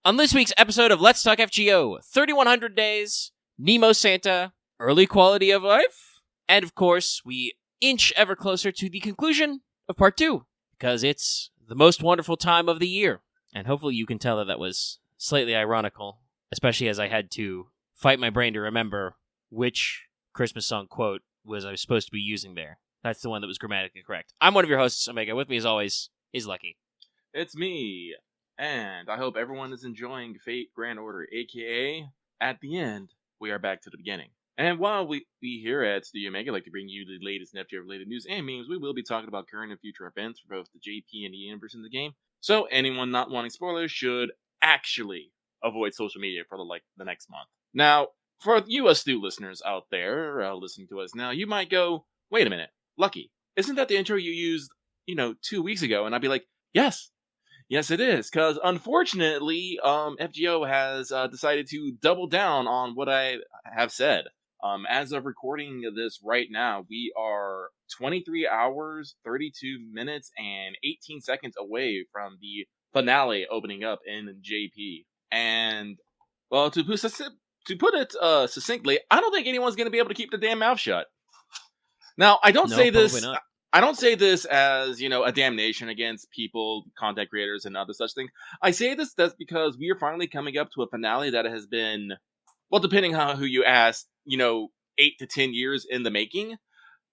On this week's episode of Let's Talk FGO, 3100 Days, Nemo Santa, Early Quality of Life, and of course, we inch ever closer to the conclusion of Part 2, because it's the most wonderful time of the year. And hopefully you can tell that was slightly ironical, especially as I had to fight my brain to remember which Christmas song quote I was supposed to be using there. That's the one that was grammatically correct. I'm one of your hosts, Omega. With me, as always, is Lucky. It's me, and I hope everyone is enjoying Fate Grand Order, aka, at the end, we are back to the beginning. And while we here at Studio Omega like to bring you the latest FGO-related news and memes, we will be talking about current and future events for both the JP and the universe in the game. So anyone not wanting spoilers should actually avoid social media for the next month. Now, for you astute listeners out there listening to us now, you might go, wait a minute, Lucky, isn't that the intro you used, 2 weeks ago? And I'd be like, yes, it is, because unfortunately, FGO has decided to double down on what I have said. As of recording this right now, we are 23 hours, 32 minutes, and 18 seconds away from the finale opening up in JP. And, well, to put it succinctly, I don't think anyone's going to be able to keep the damn mouth shut. Now, I don't say this as, a damnation against people, content creators, and other such things. I say this that's because we are finally coming up to a finale that has been, well, depending on who you ask, 8 to 10 years in the making.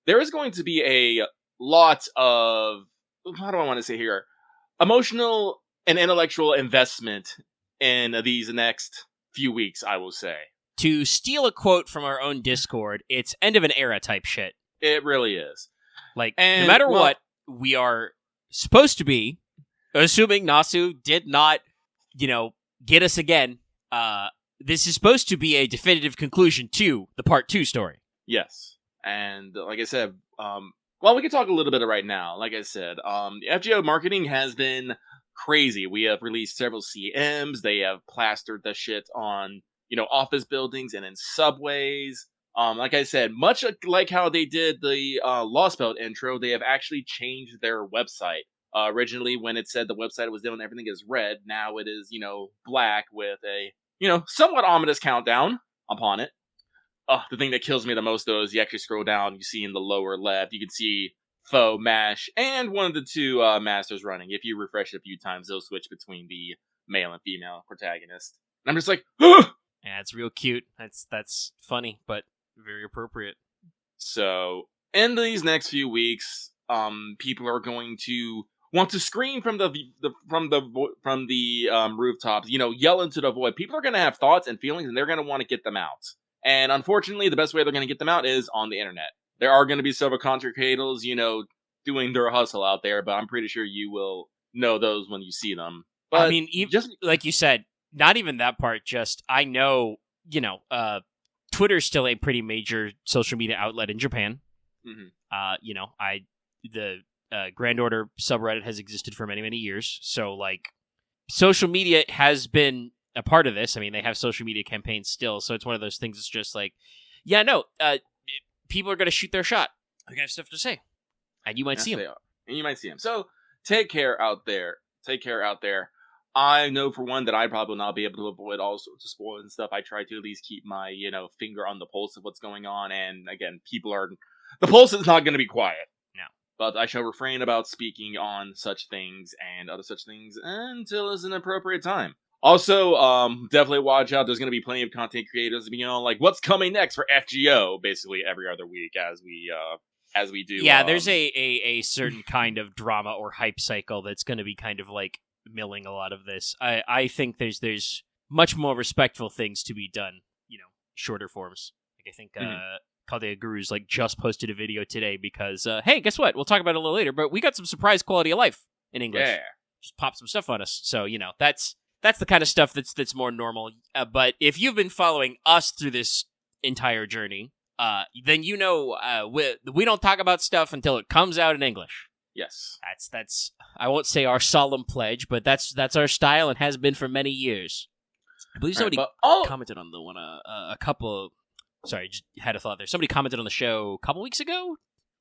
There is going to be a lot of, how do I want to say here, emotional and intellectual investment in these next few weeks, I will say. To steal a quote from our own Discord, it's end of an era type shit. It really is. No matter what, we are supposed to be, assuming Nasu did not, get us again, this is supposed to be a definitive conclusion to the Part 2 story. Yes. And like I said, we can talk a little bit right now. Like I said, the FGO marketing has been crazy. We have released several CMs. They have plastered the shit on, office buildings and in subways. Like I said, much like how they did the Lost Belt intro, they have actually changed their website. Originally, when it said the website was doing everything is red, now it is, black with a, somewhat ominous countdown upon it. The thing that kills me the most, though, is you actually scroll down, you see in the lower left, you can see Foe, Mash, and one of the two masters running. If you refresh it a few times, they'll switch between the male and female protagonist. And I'm just like, ugh! Yeah, it's real cute. That's funny, but very appropriate. So, in these next few weeks, people are going to want to scream from the rooftops, yell into the void. People are going to have thoughts and feelings, and they're going to want to get them out. And unfortunately, the best way they're going to get them out is on the internet. There are going to be several content creators, doing their hustle out there, but I'm pretty sure you will know those when you see them. But I mean, just like you said, not even that part. Just I know, Twitter's still a pretty major social media outlet in Japan. Mm-hmm. The Grand Order subreddit has existed for many, many years. So, social media has been a part of this. I mean, they have social media campaigns still. So it's one of those things that's just people are going to shoot their shot. They're going to have stuff to say. And you might see them. And you might see them. So, take care out there. I know for one that I probably will not be able to avoid all sorts of spoilers and stuff. I try to at least keep my, finger on the pulse of what's going on. And again, the pulse is not going to be quiet. No. But I shall refrain about speaking on such things and other such things until it's an appropriate time. Also, definitely watch out. There's going to be plenty of content creators, what's coming next for FGO, basically every other week as we do. Yeah, there's a certain kind of drama or hype cycle that's going to be kind of milling a lot of this. I think there's much more respectful things to be done, shorter forms. I think Kaldea Guru's just posted a video today because hey, guess what? We'll talk about it a little later, but we got some surprise quality of life in English. Yeah. Just pop some stuff on us. So, that's the kind of stuff that's more normal. But if you've been following us through this entire journey, then we don't talk about stuff until it comes out in English. Yes. That's I won't say our solemn pledge, but that's our style and has been for many years. I believe somebody commented on the one a couple. Sorry, just had a thought there. Somebody commented on the show a couple weeks ago.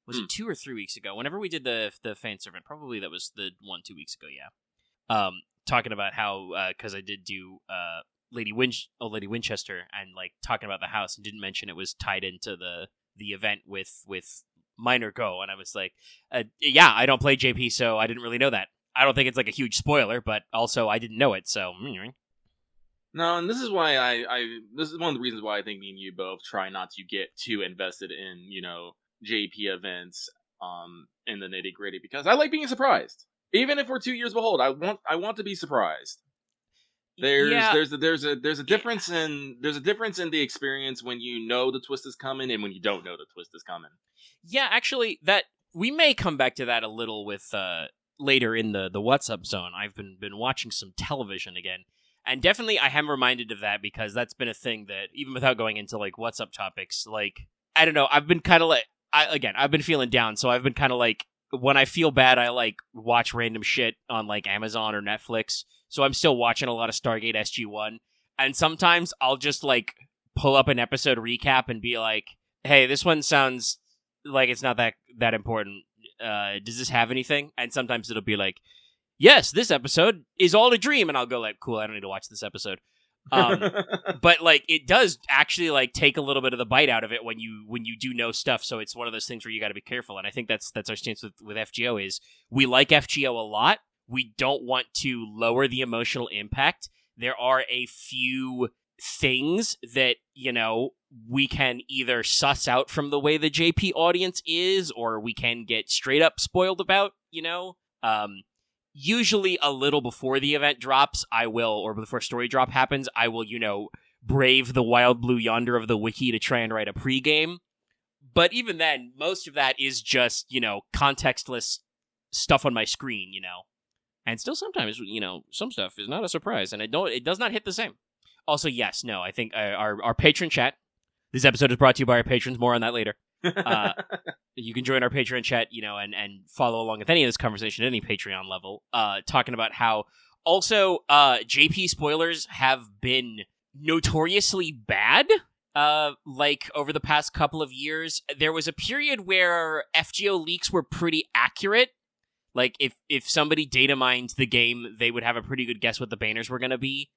Was it 2 or 3 weeks ago? Whenever we did the fan servant, probably that was the 1-2 weeks ago. Yeah. talking about how because I did do Lady Winchester and like talking about the house and didn't mention it was tied into the event with Minor Go, and I was like, yeah, I don't play JP, so I didn't really know that. I don't think it's like a huge spoiler, but also I didn't know it, so. No, and this is why this is one of the reasons why I think me and you both try not to get too invested in, JP events in the nitty gritty, because I like being surprised. Even if we're 2 years behold, I want to be surprised. There's a difference in the experience when you know the twist is coming and when you don't know the twist is coming. Yeah, actually, that we may come back to that a little with later in the What's Up Zone. I've been watching some television again. And definitely I am reminded of that because that's been a thing that, even without going into, like, What's Up topics, like, I don't know, I've been kind of like, I've been feeling down, so I've been kind of like, when I feel bad, I, like, watch random shit on, like, Amazon or Netflix, so I'm still watching a lot of Stargate SG-1, and sometimes I'll just, like, pull up an episode recap and be like, hey, this one sounds like it's not that important, does this have anything? And sometimes it'll be like, yes, this episode is all a dream, and I'll go like, cool, I don't need to watch this episode. But like, it does actually like take a little bit of the bite out of it when you do know stuff. So it's one of those things where you got to be careful. And I think that's our stance with FGO is we like FGO a lot. We don't want to lower the emotional impact. There are a few things that we can either suss out from the way the JP audience is, or we can get straight up spoiled about. Usually a little before the event drops, or before story drop happens, I will, brave the wild blue yonder of the wiki to try and write a pregame. But even then, most of that is just, contextless stuff on my screen, And still sometimes, some stuff is not a surprise, and it does not hit the same. Also, yes, no, I think our patron chat, this episode is brought to you by our patrons, more on that later. You can join our Patreon chat, and follow along with any of this conversation at any Patreon level, talking about how also JP spoilers have been notoriously bad. Like over the past couple of years, there was a period where FGO leaks were pretty accurate. Like if somebody data mined the game, they would have a pretty good guess what the banners were going to be.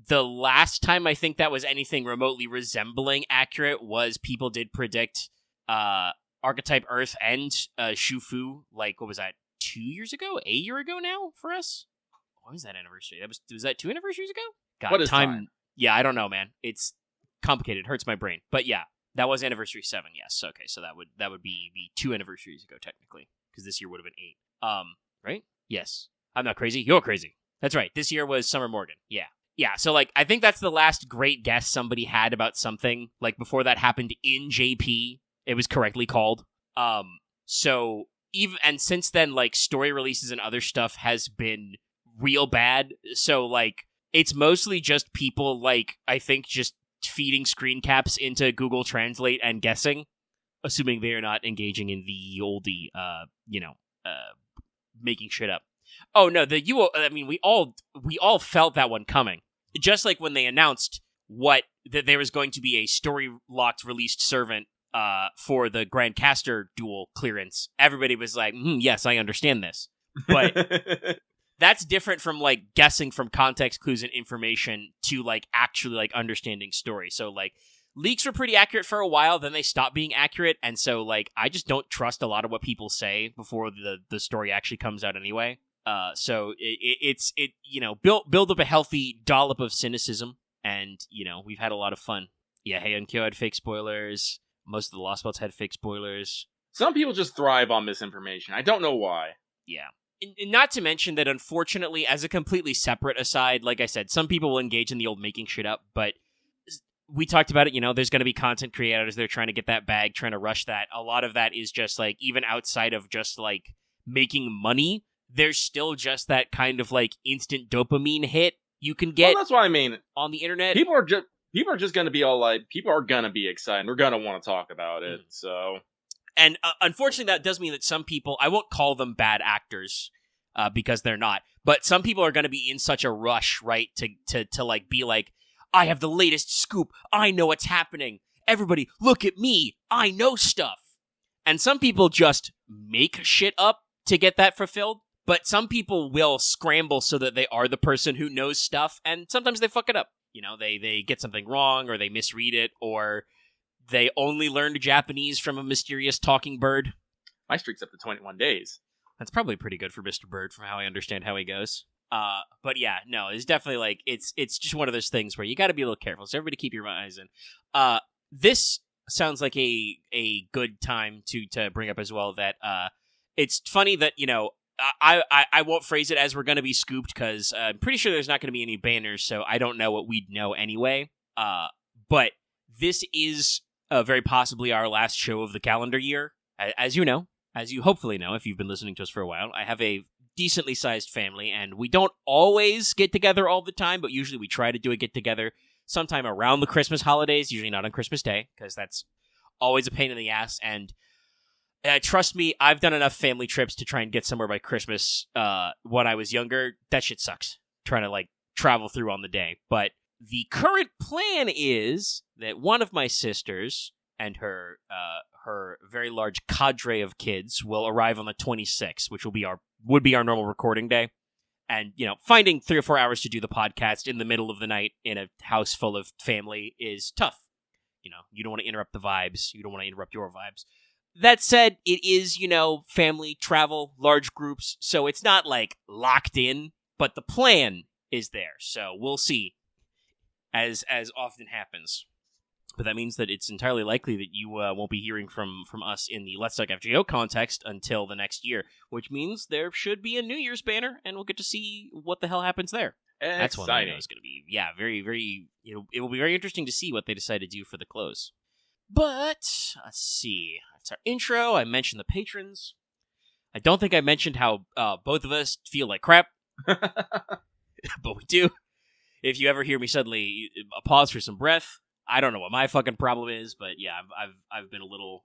The last time I think that was anything remotely resembling accurate was people did predict Archetype Earth and Shufu, like, what was that, 2 years ago? A year ago now for us? What was that anniversary? Was that 2 anniversaries ago? God, what is time? Yeah, I don't know, man. It's complicated. It hurts my brain. But yeah, that was anniversary 7, yes. Okay, so that would be 2 anniversaries ago, technically, because this year would have been 8. Right? Yes. I'm not crazy. You're crazy. That's right. This year was Summer Morgan. Yeah. Yeah, so, like, I think that's the last great guess somebody had about something. Like, before that happened in JP, it was correctly called. So, and since then, like, story releases and other stuff has been real bad. So, like, it's mostly just people, like, I think just feeding screen caps into Google Translate and guessing, assuming they are not engaging in the oldie, making shit up. Oh no, we all felt that one coming. Just like when they announced that there was going to be a story locked released servant for the Grandcaster duel clearance, everybody was like, yes, I understand this. But that's different from like guessing from context clues and information to like actually like understanding story. So like leaks were pretty accurate for a while, then they stopped being accurate, and so like I just don't trust a lot of what people say before the story actually comes out anyway. So it's build up a healthy dollop of cynicism, and we've had a lot of fun. Yeah, Hey Unkyo had fake spoilers. Most of the Lost Belts had fake spoilers. Some people just thrive on misinformation. I don't know why. Yeah. And not to mention that, unfortunately, as a completely separate aside, like I said, some people will engage in the old making shit up, but we talked about it, there's going to be content creators that are trying to get that bag, trying to rush that. A lot of that is just, like, even outside of just, like, making money, there's still just that kind of, like, instant dopamine hit you can get. Well, that's what I mean. On the internet. People are just going to be all like, people are going to be excited. We're going to want to talk about it, so. And unfortunately, that does mean that some people, I won't call them bad actors, because they're not, but some people are going to be in such a rush, right, to like, be like, I have the latest scoop. I know what's happening. Everybody, look at me. I know stuff. And some people just make shit up to get that fulfilled. But some people will scramble so that they are the person who knows stuff, and sometimes they fuck it up. You know, they get something wrong, or they misread it, or they only learned Japanese from a mysterious talking bird. My streak's up to 21 days. That's probably pretty good for Mr. Bird, from how I understand how he goes. But yeah, no, it's definitely like, it's just one of those things where you got to be a little careful. So everybody keep your eyes in. This sounds like a good time to bring up as well that it's funny that, you know, I won't phrase it as we're going to be scooped, because I'm pretty sure there's not going to be any banners, so I don't know what we'd know anyway. But this is very possibly our last show of the calendar year. As you know, as you hopefully know if you've been listening to us for a while, I have a decently sized family, and we don't always get together all the time, but usually we try to do a get-together sometime around the Christmas holidays, usually not on Christmas Day, because that's always a pain in the ass, and trust me, I've done enough family trips to try and get somewhere by Christmas when I was younger. That shit sucks, trying to, like, travel through on the day. But the current plan is that one of my sisters and her very large cadre of kids will arrive on the 26th, which would be our normal recording day. And, you know, finding 3 or 4 hours to do the podcast in the middle of the night in a house full of family is tough. You know, you don't want to interrupt the vibes. You don't want to interrupt your vibes. That said, it is, you know, family travel, large groups, so it's not, like, locked in, but the plan is there. So we'll see, as often happens. But that means that it's entirely likely that you won't be hearing from us in the Let's Talk FGO context until the next year, which means there should be a New Year's banner, and we'll get to see what the hell happens there. That's one I know is going to be, yeah, very, very, you know, it will be very interesting to see what they decide to do for the close. But, let's see, that's our intro. I mentioned the patrons. I don't think I mentioned how both of us feel like crap, but we do. If you ever hear me suddenly pause for some breath, I don't know what my fucking problem is, but yeah, I've been a little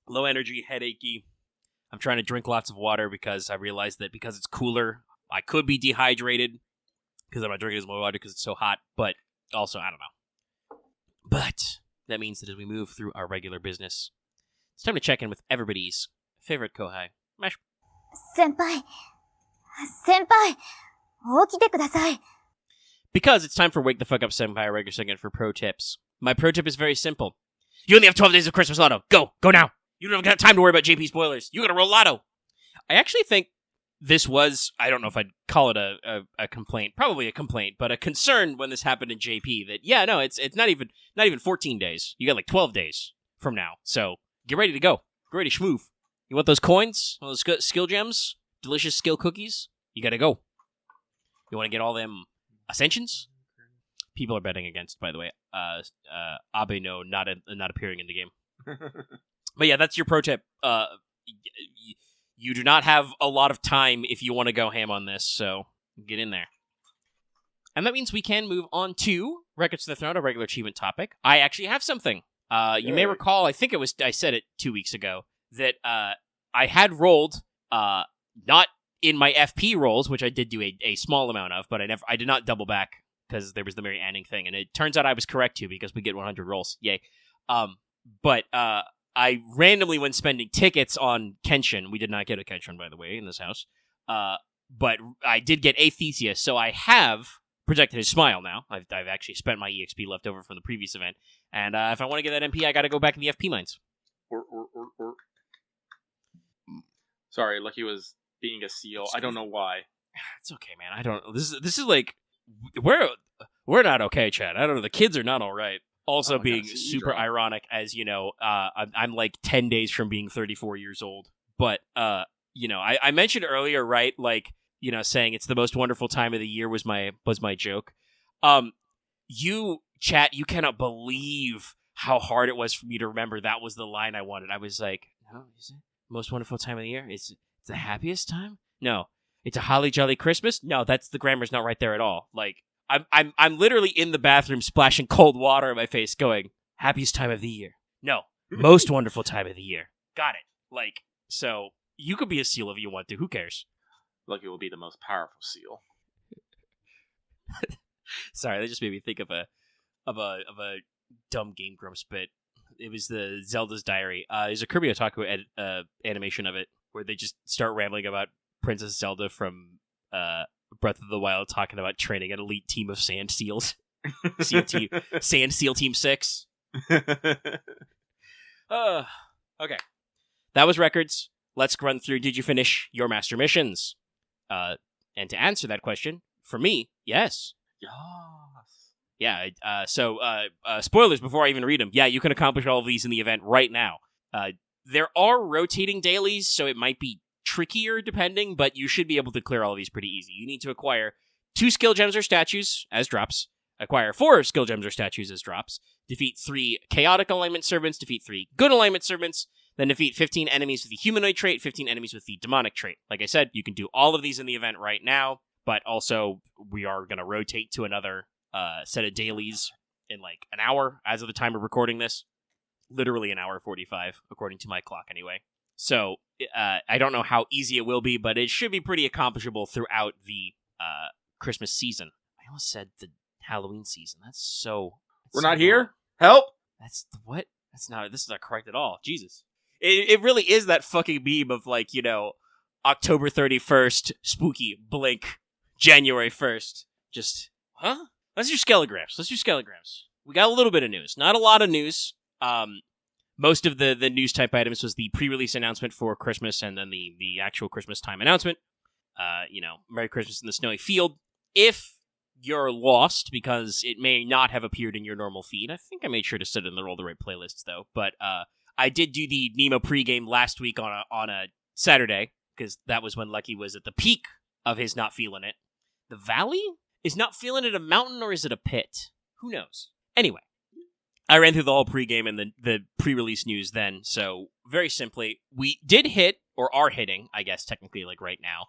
low energy, headachy. I'm trying to drink lots of water because I realized that because it's cooler, I could be dehydrated because I'm not drinking as much water because it's so hot, but also, I don't know. But that means that as we move through our regular business, it's time to check in with everybody's favorite kohai, Mesh. Senpai, 起きてください. Because it's time for Wake the Fuck Up Senpai, a regular segment for pro tips. My pro tip is very simple. You only have 12 days of Christmas Lotto. Go now. You don't have time to worry about JP spoilers. You gotta roll Lotto. I actually think this was, I don't know if I'd call it a complaint, probably a complaint, but a concern when this happened in JP that, yeah, no, it's not even 14 days. You got like 12 days from now. So get ready to go. Get ready to schmoof. You want those coins? All those skill gems? Delicious skill cookies? You gotta go. You want to get all them ascensions? People are betting against, by the way. Abe no not appearing in the game. But yeah, that's your pro tip. You do not have a lot of time if you want to go ham on this, so get in there. And that means we can move on to Records to the Throne, a regular achievement topic. I actually have something. You may recall, I said it 2 weeks ago, that I had rolled, not in my FP rolls, which I did do a small amount of, but I did not double back because there was the Mary Anning thing, and it turns out I was correct too because we get 100 rolls. Yay. But I randomly, when spending tickets on Kenshin, we did not get a Kenshin, by the way, in this house, but I did get a Theseus, so I have Projected His Smile now. I've actually spent my EXP left over from the previous event, and if I want to get that MP, I gotta go back in the FP mines. Sorry, Lucky was being a seal. I don't know why. It's okay, man. I don't. This is like we're not okay, Chad. I don't know. The kids are not all right. Also, being super ironic, as you know, I'm like 10 days from being 34 years old. But you know, I mentioned earlier, right? Like, you know, saying it's the most wonderful time of the year was my joke. You, chat, you cannot believe how hard it was for me to remember that was the line I wanted. I was like, no, is it most wonderful time of the year? It's the happiest time? No. It's a holly jolly Christmas? No, that's the grammar's not right there at all. Like, I'm literally in the bathroom splashing cold water in my face going, happiest time of the year. No. Most wonderful time of the year. Got it. Like, so you could be a seal if you want to. Who cares? Lucky will be the most powerful seal. Sorry, that just made me think of a dumb Game Grumps bit. It was the Zelda's Diary. There's a Kirby Otaku animation of it where they just start rambling about Princess Zelda from Breath of the Wild talking about training an elite team of sand seals. Sand Seal Team 6. Okay. That was records. Let's run through, did you finish your master missions? And to answer that question, for me, yes. Yes. Yeah, so spoilers before I even read them. Yeah, you can accomplish all of these in the event right now. There are rotating dailies, so it might be trickier depending, but you should be able to clear all of these pretty easy. You need to acquire 2 skill gems or statues as drops, acquire 4 skill gems or statues as drops, defeat 3 chaotic alignment servants, defeat 3 good alignment servants, then defeat 15 enemies with the humanoid trait, 15 enemies with the demonic trait. Like I said, you can do all of these in the event right now, but also we are going to rotate to another set of dailies in like an hour as of the time of recording this. Literally an hour 45, according to my clock anyway. So I don't know how easy it will be, but it should be pretty accomplishable throughout the Christmas season. I almost said the Halloween season. We're not here? Help! What? This is not correct at all. Jesus. It really is that fucking meme of like, October 31st, spooky, blink, January 1st. Just, huh? Let's do skelligrams. We got a little bit of news. Not a lot of news. Most of the news type items was the pre-release announcement for Christmas and then the actual Christmas time announcement. Merry Christmas in the Snowy Field. If you're lost because it may not have appeared in your normal feed, I think I made sure to set it in the Roll the Right playlists though. But I did do the Nemo pregame last week on a Saturday because that was when Lucky was at the peak of his not feeling it. The Valley is not feeling it a mountain or is it a pit? Who knows? Anyway. I ran through the whole pregame and the pre-release news then, so very simply, we did hit, or are hitting, I guess technically like right now,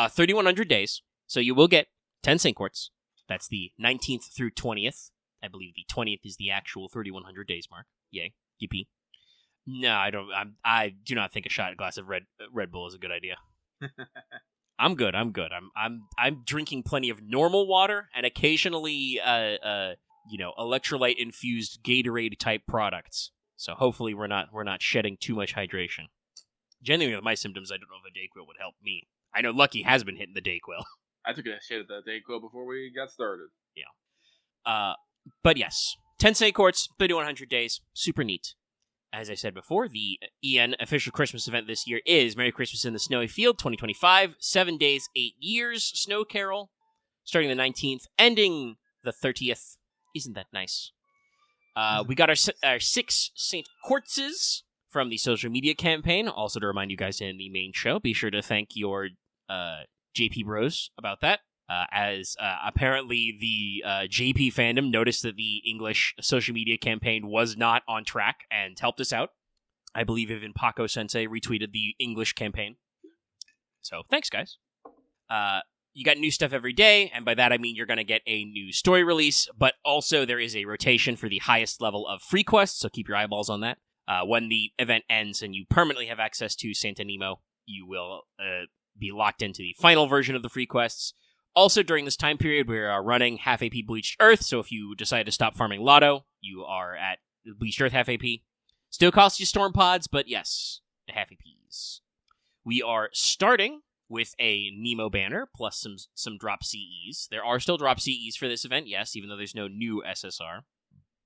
3,100 days, so you will get 10 Saint Quartz. That's the 19th through 20th. I believe the 20th is the actual 3,100 days mark. Yay. Yippee. No, I do not think a glass of Red Bull is a good idea. I'm good. I'm drinking plenty of normal water and occasionally electrolyte-infused Gatorade-type products. So hopefully we're not shedding too much hydration. Generally, with my symptoms, I don't know if a Dayquil would help me. I know Lucky has been hitting the Dayquil. I took a shit at the Dayquil before we got started. Yeah. But yes, 10 Saint Quartz, 3,100 days, super neat. As I said before, the EN official Christmas event this year is Merry Christmas in the Snowy Field 2025, 7 days, 8 years, Snow Carol, starting the 19th, ending the 30th. Isn't that nice? We got our 6 Saint Quartzes from the social media campaign. Also to remind you guys in the main show, be sure to thank your JP bros about that. As apparently the JP fandom noticed that the English social media campaign was not on track and helped us out. I believe even Paco Sensei retweeted the English campaign. So thanks, guys. You got new stuff every day, and by that I mean you're going to get a new story release, but also there is a rotation for the highest level of free quests, so keep your eyeballs on that. When the event ends and you permanently have access to Santa Nemo, you will be locked into the final version of the free quests. Also, during this time period, we are running half AP Bleached Earth, so if you decide to stop farming Lotto, you are at Bleached Earth half AP. Still costs you Storm Pods, but yes, the half APs. We are starting with a Nemo banner, plus some drop CEs. There are still drop CEs for this event, yes, even though there's no new SSR.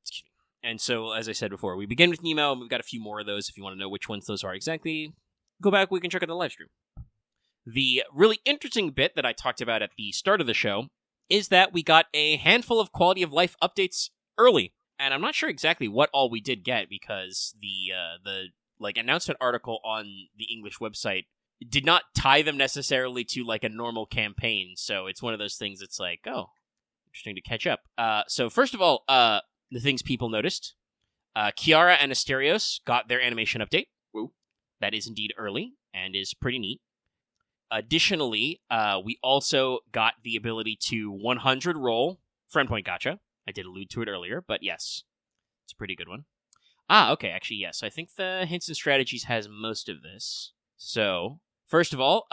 Excuse me. And so, as I said before, we begin with Nemo, and we've got a few more of those. If you want to know which ones those are exactly, go back, we can check out the live stream. The really interesting bit that I talked about at the start of the show is that we got a handful of quality of life updates early. And I'm not sure exactly what all we did get, because the announcement article on the English website did not tie them necessarily to like a normal campaign, so it's one of those things that's like, oh, interesting to catch up. So first of all, the things people noticed, Kiara and Asterios got their animation update. Woo. That is indeed early and is pretty neat. Additionally, we also got the ability to 100 roll friend point gacha. I did allude to it earlier, but yes, it's a pretty good one. Okay, actually, yes. I think the Hints and Strategies has most of this. So, first of all,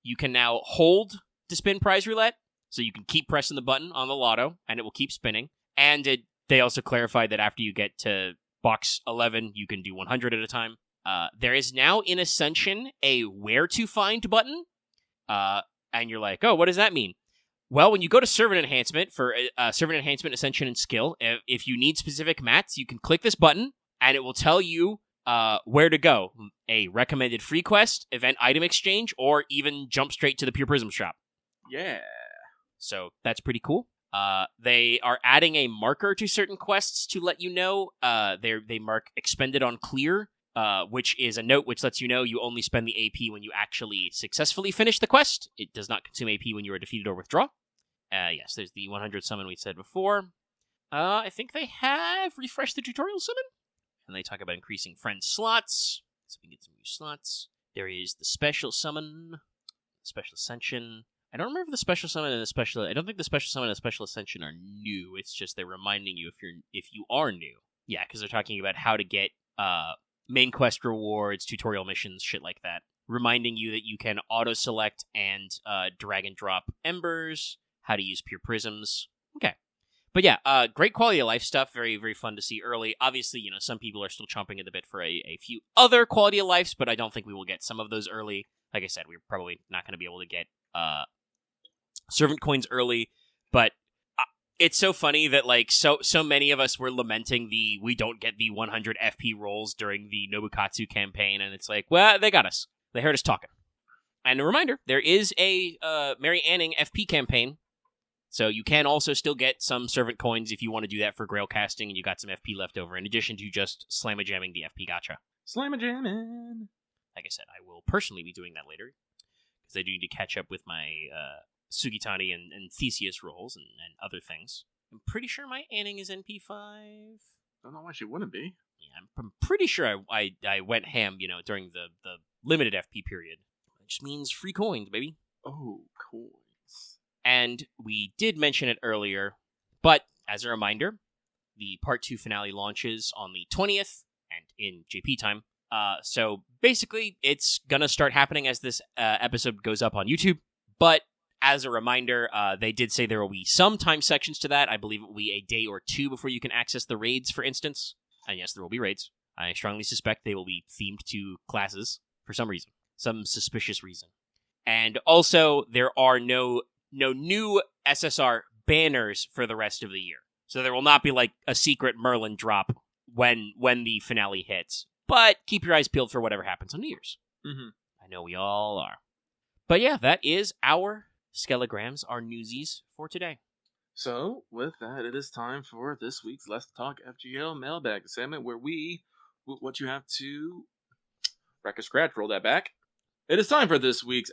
you can now hold to spin prize roulette, so you can keep pressing the button on the lotto, and it will keep spinning. And they also clarified that after you get to box 11, you can do 100 at a time. There is now in Ascension a where to find button, And you're like, oh, what does that mean? Well, when you go to Servant Enhancement for Servant Enhancement Ascension and Skill, if you need specific mats, you can click this button, and it will tell you where to go. A recommended free quest, event item exchange, or even jump straight to the Pure Prism shop. Yeah. So that's pretty cool. They are adding a marker to certain quests to let you know. They mark expended on clear, which is a note which lets you know you only spend the AP when you actually successfully finish the quest. It does not consume AP when you are defeated or withdraw. Yes, there's the 100 summon we said before. I think they have refreshed the tutorial summon. And they talk about increasing friend slots. So we can get some new slots. There is the special summon, special ascension. I don't remember the special summon and the special. I don't think the special summon and the special ascension are new. It's just they're reminding you if you are new. Yeah, because they're talking about how to get main quest rewards, tutorial missions, shit like that. Reminding you that you can auto select and drag and drop embers. How to use pure prisms. Okay. But yeah, great quality of life stuff. Very, very fun to see early. Obviously, some people are still chomping at the bit for a few other quality of lives, but I don't think we will get some of those early. Like I said, we're probably not going to be able to get servant coins early, but it's so funny that so many of us were lamenting we don't get the 100 FP rolls during the Nobukatsu campaign, and it's like, well, they got us. They heard us talking. And a reminder, there is a Mary Anning FP campaign. So you can also still get some servant coins if you want to do that for Grail casting and you got some FP left over, in addition to just slamma-jamming the FP gacha. Slamma-jamming! Like I said, I will personally be doing that later, because I do need to catch up with my Sugitani and Theseus rolls and other things. I'm pretty sure my Anning is NP5. I don't know why she wouldn't be. Yeah, I'm pretty sure I went ham, during the limited FP period. It just means free coins, baby. Oh, cool. And we did mention it earlier, but as a reminder, the Part 2 finale launches on the 20th and in JP time. So basically, it's going to start happening as this episode goes up on YouTube. But as a reminder, they did say there will be some time sections to that. I believe it will be a day or two before you can access the raids, for instance. And yes, there will be raids. I strongly suspect they will be themed to classes for some reason. Some suspicious reason. And also, there are no new SSR banners for the rest of the year. So there will not be a secret Merlin drop when the finale hits. But keep your eyes peeled for whatever happens on New Year's. Mm-hmm. I know we all are. But yeah, that is our Skelograms, our newsies for today. So, with that, it is time for this week's Let's Talk FGL mailbag segment where what you have to rack a scratch, roll that back. It is time for this week's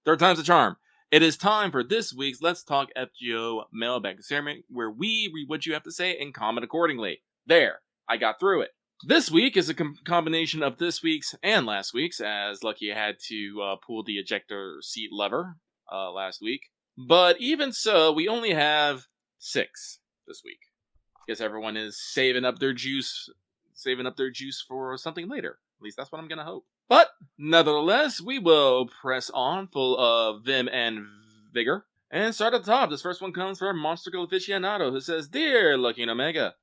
third time's a charm. It is time for this week's Let's Talk FGO mailbag segment where we read what you have to say and comment accordingly. There, I got through it. This week is a combination of this week's and last week's, as Lucky had to pull the ejector seat lever last week. But even so, we only have 6 this week. Guess everyone is saving up their juice for something later. At least that's what I'm gonna hope. But, nevertheless, we will press on full of vim and vigor. And start at the top. This first one comes from Monster Girl Aficionado, who says, Dear Lucky and Omega,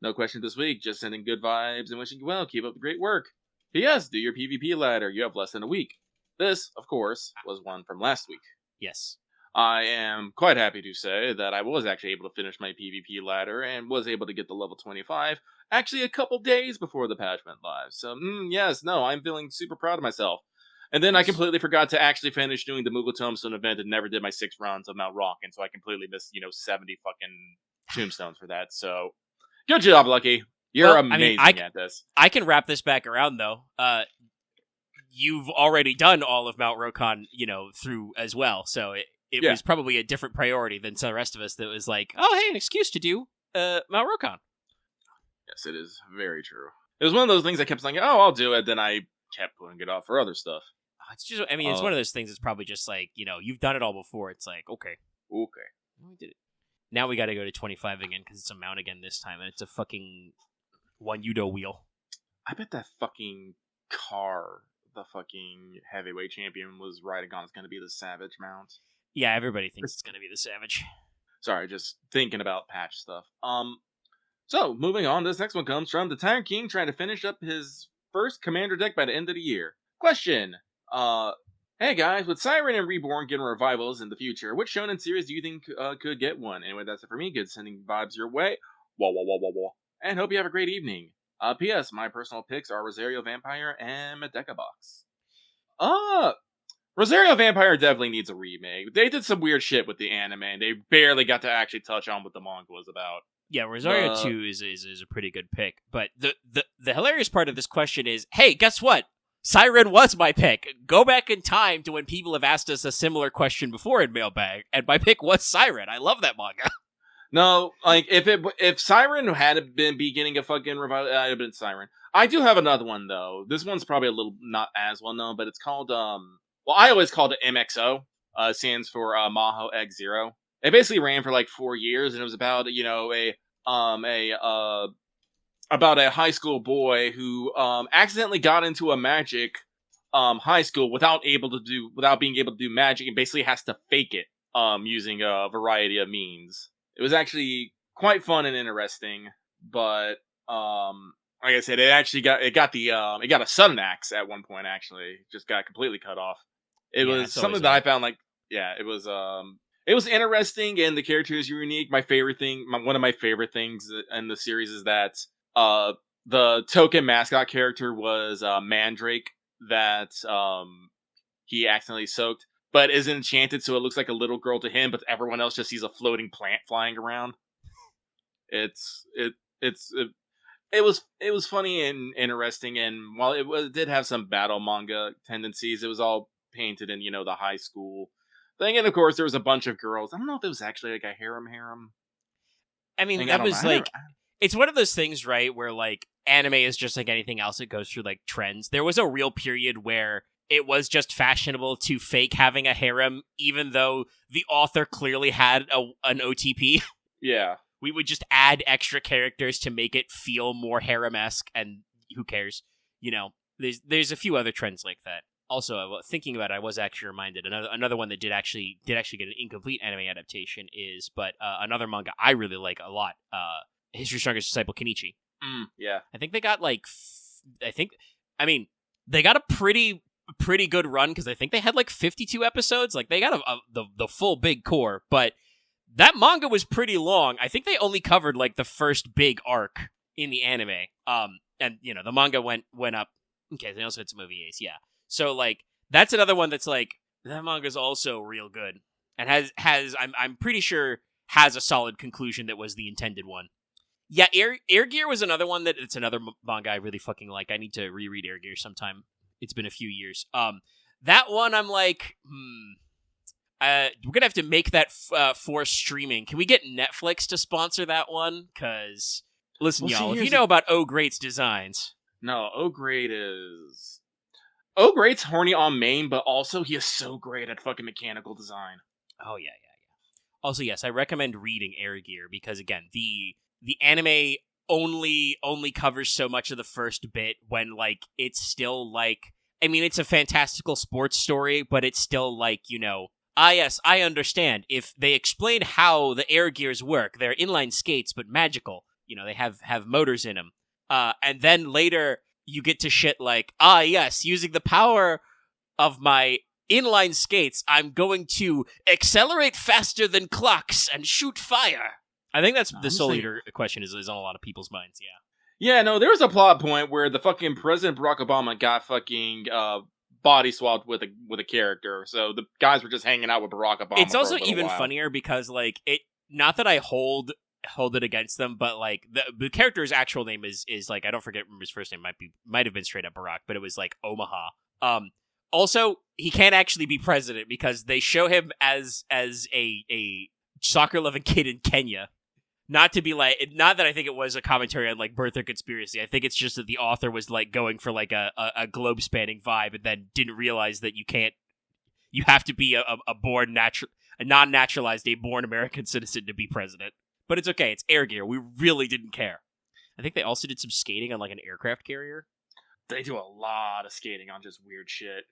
no question this week, just sending good vibes and wishing you well. Keep up the great work. P.S. Do your PvP ladder. You have less than a week. This, of course, was one from last week. Yes. I am quite happy to say that I was actually able to finish my PvP ladder and was able to get the level 25 actually a couple days before the patch went live. So, I'm feeling super proud of myself. And then I completely forgot to actually finish doing the Moogle Tombstone event and never did my 6 runs of Mount Rock, and so I completely missed, 70 fucking tombstones for that. So, good job, Lucky. You're amazing at this. I can wrap this back around, though. You've already done all of Mount Rokon, through as well, so it was probably a different priority than some of the rest of us that was like, oh, hey, an excuse to do Mount Rokon. Yes, it is very true. It was one of those things I kept saying, oh, I'll do it, then I kept putting it off for other stuff. It's just, it's one of those things that's probably just like, you've done it all before. It's like, okay. We did it. Now we gotta go to 25 again, because it's a mount again this time, and it's a fucking one Udo wheel. I bet that fucking car, the fucking heavyweight champion was riding on, is going to be the Savage mount. Yeah, everybody thinks it's going to be the Savage. Sorry, just thinking about patch stuff. So, moving on, this next one comes from the Tiger King trying to finish up his first commander deck by the end of the year. Question, Hey guys, with Siren and Reborn getting revivals in the future, which shonen series do you think could get one? Anyway, that's it for me. Good sending vibes your way. Wah wah wah wah wah. And hope you have a great evening. P.S. My personal picks are Rosario Vampire and Medeca Box. Rosario Vampire definitely needs a remake. They did some weird shit with the anime, and they barely got to actually touch on what the manga was about. Yeah, Rosario 2 is a pretty good pick. But the hilarious part of this question is, hey, guess what? Siren was my pick. Go back in time to when people have asked us a similar question before in Mailbag, and my pick was Siren. I love that manga. No, like, if Siren had been beginning a fucking revival, it would have been Siren. I do have another one, though. This one's probably a little not as well known, but it's called, well, I always called it MXO. Stands for Maho Egg Zero. It basically ran for like 4 years, and it was about, about a high school boy who accidentally got into a magic high school without being able to do magic, and basically has to fake it using a variety of means. It was actually quite fun and interesting, but like I said, it got a sudden axe at one point. Actually, just got completely cut off. It was something that I found it was interesting, and the characters were unique. One of my favorite things in the series is that the token mascot character was Mandrake that he accidentally soaked, but is enchanted, so it looks like a little girl to him, but everyone else just sees a floating plant flying around. It was funny and interesting, and while it did have some battle manga tendencies, it was all painted in the high school thing, and of course there was a bunch of girls. I don't know if it was actually like a harem. I mean, that was like. It's one of those things, right, where, like, anime is just like anything else. It goes through, like, trends. There was a real period where it was just fashionable to fake having a harem, even though the author clearly had an OTP. Yeah. We would just add extra characters to make it feel more harem-esque, and who cares? There's a few other trends like that. Also, thinking about it, I was actually reminded, another one that did actually get an incomplete anime adaptation is, but another manga I really like a lot, History's Strongest Disciple Kenichi. Yeah. I think they got they got a pretty good run, because I think they had like 52 episodes. Like, they got the full big core, but that manga was pretty long. I think they only covered like the first big arc in the anime. And the manga went up. Okay, they also had some OVAs, yeah. So like that's another one that's like that manga's also real good and has I'm pretty sure has a solid conclusion that was the intended one. Yeah, Air Gear was another one it's another manga I really fucking like. I need to reread Air Gear sometime. It's been a few years. That one I'm like, we're gonna have to make that for streaming. Can we get Netflix to sponsor that one? Cause listen, y'all, if you know about O Great's designs, no, O Great's horny on main, but also he is so great at fucking mechanical design. Oh yeah. Also, yes, I recommend reading Air Gear because again, the anime only covers so much of the first bit when, like, it's still, like... I mean, it's a fantastical sports story, but it's still, like, yes, I understand. If they explain how the air gears work, they're inline skates, but magical. They have motors in them. And then later, you get to shit like, yes, using the power of my inline skates, I'm going to accelerate faster than clocks and shoot fire. I think that's the Soul Eater question is on a lot of people's minds, yeah. Yeah, no, there was a plot point where the fucking President Barack Obama got fucking body swapped with a character, so the guys were just hanging out with Barack Obama. It's also even while. Funnier because, like, it. Not that I hold it against them, but like the character's actual name is like I don't remember his first name. Might have been straight up Barack, but it was like Omaha. Also, he can't actually be president because they show him as a soccer loving kid in Kenya. Not that I think it was a commentary on like birth or conspiracy. I think it's just that the author was like going for like a globe spanning vibe and then didn't realize that you have to be a non-naturalized, a born American citizen to be president. But it's okay. It's Air Gear. We really didn't care. I think they also did some skating on like an aircraft carrier. They do a lot of skating on just weird shit.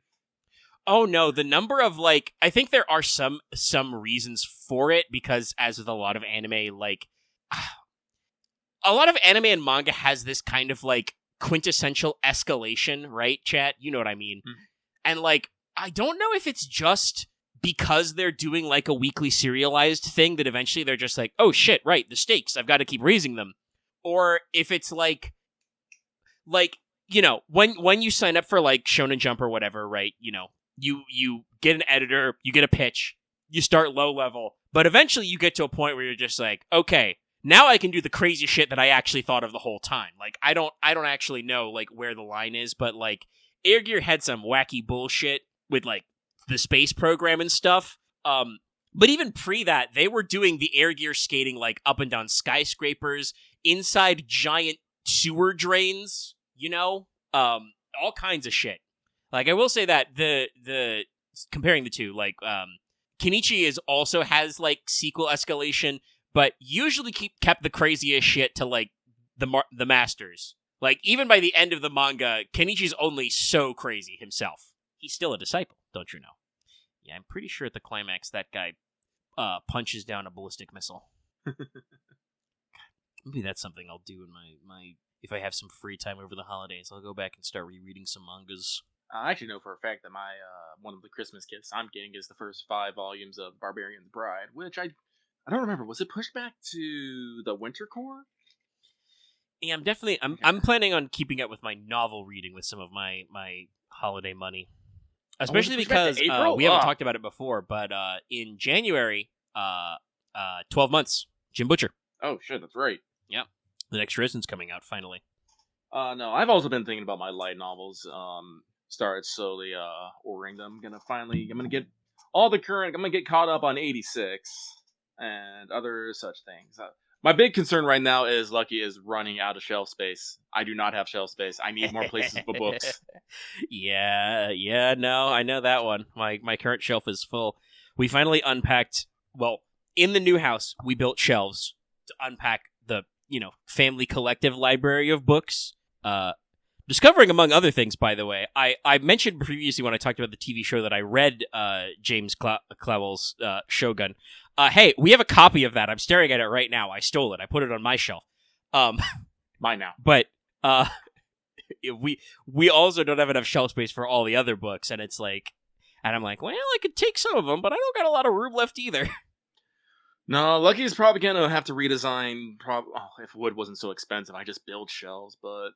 Oh no, the number of like I think there are some reasons for it because as with a lot of anime, like a lot of anime and manga has this kind of like quintessential escalation, right, chat? You know what I mean? And like I don't know if it's just because they're doing like a weekly serialized thing that eventually they're just like, oh shit, right, the stakes, I've got to keep raising them. Or if it's like, you know, when you sign up for like Shonen Jump or whatever, right, you know, you get an editor, you get a pitch, you start low level, but eventually you get to a point where you're just like, okay, now I can do the crazy shit that I actually thought of the whole time. Like, I don't actually know like where the line is, but like Air Gear had some wacky bullshit with like the space program and stuff. But even pre that, they were doing the Air Gear skating like up and down skyscrapers, inside giant sewer drains, you know? All kinds of shit. Like, I will say that the comparing the two, like, Kenichi also has like sequel escalation, but usually kept the craziest shit to like the masters. Like, even by the end of the manga, Kenichi's only so crazy himself. He's still a disciple, don't you know? Yeah, I'm pretty sure at the climax that guy punches down a ballistic missile. Maybe that's something I'll do in my if I have some free time over the holidays. I'll go back and start rereading some mangas. I actually know for a fact that my one of the Christmas gifts I'm getting is the first 5 volumes of Barbarian's Bride, which I don't remember. Was it pushed back to the Winter Core? Yeah, I'm planning on keeping up with my novel reading with some of my holiday money. Especially because we haven't talked about it before, but in January, 12 months, Jim Butcher. Oh shit, that's right. Yep. The next Risen's coming out finally. No, I've also been thinking about my light novels. Started slowly ordering them. I'm gonna get all the current. I'm gonna get caught up on 86 and other such things. My big concern right now is Lucky is running out of shelf space. I do not have shelf space. I need more places for books. Yeah, no, I know that one. My current shelf is full. We finally unpacked, well, in the new house, we built shelves to unpack the, family collective library of books. Discovering, among other things, by the way, I mentioned previously when I talked about the TV show that I read James Clavell's Shogun. Hey, we have a copy of that. I'm staring at it right now. I stole it. I put it on my shelf. Mine now. But we also don't have enough shelf space for all the other books, and it's like, and I'm like, well, I could take some of them, but I don't got a lot of room left either. No, Lucky's probably gonna have to redesign. If wood wasn't so expensive, I just build shelves, but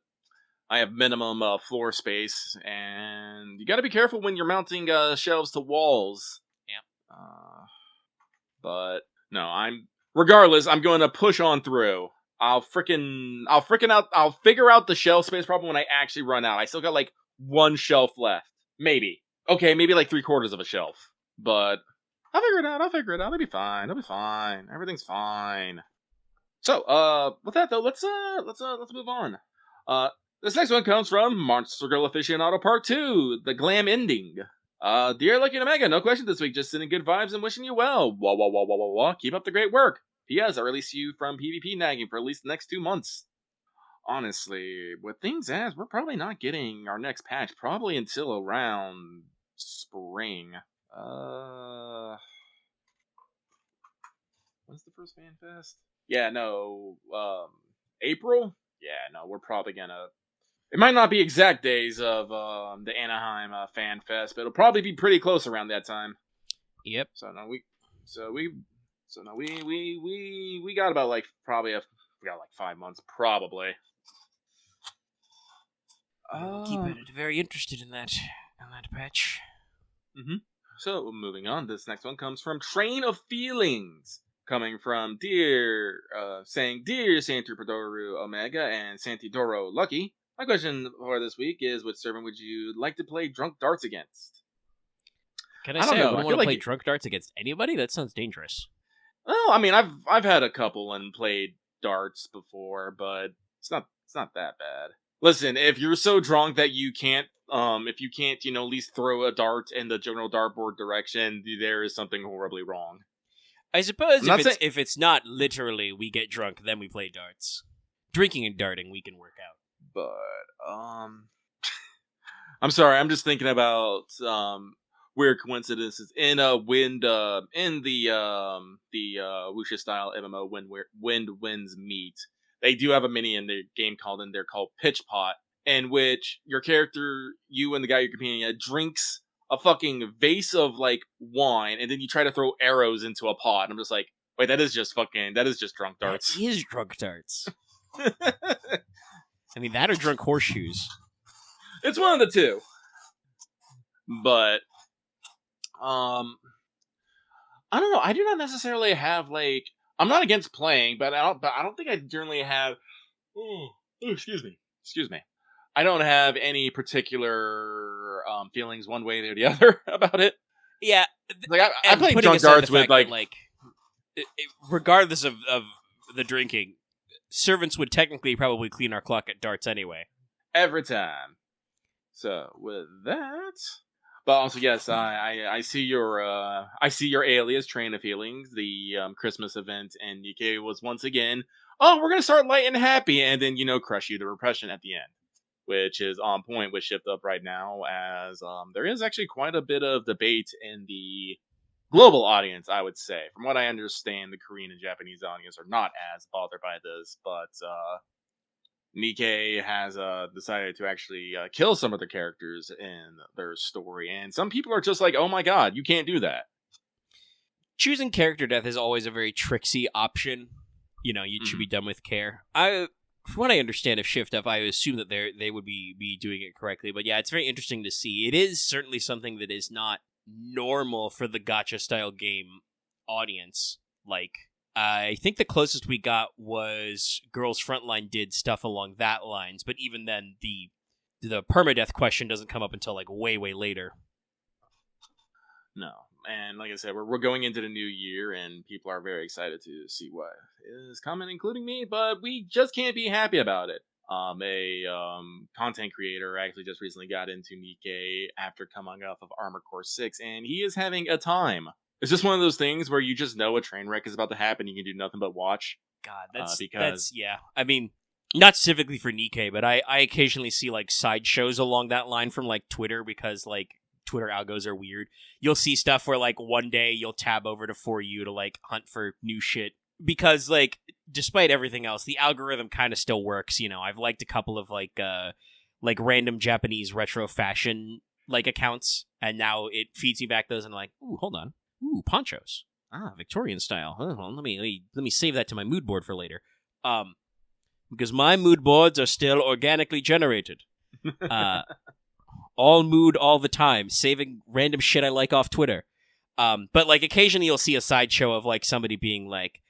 I have minimum floor space, and you got to be careful when you're mounting shelves to walls. Yeah. But no, regardless. I'm going to push on through. I'll figure out the shelf space problem when I actually run out. I still got like 1 shelf left, maybe. Okay, maybe like 3/4 of a shelf, but I'll figure it out. It'll be fine. Everything's fine. So, with that though, let's move on. This next one comes from Monster Girl Aficionado Part 2, the glam ending. Dear Lucky and Omega, no questions this week, just sending good vibes and wishing you well. Wah. Keep up the great work. P.S. I release you from PvP nagging for at least the next 2 months. Honestly, with things as, we're probably not getting our next patch probably until around spring. When's the first fan fest? Yeah, no, April? Yeah, no, we're probably gonna... It might not be exact days of the Anaheim Fan Fest, but it'll probably be pretty close around that time. Yep. We got about like we got like 5 months probably. Keep it very interested in that patch. Mm-hmm. So moving on, this next one comes from Train of Feelings, coming from saying dear Santidoru Omega and Santidoro Lucky. My question for this week is, which servant would you like to play drunk darts against? Can I say I wouldn't want to play drunk darts against anybody? That sounds dangerous. Well, I mean, I've had a couple and played darts before, but it's not that bad. Listen, if you're so drunk that you can't, if you can't, at least throw a dart in the general dartboard direction, there is something horribly wrong. I suppose if it's not literally we get drunk, then we play darts. Drinking and darting, we can work out. But, I'm sorry, I'm just thinking about, weird coincidences in the Wuxia style MMO Wind Winds Meet. They do have a mini in their game called Pitch Pot, in which your character, you and the guy you're competing at, drinks a fucking vase of like wine, and then you try to throw arrows into a pot. And I'm just like, wait, that is just drunk darts. That is drunk darts. I mean, that or drunk horseshoes. It's one of the two. But, I don't know. I do not necessarily have like. I'm not against playing, but I don't think I generally have. Excuse me. I don't have any particular feelings one way or the other about it. Yeah, like I play drunk darts with like regardless of the drinking, servants would technically probably clean our clock at darts anyway. Every time. So with that, but also yes, I see your alias Train of Feelings. The Christmas event in UK was once again. Oh, we're gonna start light and happy, and then crush you to repression at the end, which is on point with Shift Up right now, as there is actually quite a bit of debate in the global audience, I would say. From what I understand, the Korean and Japanese audience are not as bothered by this, but Nikkei has decided to actually kill some of the characters in their story, and some people are just like, oh my god, you can't do that. Choosing character death is always a very tricksy option. You should be done with care. From what I understand of Shift Up, I assume that they would be doing it correctly. But yeah, it's very interesting to see. It is certainly something that is not normal for the gacha-style game audience. Like, I think the closest we got was Girls Frontline did stuff along that lines. But even then, the permadeath question doesn't come up until, like, way, way later. No. And like I said, we're going into the new year, and people are very excited to see what is coming, including me, but we just can't be happy about it. A content creator actually just recently got into Nikkei after coming off of Armored Core 6, and he is having a time. It's just one of those things where you just know a train wreck is about to happen, you can do nothing but watch. God, that's yeah. I mean, not specifically for Nikkei, but I occasionally see, like, sideshows along that line from, like, Twitter, because, like, Twitter algos are weird. You'll see stuff where, like, one day you'll tab over to For You to, like, hunt for new shit. Because, like, despite everything else, the algorithm kind of still works. I've liked a couple of, like random Japanese retro fashion, like, accounts. And now it feeds me back those, and I'm like, ooh, hold on. Ooh, ponchos. Victorian style. Well, let me save that to my mood board for later. Because my mood boards are still organically generated. All mood all the time, saving random shit I like off Twitter. But, like, occasionally you'll see a sideshow of, like, somebody being like,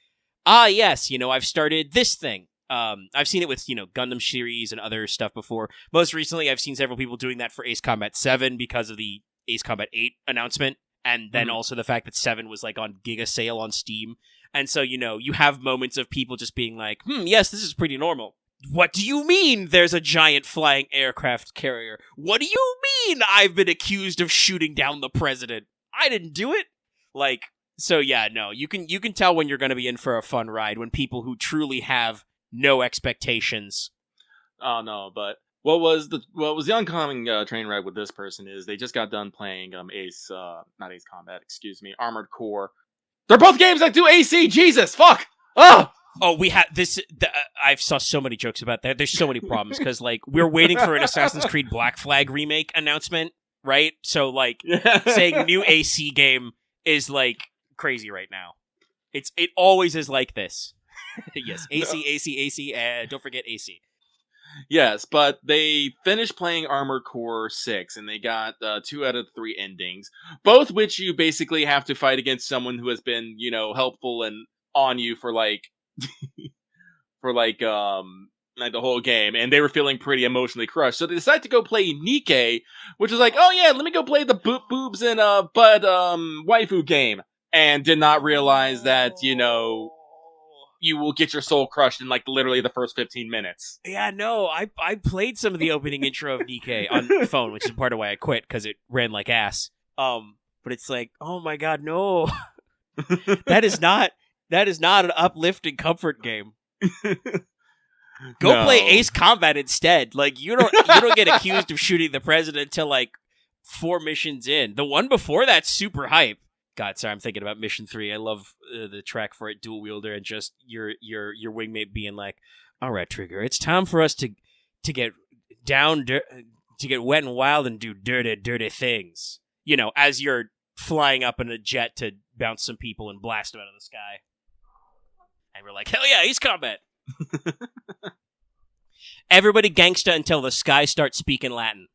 yes, I've started this thing. I've seen it with, Gundam series and other stuff before. Most recently, I've seen several people doing that for Ace Combat 7 because of the Ace Combat 8 announcement. And then also the fact that 7 was, like, on Giga sale on Steam. And so, you have moments of people just being like, yes, this is pretty normal. What do you mean there's a giant flying aircraft carrier? What do you mean I've been accused of shooting down the president? I didn't do it. Like, so yeah, no, you can tell when you're going to be in for a fun ride when people who truly have no expectations. Oh no, but what was the oncoming train ride with this person is they just got done playing not Ace Combat, excuse me, Armored Core. They're both games that do AC. Jesus, fuck. Oh, we have this. I saw so many jokes about that. There's so many problems because, like, we're waiting for an Assassin's Creed Black Flag remake announcement, right? So, like, saying new AC game is, like, crazy right now. It always is like this. Yes, AC, and don't forget AC. Yes, but they finished playing Armored Core 6, and they got 2 out of 3 endings, both which you basically have to fight against someone who has been, helpful and on you for, like, the whole game, and they were feeling pretty emotionally crushed. So they decided to go play Nikkei, which was like, oh yeah, let me go play the boobs and bud waifu game, and did not realize that you will get your soul crushed in, like, literally the first 15 minutes. Yeah, no, I played some of the opening intro of Nikkei on the phone, which is part of why I quit, because it ran like ass. But it's like, oh my god, no. That is not an uplifting comfort game. Go play Ace Combat instead. Like, you don't get accused of shooting the president until, like, 4 missions in. The one before that's super hype. God, sorry, I'm thinking about Mission 3. I love the track for it, Dual Wielder, and just your wingmate being like, "All right, Trigger, it's time for us to get down, to get wet and wild and do dirty, dirty things." as you're flying up in a jet to bounce some people and blast them out of the sky. And we're like, hell yeah, Ace Combat! Everybody gangsta until the sky starts speaking Latin.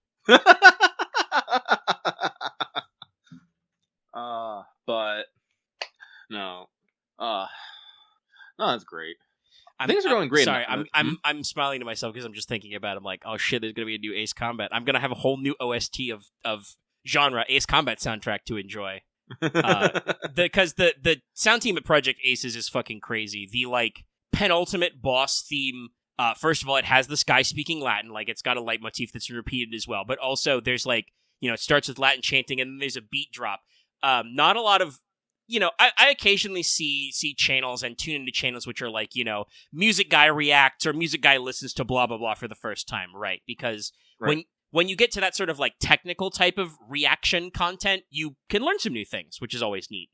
But no, that's great. Things are going great. Sorry, I'm smiling to myself because I'm just thinking about. I'm like, oh shit, there's gonna be a new Ace Combat. I'm gonna have a whole new OST of genre Ace Combat soundtrack to enjoy. Because the sound team at Project Aces is fucking crazy. The penultimate boss theme. First of all, it has the sky speaking Latin. It's got a leitmotif that's repeated as well. But also, there's it starts with Latin chanting, and then there's a beat drop. Not a lot of. I occasionally see channels and tune into channels which are music guy reacts or music guy listens to blah, blah, blah for the first time, right? Because when you get to that sort of technical type of reaction content, you can learn some new things, which is always neat.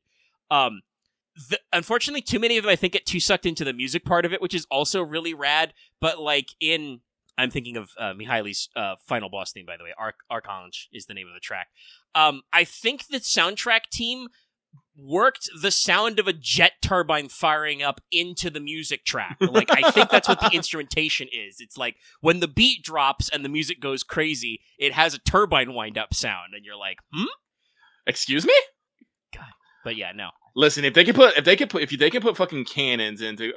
Unfortunately, too many of them, I think, get too sucked into the music part of it, which is also really rad. But I'm thinking of Mihaly's final boss theme, by the way. Archange is the name of the track. I think the soundtrack team worked the sound of a jet turbine firing up into the music track. I think that's what the instrumentation is. It's when the beat drops and the music goes crazy, it has a turbine wind-up sound, and you're like, Excuse me? God. But yeah, no. Listen, if they can put fucking cannons into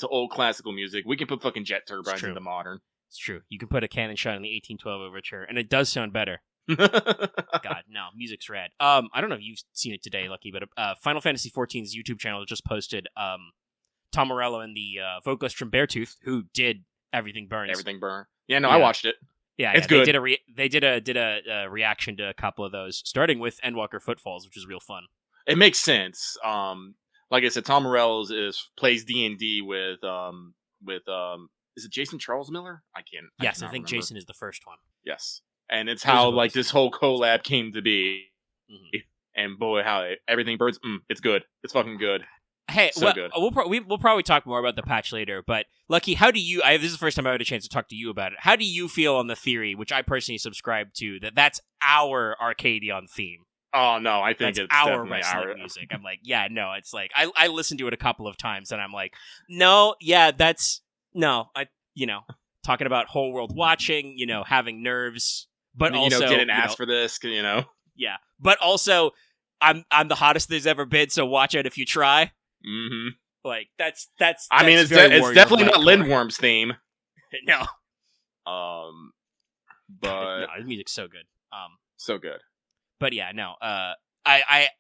old classical music, we can put fucking jet turbines into modern. It's true. You can put a cannon shot in the 1812 overture, and it does sound better. God, no, music's rad. I don't know if you've seen it today, Lucky, but Final Fantasy XIV's YouTube channel just posted Tom Morello and the vocalist from Beartooth, who did Everything Burns. Everything Burn. Yeah, no, I watched it. Yeah, it's good. They did a reaction to a couple of those, starting with Endwalker Footfalls, which is real fun. It makes sense. Like I said, Tom Morello plays D&D with is it Jason Charles Miller? I think remember. Jason is the first one. Yes. And it's how this whole collab came to be. Mm-hmm. And boy, how Everything Burns, it's good. It's fucking good. Hey, good. We'll probably talk more about the patch later, but Lucky, how do you, this is the first time I had a chance to talk to you about it, how do you feel on the theory, which I personally subscribe to, that's our Arcadion theme? Oh, no, I think it's our wrestling music. I'm like, yeah, no, it's I listened to it a couple of times, and I'm like, no, yeah, talking about whole world watching, having nerves, but also, didn't ask for this, Yeah, but also, I'm the hottest there's ever been, so watch out if you try. Mm-hmm. That's I mean, it's definitely not Lindworm's theme. No. But no, the music's so good. So good. But yeah, no.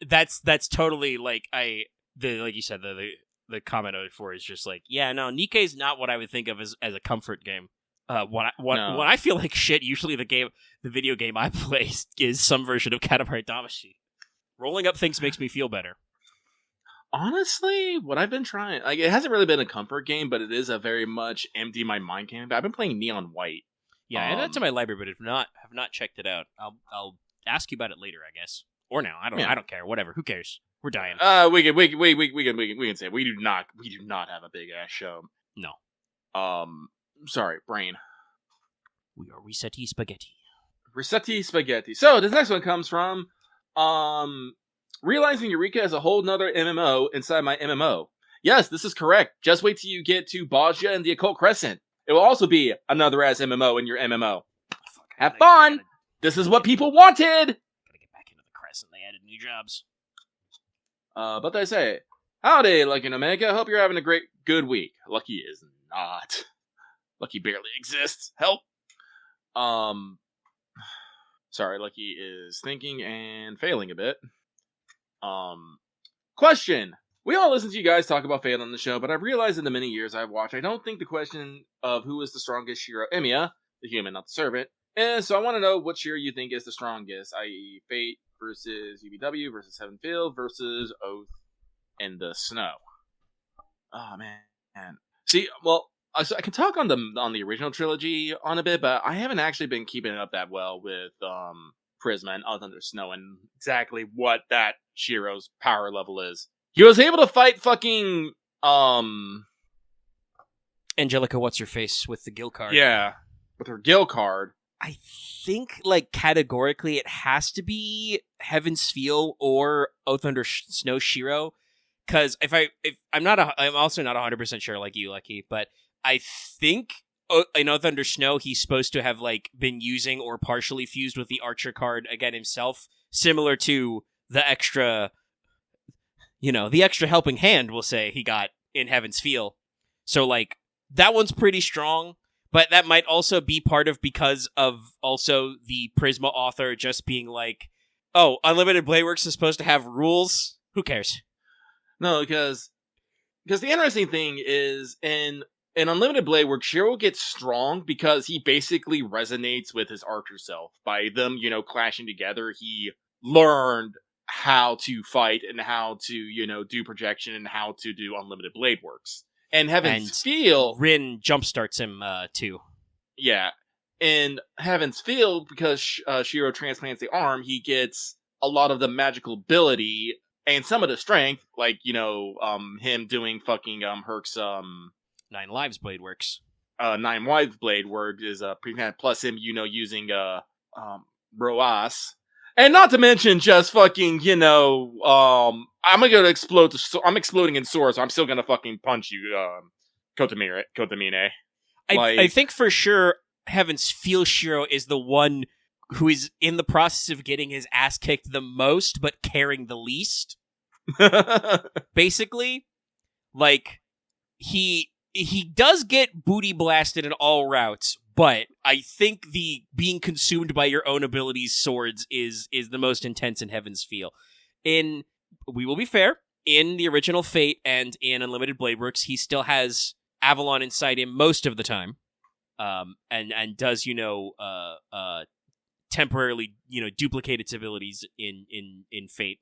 That's totally like you said, the comment before is just yeah, no, Nikkei's not what I would think of as a comfort game. When I feel like shit, usually the video game I play is some version of Katamari Damacy. Rolling up things makes me feel better. Honestly, what I've been trying, it hasn't really been a comfort game, but it is a very much empty my mind game. I've been playing Neon White. Yeah, I added it to my library, but have not checked it out. I'll ask you about it later, I guess, or now. I don't care. Whatever. Who cares? We're dying. We can say we do not have a big ass show. No. Sorry, brain. We are Resetti Spaghetti. Resetti Spaghetti. So this next one comes from realizing Eureka is a whole nother MMO inside my MMO. Yes, this is correct. Just wait till you get to Bosnia and the Occult Crescent. It will also be another ass MMO in your MMO. Have fun! This is what people wanted! Gotta get back into the Crescent. They added new jobs. But they say, howdy, Lucky and Omega. Hope you're having a good week. Lucky is not. Lucky barely exists. Help! Sorry, Lucky is thinking and failing a bit. Question. We all listen to you guys talk about Fate on the show, but I've realized in the many years I've watched, I don't think the question of who is the strongest Shiro Emiya, the human, not the servant, and so I want to know what Shiro you think is the strongest, i.e. Fate versus UBW versus Heaven Field versus Oath in the Snow. Oh, man. See, well, I can talk on the original trilogy on a bit, but I haven't actually been keeping it up that well with Prisma and Under Snow and exactly what that Shiro's power level is. He was able to fight fucking Angelica, what's her face with the Gil card? Yeah, with her Gil card. I think, like, categorically, it has to be Heaven's Feel or Oath Under Snow Shiro. Because I'm also not 100% sure, like you, Lucky, but I think in Oath Under Snow, he's supposed to have, like, been using or partially fused with the Archer card again himself, similar to the extra, the extra helping hand, we'll say, he got in Heaven's Feel. So, like, that one's pretty strong. But that might also be part of because of also the Prisma author just being like, oh, Unlimited Blade Works is supposed to have rules? Who cares? No, because the interesting thing is in Unlimited Blade Works, Shiro gets strong because he basically resonates with his Archer self. By them, clashing together, he learned how to fight and how to, do projection and how to do Unlimited Blade Works. And Heaven's Feel... Rin jumpstarts him, too. Yeah. In Heaven's Feel, because Shiro transplants the arm, he gets a lot of the magical ability and some of the strength, like, him doing fucking Herc's... 9 Lives Blade Works. 9 Lives Blade Works is plus him, using Roas. And not to mention just fucking, I'm gonna explode. I'm exploding in swords, so I'm still gonna fucking punch you, Kotamine. I think for sure Heaven's Feel Shiro is the one who is in the process of getting his ass kicked the most, but caring the least. Basically, like, he does get booty blasted in all routes, but I think the being consumed by your own abilities swords is the most intense in Heaven's Feel. We will be fair, in the original Fate and in Unlimited Blade Works, he still has Avalon inside him most of the time, and does temporarily duplicate its abilities in Fate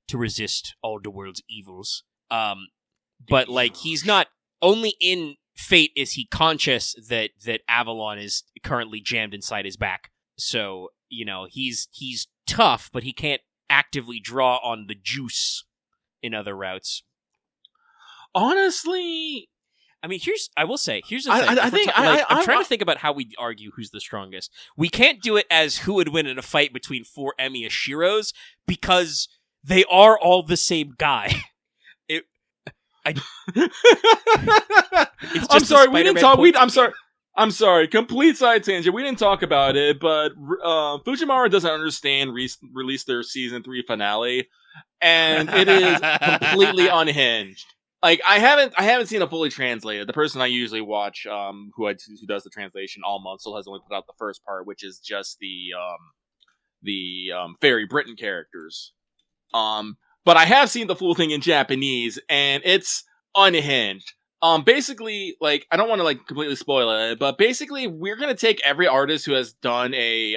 to resist all the world's evils. But like he's not only in Fate is he conscious that Avalon is currently jammed inside his back. So, he's tough, but he can't actively draw on the juice in other routes. Honestly, I mean, here's the thing. I'm trying to think about how we argue who's the strongest. We can't do it as who would win in a fight between 4 Emiya Shiros because they are all the same guy. I'm sorry, we didn't talk. I'm sorry. Complete side tangent. We didn't talk about it, but Fujiwara doesn't understand. Released their season 3 finale, and it is completely unhinged. Like I haven't seen it fully translated. The person I usually watch, who does the translation all month, still has only put out the first part, which is just the Fairy Britain characters. But I have seen the full thing in Japanese, and it's unhinged. Basically, like, I don't want to, like, completely spoil it, but basically, we're gonna take every artist who has done a,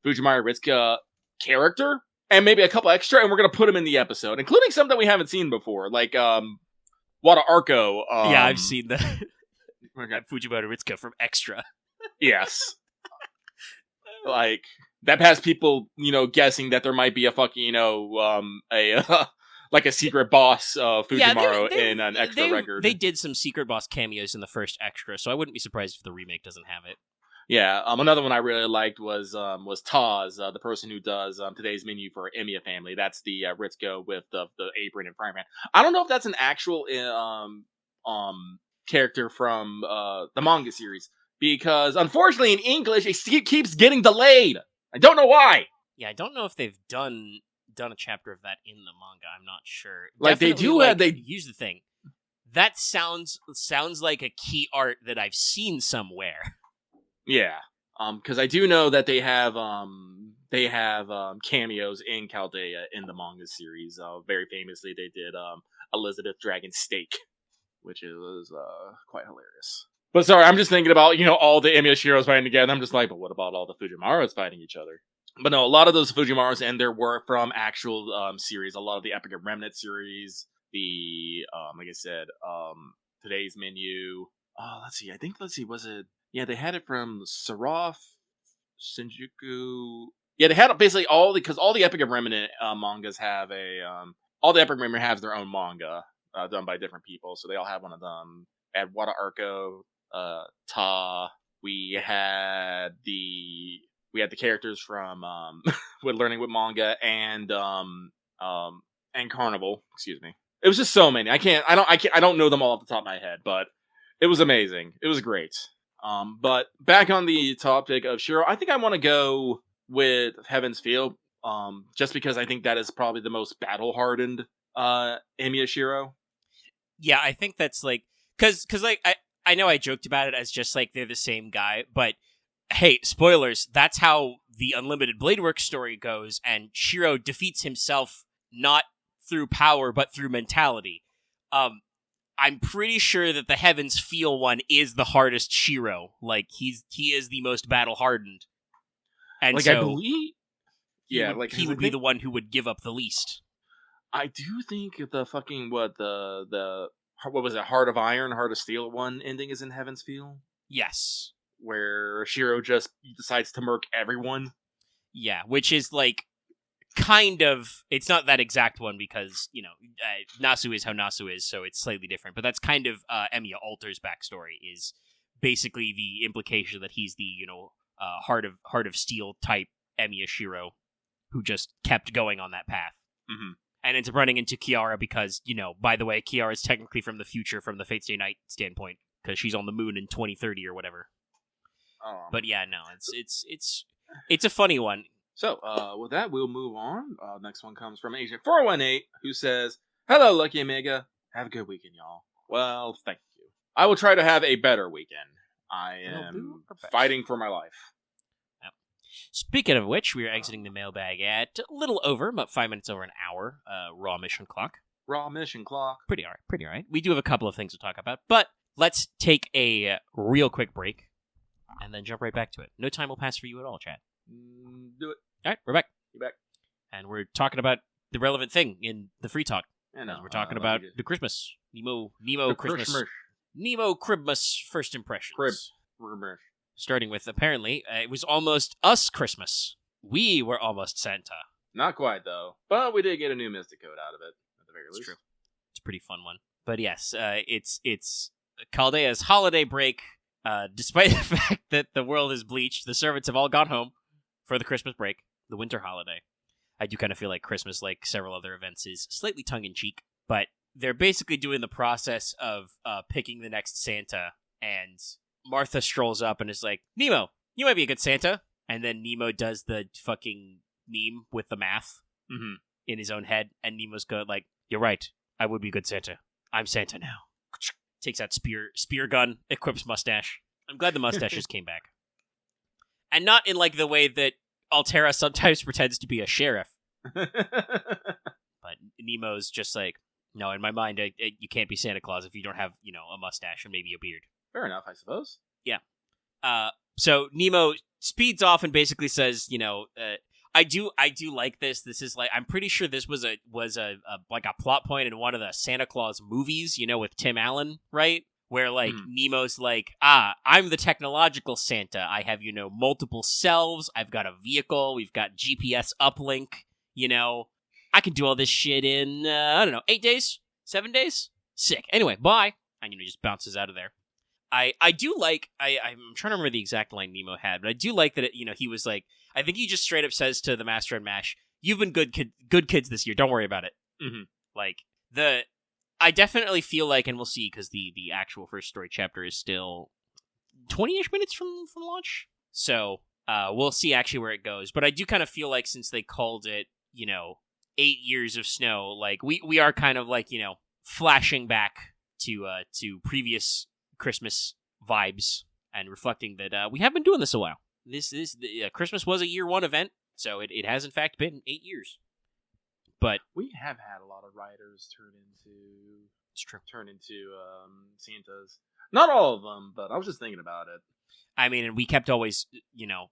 Fujimura Ritsuka character, and maybe a couple extra, and we're gonna put them in the episode, including some that we haven't seen before, like, Wada Arco. Yeah, I've seen that. Fujimura Ritsuka from Extra. Yes. Like... That has people, guessing that there might be a fucking, like a secret boss of Fujiwara in an extra record. They did some secret boss cameos in the first Extra, so I wouldn't be surprised if the remake doesn't have it. Yeah, another one I really liked was Taz, the person who does today's menu for Emiya family. That's the Ritsuko with the apron and fireman. I don't know if that's an actual character from the manga series, because unfortunately in English it keeps getting delayed. I don't know why. Yeah, I don't know if they've done a chapter of that in the manga. I'm not sure. Like definitely, they do. Here's the thing. That sounds like a key art that I've seen somewhere. Yeah. Because I do know that they have cameos in Chaldea in the manga series. Very famously, they did Elizabeth Dragon Steak, which was quite hilarious. But sorry, I'm just thinking about, all the Emiya Shiros fighting together. I'm just like, but what about all the Fujimaras fighting each other? But no, a lot of those Fujimaras and there were from actual series. A lot of the Epic of Remnant series, the, like I said, today's menu. Let's see, was it? Yeah, they had it from Seraph, Shinjuku. Yeah, they had basically because all the Epic of Remnant mangas have all the Epic of Remnant has their own manga done by different people. So they all have one of them. At Wada Arco, Ta, We had the characters from with Learning with Manga and Carnival. Excuse me. It was just so many. I don't know them all off the top of my head, but it was amazing. It was great. But back on the topic of Shiro, I think I want to go with Heaven's Feel. Just because I think that is probably the most battle-hardened Emiya Shiro. Yeah, I think that's like because like I know I joked about it as just like they're the same guy, but hey, spoilers, that's how the Unlimited Blade Works story goes, and Shiro defeats himself not through power but through mentality. I'm pretty sure that the Heavens Feel one is the hardest Shiro. Like he is the most battle hardened, and like so I believe, yeah, he would be the one who would give up the least. I do think the fucking what was it, Heart of Iron, Heart of Steel one ending is in Heaven's Feel. Yes, where Shiro just decides to murk everyone. Yeah, which is like kind of, it's not that exact one because, you know, Nasu is how Nasu is, so it's slightly different. But that's kind of Emiya Alter's backstory, is basically the implication that he's the, you know, Heart of Steel type Emiya Shiro who just kept going on that path. Mm-hmm. And ends up running into Kiara because, you know, by the way, Kiara is technically from the future from the Fate Stay Night standpoint because she's on the moon in 2030 or whatever. But yeah, no, it's a funny one. So, with that, we'll move on. Next one comes from Agent 418, who says, "Hello, Lucky Omega. Have a good weekend, y'all." Well, thank you. I will try to have a better weekend. I am fighting for my life. Yep. Speaking of which, we are exiting the mailbag at a little over, about 5 minutes over an hour, raw mission clock. Raw mission clock. Pretty all right. We do have a couple of things to talk about, but let's take a real quick break and then jump right back to it. No time will pass for you at all, Chad. Do it. All right, we're back. You're back. And we're talking about the relevant thing in the free talk. I know. We're talking about the Christmas. Nemo Christmas. Nemo Christmas first impressions. Starting with, apparently, it was almost us Christmas. We were almost Santa. Not quite, though. But we did get a new Mystic Code out of it, at the very least. It's true. It's a pretty fun one. But yes, it's Chaldea's holiday break. Despite the fact that the world is bleached, the servants have all gone home for the Christmas break, the winter holiday. I do kind of feel like Christmas, like several other events, is slightly tongue-in-cheek, but they're basically doing the process of picking the next Santa, and Martha strolls up and is like, "Nemo, you might be a good Santa." And then Nemo does the fucking meme with the math in his own head, and Nemo's like, "You're right, I would be a good Santa. I'm Santa now." Takes out spear gun, equips mustache. I'm glad the mustaches came back. And not in like the way that Altera sometimes pretends to be a sheriff. But Nemo's just like, no, in my mind, you can't be Santa Claus if you don't have, you know, a mustache and maybe a beard. Fair enough, I suppose. Yeah. So Nemo speeds off and basically says, you know, I do like this. This is like, I'm pretty sure this was a like a plot point in one of the Santa Claus movies, you know, with Tim Allen, right? Where like Nemo's like, I'm the technological Santa. I have, you know, multiple selves. I've got a vehicle. We've got GPS uplink. You know, I can do all this shit in, I don't know, 8 days? 7 days? Sick. Anyway, bye. And, you know, just bounces out of there. I do like, I'm trying to remember the exact line Nemo had, but I do like that, you know, he was like, I think he just straight up says to the Master and Mash, "You've been good kids this year. Don't worry about it." Mm-hmm. Like, I definitely feel like, and we'll see, because the actual first story chapter is still 20-ish minutes from launch. So, we'll see actually where it goes. But I do kind of feel like since they called it, you know, 8 years of snow, like, we are kind of like, you know, flashing back to previous Christmas vibes and reflecting that we have been doing this a while. Christmas was a year one event, so it has in fact been 8 years. But we have had a lot of writers turn into Santas. Not all of them, but I was just thinking about it. I mean, and we kept always, you know,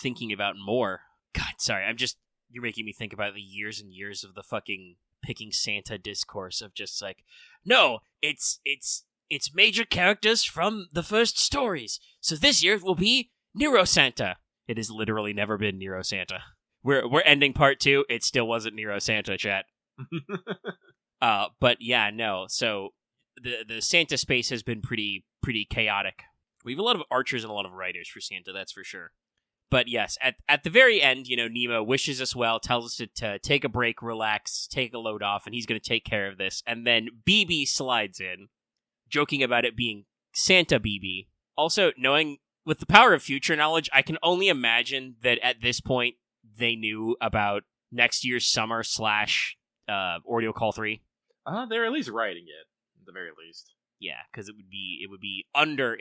thinking about more. God, sorry, you're making me think about the years and years of the fucking picking Santa discourse of just like, no, it's major characters from the first stories. So this year it will be Nero Santa. It has literally never been Nero Santa. We're ending part 2. It still wasn't Nero Santa, chat. But yeah, no. So the Santa space has been pretty chaotic We have a lot of archers and a lot of riders for Santa, that's for sure. But yes, at the very end, Nemo wishes us well, tells us to take a break, relax, take a load off, and he's going to take care of this. And then BB slides in, joking about it being Santa BB. Also, knowing with the power of future knowledge, I can only imagine that at this point they knew about next year's summer / Audio Call 3. They're at least writing it, at the very least. Yeah, because it would be under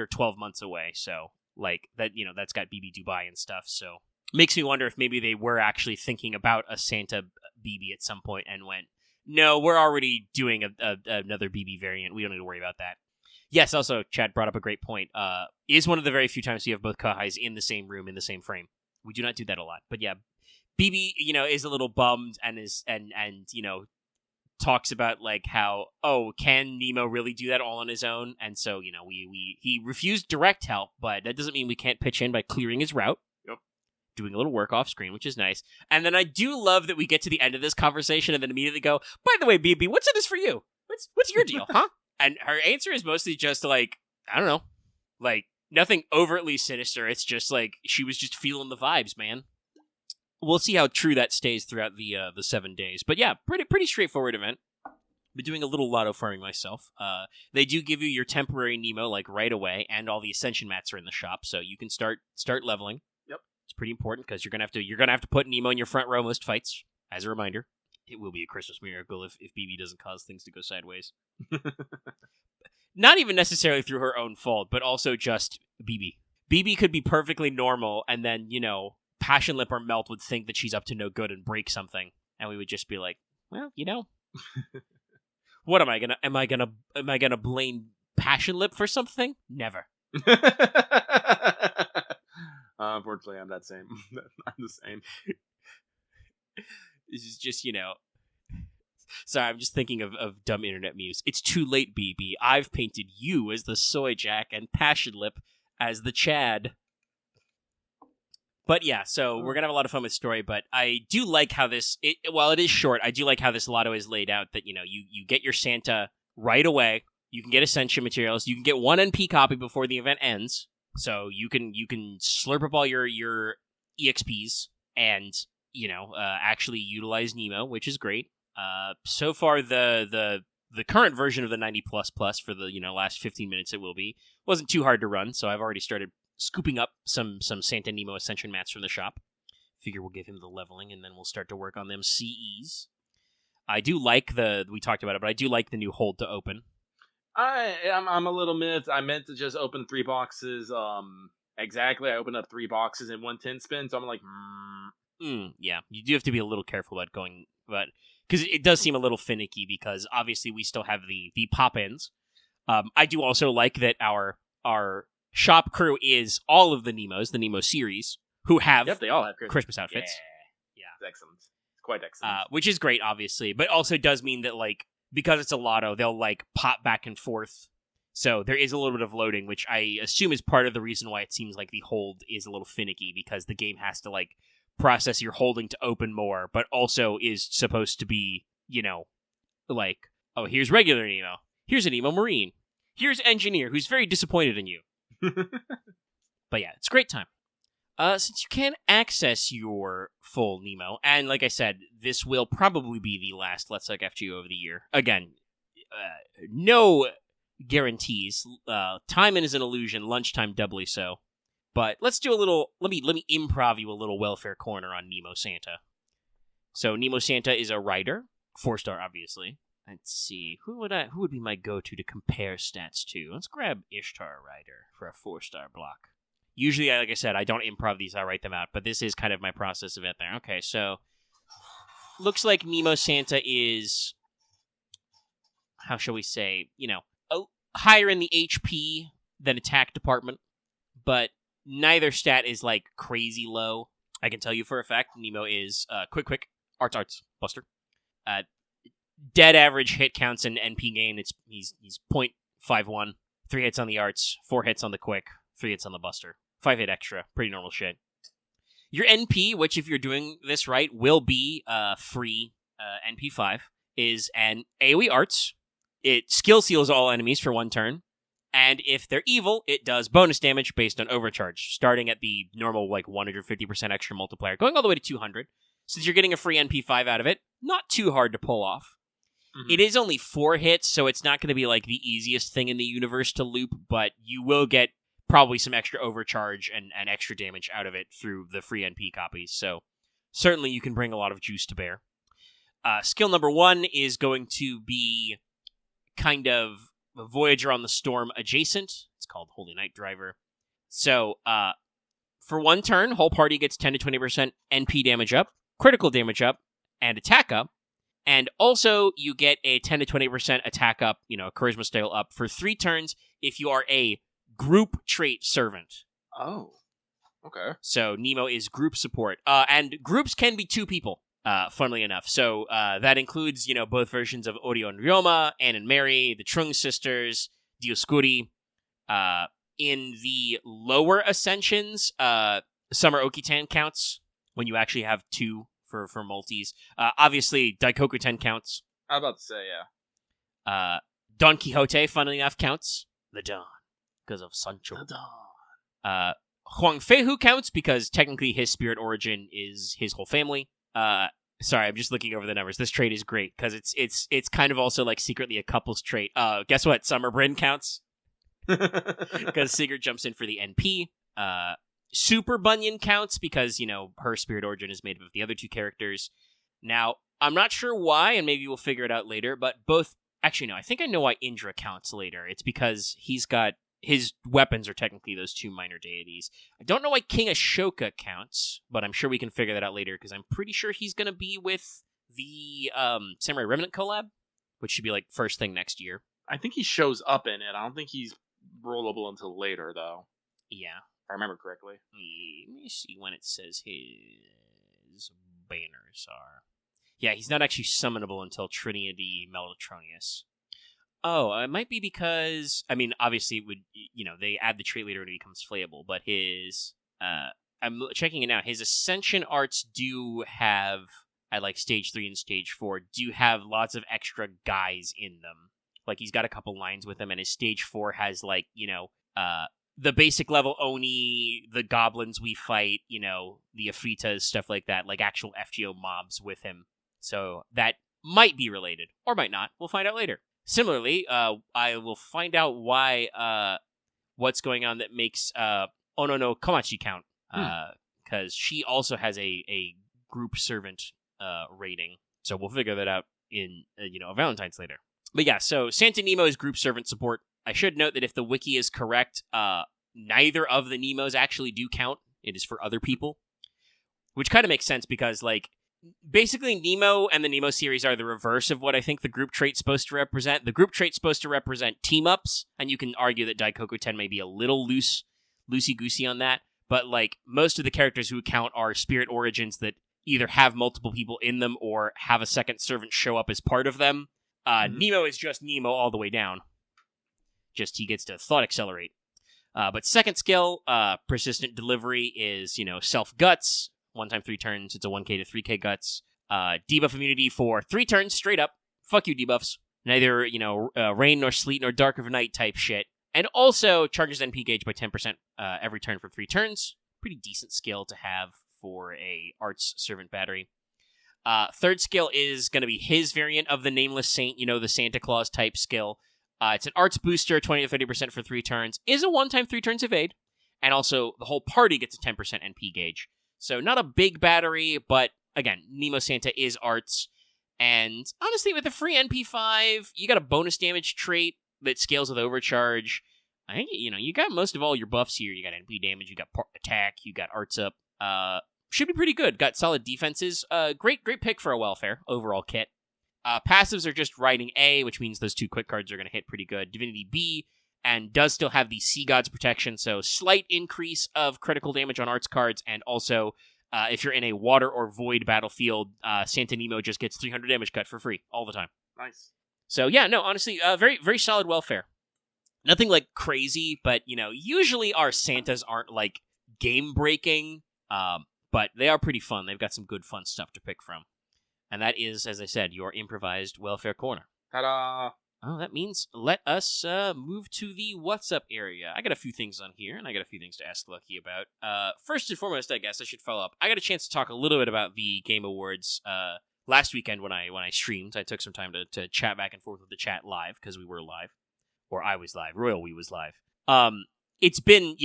12 months away, so like that, that's got BB Dubai and stuff, so makes me wonder if maybe they were actually thinking about a Santa BB at some point and went, no, we're already doing another BB variant, we don't need to worry about that. Yes, also, Chad brought up a great point. Is one of the very few times we have both Kahais in the same room, in the same frame. We do not do that a lot, but yeah, BB, is a little bummed and talks about like how, can Nemo really do that all on his own? And so, he refused direct help, but that doesn't mean we can't pitch in by clearing his route. Yep. Doing a little work off screen, which is nice. And then I do love that we get to the end of this conversation and then immediately go, by the way, BB, what's in this for you? What's your deal, huh? And her answer is mostly just like, I don't know, like nothing overtly sinister. It's just like she was just feeling the vibes, man. We'll see how true that stays throughout the 7 days. But yeah, pretty straightforward event. Been doing a little lotto farming myself. They do give you your temporary Nemo like right away, and all the ascension mats are in the shop, so you can start leveling. Yep, it's pretty important because you're gonna have to put Nemo in your front row most fights. As a reminder, it will be a Christmas miracle if BB doesn't cause things to go sideways. Not even necessarily through her own fault, but also just BB. BB could be perfectly normal, and then Passion Lip or Melt would think that she's up to no good and break something, and we would just be like, well, what am I gonna blame Passion Lip for something? Never. Unfortunately, I'm that same. I'm the same. This is just sorry, I'm just thinking of dumb internet memes. It's too late, BB. I've painted you as the Soy Jack and Passion Lip as the Chad. But yeah, so we're going to have a lot of fun with story, but I do like how while it is short, I do like how this lotto is laid out that, you get your Santa right away, you can get Ascension materials, you can get one NP copy before the event ends, so you can slurp up all your EXPs and, actually utilize Nemo, which is great. So far, the current version of the 90++ for the, last 15 minutes it will be, wasn't too hard to run, so I've already started scooping up some Santa Nemo Ascension mats from the shop. Figure we'll give him the leveling, and then we'll start to work on them CEs. I do like we talked about it, but I do like the new hold to open. I'm a little miffed. I meant to just open 3 boxes. Exactly, I opened up 3 boxes in 1 10 spin, so I'm like, yeah, you do have to be a little careful about going, but because it does seem a little finicky, because obviously we still have the pop-ins. I do also like that our shop crew is all of the Nemos, the Nemo series, who have, they all have Christmas outfits. Yeah. It's excellent. It's quite excellent. Which is great, obviously, but also does mean that, like, because it's a lotto, they'll, like, pop back and forth. So there is a little bit of loading, which I assume is part of the reason why it seems like the hold is a little finicky, because the game has to, like, process your holding to open more, but also is supposed to be, like, oh, here's regular Nemo. Here's a Nemo Marine. Here's Engineer, who's very disappointed in you. But yeah, it's a great time. Since you can access your full Nemo, and like I said, this will probably be the last Let's Talk FGO of the year. Again, no guarantees. Time is an illusion, lunchtime doubly so. But let's do a little, let me improv you a little welfare corner on Nemo Santa. So Nemo Santa is a rider, 4-star obviously. Let's see, who would be my go-to to compare stats to? Let's grab Ishtar Rider for a 4-star block. Usually, like I said, I don't improv these, I write them out, but this is kind of my process of it there. Okay, so looks like Nemo Santa is, how shall we say, higher in the HP than attack department, but neither stat is like crazy low. I can tell you for a fact, Nemo is quick, arts, buster. Dead average hit counts in NP game. He's 0.51. 3 hits on the arts, 4 hits on the quick, 3 hits on the buster. 5 hit extra. Pretty normal shit. Your NP, which if you're doing this right, will be free NP5, is an AoE arts. It skill seals all enemies for 1 turn, And if they're evil, it does bonus damage based on overcharge, starting at the normal 150% extra multiplier, going all the way to 200. Since you're getting a free NP5 out of it, not too hard to pull off. Mm-hmm. It is only 4 hits, so it's not going to be the easiest thing in the universe to loop, but you will get probably some extra overcharge and extra damage out of it through the free NP copies, so certainly you can bring a lot of juice to bear. Skill number 1 is going to be kind of a Voyager on the Storm adjacent. It's called Holy Night Driver. So, for 1 turn, whole party gets 10 to 20% NP damage up, critical damage up, and attack up. And also, you get a 10 to 20% attack up, charisma style up for 3 turns if you are a group trait servant. Oh, okay. So, Nemo is group support. And groups can be 2 people. Funnily enough. So that includes, both versions of Orio and Ryoma, Anne and Mary, the Trung sisters, Dioscuri. In the lower ascensions, Summer Okitan counts when you actually have 2 for multis. Obviously, Daikoku 10 counts. I was about to say, yeah. Don Quixote, funnily enough, counts. The Dawn, because of Sancho. The Dawn. Huang Feihu counts because technically his spirit origin is his whole family. Sorry, I'm just looking over the numbers. This trait is great because it's kind of also secretly a couple's trait. Guess what? Summer Bryn counts because Sigurd jumps in for the NP. Super Bunyan counts because her spirit origin is made up of the other 2 characters. Now I'm not sure why, and maybe we'll figure it out later. But both, actually no, I think I know why Indra counts later. It's because he's got his weapons are technically those 2 minor deities. I don't know why King Ashoka counts, but I'm sure we can figure that out later, because I'm pretty sure he's going to be with the Samurai Remnant collab, which should be first thing next year. I think he shows up in it. I don't think he's rollable until later, though. Yeah. If I remember correctly. Let me see when it says his banners are. Yeah, he's not actually summonable until Trinity Melotronius. Oh, it might be because, obviously it would, they add the trait later and it becomes flayable, but his, I'm checking it now, his Ascension arts do have, at stage 3 and stage 4, do have lots of extra guys in them. He's got a couple lines with them, and his stage 4 has, the basic level Oni, the goblins we fight, the Afritas, stuff like that, actual FGO mobs with him. So that might be related, or might not. We'll find out later. Similarly, I will find out why what's going on that makes Ono no Komachi count, because she also has a group servant rating. So we'll figure that out in Valentine's later. But yeah, so Santa Nemo is group servant support. I should note that if the wiki is correct, neither of the Nemos actually do count. It is for other people, which kind of makes sense because basically, Nemo and the Nemo series are the reverse of what I think the group trait's supposed to represent. The group trait's supposed to represent team-ups, and you can argue that Daikoku 10 may be a little loosey-goosey on that, but, most of the characters who count are spirit origins that either have multiple people in them or have a second servant show up as part of them. Nemo is just Nemo all the way down. Just he gets to thought accelerate. But second skill, persistent delivery, is, self-guts. 1 time 3 turns, it's a 1k to 3k guts. Debuff immunity for 3 turns, straight up. Fuck you, debuffs. Neither, rain nor sleet nor dark of night type shit. And also charges NP gauge by 10% every turn for 3 turns. Pretty decent skill to have for a Arts Servant battery. Third skill is going to be his variant of the Nameless Saint, the Santa Claus type skill. It's an Arts booster, 20 to 30% for 3 turns. Is a 1 time 3 turns evade. And also, the whole party gets a 10% NP gauge. So not a big battery, but again, Nemo Santa is arts. And honestly, with a free NP5, you got a bonus damage trait that scales with overcharge. I think, you got most of all your buffs here. You got NP damage, you got attack, you got arts up. Should be pretty good. Got solid defenses. Great pick for a welfare overall kit. Passives are just Riding A, which means those 2 quick cards are going to hit pretty good. Divinity B, and does still have the Sea God's protection, so slight increase of critical damage on arts cards, and also, if you're in a water or void battlefield, Santa Nemo just gets 300 damage cut for free all the time. Nice. So yeah, no, honestly, very, very solid welfare. Nothing crazy, but usually our Santas aren't game-breaking, but they are pretty fun. They've got some good fun stuff to pick from. And that is, as I said, your improvised welfare corner. Ta-da! Well, that means let us move to the What's Up area. I got a few things on here, and I got a few things to ask Lucky about. First and foremost, I guess I should follow up. I got a chance to talk a little bit about the Game Awards last weekend when I streamed. I took some time to chat back and forth with the chat live, because we were live. Or I was live. Royal We was live. It's been,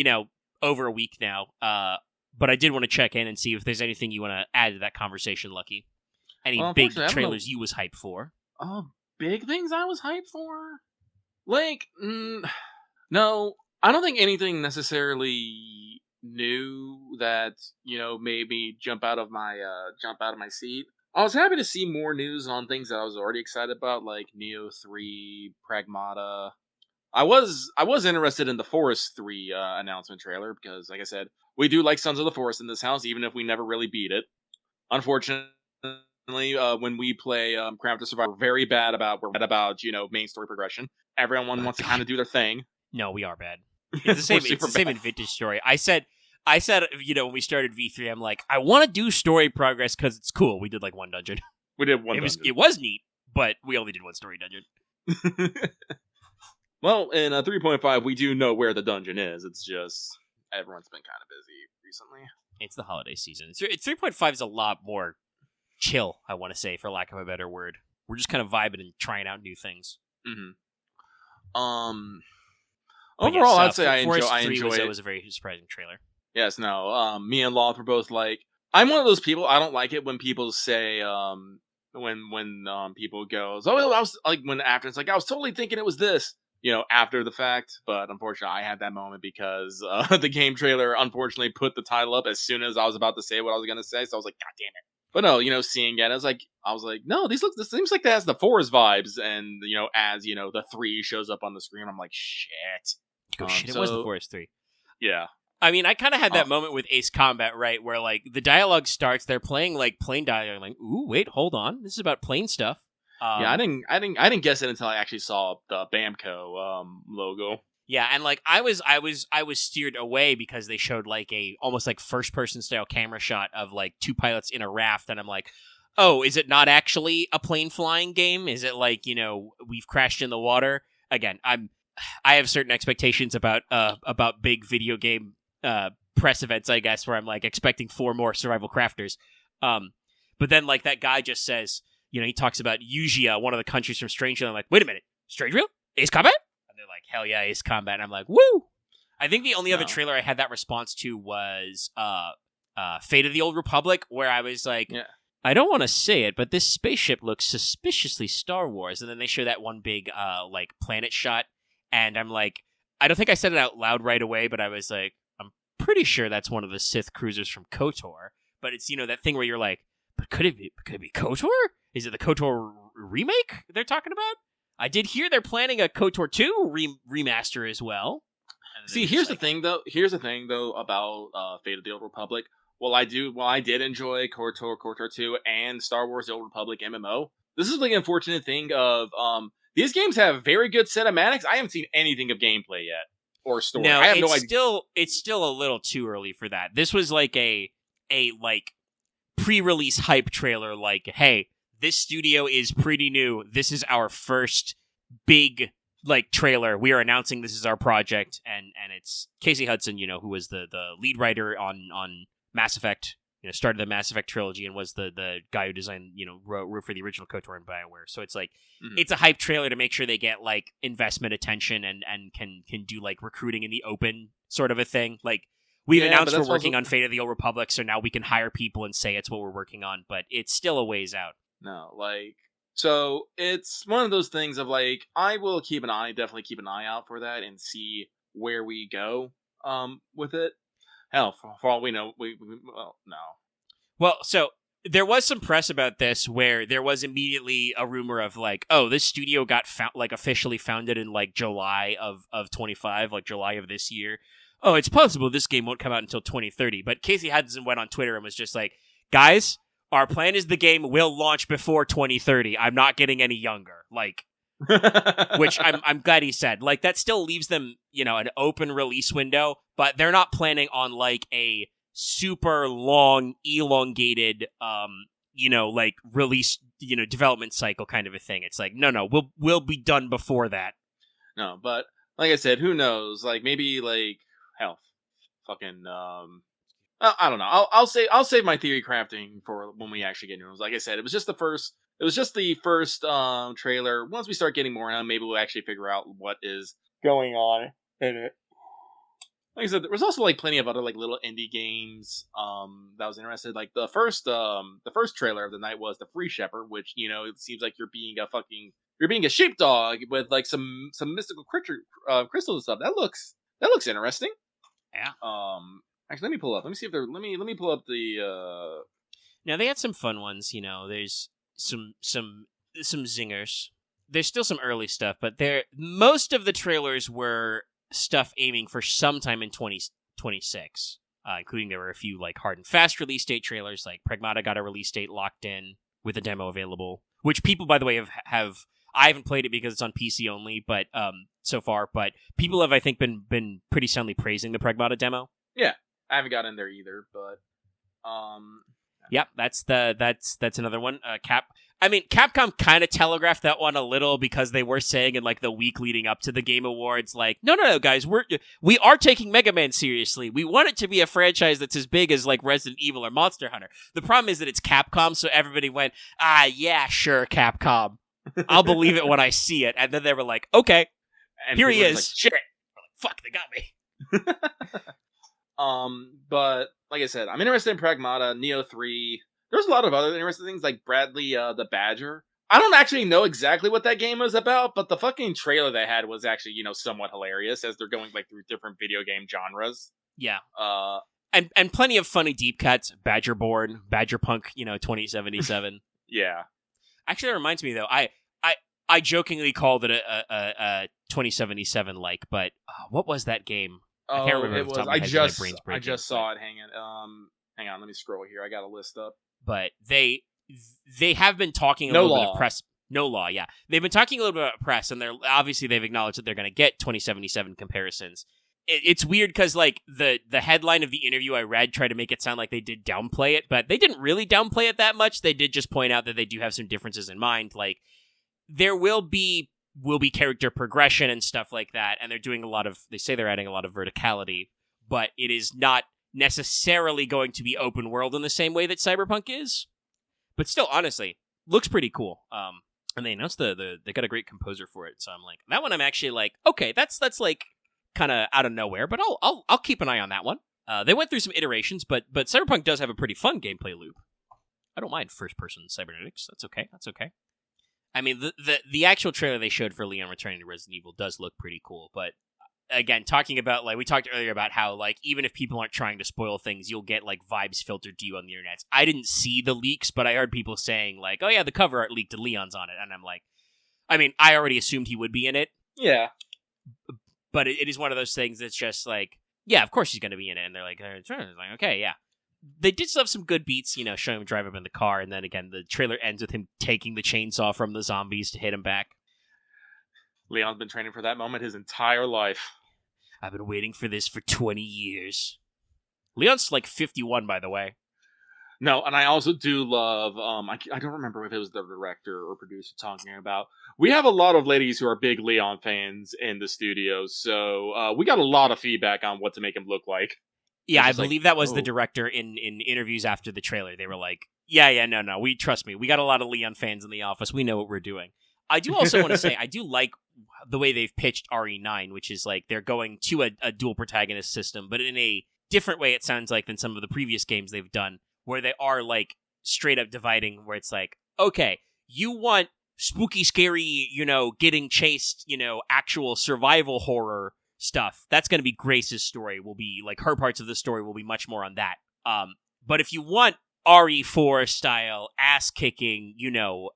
over a week now, but I did want to check in and see if there's anything you want to add to that conversation, Lucky. Any big trailers you was hyped for? Big things I was hyped for? Like, no, I don't think anything necessarily new that, made me jump out of my seat. I was happy to see more news on things that I was already excited about, like Neo 3, Pragmata. I was interested in the Forest 3 announcement trailer, because, like I said, we do like Sons of the Forest in this house, even if we never really beat it. Unfortunately, when we play Craft to Survive, we're very bad about main story progression. Everyone wants to kind of do their thing. No, we are bad. It's the same in Vintage Story. I said, when we started V3, I'm like, I want to do story progress because it's cool. We did like one dungeon. We did one dungeon. It was neat, but we only did one story dungeon. Well, in 3.5, we do know where the dungeon is. It's just everyone's been kind of busy recently. It's the holiday season. 3.5 is a lot more chill, I want to say, for lack of a better word. We're just kind of vibing and trying out new things. Mm-hmm. Overall, I'd say I enjoy it. It was a very surprising trailer. Yes, no. Me and Loth were both like, I'm one of those people. I don't like it when people say, when people goes, oh, I was like, when after it's like, I was totally thinking it was this, after the fact. But unfortunately, I had that moment because the game trailer unfortunately put the title up as soon as I was about to say what I was going to say. So I was like, God damn it. But no, seeing it, I was like, no, this seems like that has the Forest vibes, and as the 3 shows up on the screen, I'm like, shit. Oh shit! It was the Forest 3. Yeah. I mean, I kind of had that moment with Ace Combat, right, where like the dialogue starts, they're playing like plane dialogue, like, ooh, wait, hold on, this is about plane stuff. Yeah, I didn't guess it until I actually saw the Bamco logo. Yeah, and like I was steered away because they showed like a almost like first person style camera shot of like 2 pilots in a raft, and I'm like, oh, is it not actually a plane flying game? Is it like, we've crashed in the water? Again, I have certain expectations about big video game press events, I guess, where I'm like expecting 4 more survival crafters. But then like that guy just says, he talks about Yugia, one of the countries from Strangeland. I'm like, wait a minute, Strangeland? Ace Combat? And they're like, hell yeah, Ace Combat. And I'm like, woo! I think the only other trailer I had that response to was Fate of the Old Republic, where I was like, I don't want to say it, but this spaceship looks suspiciously Star Wars. And then they show that one big like planet shot, and I'm like, I don't think I said it out loud right away, but I was like, I'm pretty sure that's one of the Sith cruisers from KOTOR. But it's, that thing where you're like, but could it be KOTOR? Is it the KOTOR remake they're talking about? I did hear they're planning a KOTOR 2 remaster as well. See, here's the thing though about Fate of the Old Republic. While I did enjoy KOTOR 2 and Star Wars The Old Republic MMO, this is like an unfortunate thing of these games have very good cinematics. I haven't seen anything of gameplay yet or story. No, I have no idea. It's still a little too early for that. This was like a like pre-release hype trailer. Like, hey, this studio is pretty new. This is our first big like trailer. We are announcing this is our project, and it's Casey Hudson, who was the lead writer on Mass Effect. Started the Mass Effect trilogy and was the guy who designed, wrote for the original KOTOR and BioWare. So it's like, it's a hype trailer to make sure they get like investment attention and can do like recruiting in the open sort of a thing. Like, we've announced we're working on Fate of the Old Republic, so now we can hire people and say it's what we're working on, but it's still a ways out. No, like, so it's one of those things of like, I will definitely keep an eye out for that and see where we go with it. Hell, for all we know, no. Well, so there was some press about this where there was immediately a rumor of like, oh, this studio got officially founded in like July of 25, like July of this year. Oh, it's possible this game won't come out until 2030. But Casey Hudson went on Twitter and was just like, guys, our plan is the game will launch before 2030. I'm not getting any younger. Like, which I'm glad he said. Like, that still leaves them, an open release window, but they're not planning on like a super long, elongated like release, development cycle kind of a thing. It's like, no, we'll be done before that. No, but like I said, who knows? Like maybe like hell, fucking I don't know. I'll save my theory crafting for when we actually get news. Like I said, it was just the first. It was just the first trailer. Once we start getting more on, maybe we'll actually figure out what is going on in it. Like I said, there was also like plenty of other like little indie games that was interested. Like the first trailer of the night was the Free Shepherd, which it seems like you're being a sheepdog with like some mystical crystals and stuff. That looks interesting. Yeah. Actually, let me pull up. Let me see if there. Let me pull up the. Now they had some fun ones. There's some zingers. There's still some early stuff, but most of the trailers were stuff aiming for sometime in 2026, including there were a few like hard and fast release date trailers. Like Pragmata got a release date locked in with a demo available, which people, by the way, have. I haven't played it because it's on PC only, but so far, but people have, I think, been pretty soundly praising the Pragmata demo. Yeah, I haven't got in there either, but Yep, that's another one. Capcom kind of telegraphed that one a little because they were saying in like the week leading up to the Game Awards, like, no, guys, we are taking Mega Man seriously. We want it to be a franchise that's as big as like Resident Evil or Monster Hunter. The problem is that it's Capcom, so everybody went, yeah, sure, Capcom. I'll believe it when I see it. And then they were like, okay, and here he is. Like, shit. Fuck, they got me. But like I said, I'm interested in Pragmata, Neo 3. There's a lot of other interesting things like Bradley the Badger. I don't actually know exactly what that game is about, but the fucking trailer they had was actually, somewhat hilarious as they're going like through different video game genres. Yeah. And plenty of funny deep cuts. Badgerborn, Badgerpunk, 2077. Yeah. Actually, that reminds me though. I jokingly called it a 2077 like, but what was that game? Oh, I can't remember. It was. I just saw it. Hang on. Let me scroll here. I got a list up. But they have been talking a little bit of press. No Law, yeah. They've been talking a little bit about press, and they've acknowledged that they're going to get 2077 comparisons. It's weird because like the headline of the interview I read tried to make it sound like they did downplay it, but they didn't really downplay it that much. They did just point out that they do have some differences in mind. Like there will be character progression and stuff like that, and they're doing they say they're adding a lot of verticality, but it is not necessarily going to be open world in the same way that Cyberpunk is. But still, honestly, looks pretty cool. And they announced they got a great composer for it, so I'm like, that one I'm actually like, okay, that's like kind of out of nowhere, but I'll keep an eye on that one. They went through some iterations, but Cyberpunk does have a pretty fun gameplay loop. I don't mind first person cybernetics. That's okay. I mean, the actual trailer they showed for Leon returning to Resident Evil does look pretty cool, but again, talking about, like, we talked earlier about how, like, even if people aren't trying to spoil things, you'll get, like, vibes filtered to you on the internet. I didn't see the leaks, but I heard people saying, like, oh yeah, the cover art leaked and Leon's on it, and I'm like, I mean, I already assumed he would be in it. Yeah. But it is one of those things that's just like, yeah, of course he's going to be in it, and they're like, okay, yeah. They did still have some good beats, showing him drive up in the car, and then again, the trailer ends with him taking the chainsaw from the zombies to hit him back. Leon's been training for that moment his entire life. I've been waiting for this for 20 years. Leon's like 51, by the way. No, and I also do love, I don't remember if it was the director or producer talking about, we have a lot of ladies who are big Leon fans in the studio, so we got a lot of feedback on what to make him look like. Yeah, I believe that was the director in interviews after the trailer. They were like, yeah, no, trust me, we got a lot of Leon fans in the office. We know what we're doing. I do also want to say, I do like the way they've pitched RE9, which is like they're going to a dual protagonist system, but in a different way, it sounds like, than some of the previous games they've done, where they are like straight up dividing, where it's like, okay, you want spooky, scary, getting chased, actual survival horror stuff. That's going to be Grace's story. Will be like her parts of the story will be much more on that. But if you want RE4 style ass kicking,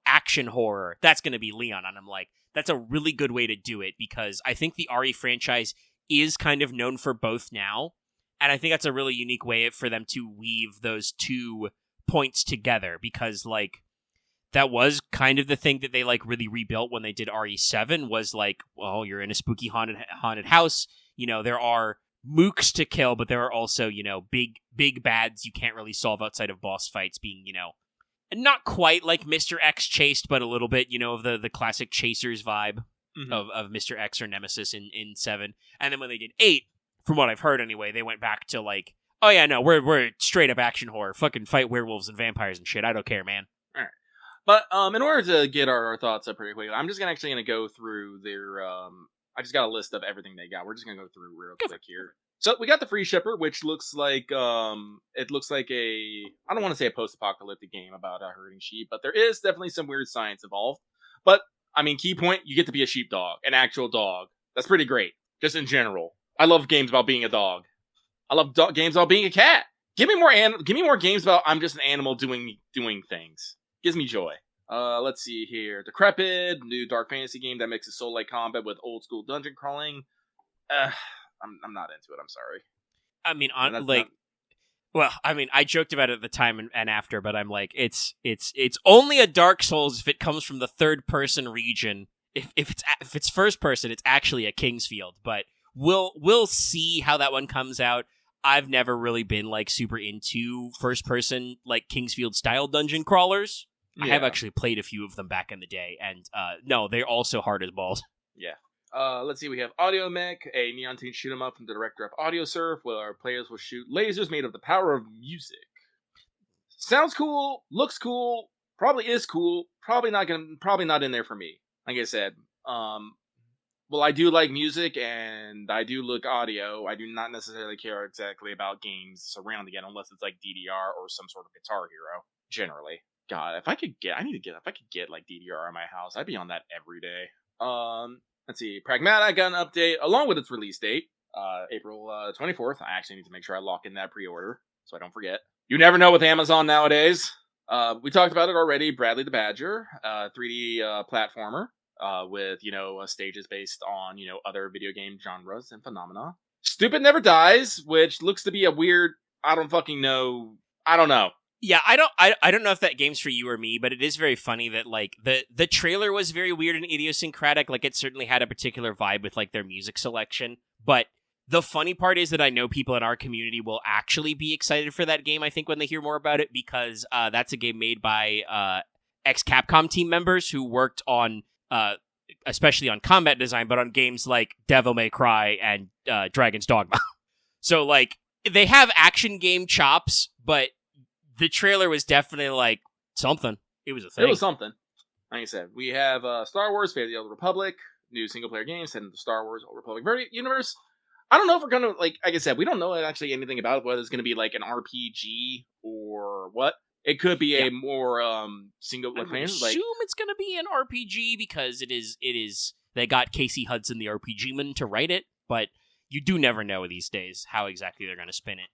action horror, that's going to be Leon. And I'm like, that's a really good way to do it, because I think the RE franchise is kind of known for both now. And I think that's a really unique way for them to weave those two points together, because like that was kind of the thing that they like really rebuilt when they did RE7, was like, well, you're in a spooky haunted house. There are mooks to kill, but there are also, big bads you can't really solve outside of boss fights being, not quite like Mr. X chased, but a little bit, of the classic Chasers vibe of Mr. X or Nemesis in 7. And then when they did 8, from what I've heard anyway, they went back to like, oh yeah, no, we're straight up action horror. Fucking fight werewolves and vampires and shit. I don't care, man. All right. But in order to get our thoughts up pretty quickly, I'm just actually going to go through their... I just got a list of everything they got. We're just going to go through real quick here. So we got the Free Shipper, which looks like it looks like I don't want to say a post-apocalyptic game about a herding sheep, but there is definitely some weird science involved. But I mean, key point, you get to be a sheepdog, an actual dog. That's pretty great, just in general. I love games about being a dog. I love games about being a cat. Give me more games about I'm just an animal doing things. Gives me joy. Let's see here. Decrepit, new dark fantasy game that mixes soul-like combat with old school dungeon crawling. I'm not into it. I'm sorry. I mean, well, I mean, I joked about it at the time and after, but I'm like, it's only a Dark Souls if it comes from the third person region. If it's first person, it's actually a Kingsfield. But we'll see how that one comes out. I've never really been like super into first person like Kingsfield style dungeon crawlers. Yeah. I have actually played a few of them back in the day, and no, they're also hard as balls. Yeah. Let's see, we have Audio Mech, a neon teen shoot 'em up from the director of Audio Surf, where our players will shoot lasers made of the power of music. Sounds cool, looks cool, probably is cool, probably not in there for me. Like I said, well, I do like music and I do look audio. I do not necessarily care exactly about games surrounding it unless it's like DDR or some sort of Guitar Hero. Generally, God, if I could get like DDR in my house, I'd be on that every day. Let's see. Pragmata got an update along with its release date, April 24th. I actually need to make sure I lock in that pre-order so I don't forget. You never know with Amazon nowadays. We talked about it already. Bradley the Badger, 3D platformer with stages based on other video game genres and phenomena. Stupid Never Dies, which looks to be a weird. I don't fucking know. I don't know. Yeah, I don't know if that game's for you or me, but it is very funny that like the trailer was very weird and idiosyncratic. Like it certainly had a particular vibe with like their music selection. But the funny part is that I know people in our community will actually be excited for that game, I think, when they hear more about it, because that's a game made by ex-Capcom team members who worked on especially on combat design, but on games like Devil May Cry and Dragon's Dogma. So like they have action game chops, but the trailer was definitely like something. It was a thing. It was something. Like I said, we have Star Wars: Fate of the Old Republic, new single-player game set in the Star Wars Old Republic universe. I don't know if we're gonna like I said, we don't know actually anything about whether it's gonna be like an RPG or what. It could be a more single player. I assume it's gonna be an RPG because it is. They got Casey Hudson, the RPG man, to write it, but you do never know these days how exactly they're gonna spin it.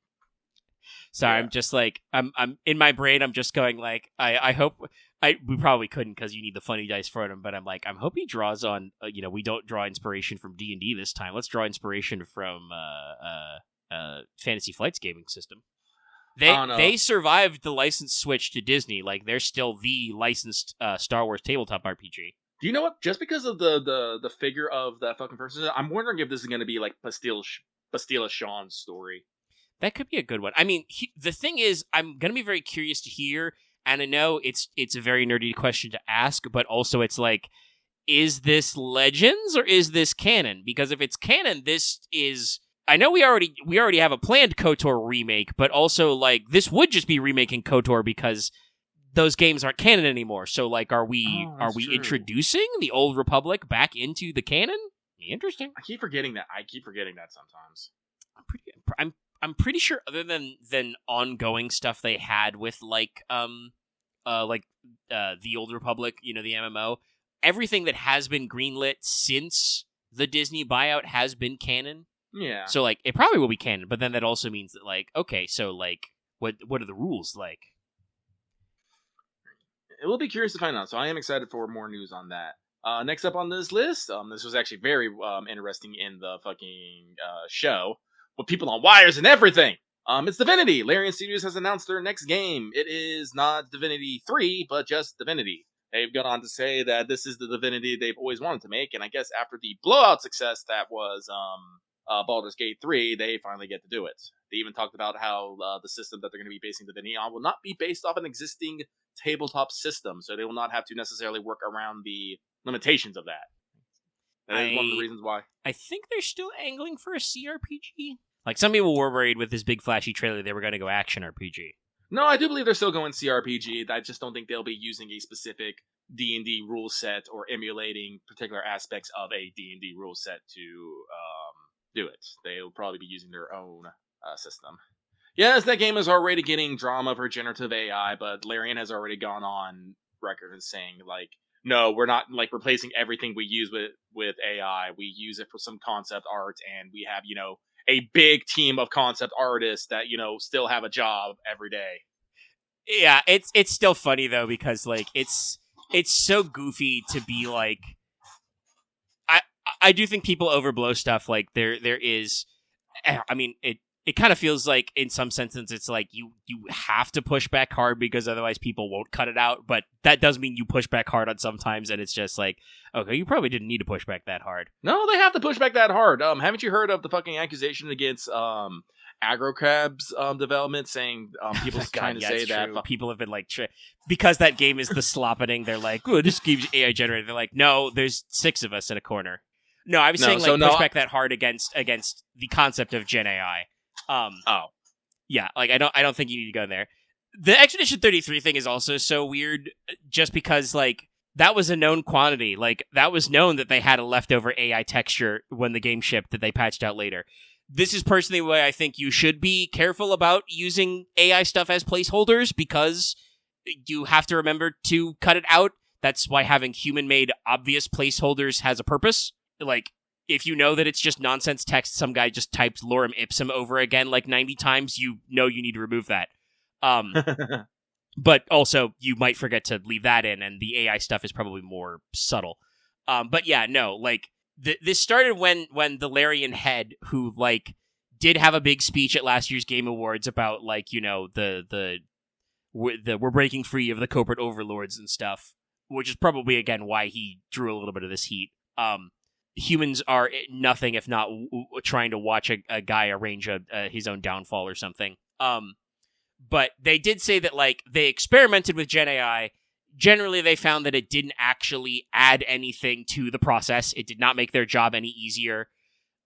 Sorry, yeah. I'm just like I'm in my brain. I'm just going like I hope we probably couldn't because you need the funny dice for them. But I'm like I'm hoping he draws on we don't draw inspiration from D&D this time. Let's draw inspiration from Fantasy Flight's gaming system. They survived the license switch to Disney. Like they're still the licensed Star Wars tabletop RPG. Do you know what? Just because of the figure of that fucking person, I'm wondering if this is going to be like Bastille Sean's story. That could be a good one. I mean, the thing is, I'm going to be very curious to hear, and I know it's a very nerdy question to ask, but also it's like, is this Legends or is this canon? Because if it's canon, this is... I know we already have a planned KOTOR remake, but also, like, this would just be remaking KOTOR because those games aren't canon anymore. So, like, are we introducing the Old Republic back into the canon? Interesting. I keep forgetting that sometimes. I'm pretty sure other than ongoing stuff they had with the Old Republic, the MMO, everything that has been greenlit since the Disney buyout has been canon. Yeah. So like it probably will be canon, but then that also means that like okay, so like what are the rules like? It will be curious to find out. So I am excited for more news on that. Next up on this list, this was actually very interesting in the fucking show. With people on wires and everything. It's Divinity. Larian Studios has announced their next game. It is not Divinity 3, but just Divinity. They've gone on to say that this is the Divinity they've always wanted to make, and I guess after the blowout success that was Baldur's Gate 3, they finally get to do it. They even talked about how the system that they're going to be basing the Venea on will not be based off an existing tabletop system, so they will not have to necessarily work around the limitations of that. That is one of the reasons why. I think they're still angling for a CRPG. Like, some people were worried with this big flashy trailer they were going to go action RPG. No, I do believe they're still going CRPG. I just don't think they'll be using a specific D&D rule set or emulating particular aspects of a D&D rule set to do it. They'll probably be using their own system. Yes, that game is already getting drama for generative AI, but Larian has already gone on record as saying, like, no, we're not like replacing everything we use with AI. We use it for some concept art, and we have, a big team of concept artists that, still have a job every day. Yeah, it's still funny though, because like it's so goofy to be like, I do think people overblow stuff. Like there is, I mean, it kind of feels like in some senses it's like you have to push back hard because otherwise people won't cut it out. But that does mean you push back hard on sometimes, and it's just like, okay, you probably didn't need to push back that hard. No, they have to push back that hard. Haven't you heard of the fucking accusation against AgroCrab's development, saying people trying to say that people have been like because that game is the sloppening. They're like, oh, this game's AI generated. They're like, no, there's 6 of us in a corner. No, I was saying push back that hard against the concept of Gen AI. Yeah, like I don't think you need to go there. The Expedition 33 thing is also so weird, just because like that was a known quantity. Like that was known that they had a leftover AI texture when the game shipped that they patched out later. This is personally why I think you should be careful about using AI stuff as placeholders, because you have to remember to cut it out. That's why having human-made obvious placeholders has a purpose. Like, if you know that it's just nonsense text, some guy just types lorem ipsum over again like 90 times, you know you need to remove that. But also, you might forget to leave that in, and the AI stuff is probably more subtle. But yeah, no, like, this started when the Larian head, who, like, did have a big speech at last year's Game Awards about, like, the we're breaking free of the corporate overlords and stuff, which is probably, again, why he drew a little bit of this heat. Humans are nothing if not trying to watch a guy arrange his own downfall or something. But they did say that, like, they experimented with Gen AI. Generally, they found that it didn't actually add anything to the process. It did not make their job any easier.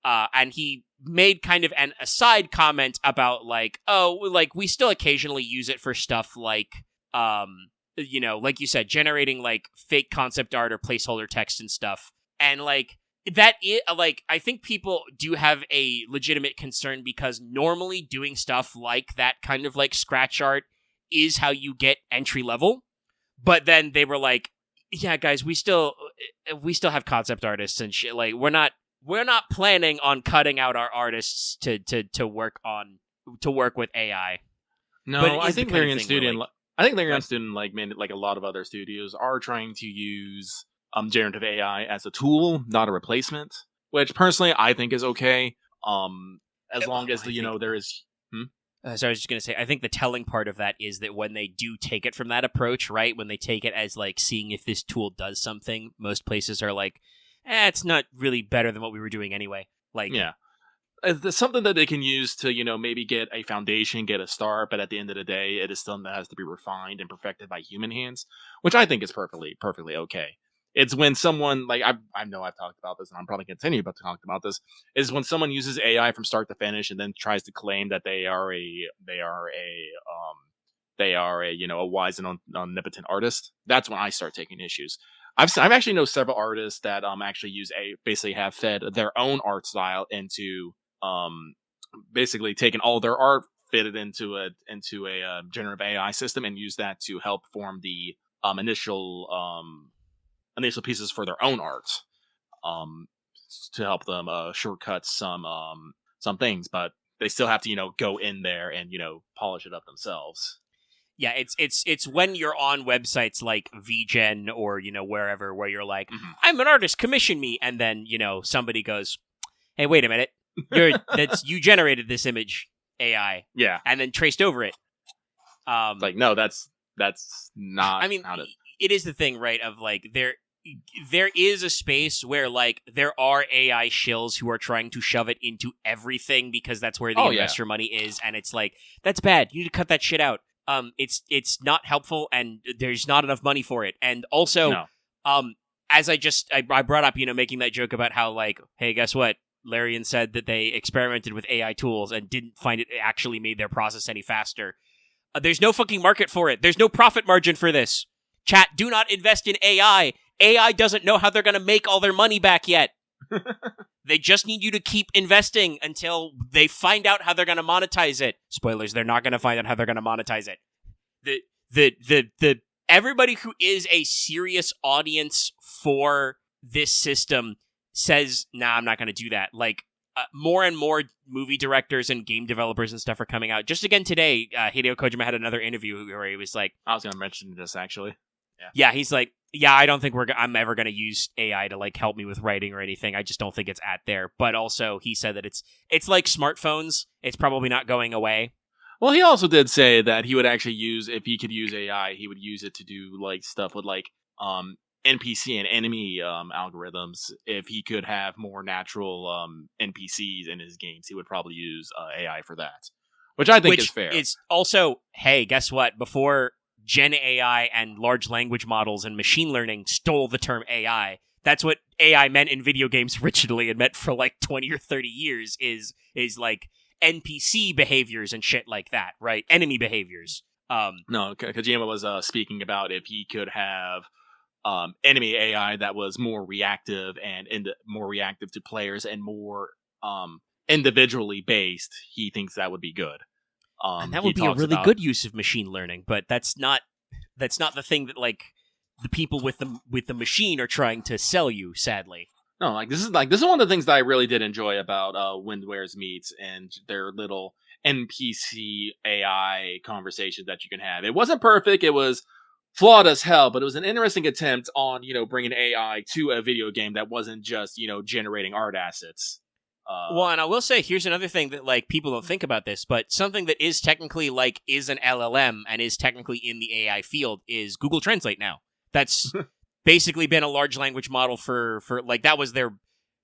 And he made kind of an aside comment about, like, oh, like, we still occasionally use it for stuff like, like you said, generating, like, fake concept art or placeholder text and stuff. And, like, I think people do have a legitimate concern, because normally doing stuff like that kind of, like, scratch art is how you get entry level. But then they were like, yeah, guys, we still have concept artists and shit. Like, we're not planning on cutting out our artists to work with AI. No, I think Larian Student, like a lot of other studios, are trying to use generative AI as a tool, not a replacement. Which personally I think is okay. As long as there is. So I was just going to say, I think the telling part of that is that when they do take it from that approach, right, when they take it as, like, seeing if this tool does something, most places are like, it's not really better than what we were doing anyway. Like, yeah. It's something that they can use to, maybe get a foundation, get a start, but at the end of the day, it is something that has to be refined and perfected by human hands, which I think is perfectly okay. It's when someone, like, I know I've talked about this, and I'm probably going to continue to talk about this, is when someone uses AI from start to finish and then tries to claim that they are a wise and omnipotent artist. That's when I start taking issues. I've actually know several artists that actually basically have fed their own art style into basically taken all their art, fitted into a generative AI system, and use that to help form the initial pieces for their own art, to help them shortcut some things, but they still have to go in there and polish it up themselves. Yeah, it's when you're on websites like VGen or wherever, where you're like, I'm an artist, commission me, and then somebody goes, hey, wait a minute, you generated this image, AI, yeah, and then traced over it. Like, no, that's not. I mean, it is the thing, right? Of like, there is a space where, like, there are AI shills who are trying to shove it into everything because that's where the investor money is, and it's like, that's bad. You need to cut that shit out. It's not helpful, and there's not enough money for it. And also, as I brought up, making that joke about how, like, hey, guess what? Larian said that they experimented with AI tools and didn't find it actually made their process any faster. There's no fucking market for it. There's no profit margin for this. Chat, do not invest in AI. AI doesn't know how they're going to make all their money back yet. They just need you to keep investing until they find out how they're going to monetize it. Spoilers, they're not going to find out how they're going to monetize it. The everybody who is a serious audience for this system says, nah, I'm not going to do that. Like, more and more movie directors and game developers and stuff are coming out. Just again today, Hideo Kojima had another interview where he was like... I was going to mention this, actually. Yeah, he's like, I don't think I'm ever going to use AI to, like, help me with writing or anything. I just don't think it's at there. But also, he said that it's like smartphones. It's probably not going away. Well, he also did say that he would actually use, if he could use AI, he would use it to do, like, stuff with, like, NPC and enemy algorithms. If he could have more natural NPCs in his games, he would probably use AI for that, which I think is fair. It's also, hey, guess what? Before Gen AI and large language models and machine learning stole the term AI, that's what AI meant in video games originally and meant for like 20 or 30 years is like NPC behaviors and shit like that, right? Enemy behaviors. No, Kojima was speaking about if he could have enemy AI that was more reactive and more reactive to players and more individually based, he thinks that would be good. And that would be a really good use of machine learning, but that's not the thing that, like, the people with the machine are trying to sell you, sadly. No, this is one of the things that I really did enjoy about Wind Wares Meets and their little NPC AI conversations that you can have. It wasn't perfect, it was flawed as hell, but it was an interesting attempt on, bringing AI to a video game that wasn't just, generating art assets. Well, and I will say, here's another thing that, like, people don't think about this, but something that is technically, like, is an LLM and is technically in the AI field is Google Translate now. That's basically been a large language model for like, that was their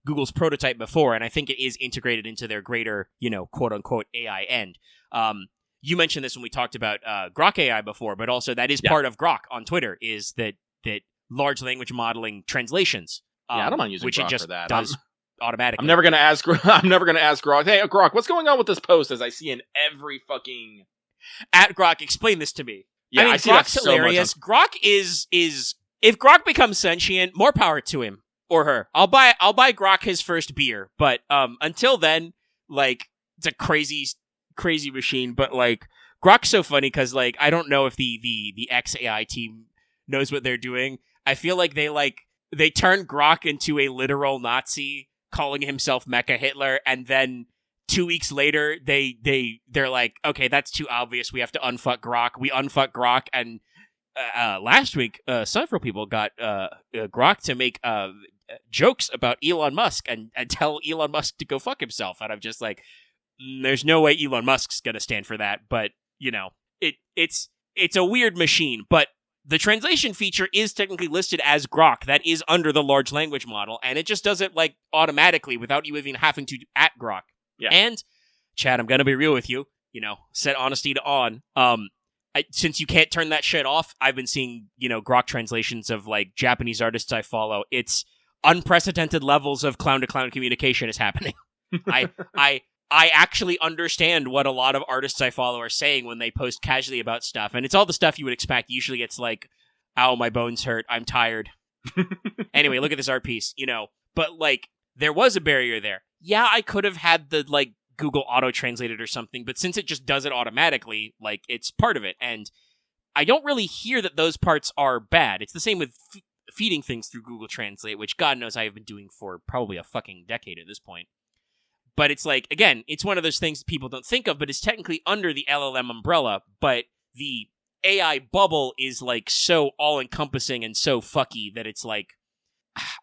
Google's prototype before, and I think it is integrated into their greater, quote-unquote AI end. You mentioned this when we talked about Grok AI before, but also that is part of Grok on Twitter, is that large language modeling translations. I don't mind using which Grok it just for that. does automatically. I'm never gonna ask Grok, hey Grok, what's going on with this post? As I see in every fucking at Grok, explain this to me. Yeah, I see Grok's that so hilarious. Grok is if Grok becomes sentient, more power to him or her. I'll buy Grok his first beer, but until then, like, it's a crazy machine. But like, Grok's so funny because, like, I don't know if the XAI team knows what they're doing. I feel like they turned Grok into a literal Nazi, calling himself Mecha Hitler, and then 2 weeks later they're like, okay, that's too obvious, we have to unfuck Grok. We unfuck Grok, and last week several people got Grok to make jokes about Elon Musk and tell Elon Musk to go fuck himself, and I'm just like, there's no way Elon Musk's gonna stand for that. But it's a weird machine. But the translation feature is technically listed as Grok. That is under the large language model, and it just does it, like, automatically without you even having to at Grok. Yeah. And, Chad, I'm gonna be real with you. Set honesty to on. Since you can't turn that shit off, I've been seeing, Grok translations of, like, Japanese artists I follow. It's unprecedented levels of clown-to-clown communication is happening. I actually understand what a lot of artists I follow are saying when they post casually about stuff, and it's all the stuff you would expect. Usually it's like, ow, my bones hurt, I'm tired. Anyway, look at this art piece, But, like, there was a barrier there. Yeah, I could have had the, like, Google auto-translate it or something, but since it just does it automatically, like, it's part of it, and I don't really hear that those parts are bad. It's the same with feeding things through Google Translate, which God knows I have been doing for probably a fucking decade at this point. But it's like, again, it's one of those things people don't think of, but it's technically under the LLM umbrella, but the AI bubble is, like, so all-encompassing and so fucky that it's like,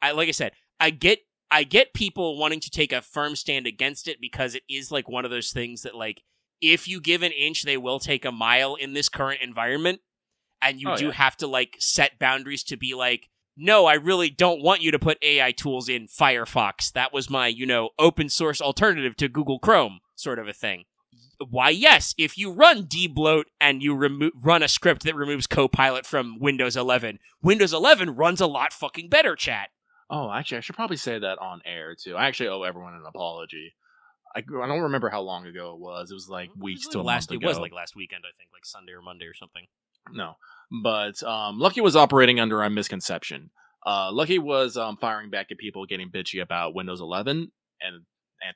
like I said, I get people wanting to take a firm stand against it because it is, like, one of those things that, like, if you give an inch, they will take a mile in this current environment, and you have to, like, set boundaries to be like, no, I really don't want you to put AI tools in Firefox. That was my, open source alternative to Google Chrome sort of a thing. Why, yes, if you run debloat and you run a script that removes Copilot from Windows 11, Windows 11 runs a lot fucking better, chat. Oh, actually, I should probably say that on air, too. I actually owe everyone an apology. I don't remember how long ago it was. It was like weeks to a month ago. It was like last weekend, I think, like Sunday or Monday or something. No. But Lucky was operating under a misconception. Lucky was firing back at people getting bitchy about Windows 11 and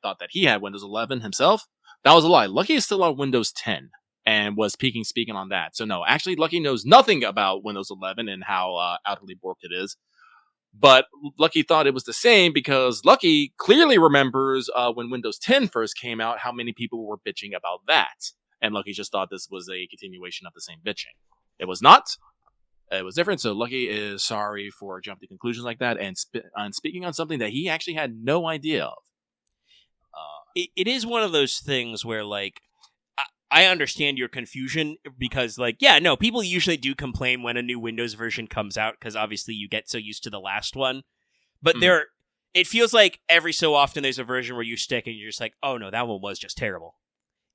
thought that he had Windows 11 himself. That was a lie. Lucky is still on Windows 10 and was speaking on that. So no, actually Lucky knows nothing about Windows 11 and how utterly borked it is. But Lucky thought it was the same because Lucky clearly remembers when Windows 10 first came out, how many people were bitching about that. And Lucky just thought this was a continuation of the same bitching. It was not. It was different. So Lucky is sorry for jumping to conclusions like that and speaking on something that he actually had no idea of. It is one of those things where, like, I understand your confusion because, like, yeah, no, people usually do complain when a new Windows version comes out because obviously you get so used to the last one. But it feels like every so often there's a version where you stick and you're just like, oh no, that one was just terrible.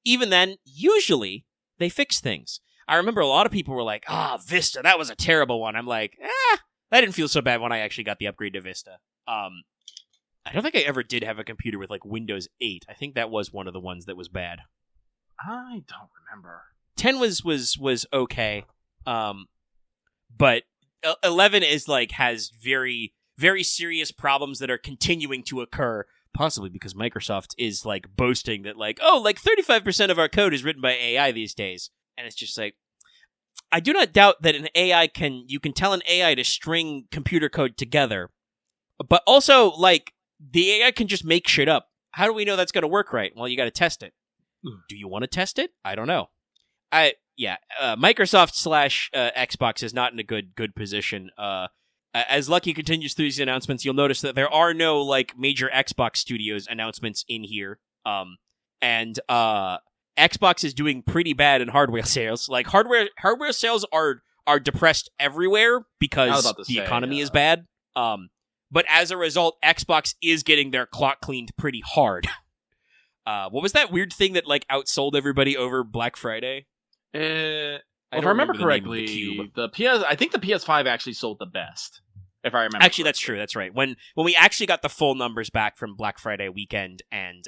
Even then, usually they fix things. I remember a lot of people were like, Vista, that was a terrible one. I'm like, that didn't feel so bad when I actually got the upgrade to Vista. I don't think I ever did have a computer with, like, Windows 8. I think that was one of the ones that was bad. I don't remember. 10 was okay. But 11 is, like, has very, very serious problems that are continuing to occur, possibly because Microsoft is, like, boasting that, like, 35% of our code is written by AI these days. And it's just like, I do not doubt that you can tell an AI to string computer code together. But also, like, the AI can just make shit up. How do we know that's going to work right? Well, you got to test it. Do you want to test it? I don't know. Microsoft / Xbox is not in a good position. As Lucky continues through these announcements, you'll notice that there are no, like, major Xbox Studios announcements in here. And Xbox is doing pretty bad in hardware sales. Like, hardware sales are depressed everywhere because the economy is bad. But as a result, Xbox is getting their clock cleaned pretty hard. What was that weird thing that, like, outsold everybody over Black Friday? If I remember correctly, I think the PS5 actually sold the best. If I remember. Actually, that's true. That's right. When we actually got the full numbers back from Black Friday weekend, and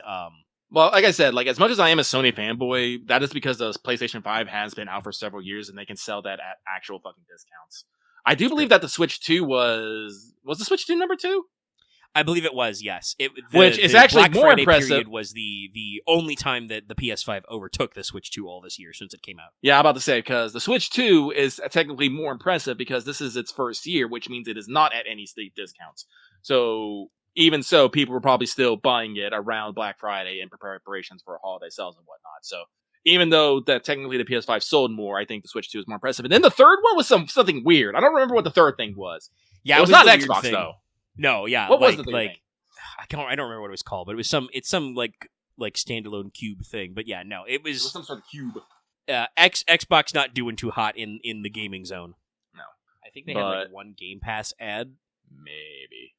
well, like I said, like, as much as I am a Sony fanboy, that is because the PlayStation 5 has been out for several years, and they can sell that at actual fucking discounts. I do believe that the Switch 2 was the Switch 2 number 2? I believe it was, yes. Which is actually Black more Friday impressive. Period was the only time that the PS5 overtook the Switch 2 all this year since it came out. Yeah, I'm about to say, because the Switch 2 is technically more impressive because this is its first year, which means it is not at any state discounts. So, even so, people were probably still buying it around Black Friday in preparations for holiday sales and whatnot. So, even though that technically the PS5 sold more, I think the Switch 2 is more impressive. And then the third one was something weird. I don't remember what the third thing was. Yeah, it was not Xbox, though. No, yeah. What was the third thing? I don't remember what it was called, but it's some like standalone cube thing. But yeah, no, it was some sort of cube. Xbox not doing too hot in the gaming zone. No. I think they had like one Game Pass ad. Maybe.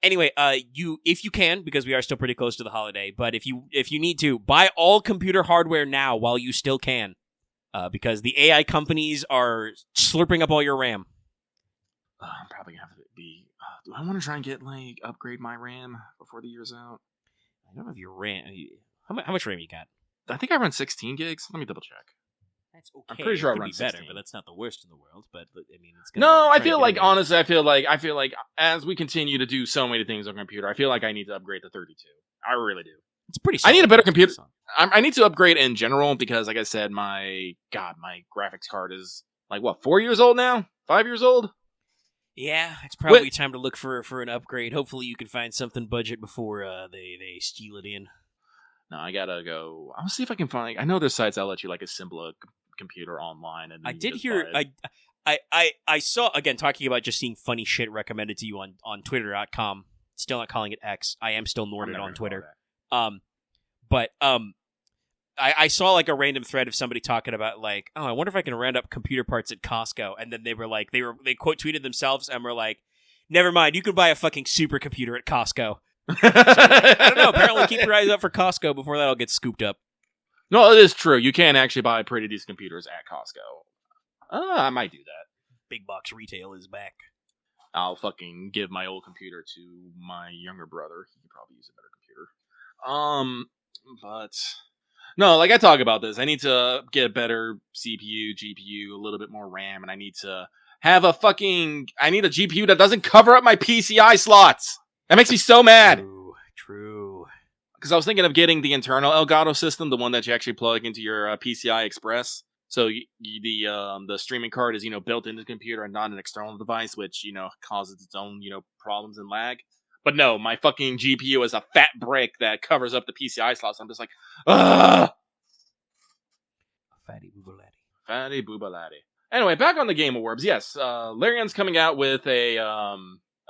Anyway, if you can, because we are still pretty close to the holiday, but if you need to, buy all computer hardware now while you still can, because the AI companies are slurping up all your RAM. I'm probably gonna have to be. Do I want to try and get upgrade my RAM before the year's out? I don't know if your RAM. How much RAM you got? I think I run 16 gigs. Let me double check. That's okay. I'm pretty sure I run be 16. better, but that's not the worst in the world. But I mean, it's no. I feel like honestly, I feel like as we continue to do so many things on computer, I feel like I need to upgrade to 32. I really do. It's pretty solid. I need a better computer. I need to upgrade in general because, like I said, my graphics card is 4 years old now? 5 years old? Yeah, it's probably time to look for an upgrade. Hopefully you can find something budget before they steal it in. No, I gotta go. I'll see if I can find. I know there's sites that'll let you assemble a computer online. And I did hear. I saw, again, talking about just seeing funny shit recommended to you on Twitter.com. Still not calling it X. I am still Norded on Twitter. But I saw a random thread of somebody talking about I wonder if I can round up computer parts at Costco, and then they were they quote tweeted themselves and were like, Never mind, you could buy a fucking supercomputer at Costco. I don't know, apparently keep your eyes up for Costco before that all gets scooped up. No, it is true. You can actually buy pretty decent computers at Costco. I might do that. Big box retail is back. I'll fucking give my old computer to my younger brother. He could probably use a better computer. But no, like I talk about this. I need to get a better CPU, GPU, a little bit more RAM, and I need to have I need a GPU that doesn't cover up my PCI slots. That makes me so mad. True. Because I was thinking of getting the internal Elgato system, the one that you actually plug into your PCI Express. So the streaming card is, built into the computer and not an external device, which, causes its own, problems and lag. But no, my fucking GPU is a fat brick that covers up the PCI slots. I'm just like, ugh! Fatty boobalatti. Fatty boobalatti. Anyway, back on the Game Awards. Yes, Larian's coming out with a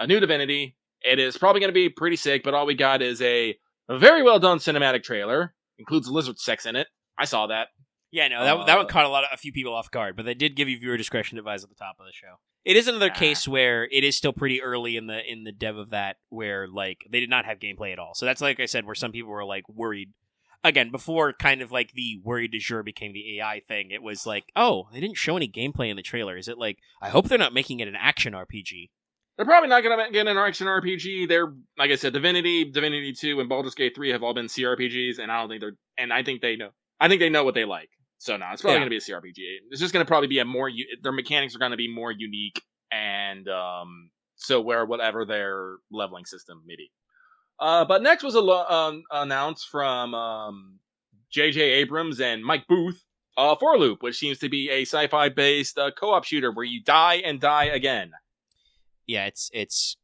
new Divinity. It is probably going to be pretty sick, but all we got is a very well done cinematic trailer. Includes lizard sex in it. I saw that. Yeah, no, that one caught a few people off guard, but they did give you viewer discretion advised at the top of the show. It is another case where it is still pretty early in the dev of that, where like they did not have gameplay at all. So that's like I said, where some people were like worried. Again, before kind of like the worry du jour became the AI thing, it was like, oh, they didn't show any gameplay in the trailer. Is it like, I hope they're not making it an action RPG. They're probably not going to get an action RPG. They're, like I said, Divinity 2, and Baldur's Gate 3 have all been CRPGs, and I think they know. I think they know what they like. So no, it's probably going to be a CRPG. It's just going to probably be their mechanics are going to be more unique, and so where whatever their leveling system may be. But next was announced from J.J. Abrams and Mike Booth, For Loop, which seems to be a sci-fi based co-op shooter where you die and die again. Yeah, it's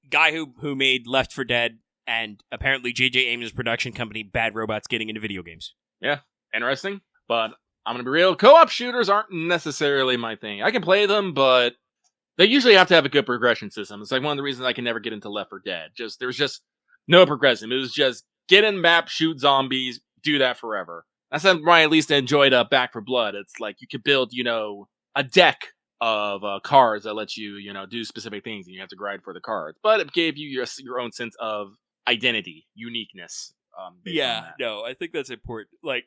guy who made Left 4 Dead, and apparently J.J. Abrams' production company Bad Robots getting into video games. Yeah, interesting. But I'm gonna be real, co-op shooters aren't necessarily my thing. I can play them, but they usually have to have a good progression system. It's like one of the reasons I can never get into Left 4 Dead. There's just no progression. It was just get in map, shoot zombies, do that forever. That's why I at least enjoyed Back 4 Blood. It's like you could build, a deck of cards that lets you, do specific things, and you have to grind for the cards. But it gave you your own sense of identity, uniqueness. Yeah, no, I think that's important. Like,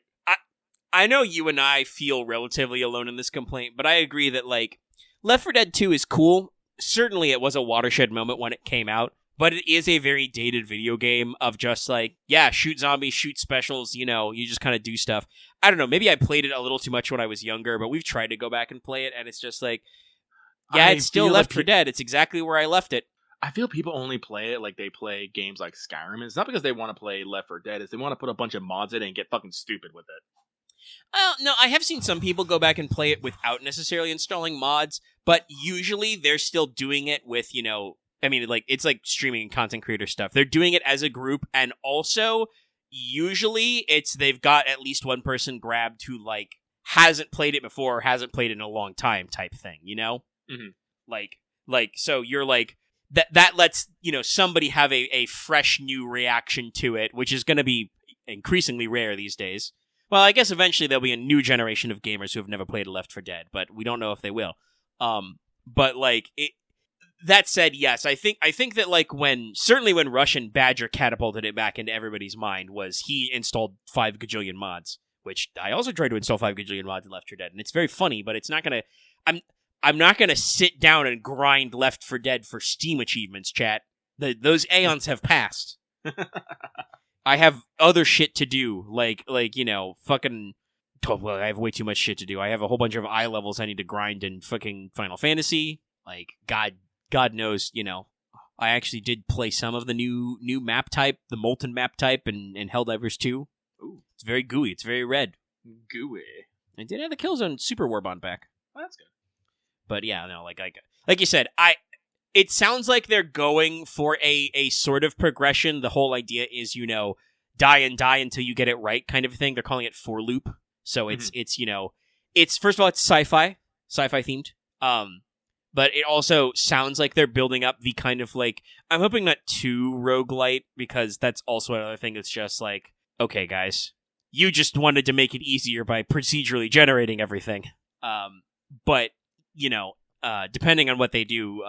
I know you and I feel relatively alone in this complaint, but I agree that, like, Left 4 Dead 2 is cool. Certainly it was a watershed moment when it came out, but it is a very dated video game of just, like, yeah, shoot zombies, shoot specials, you just kind of do stuff. I don't know, maybe I played it a little too much when I was younger, but we've tried to go back and play it, and it's just like, yeah, it's still Left 4 Dead. It's exactly where I left it. I feel people only play it like they play games like Skyrim. And it's not because they want to play Left 4 Dead, it's they want to put a bunch of mods in it and get fucking stupid with it. No, I have seen some people go back and play it without necessarily installing mods, but usually they're still doing it with, it's like streaming and content creator stuff. They're doing it as a group, and also, usually, they've got at least one person grabbed who, like, hasn't played it before or hasn't played it in a long time type thing, Mm-hmm. So you're like, that lets, somebody have a fresh new reaction to it, which is going to be increasingly rare these days. Well, I guess eventually there'll be a new generation of gamers who have never played Left 4 Dead, but we don't know if they will. But like that said, yes, I think that like when Russian Badger catapulted it back into everybody's mind was he installed 5 gajillion mods, which I also tried to install 5 gajillion mods in Left 4 Dead, and it's very funny, but it's not gonna. I'm not gonna sit down and grind Left 4 Dead for Steam achievements, chat. Those aeons have passed. I have other shit to do, fucking... Oh, well, I have way too much shit to do. I have a whole bunch of eye levels I need to grind in fucking Final Fantasy. Like, God knows, I actually did play some of the new map type, the Molten map type in Helldivers 2. Ooh. It's very gooey. It's very red. Gooey. I did have the Killzone Super Warbond back. Well, that's good. But yeah, no, like you said, it sounds like they're going for a sort of progression. The whole idea is, die and die until you get it right kind of thing. They're calling it For Loop. So it's first of all, it's sci-fi themed. But it also sounds like they're building up the kind of like, I'm hoping not too roguelite, because that's also another thing that's just like, okay, guys, you just wanted to make it easier by procedurally generating everything. But, depending on what they do,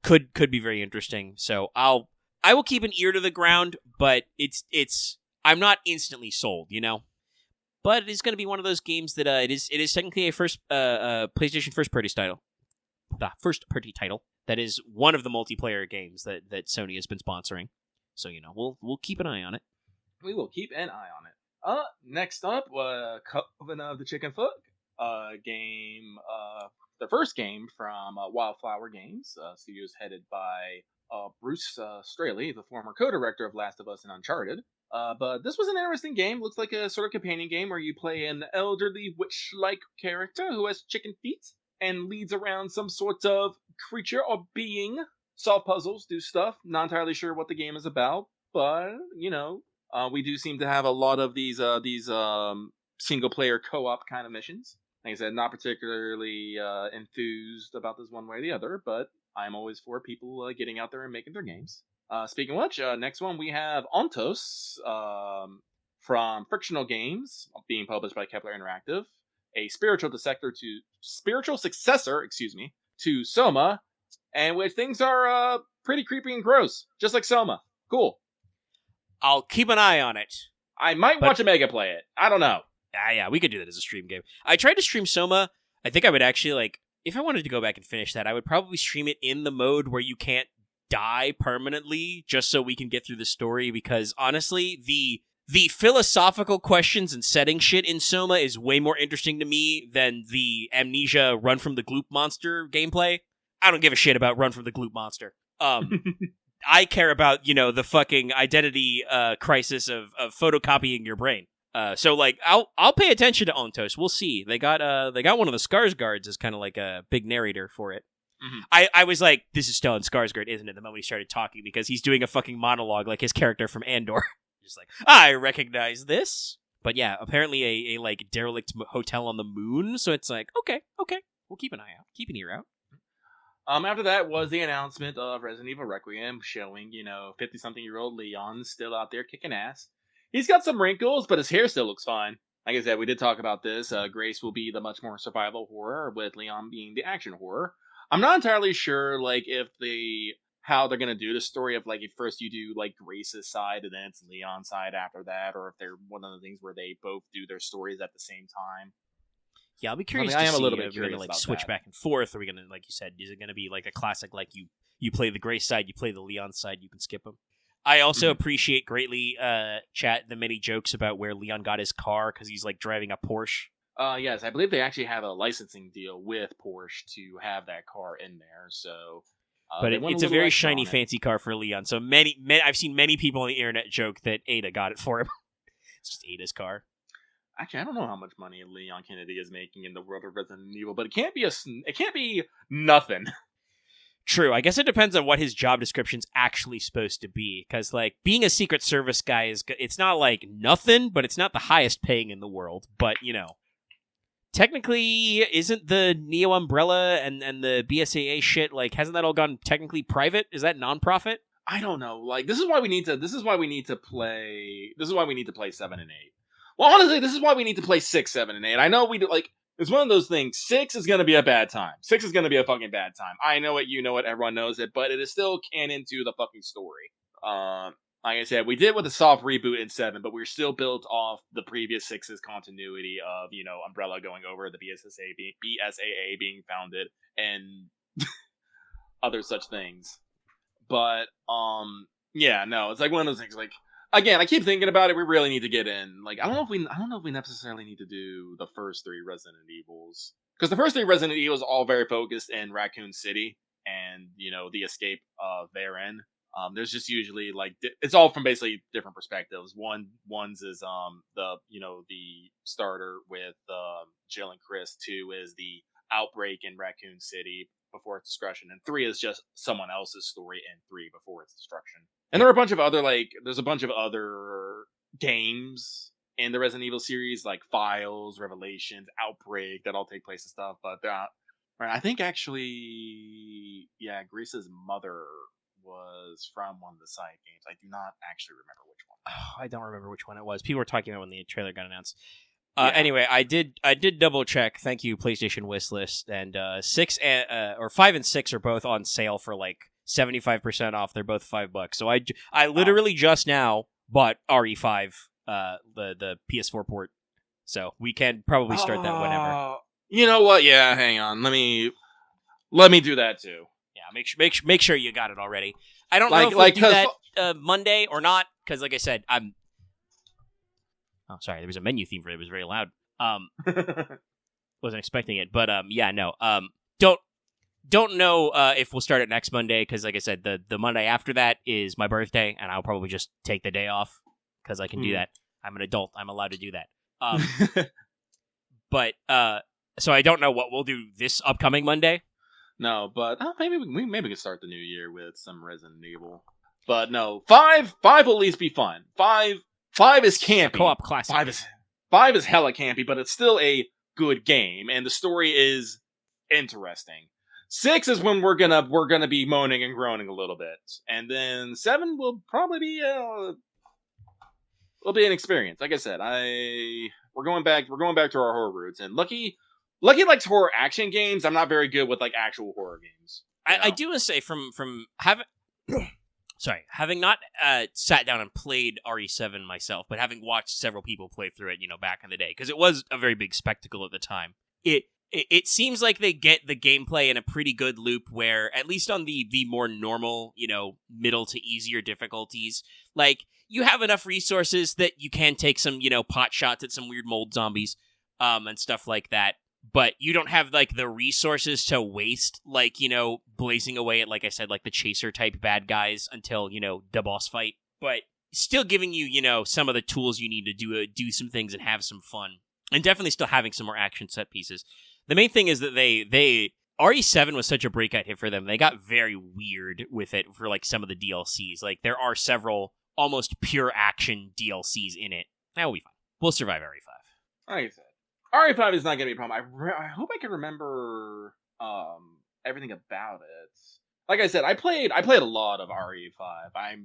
could be very interesting. So I will keep an ear to the ground, but it's I'm not instantly sold, you know. But it is going to be one of those games that it is technically a PlayStation first party title. The first party title that is one of the multiplayer games that Sony has been sponsoring. So, you know, we'll keep an eye on it. We will keep an eye on it. Next up, Coven of the Chicken Foot game. The first game from Wildflower Games, studios headed by Bruce Straley, the former co-director of Last of Us and Uncharted. But this was an interesting game. Looks like a sort of companion game where you play an elderly witch-like character who has chicken feet and leads around some sort of creature or being. Solve puzzles, do stuff. Not entirely sure what the game is about, but you know, we do seem to have a lot of these single-player co-op kind of missions. Like I said, not particularly enthused about this one way or the other, but I'm always for people getting out there and making their games. Speaking of which, next one we have Ontos from Frictional Games, being published by Kepler Interactive, a spiritual successor, to Soma, and which things are pretty creepy and gross, just like Soma. Cool. I'll keep an eye on it. I might watch a Mega play it. I don't know. Yeah, we could do that as a stream game. I tried to stream Soma. I think I would actually, if I wanted to go back and finish that, I would probably stream it in the mode where you can't die permanently, just so we can get through the story, because honestly, the philosophical questions and setting shit in Soma is way more interesting to me than the Amnesia Run from the Gloop Monster gameplay. I don't give a shit about Run from the Gloop Monster. I care about, the fucking identity crisis of photocopying your brain. So I'll pay attention to Ontos. We'll see. They got one of the Skarsgårds as kind of like a big narrator for it. Mm-hmm. I was like, this is Stellan Skarsgård, isn't it? The moment he started talking, because he's doing a fucking monologue like his character from Andor. Just like, I recognize this. But yeah, apparently a derelict hotel on the moon. So it's like, okay, we'll keep an eye out, keep an ear out. After that was the announcement of Resident Evil Requiem, showing 50-something-year-old Leon still out there kicking ass. He's got some wrinkles, but his hair still looks fine. Like I said, we did talk about this. Grace will be the much more survival horror, with Leon being the action horror. I'm not entirely sure, how they're gonna do the story of if first you do Grace's side and then it's Leon's side after that, or if they're one of the things where they both do their stories at the same time. Yeah, I'll be curious to see. I am a little bit curious. Are we gonna switch back and forth? Are we gonna, like you said, is it gonna be a classic you play the Grace side, you play the Leon side, you can skip them? I also appreciate greatly, chat, the many jokes about where Leon got his car because he's driving a Porsche. Yes, I believe they actually have a licensing deal with Porsche to have that car in there. So, but it's a very shiny, fancy car for Leon. So many, I've seen many people on the internet joke that Ada got it for him. It's just Ada's car. Actually, I don't know how much money Leon Kennedy is making in the world of Resident Evil, but it can't be nothing. True. I guess it depends on what his job description's actually supposed to be. Because, being a Secret Service guy it's not nothing, but it's not the highest paying in the world. But, technically, isn't the Neo Umbrella and the BSAA shit, hasn't that all gone technically private? Is that non-profit? I don't know. This is why we need to play 7 and 8. Well, honestly, this is why we need to play 6, 7, and 8. I know we do, it's one of those things. 6 is going to be a bad time. 6 is going to be a fucking bad time. I know it, you know it, everyone knows it, but it is still canon to the fucking story. Like I said, we did with a soft reboot in 7, but we're still built off the previous 6's continuity of, Umbrella going over, the BSAA being founded, and other such things. But, yeah, no, it's one of those things, again, I keep thinking about it. We really need to get in. I don't know if we necessarily need to do the first 3 Resident Evils, because the first 3 Resident Evils are all very focused in Raccoon City and the escape therein. There's just usually it's all from basically different perspectives. One's is the starter with Jill and Chris. 2 is the outbreak in Raccoon City before its destruction, and 3 is just someone else's story in 3 before its destruction. And there are a bunch of other, there's a bunch of other games in the Resident Evil series, Files, Revelations, Outbreak, that all take place and stuff, but I think actually, Grace's mother was from one of the side games. I do not actually remember which one. Oh, I don't remember which one it was. People were talking about when the trailer got announced. Anyway, I did double check. Thank you, PlayStation Wishlist, and 6 or 5 and 6 are both on sale for 75% off. They're both $5. So I literally just now bought RE5, the PS4 port. So we can probably start that whenever. You know what? Yeah, hang on. Let me do that too. Yeah, make sure you got it already. I don't know if we'll do that Monday or not, because like I said, oh, sorry, there was a menu theme for it. It was very loud. Wasn't expecting it, but yeah, no. Don't know if we'll start it next Monday, because like I said, the Monday after that is my birthday, and I'll probably just take the day off because I can do that. I'm an adult. I'm allowed to do that. But so I don't know what we'll do this upcoming Monday. No, but maybe we can start the new year with some Resident Evil. But no, 5 will at least be fun. 5 is campy. Co-op classic. 5 is hella campy, but it's still a good game, and the story is interesting. 6 is when we're gonna be moaning and groaning a little bit, and then 7 will probably be will be an experience. Like I said, we're going back to our horror roots, and Lucky likes horror action games. I'm not very good with like actual horror games. I do want to say from having not sat down and played RE7 myself, but having watched several people play through it, back in the day, because it was a very big spectacle at the time. It seems like they get the gameplay in a pretty good loop where, at least on the more normal, middle to easier difficulties, like, you have enough resources that you can take some, pot shots at some weird mold zombies, and stuff like that. But you don't have, like, the resources to waste, like, blazing away at, like I said, like, the chaser-type bad guys until, the boss fight. But still giving you, some of the tools you need to do some things and have some fun. And definitely still having some more action set pieces. The main thing is that they RE7 was such a breakout hit for them. They got very weird with it for, like, some of the DLCs. Like, there are several almost pure action DLCs in it. That will be fine. We'll survive RE5. Like I said, RE5 is not going to be a problem. I hope I can remember everything about it. Like I said, I played a lot of RE5. I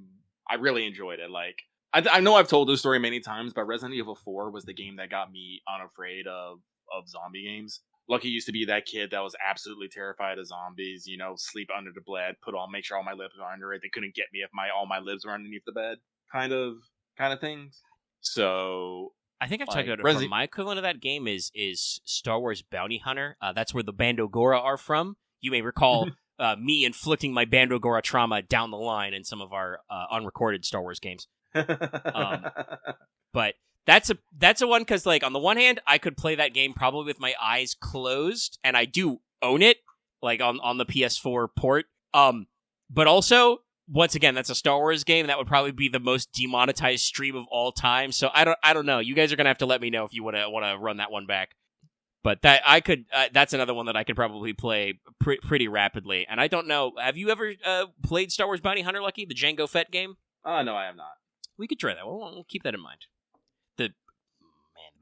really enjoyed it. Like, I know I've told this story many times, but Resident Evil 4 was the game that got me unafraid of zombie games. Lucky used to be that kid that was absolutely terrified of zombies, sleep under the bed, make sure all my libs were under it. They couldn't get me if all my libs were underneath the bed, kind of things. So I think I've talked about it. My equivalent of that game is Star Wars Bounty Hunter. That's where the Bandogora are from. You may recall me inflicting my Bandogora trauma down the line in some of our unrecorded Star Wars games. But that's a one, because, like, on the one hand, I could play that game probably with my eyes closed, and I do own it, like, on the PS4 port. But also, once again, that's a Star Wars game. That would probably be the most demonetized stream of all time. So I don't know. You guys are gonna have to let me know if you want to run that one back. But that I could. That's another one that I could probably play pretty rapidly. And I don't know. Have you ever played Star Wars Bounty Hunter, Lucky, the Jango Fett game? No, I have not. We could try that. We'll keep that in mind. The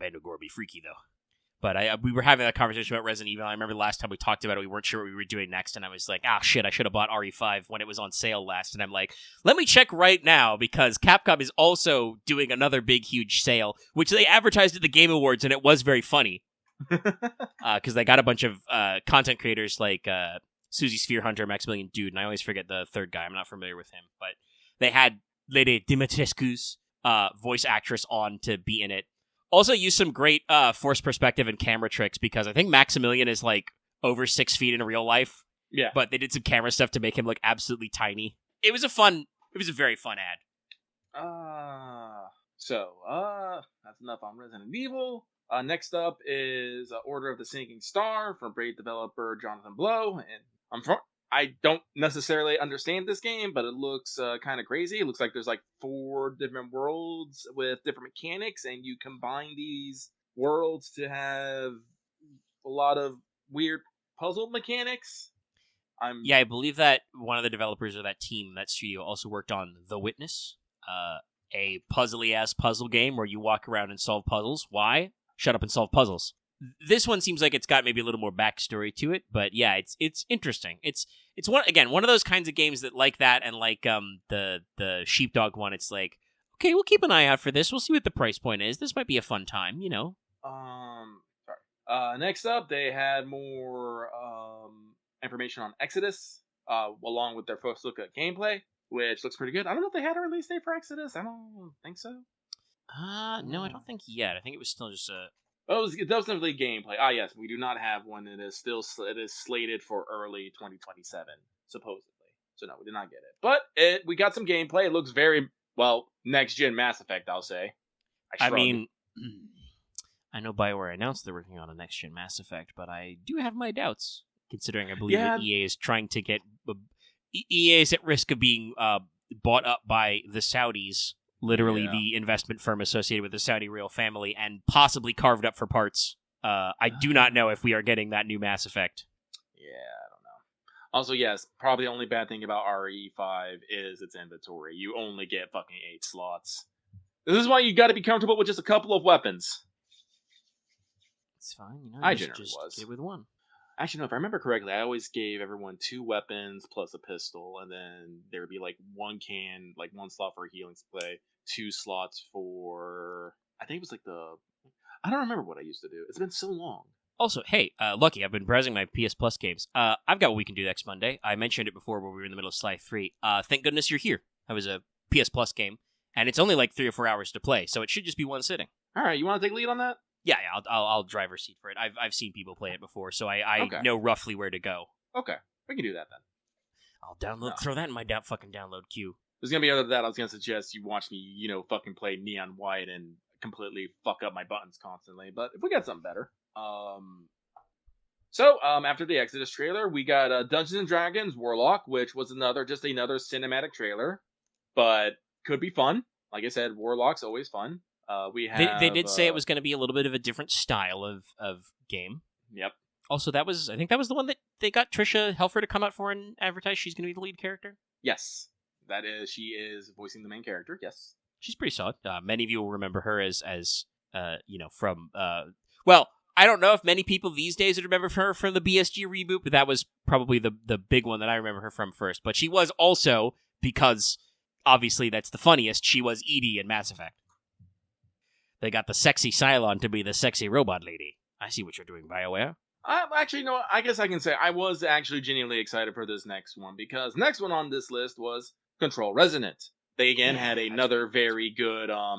Bandogora would be freaky though. But we were having that conversation about Resident Evil. I remember the last time we talked about it, we weren't sure what we were doing next, and I was like, shit, I should have bought RE5 when it was on sale last. And I'm like, let me check right now, because Capcom is also doing another big, huge sale, which they advertised at the Game Awards, and it was very funny. Because they got a bunch of content creators like Susie Sphere Hunter, Maximilian Dude, and I always forget the third guy. I'm not familiar with him. But they had Lady Dimitrescu's voice actress on to be in it. Also use some great forced perspective and camera tricks, because I think Maximilian is like over 6 feet in real life. Yeah. But they did some camera stuff to make him look absolutely tiny. It was a very fun ad. So that's enough on Resident Evil. Next up is Order of the Sinking Star from Braid developer Jonathan Blow. And I don't necessarily understand this game, but it looks kind of crazy. It looks like there's like 4 different worlds with different mechanics, and you combine these worlds to have a lot of weird puzzle mechanics. I believe that one of the developers of that team, that studio, also worked on The Witness, a puzzly-ass puzzle game where you walk around and solve puzzles. Why? Shut up and solve puzzles. This one seems like it's got maybe a little more backstory to it, but yeah, it's interesting. It's one of those kinds of games that, like that, and like the Sheepdog one. It's like, okay, we'll keep an eye out for this. We'll see what the price point is. This might be a fun time, Next up, they had more information on Exodus. along with their first look at gameplay, which looks pretty good. I don't know if they had a release date for Exodus. I don't think so. No, I don't think yet. I think it was still just a... Oh, it was definitely gameplay. Ah, yes, we do not have one. It is slated for early 2027, supposedly. So no, we did not get it. But we got some gameplay. It looks very, next-gen Mass Effect, I'll say. I mean, I know BioWare announced they're working on a next-gen Mass Effect, but I do have my doubts, considering I believe that EA is trying to get... EA is at risk of being bought up by the Saudis, literally the investment firm associated with the Saudi royal family, and possibly carved up for parts. I do not know if we are getting that new Mass Effect. Yeah, I don't know. Also, yes, probably the only bad thing about RE5 is its inventory. You only get fucking 8 slots. This is why you gotta be comfortable with just a couple of weapons. It's fine, you know. I generally was. Get with one. Actually, no, if I remember correctly, I always gave everyone 2 weapons plus a pistol, and then there would be one slot for a healing spray, 2 slots for... I think it was I don't remember what I used to do. It's been so long. Also, hey, Lucky, I've been browsing my PS Plus games. I've got what we can do next Monday. I mentioned it before when we were in the middle of Sly 3. Thank goodness you're here. That was a PS Plus game, and it's only 3 or 4 hours to play, so it should just be one sitting. All right, you want to take lead on that? Yeah, I'll driver's seat for it. I've seen people play it before, so I know roughly where to go. Okay, we can do that then. I'll throw that in my fucking download queue. There's gonna be other than that. I was gonna suggest you watch me, fucking play Neon White and completely fuck up my buttons constantly. But if we got something better, after the Exodus trailer, we got Dungeons and Dragons Warlock, which was another cinematic trailer, but could be fun. Like I said, Warlock's always fun. They did say it was going to be a little bit of a different style of game. Yep. Also, I think that was the one that they got Trisha Helfer to come out for and advertise she's going to be the lead character. Yes, she is voicing the main character. Yes, she's pretty solid. Many of you will remember her as from I don't know if many people these days would remember her from the BSG reboot, but that was probably the big one that I remember her from first. But she was also, because obviously that's the funniest, she was Edie in Mass Effect. They got the sexy Cylon to be the sexy robot lady. I see what you're doing, BioWare. Actually, no, I guess I can say I was actually genuinely excited for this next one, because next one on this list was Control Resonant. They again had another very good, how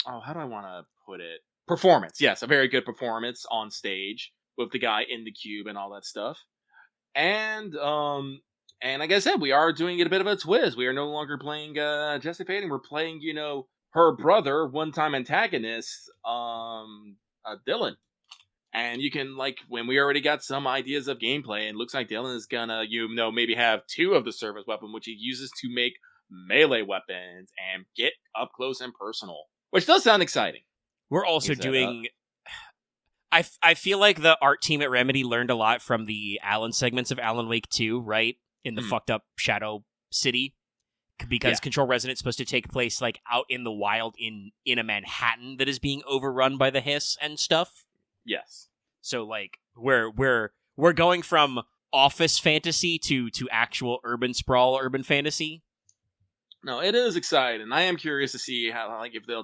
do I want to put it? Performance. Yes, a very good performance on stage with the guy in the cube and all that stuff. And like I said, we are doing it a bit of a twist. We are no longer playing Jesse Faden. We're playing, her brother, one-time antagonist, Dylan. And you can, when we already got some ideas of gameplay, and it looks like Dylan is gonna, maybe have 2 of the service weapon, which he uses to make melee weapons and get up close and personal. Which does sound exciting. We're also doing... I feel like the art team at Remedy learned a lot from the Alan segments of Alan Wake 2, right? In the fucked up Shadow City. Because Control Resonant's supposed to take place out in the wild in a Manhattan that is being overrun by the Hiss and stuff. Yes. So we're going from office fantasy to actual urban sprawl, urban fantasy. No, it is exciting. I am curious to see how if they'll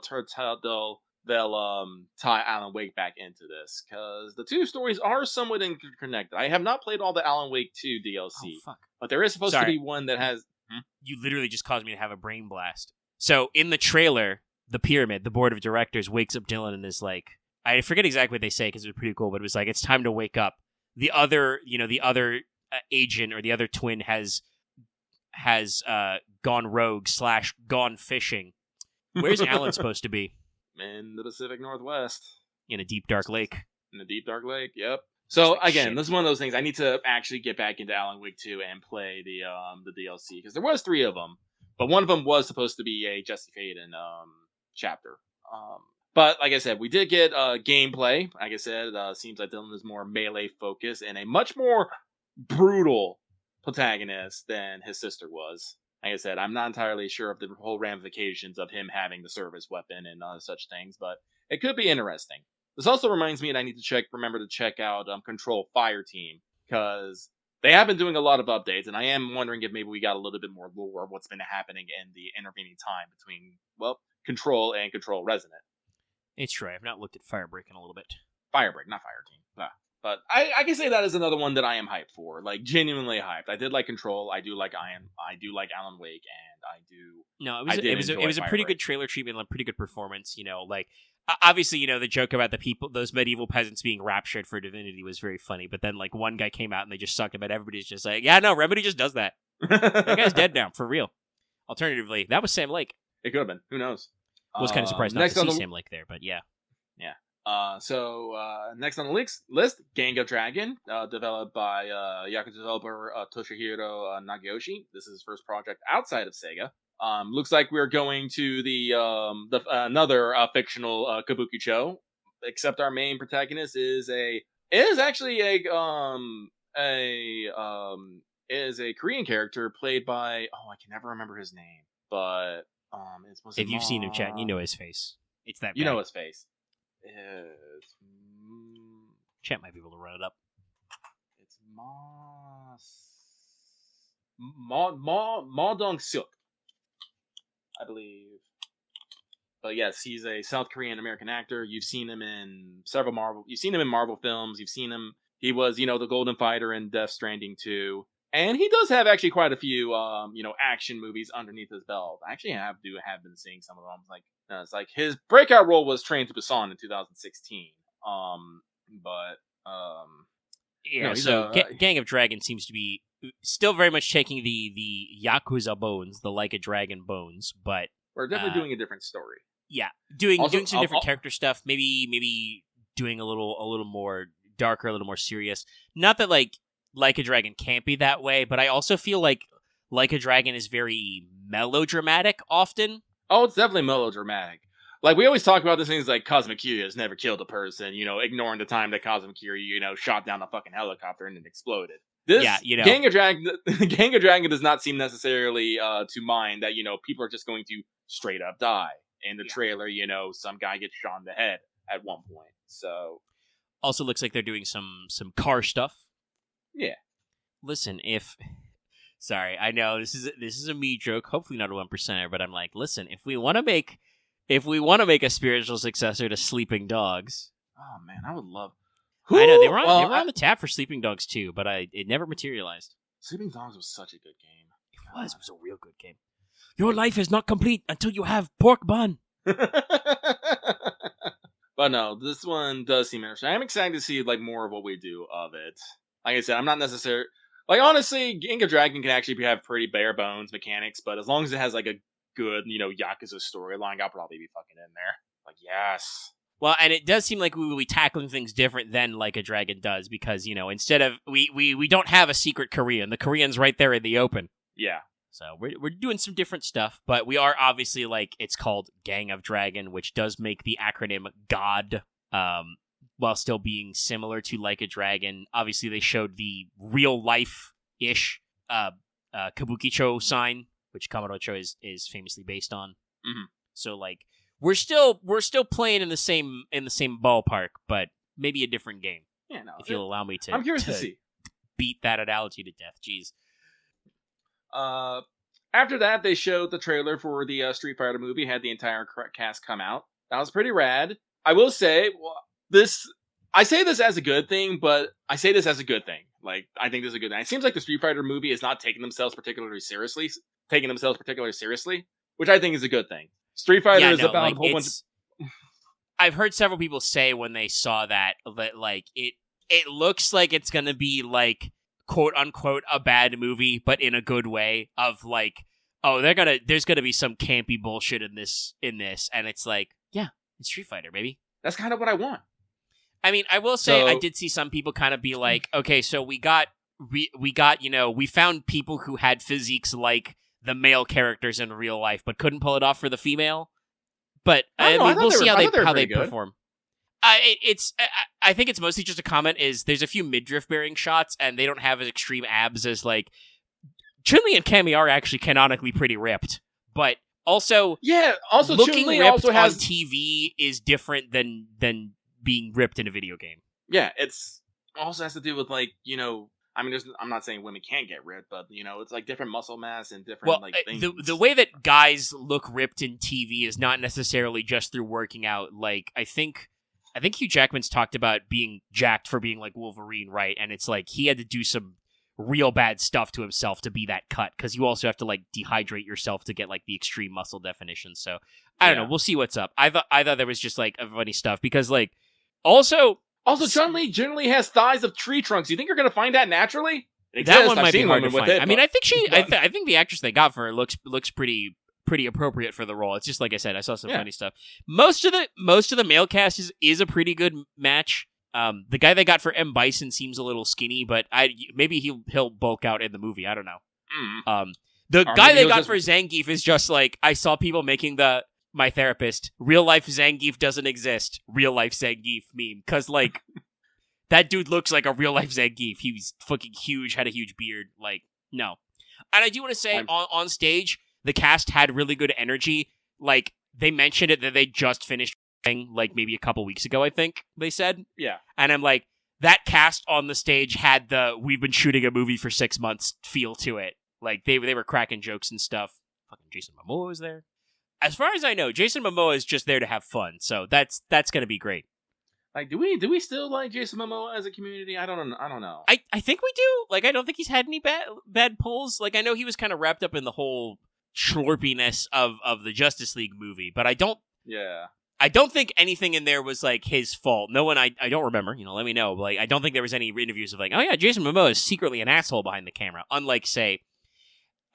tie Alan Wake back into this, because the 2 stories are somewhat interconnected. I have not played all the Alan Wake 2 DLC, but there is supposed to be one that has. You literally just caused me to have a brain blast. So in the trailer, the pyramid, the board of directors, wakes up Dylan and is like, I forget exactly what they say because it was pretty cool, but it was like, it's time to wake up. The other agent or the other twin has gone rogue / gone fishing. Where's Alan supposed to be? In the Pacific Northwest. In a deep, dark lake. In a deep, dark lake, yep. So, again, this is one of those things. I need to actually get back into Alan Wake 2 and play the DLC, because there was 3 of them, but one of them was supposed to be a Jesse Faden chapter. But, like I said, we did get gameplay. Like I said, seems like Dylan is more melee-focused and a much more brutal protagonist than his sister was. Like I said, I'm not entirely sure of the whole ramifications of him having the service weapon and such things, but it could be interesting. This also reminds me that I need to remember to check out Control Fireteam, because they have been doing a lot of updates, and I am wondering if maybe we got a little bit more lore of what's been happening in the intervening time between, Control and Control Resonant. It's true. I've not looked at Firebreak in a little bit. Firebreak, not Fireteam. But I can say that is another one that I am hyped for, like genuinely hyped. I did like Control, I do like I do like Alan Wake, and I do. No, it I was a pretty good trailer treatment, a pretty good performance. Like obviously, the joke about those medieval peasants being raptured for divinity was very funny. But then like one guy came out and they just sucked him, and everybody's just like, yeah, no, Remedy just does that. That guy's dead now for real. Alternatively, that was Sam Lake. It could have been. Who knows? I was kind of surprised not to see Sam Lake there, but yeah. Yeah. Next on the list, Gang of Dragon, developed by Yakuza developer Toshihiro Nagoshi. This is his first project outside of Sega. Looks like we're going to the another fictional kabuki-cho, except our main protagonist is a Korean character played by I can never remember his name, but if you've seen him, chat, you know his face. It's that guy. You know his face. Chat might be able to run it up. It's Ma Dong-seok, I believe. But yes, he's a South Korean American actor. You've seen him in several Marvel. You've seen him in Marvel films. You've seen him. He was, the Golden Fighter in Death Stranding 2. And he does have actually quite a few, action movies underneath his belt. I actually have been seeing some of them. It's like his breakout role was Train to Busan in 2016. Gang of Dragon seems to be still very much taking the Yakuza bones, the Like a Dragon bones, but we're definitely doing a different story. Yeah, doing some different character stuff. Maybe doing a little more darker, a little more serious. Not that Like a Dragon can't be that way, but I also feel like a Dragon is very melodramatic often. Oh, it's definitely melodramatic. Like, we always talk about these things like Cosmic Kiryu has never killed a person, ignoring the time that Cosmic Kiryu, shot down a fucking helicopter and it exploded. Gang of Dragon does not seem necessarily to mind that, people are just going to straight up die. In the trailer, some guy gets shot in the head at one point. So, also looks like they're doing some car stuff. Yeah. Listen, sorry, I know this is a me joke, hopefully not a 1%er, but I'm like, listen, if we want to make a spiritual successor to Sleeping Dogs. Oh man, I would love. I know they were on the tap for Sleeping Dogs 2, but it never materialized. Sleeping Dogs was such a good game. It was a real good game. Your life is not complete until you have pork bun. But no, this one does seem interesting. I'm excited to see more of what we do of it. Like I said, I'm not necessarily honestly, Gang of Dragon can actually have pretty bare bones mechanics, but as long as it has a good, Yakuza storyline, I'll probably be fucking in there. Yes. Well, and it does seem like we will be tackling things different than Like a Dragon does, because, instead of we don't have a secret Korean. The Korean's right there in the open. Yeah. So we're doing some different stuff, but we are obviously it's called Gang of Dragon, which does make the acronym GOD, while still being similar to Like a Dragon. Obviously, they showed the real life-ish Kabukicho sign, which Kamurocho is famously based on. Mm-hmm. So we're still playing in the same ballpark, but maybe a different game. Yeah, no. If you'll allow me to. I'm curious to see. Beat that analogy to death. Jeez. After that, they showed the trailer for the Street Fighter movie. Had the entire cast come out. That was pretty rad. I will say, I say this as a good thing, but I say this as a good thing. I think this is a good thing. It seems like the Street Fighter movie is not taking themselves particularly seriously, which I think is a good thing. Street Fighter is about a whole bunch of... I've heard several people say when they saw that it looks like it's going to be quote unquote a bad movie, but in a good way of there's going to be some campy bullshit in this, and it's it's Street Fighter, baby. That's kind of what I want. I mean, I will say I did see some people kind of be like, okay, so we found people who had physiques like the male characters in real life, but couldn't pull it off for the female. But we'll see how they perform. I think it's mostly just a comment. There's a few midriff bearing shots, and they don't have as extreme abs as Chun-Li and Cammy are actually canonically pretty ripped, but also looking Chun-Li ripped also has... on TV is different than being ripped in a video game. Yeah, it's also has to do with I'm not saying women can't get ripped, but it's different muscle mass and different things. The way that guys look ripped in TV is not necessarily just through working out. I think I think Hugh Jackman's talked about being jacked for being like Wolverine, right? And it's like he had to do some real bad stuff to himself to be that cut, because you also have to like dehydrate yourself to get like the extreme muscle definition. So I don't know. We'll see what's up. I thought there was just like funny stuff because like also Chun-Li generally has thighs of tree trunks. You think you're gonna find that naturally? That one might be hard to with find. it, I mean, I think I think the actress they got for her looks pretty appropriate for the role. It's just like I said, I saw some funny stuff. Most of the male cast is a pretty good match. The guy they got for M. Bison seems a little skinny, but maybe he'll bulk out in the movie. I don't know. The guy they got for Zangief is just like, I saw people making my therapist, real life Zangief doesn't exist, real life Zangief meme, because like that dude looks like a real life Zangief. He was fucking huge, had a huge beard. Like, no. And I do want to say on stage, the cast had really good energy. Like, they mentioned it that they just finished like maybe a couple weeks ago, I think they said. Yeah. And I'm like, that cast on the stage had the we've been shooting a movie for 6 months feel to it. Like, they were cracking jokes and stuff. Fucking Jason Momoa was there. As far as I know, Jason Momoa is just there to have fun, so that's going to be great. Like, do we still like Jason Momoa as a community? I don't know. I think we do. Like, I don't think he's had any bad pulls. Like, I know he was kind of wrapped up in the whole slorpiness of the Justice League movie, but I don't think anything in there was like his fault. No one I don't remember, let me know. Like, I don't think there was any interviews of like, oh yeah, Jason Momoa is secretly an asshole behind the camera. Unlike, say,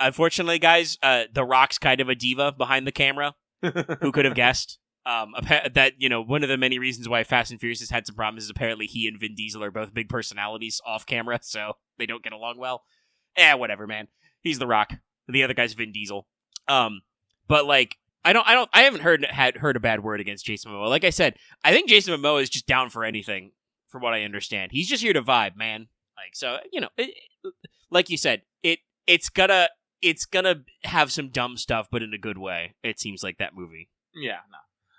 unfortunately, guys, The Rock's kind of a diva behind the camera. Who could have guessed? That, one of the many reasons why Fast and Furious has had some problems is apparently he and Vin Diesel are both big personalities off camera, so they don't get along well. Whatever, man. He's The Rock. The other guy's Vin Diesel. But like, I haven't heard a bad word against Jason Momoa. Like I said, I think Jason Momoa is just down for anything, from what I understand. He's just here to vibe, man. Like, so, like you said, it's gonna have some dumb stuff, but in a good way. It seems like that movie. Yeah, no.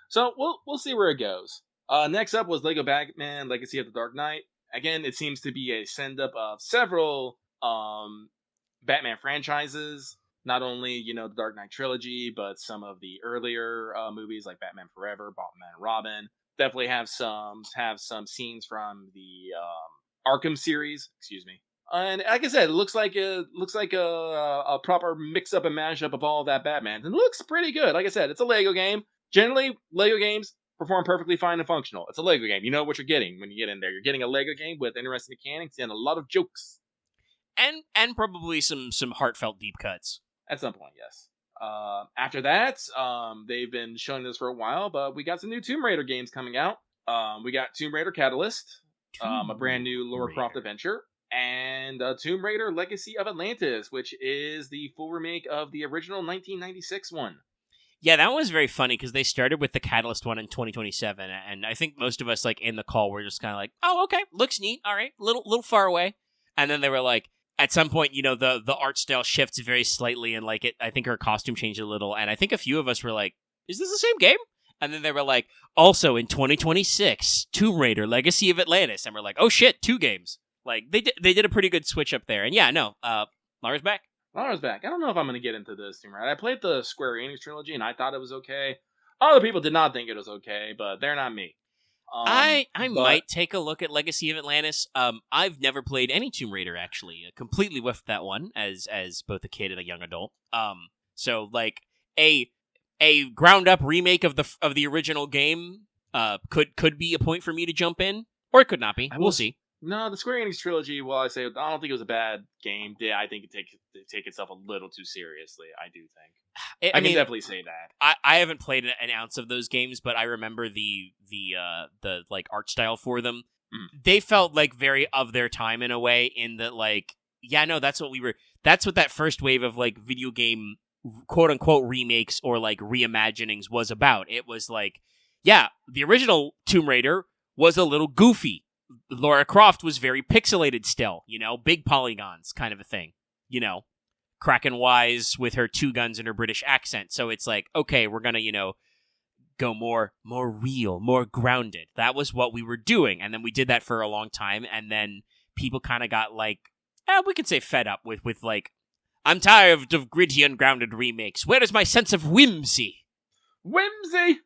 So we'll see where it goes. Next up was Lego Batman: Legacy of the Dark Knight. Again, it seems to be a send up of several Batman franchises. Not only the Dark Knight trilogy, but some of the earlier movies like Batman Forever, Batman and Robin. Definitely have some scenes from the Arkham series. Excuse me. And like I said, it looks like a proper mix up and mash up of all of that Batman. And it looks pretty good. Like I said, it's a Lego game. Generally, Lego games perform perfectly fine and functional. It's a Lego game. You know what you're getting when you get in there. You're getting a Lego game with interesting mechanics and a lot of jokes. And probably some heartfelt deep cuts. At some point, yes. After that, they've been showing this for a while, but we got some new Tomb Raider games coming out. We got Tomb Raider Catalyst, a brand new Lara Croft adventure, and Tomb Raider Legacy of Atlantis, which is the full remake of the original 1996 one. Yeah, that was very funny because they started with the Catalyst one in 2027, and I think most of us like in the call were just kind of like, "Oh, okay, looks neat. All right, little far away," and then they were like, at some point, the art style shifts very slightly, and like I think her costume changed a little, and I think a few of us were like, "Is this the same game?" And then they were like, "Also in 2026, Tomb Raider Legacy of Atlantis," and we're like, "Oh shit, 2 games!" Like they did a pretty good switch up there, and yeah, no, Lara's back. Lara's back. I don't know if I'm going to get into this Tomb Raider. I played the Square Enix trilogy, and I thought it was okay. Other people did not think it was okay, but they're not me. I might take a look at Legacy of Atlantis. I've never played any Tomb Raider, actually. I completely whiffed that one as both a kid and a young adult. So like a ground up remake of the original game could be a point for me to jump in, or it could not be. We'll see. No, the Square Enix trilogy, well, I don't think it was a bad game. Yeah, I think it take itself a little too seriously. I do think. I mean, can definitely say that. I haven't played an ounce of those games, but I remember the like art style for them. They felt like very of their time in a way. In that, like, yeah, no, that's what that first wave of like video game quote unquote remakes or like reimaginings was about. It was like, yeah, the original Tomb Raider was a little goofy. Lara Croft was very pixelated still, big polygons kind of a thing, Kraken-wise with her 2 guns and her British accent. So it's like, okay, we're going to, go more real, more grounded. That was what we were doing. And then we did that for a long time. And then people kind of got like, we could say fed up with like, I'm tired of gritty, ungrounded remakes. Where is my sense of whimsy? Whimsy!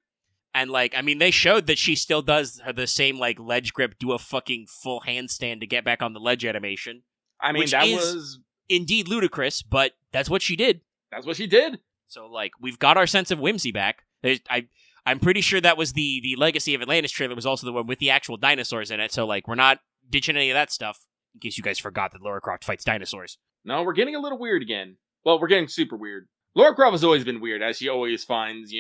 And, like, I mean, they showed that she still does the same, like, ledge grip, do a fucking full handstand to get back on the ledge animation. I mean, which that is was... indeed ludicrous, but that's what she did. That's what she did. So, like, we've got our sense of whimsy back. I'm pretty sure that was the Legacy of Atlantis trailer was also the one with the actual dinosaurs in it, so, like, we're not ditching any of that stuff, in case you guys forgot that Lara Croft fights dinosaurs. No, we're getting a little weird again. Well, we're getting super weird. Lara Croft has always been weird, as she always finds,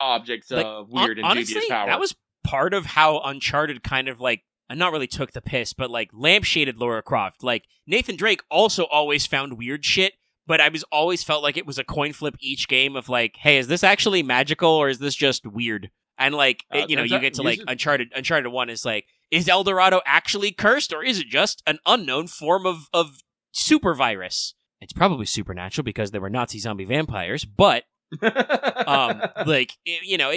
objects Like, of weird and honestly, dubious power. that was part of how Uncharted kind of, like, not really took the piss, but, like, lampshaded Lara Croft. Like, Nathan Drake also always found weird shit, but I was always felt like it was a coin flip each game of, like, hey, is this actually magical, or is this just weird? And, like, you get to, like, Uncharted 1 is, like, is El Dorado actually cursed, or is it just an unknown form of super virus? It's probably supernatural because there were Nazi zombie vampires, but, it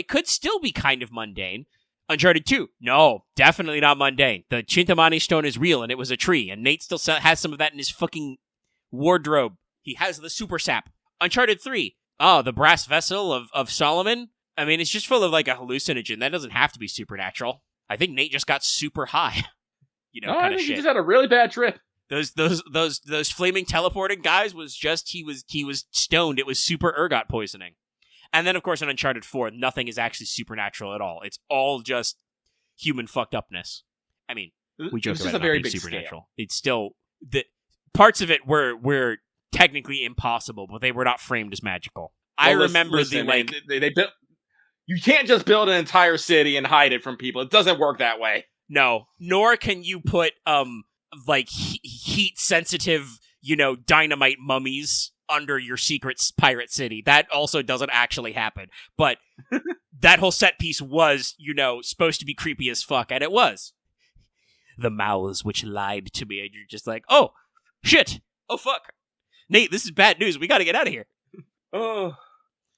could still be kind of mundane. Uncharted 2, no, definitely not mundane. The Chintamani stone is real, and it was a tree, and Nate still has some of that in his fucking wardrobe. He has the super sap. Uncharted 3, the brass vessel of Solomon. I mean, it's just full of, like, a hallucinogen. That doesn't have to be supernatural. I think Nate just got super high. I think he just had a really bad trip. Those flaming teleporting guys was just he was stoned. It was super ergot poisoning. And then, of course, in Uncharted 4, nothing is actually supernatural at all. It's all just human fucked upness. I mean, we joke about it not being supernatural. Scale. It's still the parts of it were technically impossible, but they were not framed as magical. Well, I remember they built. You can't just build an entire city and hide it from people. It doesn't work that way. No, nor can you put heat sensitive, dynamite mummies under your secret pirate city. That also doesn't actually happen. But that whole set piece was, supposed to be creepy as fuck, and it was. The mouths which lied to me, and you're just like, oh, shit, oh fuck. Nate, this is bad news. We gotta get out of here. Oh.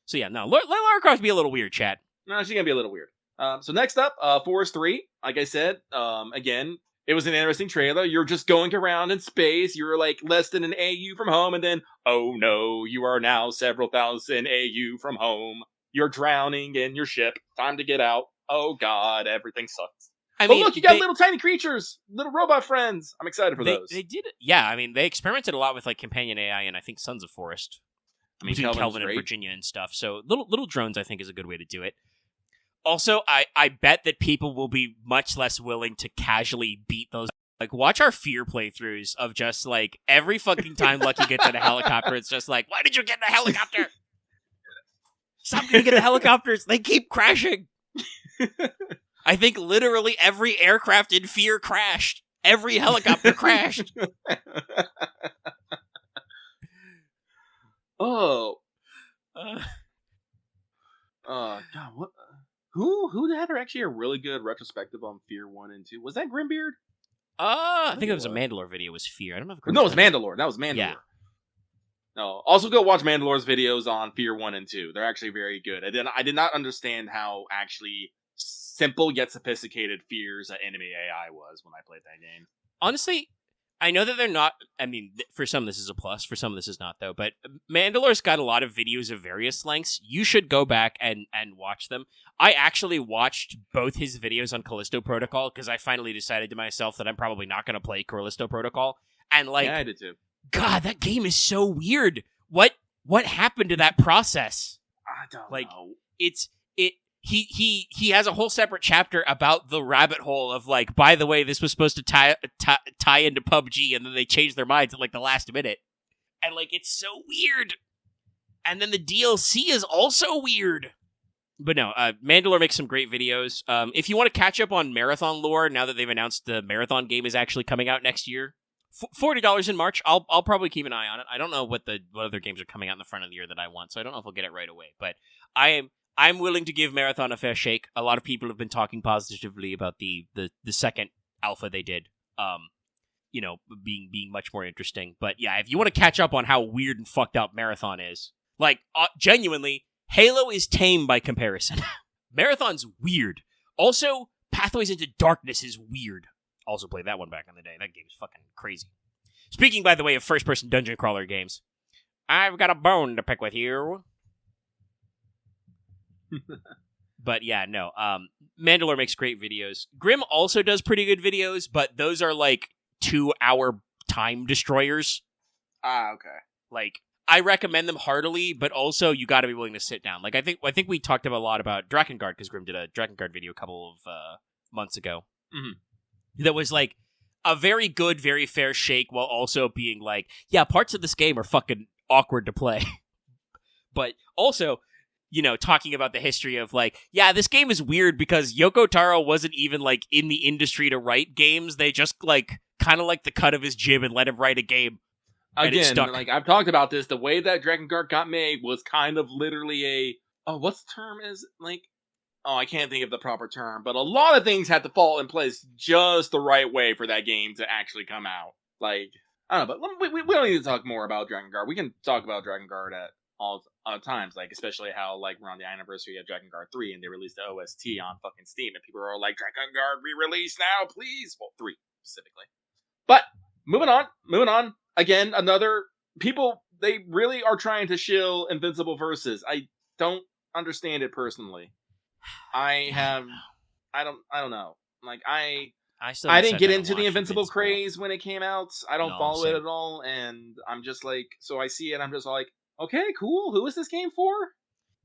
So yeah, no, let Lara Croft be a little weird, chat. No, she's gonna be a little weird. So next up, Forest 3. Like I said, again, it was an interesting trailer. You're just going around in space. You're like less than an AU from home, and then, oh no, you are now several thousand AU from home. You're drowning in your ship. Time to get out. Oh god, everything sucks. But look, you got little tiny creatures, little robot friends. I'm excited for those. They did, yeah. I mean, they experimented a lot with like companion AI and I think Sons of Forest. I mean, between Kelvin and Virginia and stuff. So little drones, I think, is a good way to do it. Also, I bet that people will be much less willing to casually beat those. Like, watch our fear playthroughs of just, like, every fucking time Lucky gets in a helicopter, it's just like, why did you get in a helicopter? Stop getting in the helicopters. They keep crashing. I think literally every aircraft in Fear crashed. Every helicopter crashed. Oh. God, what? Who had actually a really good retrospective on Fear 1 and 2? Was that Grimbeard? I think it was a Mandalore video. Was Fear? I don't know if no, it was Mandalore. That was Mandalore. Yeah. No, also go watch Mandalore's videos on Fear 1 and 2. They're actually very good. I did not understand how actually simple yet sophisticated Fear's enemy AI was when I played that game. Honestly, I know that they're not, I mean, for some this is a plus, for some this is not, though, but Mandalore's got a lot of videos of various lengths. You should go back and watch them. I actually watched both his videos on Callisto Protocol, because I finally decided to myself that I'm probably not going to play Callisto Protocol, and like, yeah, I did too. God, that game is so weird. What happened to that process? I don't know. He has a whole separate chapter about the rabbit hole of like, by the way, this was supposed to tie into PUBG, and then they changed their minds at like the last minute. And like, it's so weird. And then the DLC is also weird. But no, Mandalore makes some great videos. If you want to catch up on Marathon lore, now that they've announced the Marathon game is actually coming out next year, $40 in March. I'll probably keep an eye on it. I don't know what other games are coming out in the front of the year that I want, so I don't know if I'll get it right away. But I'm willing to give Marathon a fair shake. A lot of people have been talking positively about the second alpha they did. Being much more interesting. But yeah, if you want to catch up on how weird and fucked up Marathon is, like genuinely, Halo is tame by comparison. Marathon's weird. Also, Pathways into Darkness is weird. Also played that one back in the day. That game's fucking crazy. Speaking, by the way, of first-person dungeon crawler games, I've got a bone to pick with you. But yeah, no. Mandalore makes great videos. Grim also does pretty good videos, but those are like 2-hour time destroyers. Okay. Like, I recommend them heartily, but also you got to be willing to sit down. Like, I think we talked about a lot about Drakengard because Grim did a Drakengard video a couple of months ago. Mm-hmm. That was like a very good, very fair shake, while also being like, yeah, parts of this game are fucking awkward to play. But also, you know, talking about the history of like, yeah, this game is weird because Yoko Taro wasn't even like in the industry to write games. They just like kind of like the cut of his jib and let him write a game. Again, like I've talked about this, the way that Drakengard got made was kind of literally what's the term is like? Oh, I can't think of the proper term, but a lot of things had to fall in place just the right way for that game to actually come out. Like, I don't know, but we don't need to talk more about Drakengard. We can talk about Drakengard at all times, like, especially how, like, we're on the anniversary of Drakengard 3, and they released the OST on fucking Steam, and people are all like, Drakengard re-release now, please! Well, 3, specifically. But, moving on. Again, people, they really are trying to shill Invincible Versus. I don't understand it personally. I don't know. Like, I didn't get into the Invincible craze when it came out. I don't follow it at all, and I'm just like, so I see it, I'm just like, okay, cool, who is this game for?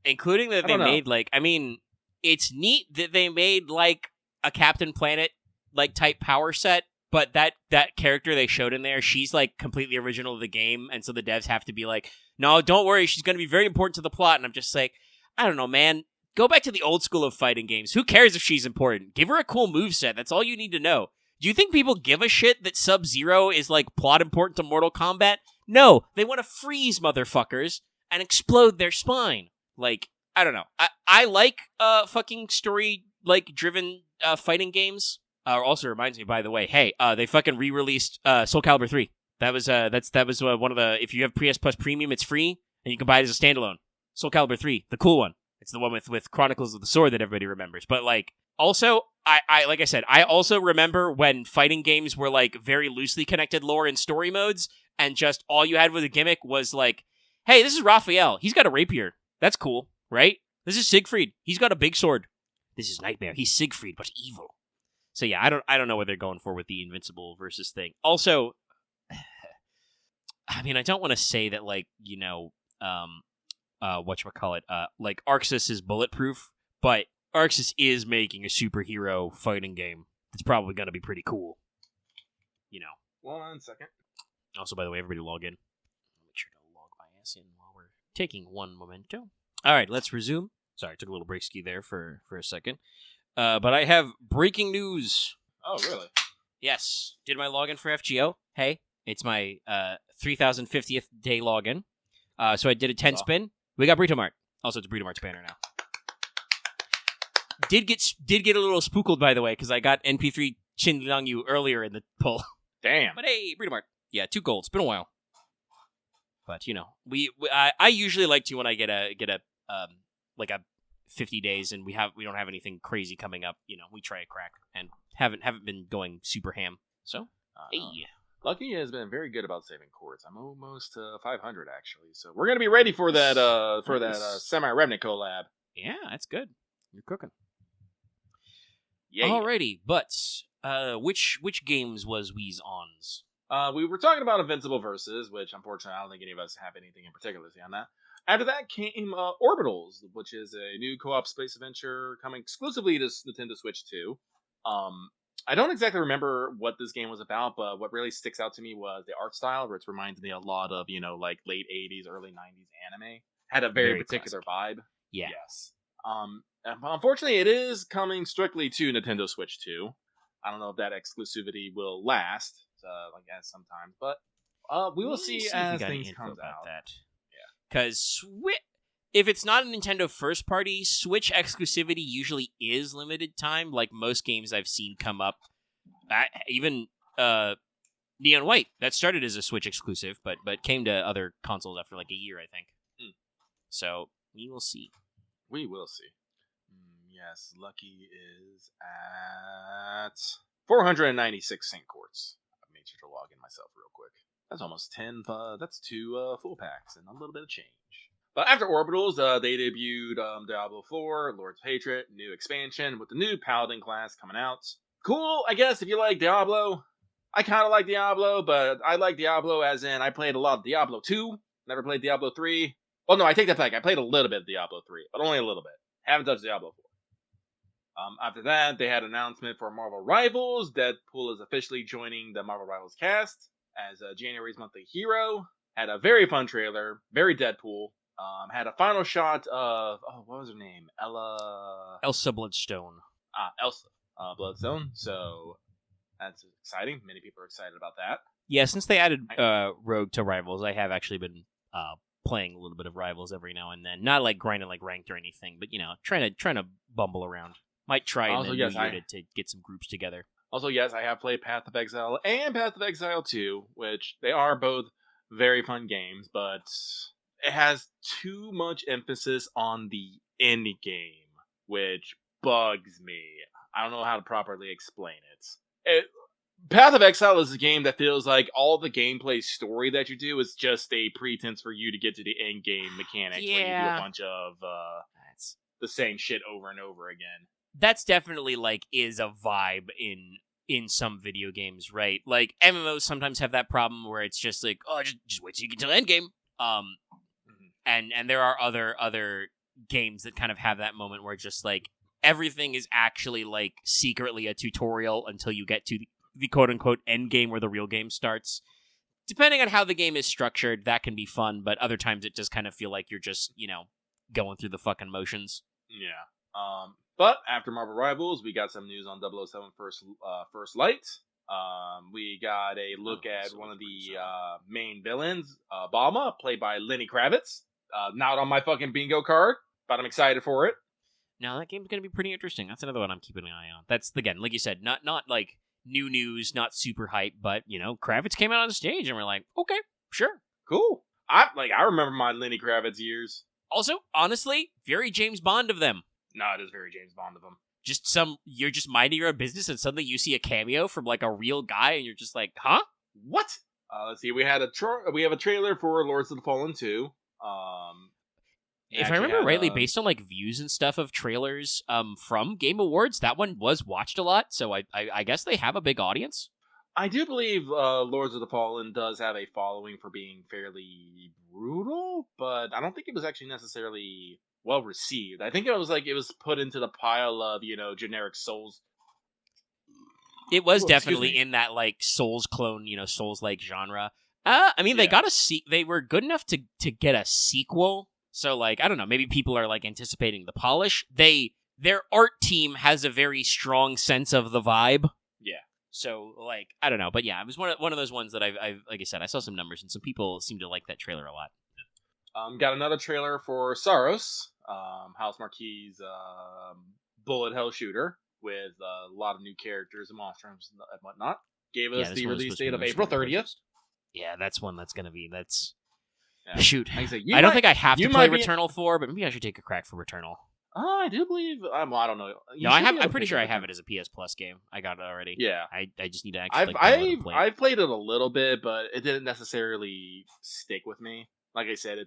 Including that they made, like, I mean, it's neat that they made, like, a Captain Planet, like, type power set, but that character they showed in there, she's, like, completely original to the game, and so the devs have to be like, no, don't worry, she's going to be very important to the plot, and I'm just like, I don't know, man. Go back to the old school of fighting games. Who cares if she's important? Give her a cool moveset. That's all you need to know. Do you think people give a shit that Sub-Zero is, like, plot important to Mortal Kombat? No. They want to freeze motherfuckers and explode their spine. Like, I don't know. I like fucking story, like, driven fighting games. Also reminds me, by the way, hey, they fucking re-released Soul Calibur 3. That was one of the, if you have PS Plus Premium, it's free, and you can buy it as a standalone. Soul Calibur 3, the cool one. It's the one with Chronicles of the Sword that everybody remembers. But, like, also, I like I said, I also remember when fighting games were, like, very loosely connected lore and story modes, and just all you had with a gimmick was, like, hey, this is Raphael. He's got a rapier. That's cool, right? This is Siegfried. He's got a big sword. This is Nightmare. He's Siegfried, but evil. So, yeah, I don't know what they're going for with the Invincible versus thing. Also, I mean, I don't want to say that, like, you know, whatchamacallit, like, Arxis is bulletproof, but Arxis is making a superhero fighting game that's probably going to be pretty cool. You know. 1 second. Also, by the way, everybody log in. Make sure to log my ass in while we're taking one memento. All right, let's resume. Sorry, took a little break ski there for a second. But I have breaking news. Oh, really? Yes. Did my login for FGO. Hey, it's my 3050th day login. So I did a 10 spin. We got Burrito Mart. Also, it's a Burrito Mart's banner now. Did get a little spooked, by the way, because I got NP3 Chin you earlier in the pull. Damn. But hey, Burrito Mart. Yeah, 2 gold. It's been a while. But, you know, I usually like to, when I get a 50 days and we don't have anything crazy coming up, you know, we try a crack and haven't been going super ham. So, hey. Lucky has been very good about saving quartz. I'm almost 500 actually, so we're gonna be ready for that Semi-Remnant collab. Yeah, that's good. You're cooking. Yeah. Alrighty, but which games was Wee's ons? We were talking about Invincible Versus, which unfortunately I don't think any of us have anything in particular to say on that. After that came Orbitals, which is a new co-op space adventure coming exclusively to Nintendo Switch 2. I don't exactly remember what this game was about, but what really sticks out to me was the art style, which reminds me a lot of, you know, like late 80s, early 90s anime. Had a very particular vibe. Yeah. Yes. Unfortunately, it is coming strictly to Nintendo Switch 2. I don't know if that exclusivity will last, like as sometimes, but we will see as things come out. That. Because if it's not a Nintendo first party, Switch exclusivity usually is limited time, like most games I've seen come up. Even Neon White, that started as a Switch exclusive, but came to other consoles after like a year, I think. So, we will see. We will see. Yes, Lucky is at 496 Sync Quartz. I made sure to log in myself real quick. That's almost 10, that's 2 full packs and a little bit of change. But after Orbitals, they debuted Diablo 4, Lord's Hatred, new expansion with the new Paladin class coming out. Cool, I guess, if you like Diablo. I kind of like Diablo, but I like Diablo as in I played a lot of Diablo 2, never played Diablo 3. Well, no, I take that back. I played a little bit of Diablo 3, but only a little bit. Haven't touched Diablo 4. After that, they had an announcement for Marvel Rivals. Deadpool is officially joining the Marvel Rivals cast as January's monthly hero. Had a very fun trailer, very Deadpool. Had a final shot of, what was her name? Elsa Bloodstone. Elsa Bloodstone. So that's exciting. Many people are excited about that. Yeah, since they added Rogue to Rivals, I have actually been playing a little bit of Rivals every now and then. Not like grinding like ranked or anything, but trying to bumble around. Might try in the new year to get some groups together. Also, yes, I have played Path of Exile and Path of Exile 2, which they are both very fun games, but it has too much emphasis on the end game, which bugs me. I don't know how to properly explain it. Path of Exile is a game that feels like all the gameplay story that you do is just a pretense for you to get to the end game mechanics, where you do a bunch of the same shit over and over again. That's definitely is a vibe in some video games, right? Like MMOs sometimes have that problem where it's just like, just wait till you get to the end game. And there are other games that kind of have that moment where just like everything is actually like secretly a tutorial until you get to the quote unquote end game where the real game starts. Depending on how the game is structured, that can be fun, but other times it just kind of feel like you're just, going through the fucking motions. Yeah. But after Marvel Rivals, we got some news on 007 First Light. We got a look at one of the main villains, Balma, played by Lenny Kravitz. Not on my fucking bingo card, but I'm excited for it. Now, that game's going to be pretty interesting. That's another one I'm keeping an eye on. That's, again, like you said, not like new news, not super hype, but, Kravitz came out on the stage and we're like, okay, sure. Cool. I remember my Lenny Kravitz years. Also, honestly, very James Bond of them. No, it is very James Bond of him. You're just minding your own business and suddenly you see a cameo from like a real guy and you're just like, huh? What? Let's see. We have a trailer for Lords of the Fallen 2. If I remember rightly, based on like views and stuff of trailers from Game Awards, that one was watched a lot. So I guess they have a big audience. I do believe Lords of the Fallen does have a following for being fairly brutal, but I don't think it was actually necessarily well received. I think it was put into the pile of, generic Souls. It was definitely in that like Souls clone, Souls-like genre. They got they were good enough to get a sequel. So like, I don't know, maybe people are like anticipating the polish. Their art team has a very strong sense of the vibe. Yeah. So like, I don't know, but yeah, it was one of those ones that I like I said, I saw some numbers and some people seem to like that trailer a lot. Got another trailer for Saros, House Marquis' bullet hell shooter with a lot of new characters and monsters and whatnot. Gave us the release date of April 30th. Yeah, that's one that's gonna be Yeah. Shoot. I don't think I have to play Returnal 4, but maybe I should take a crack for Returnal. I do believe. I don't know. I'm pretty sure I have it as a PS Plus game. I got it already. Yeah. I just need to actually. I've played it a little bit, but it didn't necessarily stick with me. Like I said,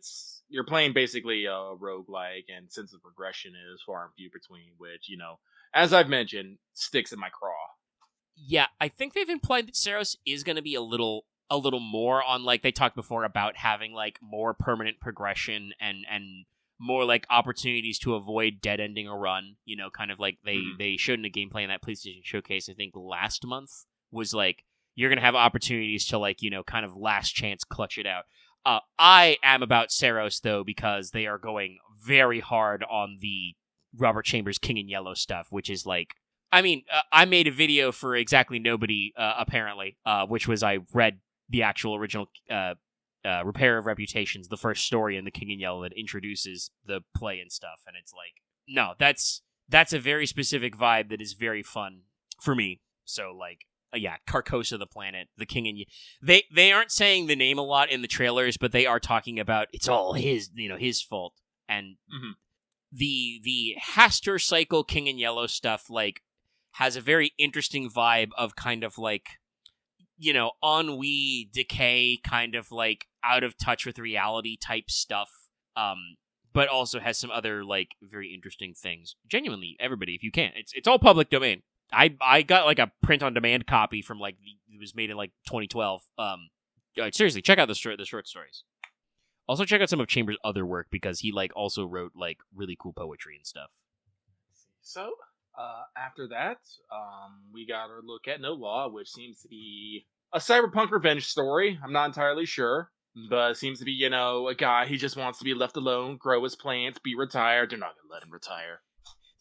you're playing basically a roguelike, and sense of progression is far and few between, which, as I've mentioned, sticks in my craw. Yeah, I think they've implied that Saros is going to be a little more on, like, they talked before about having, like, more permanent progression and more, like, opportunities to avoid dead-ending a run, kind of like they showed in a gameplay in that PlayStation Showcase, I think, last month, was, like, you're going to have opportunities to, like, kind of last chance clutch it out. I am about Saros, though, because they are going very hard on the Robert Chambers King in Yellow stuff, which is like, I made a video for Exactly Nobody, apparently, which was I read the actual original Repair of Reputations, the first story in the King in Yellow that introduces the play and stuff, and it's like, no, that's a very specific vibe that is very fun for me. So, like, yeah, Carcosa the planet, the King in they aren't saying the name a lot in the trailers, but they are talking about it's all his fault. And the Hastur cycle King in Yellow stuff like has a very interesting vibe of kind of like, ennui, decay, kind of like out of touch with reality type stuff. but also has some other like very interesting things. Genuinely, everybody, if you can, it's all public domain. I got like a print on demand copy from like it was made in like 2012. Seriously, check out the short stories. Also, check out some of Chambers' other work because he like also wrote like really cool poetry and stuff. So, after that, we got our look at No Law, which seems to be a cyberpunk revenge story. I'm not entirely sure, but it seems to be, a guy, he just wants to be left alone, grow his plants, be retired. They're not going to let him retire.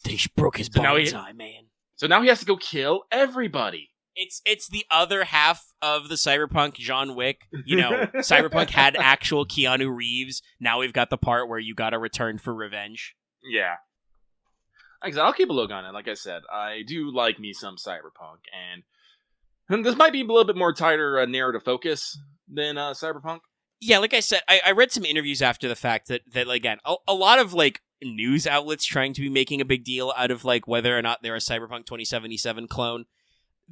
They broke his bonsai, man. So now he has to go kill everybody. It's the other half of the cyberpunk John Wick. Cyberpunk had actual Keanu Reeves. Now we've got the part where you gotta return for revenge. Yeah. Like I said, I'll keep a look on it. Like I said, I do like me some cyberpunk, and this might be a little bit more tighter narrative focus than cyberpunk. Yeah, like I said, I read some interviews after the fact that again, a lot of like news outlets trying to be making a big deal out of like whether or not they're a Cyberpunk 2077 clone.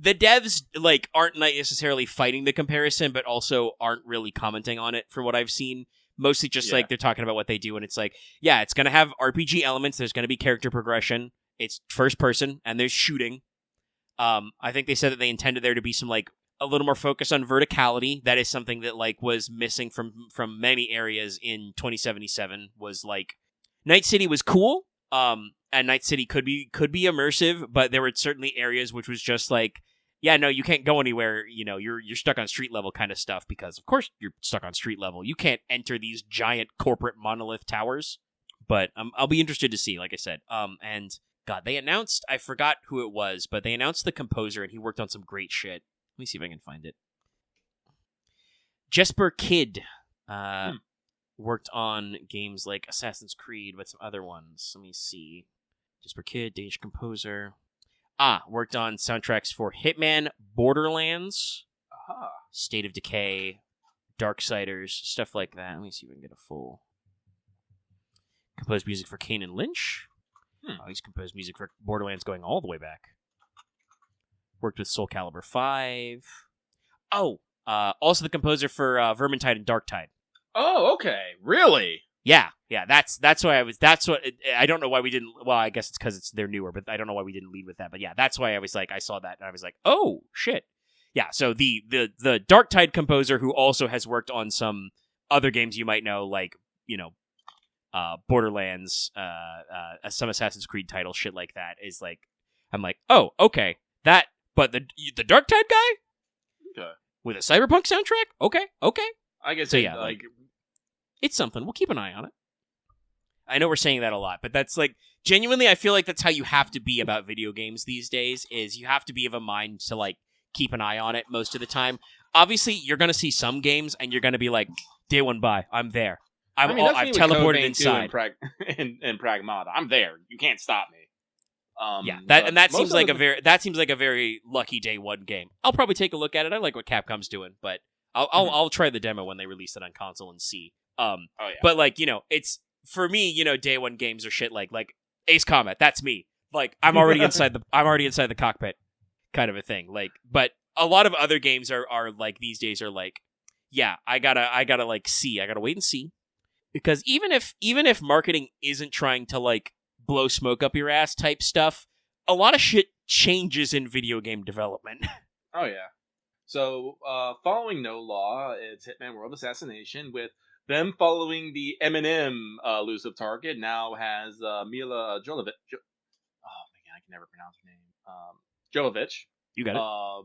The devs like aren't necessarily fighting the comparison, but also aren't really commenting on it for what I've seen. Mostly just like they're talking about what they do, and it's like, yeah, it's gonna have RPG elements. There's gonna be character progression. It's first person, and there's shooting. I think they said that they intended there to be some like a little more focus on verticality. That is something that like was missing from many areas in 2077. Was like Night City was cool. And Night City could be immersive, but there were certainly areas which was just like, yeah, no, you can't go anywhere. You're stuck on street level kind of stuff because, of course, you're stuck on street level. You can't enter these giant corporate monolith towers. But I'll be interested to see, like I said. And God, they announced, I forgot who it was, but they announced the composer, and he worked on some great shit. Let me see if I can find it. Jesper Kyd. Worked on games like Assassin's Creed, but some other ones. Let me see. Jesper Kyd, Danish composer. Worked on soundtracks for Hitman, Borderlands, State of Decay, Darksiders, stuff like that. Let me see if I can get a full. Composed music for Kane and Lynch. He's composed music for Borderlands going all the way back. Worked with Soul Calibur 5. Also the composer for Vermintide and Darktide. Oh, okay. Really? Yeah. That's why I don't know why we didn't. Well, I guess it's because they're newer, but I don't know why we didn't lead with that. But yeah, that's why I was like, I saw that and I was like, oh shit. Yeah. So the Darktide composer who also has worked on some other games you might know, like Borderlands, some Assassin's Creed title, shit like that is like, I'm like, oh, okay, that. But the Darktide guy, okay, with a cyberpunk soundtrack, okay. I guess so. Yeah, like it's something. We'll keep an eye on it. I know we're saying that a lot, but that's like genuinely, I feel like that's how you have to be about video games these days. Is you have to be of a mind to like keep an eye on it most of the time. Obviously, you're gonna see some games and you're gonna be like, day one buy, I'm there. I've teleported inside. And Pragmata, I'm there. You can't stop me. That seems like a very lucky day one game. I'll probably take a look at it. I like what Capcom's doing, but I'll try the demo when they release it on console and see. But like it's for me, day one games are shit like Ace Combat. That's me. Like I'm already inside the cockpit, kind of a thing. Like, but a lot of other games are like these days are like, yeah, I gotta like see. I gotta wait and see, because even if marketing isn't trying to like blow smoke up your ass type stuff, a lot of shit changes in video game development. Oh yeah. So, following No Law, it's Hitman World Assassination, with them following the Eminem elusive target, now has Mila Jovovich. Oh, man, I can never pronounce her name. Jovovich. You got it.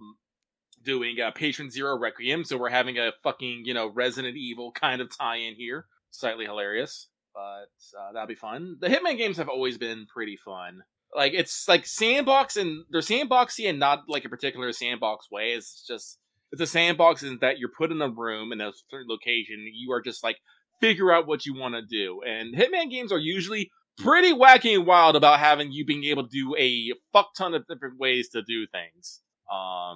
Doing Patron Zero Requiem, so we're having a fucking, Resident Evil kind of tie-in here. Slightly hilarious, but that'll be fun. The Hitman games have always been pretty fun. Like, it's like sandbox, and they're sandboxy and not like a particular sandbox way. It's a sandbox in that you're put in a room in a certain location. You are just like, figure out what you want to do. And Hitman games are usually pretty wacky and wild about having you being able to do a fuck ton of different ways to do things. I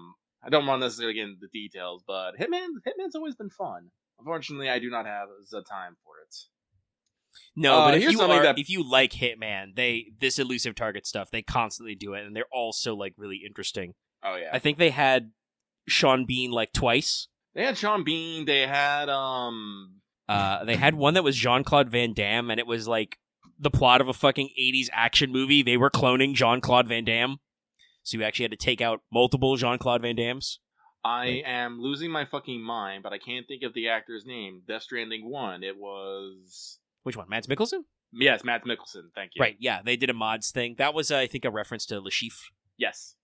don't want to necessarily get into the details, but Hitman's always been fun. Unfortunately, I do not have the time for it. No, but if you like Hitman, this elusive target stuff, they constantly do it, and they're also like really interesting. Oh yeah, I think they had Sean Bean like twice. They had Sean Bean. They had They had one that was Jean-Claude Van Damme, and it was like the plot of a fucking 80s action movie. They were cloning Jean-Claude Van Damme. So you actually had to take out multiple Jean-Claude Van Dammes. I am losing my fucking mind, but I can't think of the actor's name. Death Stranding 1. It was... Which one? Mads Mikkelsen? Yes, Mads Mikkelsen. Thank you. Right, yeah. They did a mods thing. That was, I think, a reference to Le Chiffre. Yes.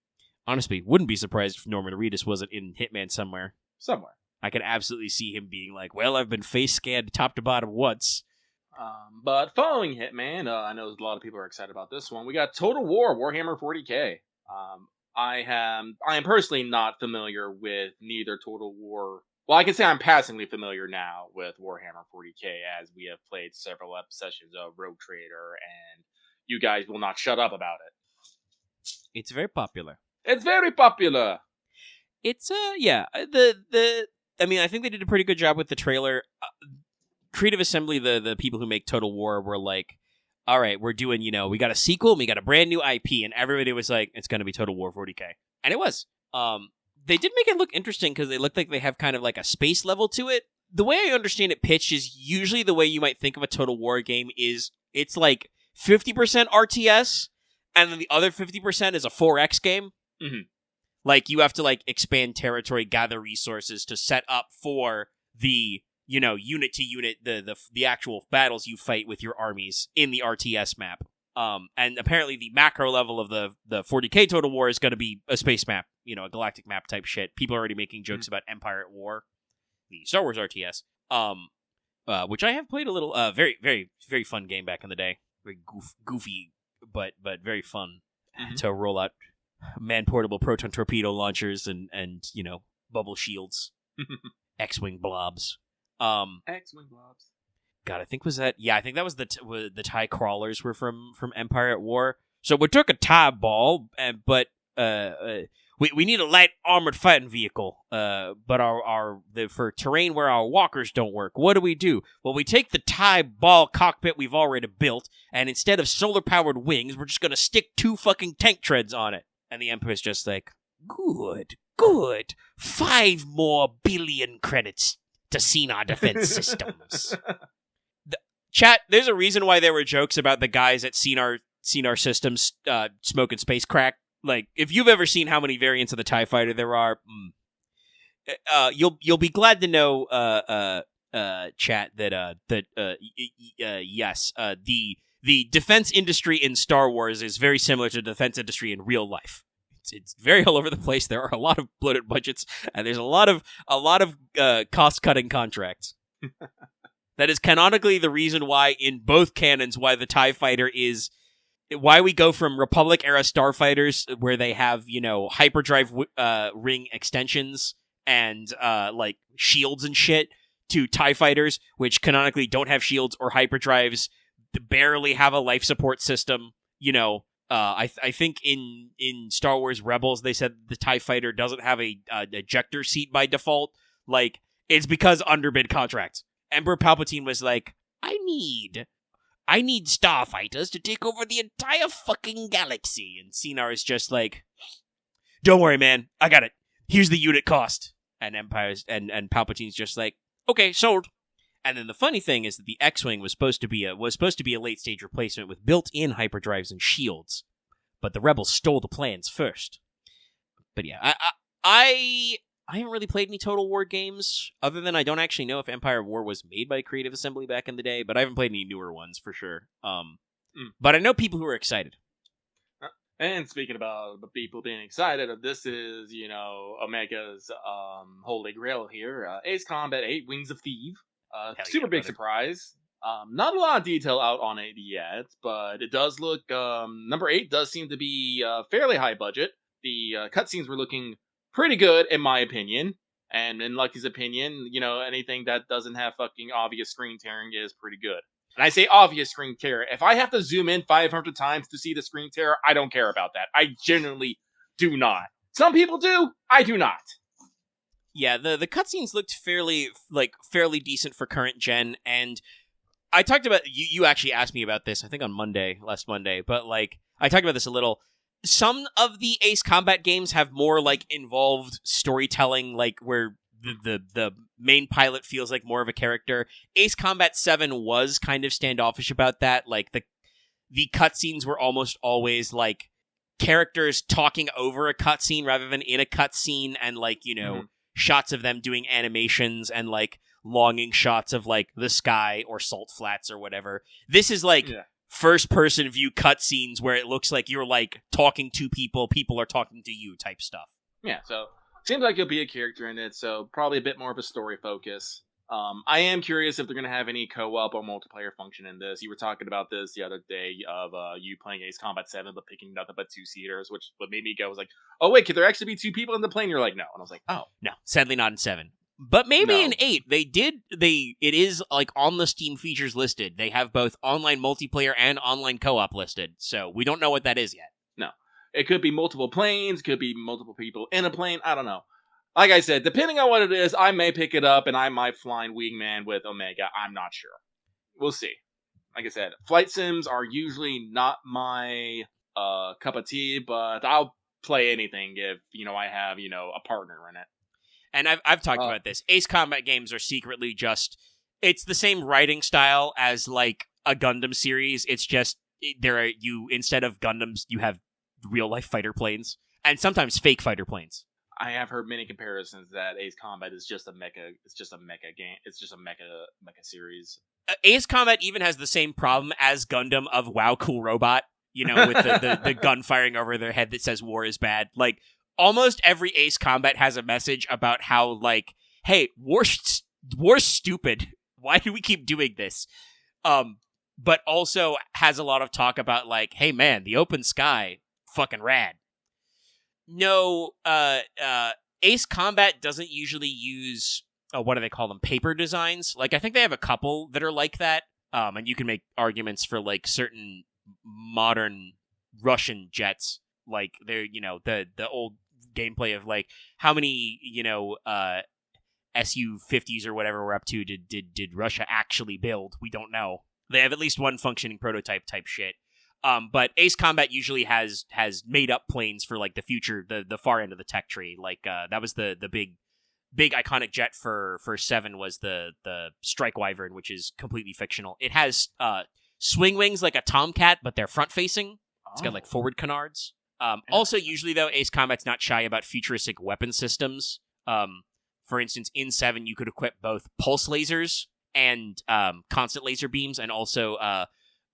Honestly, wouldn't be surprised if Norman Reedus wasn't in Hitman somewhere. Somewhere. I could absolutely see him being like, well, I've been face scanned top to bottom once. But following Hitman, I know a lot of people are excited about this one. We got Total War Warhammer 40k. I am personally not familiar with neither Total War. Well, I can say I'm passingly familiar now with Warhammer 40k, as we have played several sessions of Rogue Trader, and you guys will not shut up about it. It's very popular. It's very popular. It's yeah. I mean, I think they did a pretty good job with the trailer. Creative Assembly, the people who make Total War, were like, all right, we're doing, we got a sequel, and we got a brand new IP, and everybody was like, it's going to be Total War 40k. And it was. They did make it look interesting because they looked like they have kind of like a space level to it. The way I understand it pitched is usually the way you might think of a Total War game is it's like 50% RTS, and then the other 50% is a 4X game. Mm-hmm. Like, you have to, like, expand territory, gather resources to set up for the, unit to unit, the actual battles you fight with your armies in the RTS map. And apparently the macro level of the 40k Total War is going to be a space map, a galactic map type shit. People are already making jokes about Empire at War, the Star Wars RTS, which I have played a little, very, very, very fun game back in the day. Very goofy, but very fun to roll out man-portable proton torpedo launchers and bubble shields. X-Wing blobs. X-Wing blobs. God, I think that was the TIE crawlers were from Empire at War. So we took a TIE ball, but we need a light armored fighting vehicle. But for terrain where our walkers don't work, what do? Well, we take the TIE ball cockpit we've already built, and instead of solar powered wings, we're just gonna stick 2 fucking tank treads on it. And the Emperor's just like, good. 5 more billion credits to Senar Defense Systems. Chat, there's a reason why there were jokes about the guys at Senar Systems smoking space crack. Like, if you've ever seen how many variants of the TIE Fighter there are, you'll be glad to know, chat, that yes, the defense industry in Star Wars is very similar to the defense industry in real life. It's very all over the place. There are a lot of bloated budgets, and there's a lot of cost-cutting contracts. That is canonically the reason why, in both canons, why the TIE Fighter is... Why we go from Republic-era starfighters, where they have, hyperdrive ring extensions and, shields and shit, to TIE Fighters, which canonically don't have shields or hyperdrives, barely have a life support system, I think in Star Wars Rebels, they said the TIE Fighter doesn't have a ejector seat by default. Like, it's because underbid contracts. Emperor Palpatine was like, I need starfighters to take over the entire fucking galaxy. And Senar is just like, don't worry, man. I got it. Here's the unit cost. And Palpatine's just like, okay, sold. And then the funny thing is that the X-Wing was supposed to be a late stage replacement with built-in hyperdrives and shields, but the Rebels stole the plans first. But yeah, I haven't really played any Total War games, other than I don't actually know if Empire War was made by Creative Assembly back in the day, but I haven't played any newer ones for sure. But I know people who are excited. And speaking about the people being excited, this is, Omega's holy grail here. Ace Combat 8 Wings of Thief. Super big surprise. Not a lot of detail out on it yet, but it does look... number 8 does seem to be fairly high budget. The cutscenes were looking pretty good, in my opinion. And in Lucky's opinion, anything that doesn't have fucking obvious screen tearing is pretty good. And I say obvious screen tear. If I have to zoom in 500 times to see the screen tear, I don't care about that. I genuinely do not. Some people do. I do not. Yeah, the cutscenes looked fairly decent for current gen, and I talked about... You actually asked me about this, I think on last Monday, but, I talked about this a little. Some of the Ace Combat games have more, involved storytelling, where the main pilot feels like more of a character. Ace Combat 7 was kind of standoffish about that. Like the cutscenes were almost always like characters talking over a cutscene rather than in a cutscene, and like, you know, shots of them doing animations and like longing shots of like the sky or salt flats or whatever. This is like first person view cutscenes where it looks like you're like talking to people are talking to you type stuff. Yeah, so seems like you'll be a character in it, so probably a bit more of a story focus. I am curious if they're going to have any co-op or multiplayer function in this. You were talking about this the other day of you playing Ace Combat 7 but picking nothing but two-seaters, which what made me go was like, oh wait, could there actually be two people in the plane? You're like, no. And I was like, oh. No, sadly not in 7. But maybe in 8, it is like on the Steam features listed. They have both online multiplayer and online co-op listed, so we don't know what that is yet. No. It could be multiple planes, could be multiple people in a plane, I don't know. Like I said, depending on what it is, I may pick it up and I might fly in Wingman with Omega. I'm not sure. We'll see. Like I said, flight sims are usually not my cup of tea, but I'll play anything if, you know, I have, you know, a partner in it. And I've talked about this. Ace Combat games are secretly just, it's the same writing style as like a Gundam series. It's just instead of Gundams, you have real life fighter planes and sometimes fake fighter planes. I have heard many comparisons that Ace Combat is just a mecha. It's just a mecha game. It's just a mecha series. Ace Combat even has the same problem as Gundam of "Wow, cool robot." You know, with the gun firing over their head that says "War is bad." Like almost every Ace Combat has a message about how, like, hey, war's stupid. Why do we keep doing this? But also has a lot of talk about like, hey man, the open sky, fucking rad. No, Ace Combat doesn't usually use, what do they call them, paper designs. Like, I think they have a couple that are like that, and you can make arguments for, like, certain modern Russian jets. Like, they're, you know, the old gameplay of, like, how many, you know, Su-50s or whatever we're up to did Russia actually build? We don't know. They have at least one functioning prototype type shit. But Ace Combat usually has made up planes for like the future, the far end of the tech tree. Like that was the big iconic jet for 7 was the Strike Wyvern, which is completely fictional. It has swing wings like a Tomcat, but they're front facing. It's got like forward canards. Also, usually though, Ace Combat's not shy about futuristic weapon systems. For instance, in 7 you could equip both pulse lasers and constant laser beams, and also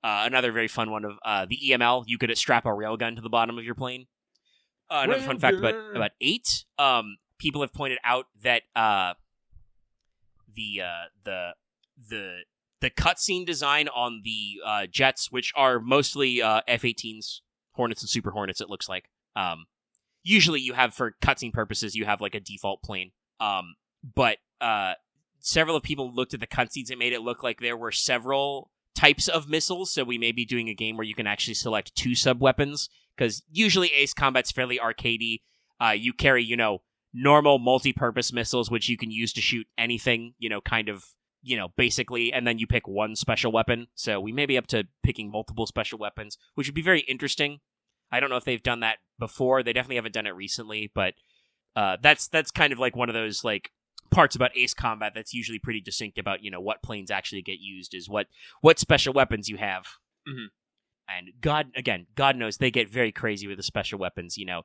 another very fun one of the EML. You could strap a railgun to the bottom of your plane. Another fun fact about 8. People have pointed out that the cutscene design on the jets, which are mostly F-18s, Hornets and Super Hornets, it looks like. Usually you have, for cutscene purposes, you have like a default plane. But several of people looked at the cutscenes and made it look like there were several types of missiles, so we may be doing a game where you can actually select 2 sub-weapons, because usually Ace Combat's fairly arcadey. You carry, you know, normal multi-purpose missiles, which you can use to shoot anything, you know, kind of, you know, basically, and then you pick one special weapon. So we may be up to picking multiple special weapons, which would be very interesting. I don't know if they've done that before. They definitely haven't done it recently, but that's kind of like one of those, like, parts about Ace Combat that's usually pretty distinct about, you know, what planes actually get used is what special weapons you have. Mm-hmm. And God knows they get very crazy with the special weapons, you know.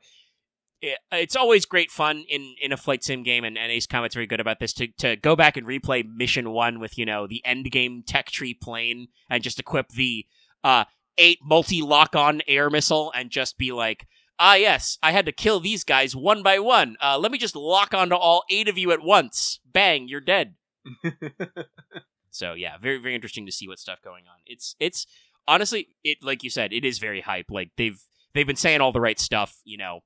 It's always great fun in a flight sim game, and Ace Combat's very good about this, to go back and replay Mission 1 with, you know, the end game tech tree plane and just equip the 8 multi-lock-on air missile and just be like, yes, I had to kill these guys one by one. Let me just lock onto all 8 of you at once. Bang, you're dead. So yeah, very, very interesting to see what stuff going on. It's honestly, it, like you said, it is very hype. Like they've been saying all the right stuff, you know.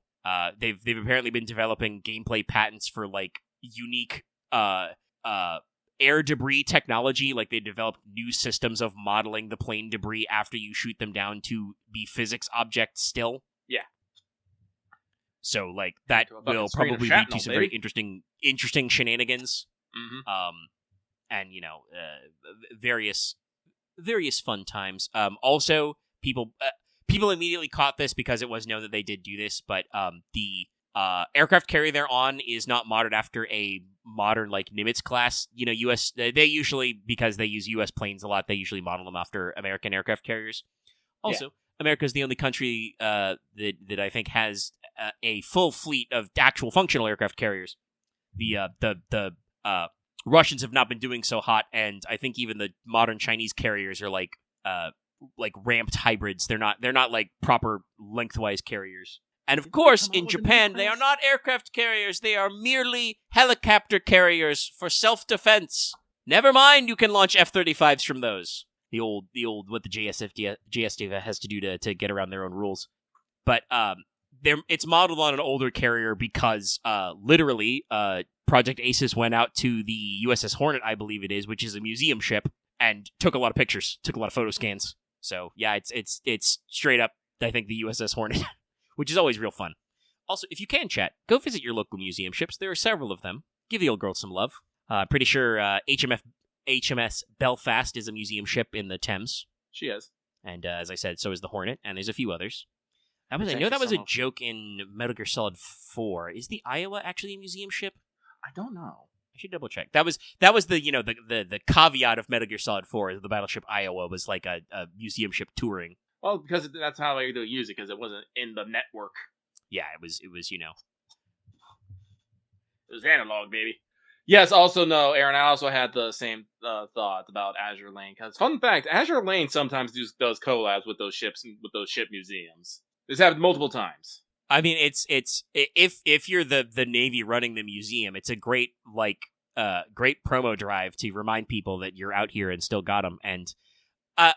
They've apparently been developing gameplay patents for like unique air debris technology. Like they developed new systems of modeling the plane debris after you shoot them down to be physics objects still. Yeah. So like that will probably lead to some very interesting shenanigans. Mm-hmm. And you know, various fun times. Also, people immediately caught this because it was known that they did do this, but the aircraft carrier they're on is not modeled after a modern like Nimitz class, US. They usually, because they use US planes a lot, they usually model them after American aircraft carriers. Also, America is the only country that I think has a full fleet of actual functional aircraft carriers. The Russians have not been doing so hot, and I think even the modern Chinese carriers are like ramped hybrids. They're not like proper lengthwise carriers. And of course, in Japan, they are not aircraft carriers. They are merely helicopter carriers for self-defense. Never mind, you can launch F-35s from those. The old what the JSDF has to do to get around their own rules. But it's modeled on an older carrier because literally Project Aces went out to the USS Hornet, I believe it is, which is a museum ship, and took a lot of pictures, took a lot of photo scans. So yeah, it's straight up, I think, the USS Hornet, which is always real fun. Also, if you can, chat, go visit your local museum ships. There are several of them. Give the old girl some love. Pretty sure HMS Belfast is a museum ship in the Thames. She is. And as I said, so is the Hornet, and there's a few others. I know that was a joke in Metal Gear Solid 4. Is the Iowa actually a museum ship? I don't know. I should double check. That was the caveat of Metal Gear Solid 4. The battleship Iowa was like a museum ship touring. Well, because that's how they use it, because it wasn't in the network. Yeah, it was. It was analog, baby. Yes, also no, Aaron, I also had the same thought about Azure Lane. Because fun fact, Azure Lane sometimes does collabs with those ships and with those ship museums. This happened multiple times. I mean, it's if you're the Navy running the museum, it's a great promo drive to remind people that you're out here and still got them. And I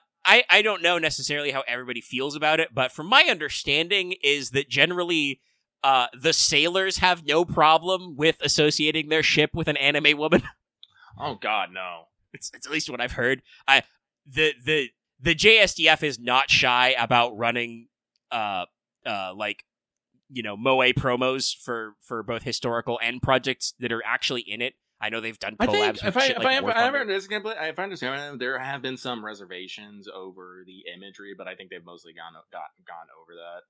don't know necessarily how everybody feels about it, but from my understanding is that generally the sailors have no problem with associating their ship with an anime woman. Oh God, no. It's at least what I've heard. The JSDF is not shy about running Moe promos for both historical and projects that are actually in it. I know they've done collabs with shit like War Thunder. If I understand, there have been some reservations over the imagery, but I think they've mostly gone over that.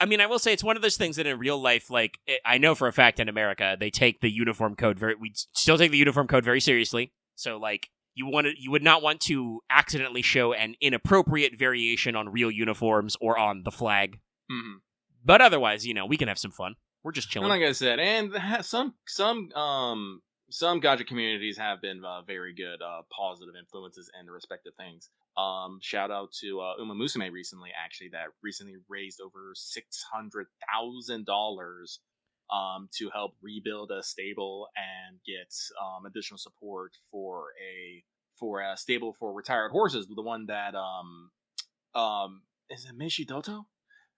I mean, I will say it's one of those things that in real life, like, I know for a fact in America, they take the uniform code we still take the uniform code very seriously. So, like, you would not want to accidentally show an inappropriate variation on real uniforms or on the flag. Mm-hmm. But otherwise, we can have some fun. We're just chilling. Like I said, and some gacha communities have been very good positive influences in the respective things. Shout out to Uma Musume recently raised over $600,000 to help rebuild a stable and get additional support for a stable for retired horses. The one that is it Meishi Doto?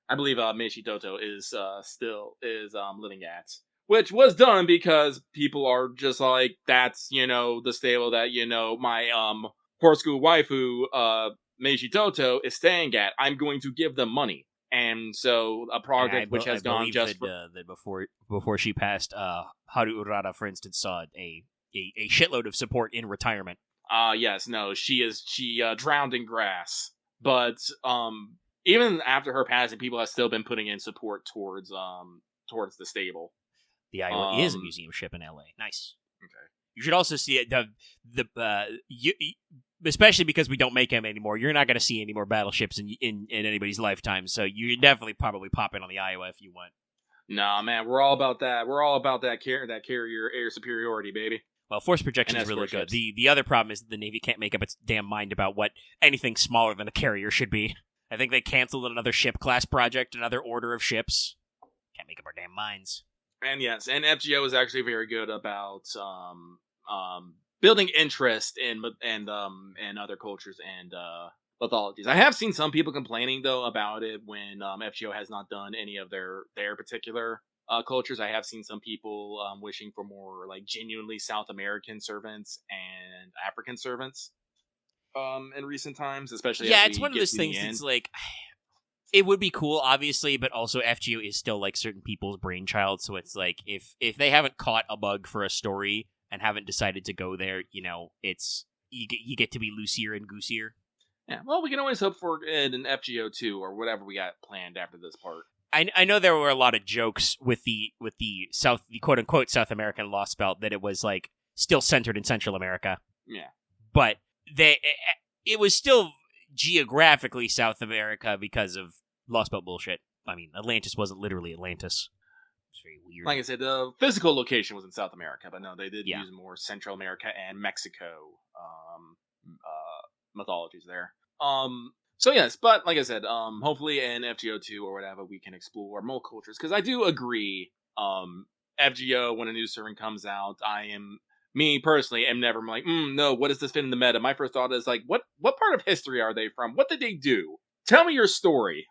I believe Meishi Doto is still living at, which was done because people are just like, that's the stable that my horse school waifu Meishi Doto is staying at. I'm going to give them money, and so a project which has gone just that before she passed, Haru Urara, for instance, saw a shitload of support in retirement. Yes, no, she drowned in grass, but even after her passing, people have still been putting in support towards the stable. The Iowa is a museum ship in LA. Nice. Okay. You should also see it. Especially because we don't make them anymore. You're not going to see any more battleships in anybody's lifetime. So you should definitely probably pop in on the Iowa if you want. Nah, man, we're all about that. We're all about that carrier air superiority, baby. Well, force projection is really good. The other problem is that the Navy can't make up its damn mind about what anything smaller than a carrier should be. I think they canceled another ship class project, another order of ships. Can't make up our damn minds. And yes, and FGO is actually very good about building interest in other cultures and mythologies. I have seen some people complaining though about it when FGO has not done any of their particular cultures. I have seen some people wishing for more like genuinely South American servants and African servants in recent times, especially. Yeah, it's one of those things that's like, it would be cool, obviously, but also FGO is still like certain people's brainchild, so it's like if they haven't caught a bug for a story and haven't decided to go there, it's you get to be loosier and goosier. Yeah, well, we can always hope for it in FGO 2 or whatever we got planned after this part. I know there were a lot of jokes with the quote unquote South American Lost Belt that it was like still centered in Central America. Yeah. But it was still geographically South America because of Lost Belt bullshit. I mean, Atlantis wasn't literally Atlantis. It's very weird. Like I said, the physical location was in South America, but no, they did Yeah. use more Central America and Mexico mythologies there. So yes, but like I said, hopefully in FGO2 or whatever, we can explore more cultures, because I do agree, FGO, when a new servant comes out, me personally am never like, no, what does this fit in the meta? My first thought is like, what part of history are they from? What did they do? Tell me your story.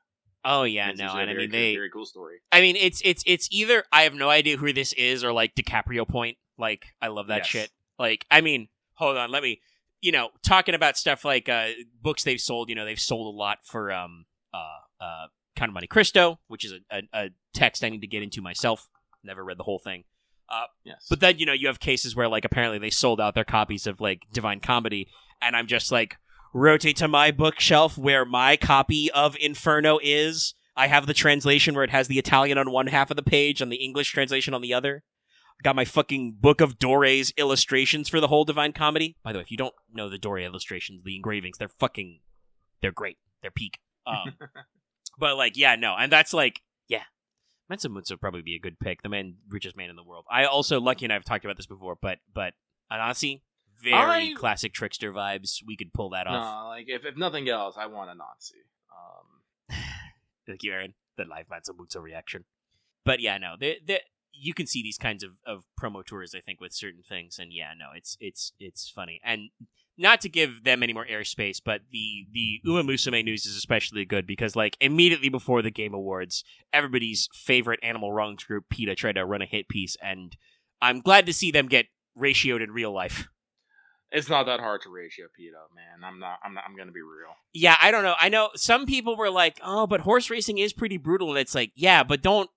Oh yeah, It's no, usually and I a mean very cool story. I mean, it's either I have no idea who this is, or like DiCaprio Point. Like, I love that Yes. shit. Like, I mean, hold on, let me, talking about stuff like books they've sold. They've sold a lot for Count of Monte Cristo, which is a text I need to get into myself. Never read the whole thing. Yes, But then you have cases where like apparently they sold out their copies of like Divine Comedy, and I'm just like, rotate to my bookshelf where my copy of Inferno is. I have the translation where it has the Italian on one half of the page and the English translation on the other. Got my fucking Book of Dore's illustrations for the whole Divine Comedy. By the way, if you don't know the Dore illustrations, the engravings, they're great. They're peak. But like, yeah, no. And that's like, yeah. Mansa Musa would probably be a good pick. The richest man in the world. I also, Lucky and I have talked about this before, but Anansi, very classic trickster vibes. We could pull that off. No, like if nothing else, I want a Nazi. Thank you, Aaron. The live Mansa Musa reaction. But yeah, no, you can see these kinds of promo tours, I think, with certain things, and yeah, no, it's funny. And not to give them any more airspace, but the Uma Musume news is especially good because, like, immediately before the Game Awards, everybody's favorite Animal Wrongs group, PETA, tried to run a hit piece, and I'm glad to see them get ratioed in real life. It's not that hard to ratio PETA, man. I'm gonna be real. Yeah, I don't know. I know some people were like, "Oh, but horse racing is pretty brutal," and it's like, yeah, but don't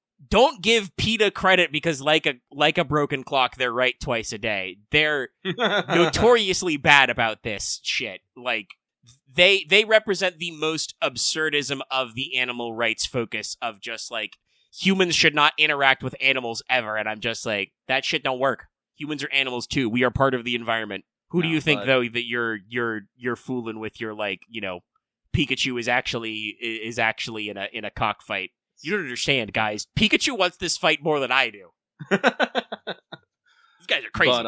give PETA credit because like a broken clock, they're right twice a day. They're notoriously bad about this shit. Like they represent the most absurdism of the animal rights focus of just like humans should not interact with animals ever, and I'm just like, that shit don't work. Humans are animals too. We are part of the environment. Who do you think though that you're fooling with your like, Pikachu is actually in a cockfight? You don't understand, guys. Pikachu wants this fight more than I do. These guys are crazy.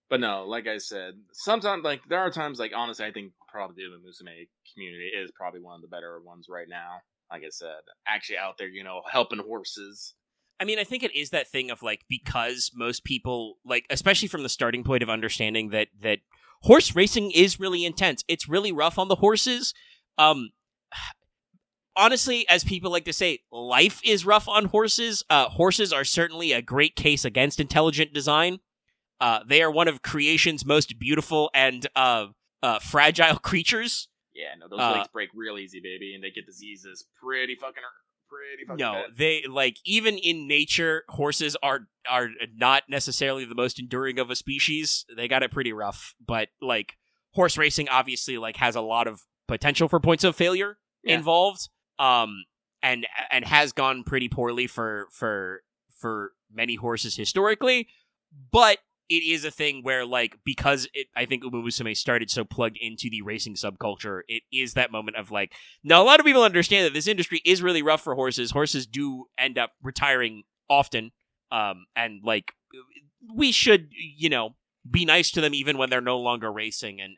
But no, like I said, sometimes like there are times like honestly I think probably the Musume community is probably one of the better ones right now. Like I said, actually out there, helping horses. I mean, I think it is that thing of like, because most people, like, especially from the starting point of understanding that horse racing is really intense. It's really rough on the horses. Honestly, as people like to say, life is rough on horses. Horses are certainly a great case against intelligent design. They are one of creation's most beautiful and fragile creatures. Yeah, no, those legs break real easy, baby, and they get diseases pretty fucking no, bad. they like even in nature, horses are not necessarily the most enduring of a species. They got it pretty rough, but like horse racing obviously like has a lot of potential for points of failure involved. And has gone pretty poorly for many horses historically, but it is a thing where, like, because I think Uma Musume started so plugged into the racing subculture, it is that moment of, like, now a lot of people understand that this industry is really rough for horses. Horses do end up retiring often, and, like, we should, be nice to them even when they're no longer racing and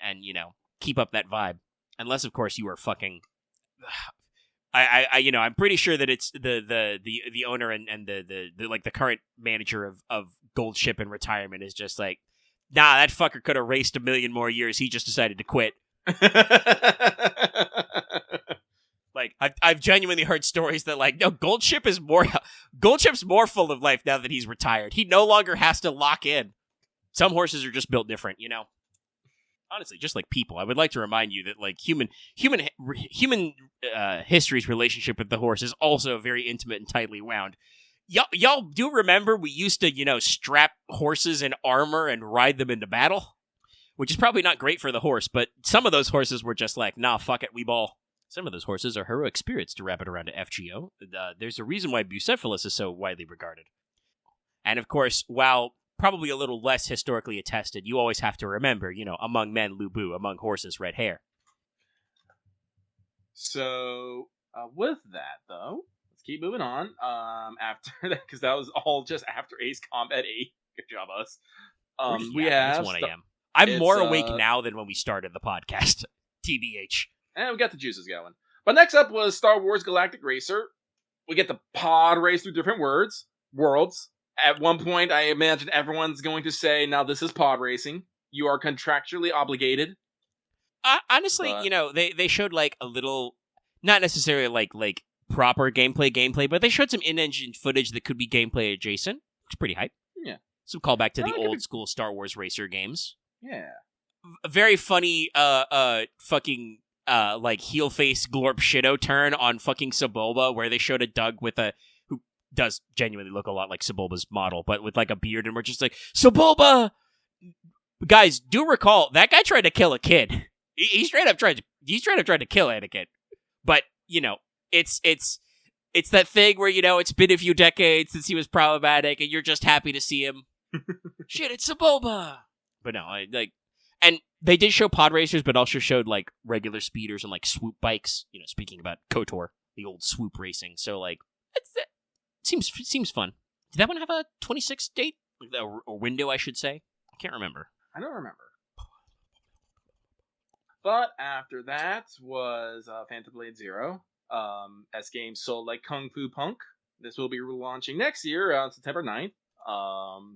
keep up that vibe. Unless, of course, you are fucking... I'm pretty sure that it's the owner and the like the current manager of Gold Ship in retirement is just like, nah, that fucker could have raced a million more years. He just decided to quit. Like I've genuinely heard stories that like, no, Gold Ship's more full of life now that he's retired. He no longer has to lock in. Some horses are just built different, Honestly, just like people, I would like to remind you that like human history's relationship with the horse is also very intimate and tightly wound. Y'all do remember we used to, strap horses in armor and ride them into battle, which is probably not great for the horse, but some of those horses were just like, nah, fuck it, we ball. Some of those horses are heroic spirits to wrap it around to FGO. There's a reason why Bucephalus is so widely regarded. And of course, while probably a little less historically attested, you always have to remember, among men, Lubu, among horses, red hair. So, with that, though, let's keep moving on. After that, because that was all just after Ace Combat 8. Good job, us. We have... It's 1 a.m. I'm more awake now than when we started the podcast. TBH. And we got the juices going. But next up was Star Wars Galactic Racer. We get the pod race through different worlds. At one point, I imagine everyone's going to say, now this is pod racing. You are contractually obligated. Honestly, they showed like a little, not necessarily like proper gameplay, but they showed some in-engine footage that could be gameplay adjacent. It's pretty hype. Yeah. Some callback to the old school Star Wars racer games. Yeah. A very funny, fucking, like heel face glorp shido turn on fucking Sebulba, where they showed a Doug with who does genuinely look a lot like Sebulba's model, but with like a beard, and we're just like, Sebulba! Guys, do recall, that guy tried to kill a kid. He straight up tried to kill Anakin. But, it's that thing where, it's been a few decades since he was problematic, and you're just happy to see him. Shit, it's Sebulba! But no, and they did show pod racers, but also showed, like, regular speeders and, like, swoop bikes. Speaking about KOTOR, the old swoop racing. So, like, it seems fun. Did that one have a 26 date? Or window, I should say? I can't remember. I don't remember. But after that was Phantom Blade Zero. As games sold like Kung Fu Punk. This will be relaunching next year on September 9th.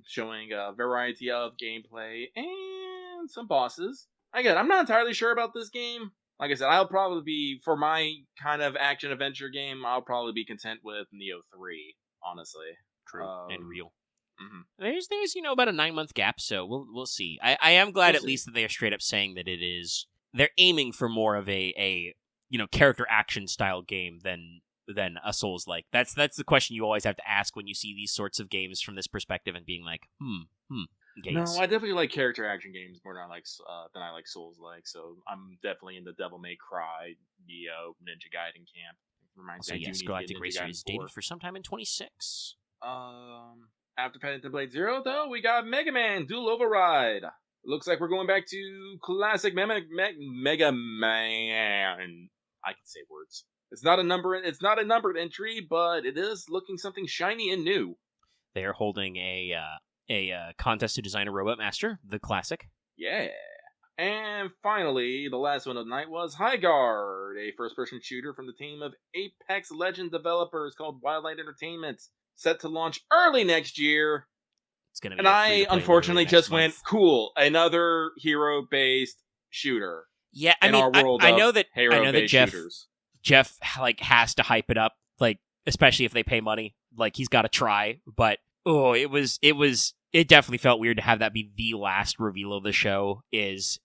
Showing a variety of gameplay and some bosses. Again, I'm not entirely sure about this game. Like I said, I'll probably be, for my kind of action-adventure game, I'll probably be content with Neo 3, honestly. True, and real. Mm-hmm. There's about a 9-month gap, so we'll see. I am glad at least that they are straight up saying that it is... They're aiming for more of a character action style game than a Souls-like. That's the question you always have to ask when you see these sorts of games from this perspective and being like, games. No, I definitely like character action games more than I like Souls-like. So I'm definitely in the Devil May Cry, Neo, Ninja Gaiden camp. Also, yes, Galactic Racer is dated for sometime in 26. After Phantom Blade Zero, though, we got Mega Man Dual Override. Looks like we're going back to classic Mega Man. I can say words. It's not a numbered entry, but it is looking something shiny and new. They are holding a contest to design a Robot Master, the classic. Yeah. And finally, the last one of the night was Highguard, a first-person shooter from the team of Apex Legends developers called Wildlight Entertainment, set to launch early next year. It's gonna be and I unfortunately just went, cool, another hero-based shooter. Yeah, I know that shooters. Jeff like has to hype it up, like especially if they pay money. Like he's got to try, but it definitely felt weird to have that be the last reveal of the show. He's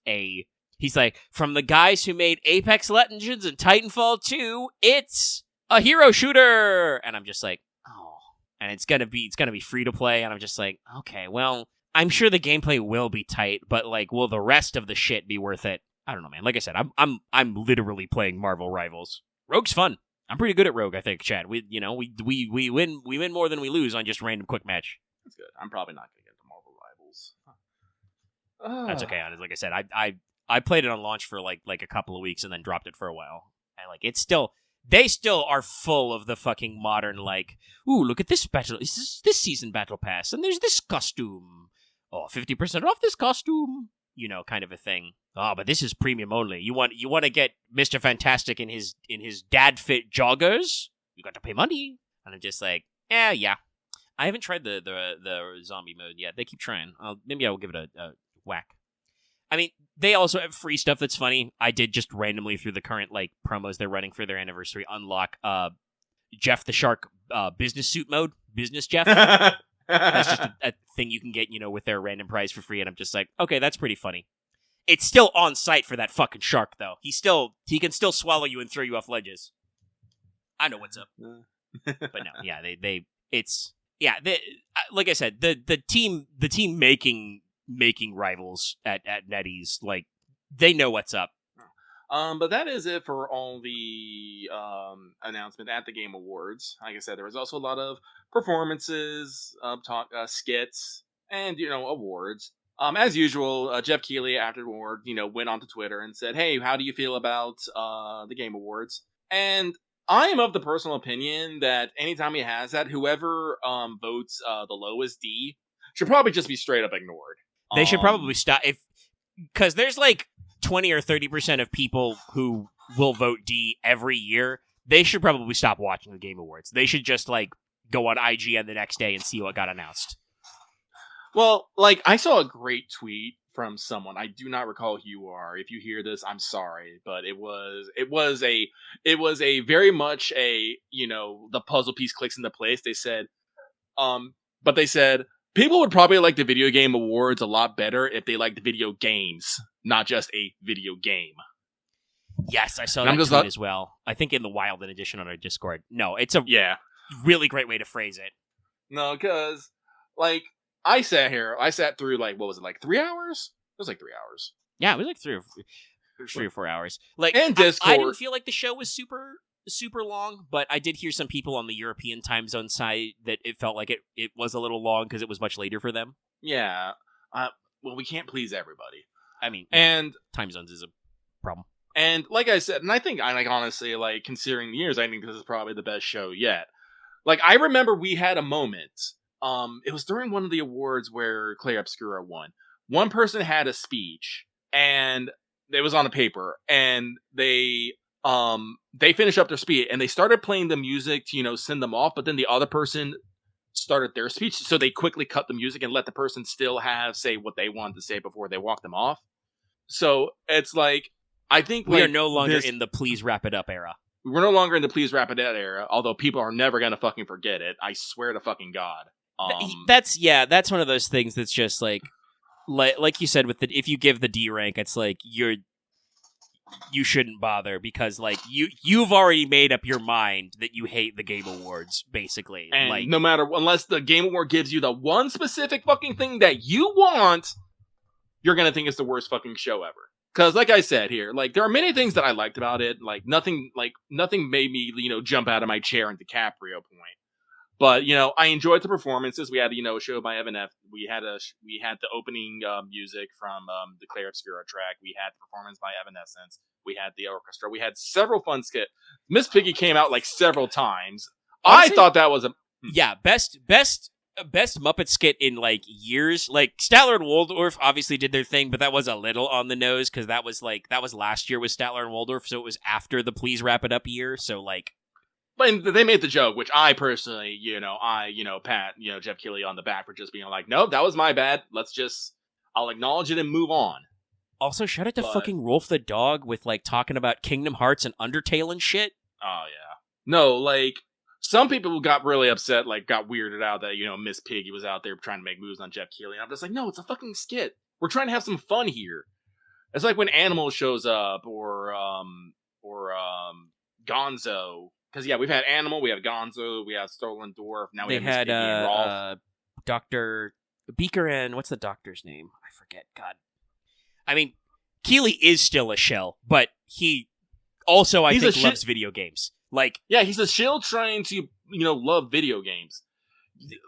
like, from the guys who made Apex Legends and Titanfall 2, it's a hero shooter, and I'm just like, oh. And it's gonna be free to play, and I'm just like, okay, well, I'm sure the gameplay will be tight, but like, will the rest of the shit be worth it? I don't know, man. Like I said, I'm literally playing Marvel Rivals. Rogue's fun. I'm pretty good at Rogue, I think, Chad. We win more than we lose on just random quick match. That's good. I'm probably not gonna get into Marvel Rivals. That's okay. Like I said, I played it on launch for like a couple of weeks and then dropped it for a while. And like they still are full of the fucking modern, like, ooh, look at this battle. This season battle pass, and there's this costume. Oh, 50% off this costume. Kind of a thing. Oh, but this is premium only. You want to get Mr. Fantastic in his dad fit joggers? You got to pay money. And I'm just like, yeah. I haven't tried the zombie mode yet. They keep trying. Maybe I will give it a whack. I mean, they also have free stuff that's funny. I did just randomly through the current like promos they're running for their anniversary unlock Jeff the Shark business suit mode. Business Jeff. That's just a thing you can get, with their random prize for free, and I'm just like, okay, that's pretty funny. It's still on site for that fucking shark, though. He can still swallow you and throw you off ledges. I know what's up. But no, yeah, like I said, the team making Rivals at NetEase, like, they know what's up. But that is it for all the announcement at the Game Awards. Like I said, there was also a lot of performances, skits, and awards. As usual, Jeff Keighley afterward, went onto Twitter and said, "Hey, how do you feel about the Game Awards?" And I am of the personal opinion that anytime he has that, whoever votes the lowest D should probably just be straight up ignored. They should probably stop because there's like 20 or 30% of people who will vote D every year. They should probably stop watching the Game Awards. They should just like go on IGN the next day and see what got announced. Well, like I saw a great tweet from someone. I do not recall who you are. If you hear this, I'm sorry, but it was a very much a, the puzzle piece clicks into place. They said but they said people would probably like the Video Game Awards a lot better if they liked video games, not just a video game. Yes, I saw that tweet as well. I think in the Wild edition on our Discord. No, it's a really great way to phrase it. No, because like I sat through like, what was it, like 3 hours? It was like 3 hours. Yeah, it was like 3 or 4 hours. Like, and Discord. I didn't feel like the show was super long, but I did hear some people on the European time zone side that it felt like it was a little long because it was much later for them. Yeah. Well, we can't please everybody. I mean, and time zones is a problem. And like I said, and I think, honestly, like, considering the years, I think this is probably the best show yet. Like, I remember we had a moment. It was during one of the awards where Claire Obscura won. One person had a speech, and it was on a paper, and they finished up their speech, and they started playing the music to, send them off, but then the other person started their speech, so they quickly cut the music and let the person still say what they wanted to say before they walked them off. So, it's like, I think we are no longer in the please wrap it up era. We're no longer in the please wrap it up era, although people are never gonna fucking forget it. I swear to fucking God. That's one of those things that's just like you said with if you give the D rank, it's like you shouldn't bother because like you've already made up your mind that you hate the Game Awards, basically. And like no matter, unless the Game Award gives you the one specific fucking thing that you want, you're gonna think it's the worst fucking show ever. Because, like I said here, like there are many things that I liked about it. Like nothing made me jump out of my chair in DiCaprio point. But I enjoyed the performances. We had a show by Evan F. We had the opening music from the Claire Obscura track. We had the performance by Evanescence. We had the orchestra. We had several fun skits. Miss Piggy came out like several times. Honestly, I thought that was best Muppet skit in like years. Like Statler and Waldorf obviously did their thing, but that was a little on the nose because that was last year with Statler and Waldorf, so it was after the Please Wrap It Up year. So like, but they made the joke, which I personally, pat Jeff Keighley on the back for just being like, no, that was my bad. I'll acknowledge it and move on. Also, shout out to fucking Rolf the dog with like talking about Kingdom Hearts and Undertale and shit. Oh yeah, no, like. Some people got really upset, like, got weirded out that, Miss Piggy was out there trying to make moves on Jeff Keighley. And I'm just like, no, it's a fucking skit. We're trying to have some fun here. It's like when Animal shows up, or Gonzo. Because, yeah, we've had Animal, we have Gonzo, we have Stolen Dwarf, now we have Miss Piggy and Rolf. Dr. Beaker and, what's the doctor's name? I forget, God. I mean, Keighley is still a shell, but he also, I think, loves video games. Like, yeah, he's a shill trying to, love video games.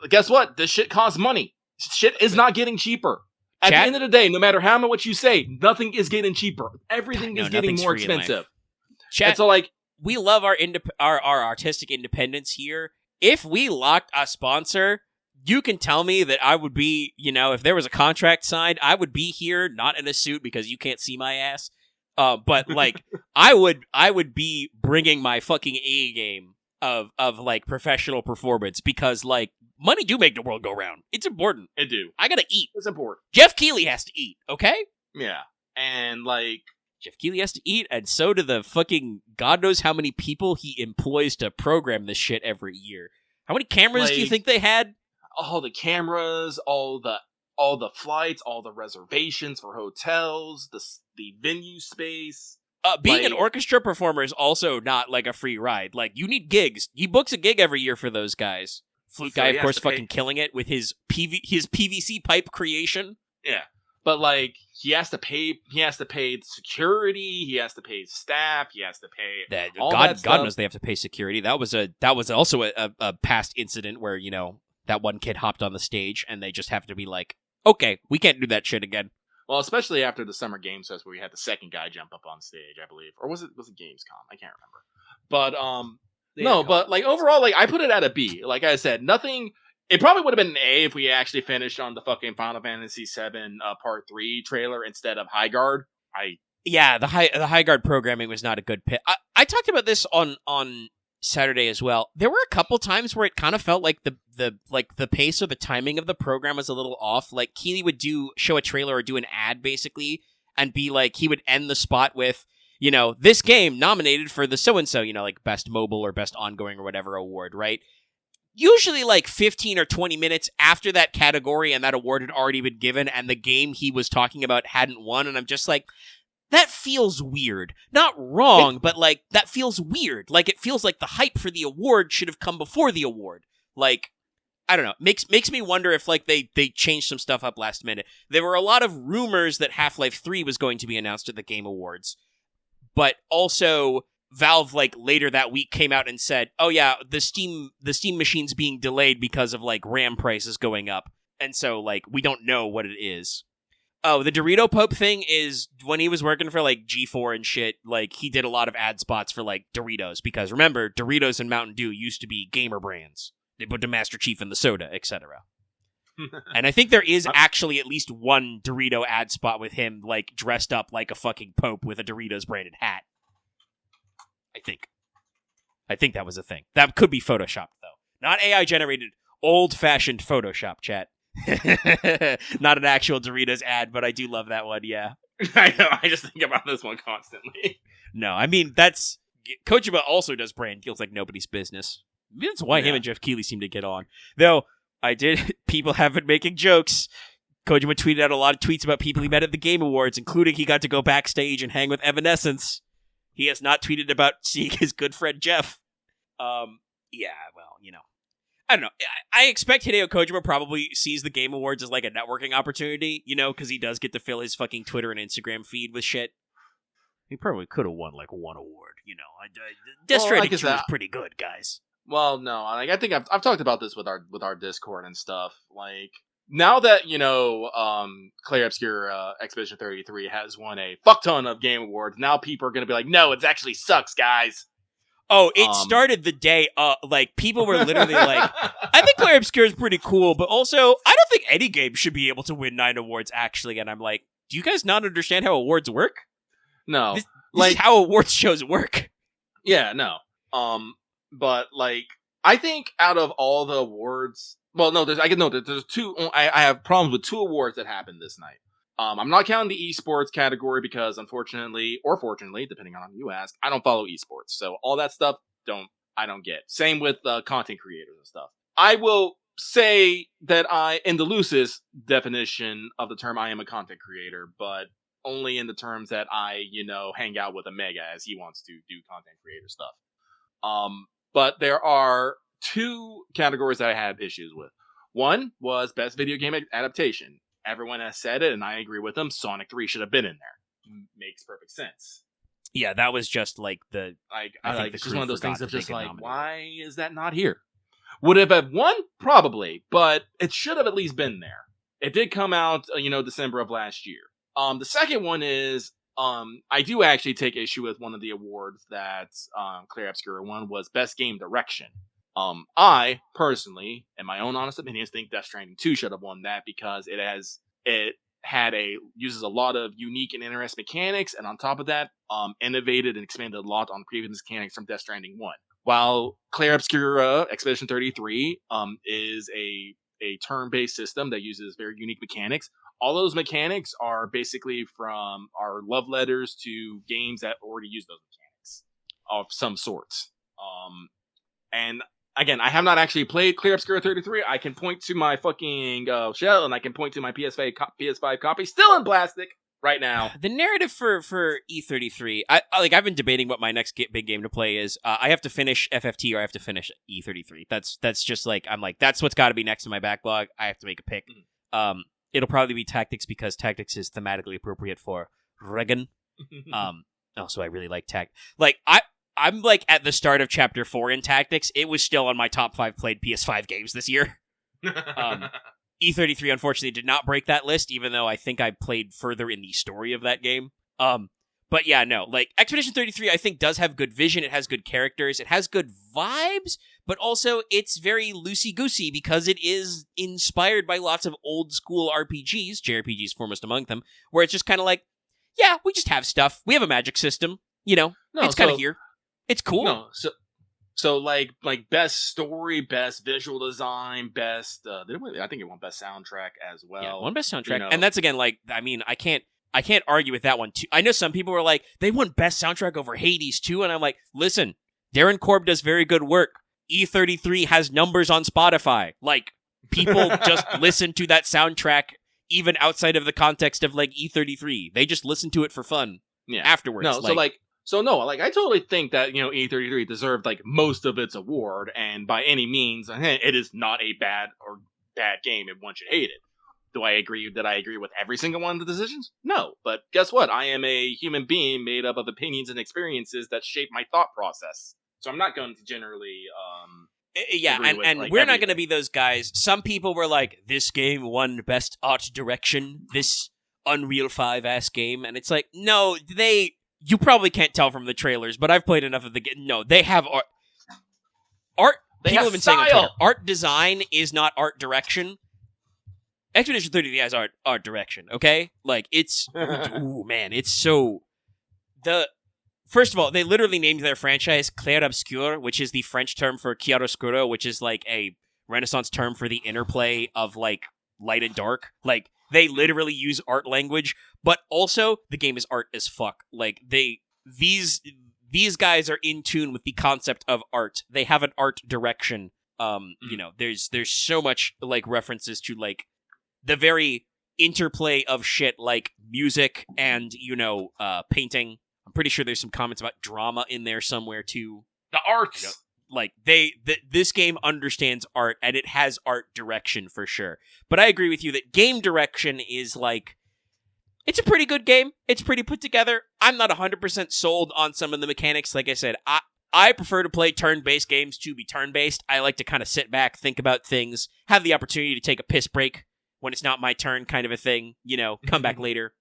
Guess what? This shit costs money. Shit is not getting cheaper. At the end of the day, no matter how much you say, nothing is getting cheaper. Everything is getting more expensive. Chat, and so, like, we love our artistic independence here. If we locked a sponsor, you can tell me that I would be, if there was a contract signed, I would be here, not in a suit because you can't see my ass. But like, I would be bringing my fucking A game of like professional performance because like money do make the world go round. It's important. It do. I gotta eat. It's important. Jeff Keighley has to eat. Okay. Yeah, and like Jeff Keighley has to eat, and so do the fucking God knows how many people he employs to program this shit every year. How many cameras do you think they had? All the cameras, all the flights, all the reservations for hotels, the venue space. Being an orchestra performer is also not like a free ride. Like, you need gigs. He books a gig every year for those guys. Flute guy, of course, fucking killing it with his PVC pipe creation. Yeah. But like he has to pay security, he has to pay staff, he has to pay all that stuff. God knows they have to pay security. That was also a past incident where, you know, that one kid hopped on the stage and they just have to be like, okay, we can't do that shit again. Well, especially after the Summer Games Fest where we had the second guy jump up on stage, I believe. Or was it Gamescom? I can't remember. But but like overall, like I put it at a B. Like I said, nothing. It probably would have been an A if we actually finished on the fucking Final Fantasy VII Part 3 trailer instead of High Guard. The High Guard programming was not a good pick. I talked about this on Saturday as well. There were a couple times where it kind of felt like the pace or the timing of the program was a little off. Like Keeley would show a trailer or do an ad basically and be like, he would end the spot with, you know, this game nominated for the so-and-so, you know, like best mobile or best ongoing or whatever award, right? Usually like 15 or 20 minutes after that category and that award had already been given and the game he was talking about hadn't won. And I'm just like, that feels weird. Not wrong, but like, that feels weird. Like, it feels like the hype for the award should have come before the award. Like, I don't know. Makes me wonder if like they changed some stuff up last minute. There were a lot of rumors that Half-Life 3 was going to be announced at the Game Awards. But also Valve like later that week came out and said, "Oh yeah, the Steam machine's being delayed because of like RAM prices going up." And so like we don't know what it is. Oh, the Dorito Pope thing is when he was working for like G4 and shit, like he did a lot of ad spots for like Doritos because remember, Doritos and Mountain Dew used to be gamer brands. They put the Master Chief in the soda, etc. And I think there is actually at least one Dorito ad spot with him like dressed up like a fucking Pope with a Doritos branded hat. I think that was a thing. That could be Photoshopped, though. Not AI-generated, old-fashioned Photoshop, chat. Not an actual Doritos ad, but I do love that one, yeah. I know, I just think about this one constantly. No, I mean, that's... Kojima also does brand deals like nobody's business. Maybe that's why him and Jeff Keighley seem to get on. Though, people have been making jokes. Kojima tweeted out a lot of tweets about people he met at the Game Awards, including he got to go backstage and hang with Evanescence. He has not tweeted about seeing his good friend Jeff. Yeah, well, you know. I don't know. I expect Hideo Kojima probably sees the Game Awards as like a networking opportunity, you know, because he does get to fill his fucking Twitter and Instagram feed with shit. He probably could have won like one award, you know. Death Stranding 2 was pretty good, guys. Well, no, like I think I've talked about this with our Discord and stuff. Like now that you know, Claire Obscura Expedition 33 has won a fuck ton of game awards. Now people are gonna be like, no, it actually sucks, guys. Oh, it started the day like people were literally like, I think Claire Obscura is pretty cool, but also I don't think any game should be able to win 9 awards actually. And I'm like, do you guys not understand how awards work? No, this is how awards shows work. Yeah, no. But like, I think out of all the awards, well, no, there's two. I have problems with 2 awards that happened this night. I'm not counting the esports category because, unfortunately, or fortunately, depending on who you ask, I don't follow esports, so all that stuff I don't get. Same with content creators and stuff. I will say that in the loosest definition of the term, I am a content creator, but only in the terms that I, you know, hang out with Omega as he wants to do content creator stuff. But there are 2 categories that I have issues with. One was best video game adaptation. Everyone has said it, and I agree with them. Sonic 3 should have been in there. Makes perfect sense. Yeah, that was just like the... I think it's just one of those things of just like, why is that not here? Would it have won? Probably, but it should have at least been there. It did come out, December of last year. The second one is, I do actually take issue with one of the awards that Claire Obscura won was Best Game Direction. I, personally, in my own honest opinions, think Death Stranding 2 should have won that because it uses a lot of unique and interesting mechanics, and on top of that, innovated and expanded a lot on previous mechanics from Death Stranding 1. While Claire Obscura Expedition 33 is a turn-based system that uses very unique mechanics, all those mechanics are basically from our love letters to games that already use those mechanics of some sorts. And again, I have not actually played Clear Obscura 33. I can point to my fucking shell, and I can point to my PS5 copy, still in plastic right now. The narrative for E33, I've been debating what my next big game to play is. I have to finish FFT or I have to finish E33. That's just like, I'm like, that's what's got to be next in my backlog. I have to make a pick. It'll probably be Tactics because Tactics is thematically appropriate for Regan. Also, I really like I'm like at the start of Chapter 4 in Tactics. It was still on my top 5 played PS5 games this year. E33 unfortunately did not break that list, even though I think I played further in the story of that game. But yeah, no, like Expedition 33 I think does have good vision, it has good characters, it has good vibes, but also it's very loosey-goosey because it is inspired by lots of old school RPGs, JRPGs foremost among them, where it's just kind of like, yeah, we just have stuff. We have a magic system, it's kind of here. It's cool. No, so like best story, best visual design, best. I think it won best soundtrack as well. Yeah, won best soundtrack, and that's again like I mean I can't argue with that one too. I know some people were like they won best soundtrack over Hades too, and I'm like, listen, Darren Korb does very good work. E33 has numbers on Spotify. Like people just listen to that soundtrack even outside of the context of like E33. They just listen to it for fun. Yeah. Afterwards. No, I totally think that, E33 deserved, like, most of its award, and by any means, it is not a bad game, and one should hate it. Do I agree with every single one of the decisions? No, but guess what? I am a human being made up of opinions and experiences that shape my thought process. So I'm not going to generally, we're not going to be those guys. Some people were like, this game won best art direction, this Unreal 5-ass game, and it's like, no, you probably can't tell from the trailers, but I've played enough of the game. No, they have art. People have been saying on Twitter, art design is not art direction. Expedition 33 has art direction, okay? Like, it's... ooh, man, it's so... First of all, they literally named their franchise Clair Obscur, which is the French term for chiaroscuro, which is like a Renaissance term for the interplay of, like, light and dark. Like, they literally use art language, but also the game is art as fuck. Like these guys are in tune with the concept of art. They have an art direction. There's so much like references to like the very interplay of shit like music and painting. I'm pretty sure there's some comments about drama in there somewhere too. The arts. Like this game understands art and it has art direction for sure. But I agree with you that game direction is like, it's a pretty good game. It's pretty put together. I'm not 100% sold on some of the mechanics. Like I said, I prefer to play turn-based games to be turn-based. I like to kind of sit back, think about things, have the opportunity to take a piss break when it's not my turn kind of a thing, come back later.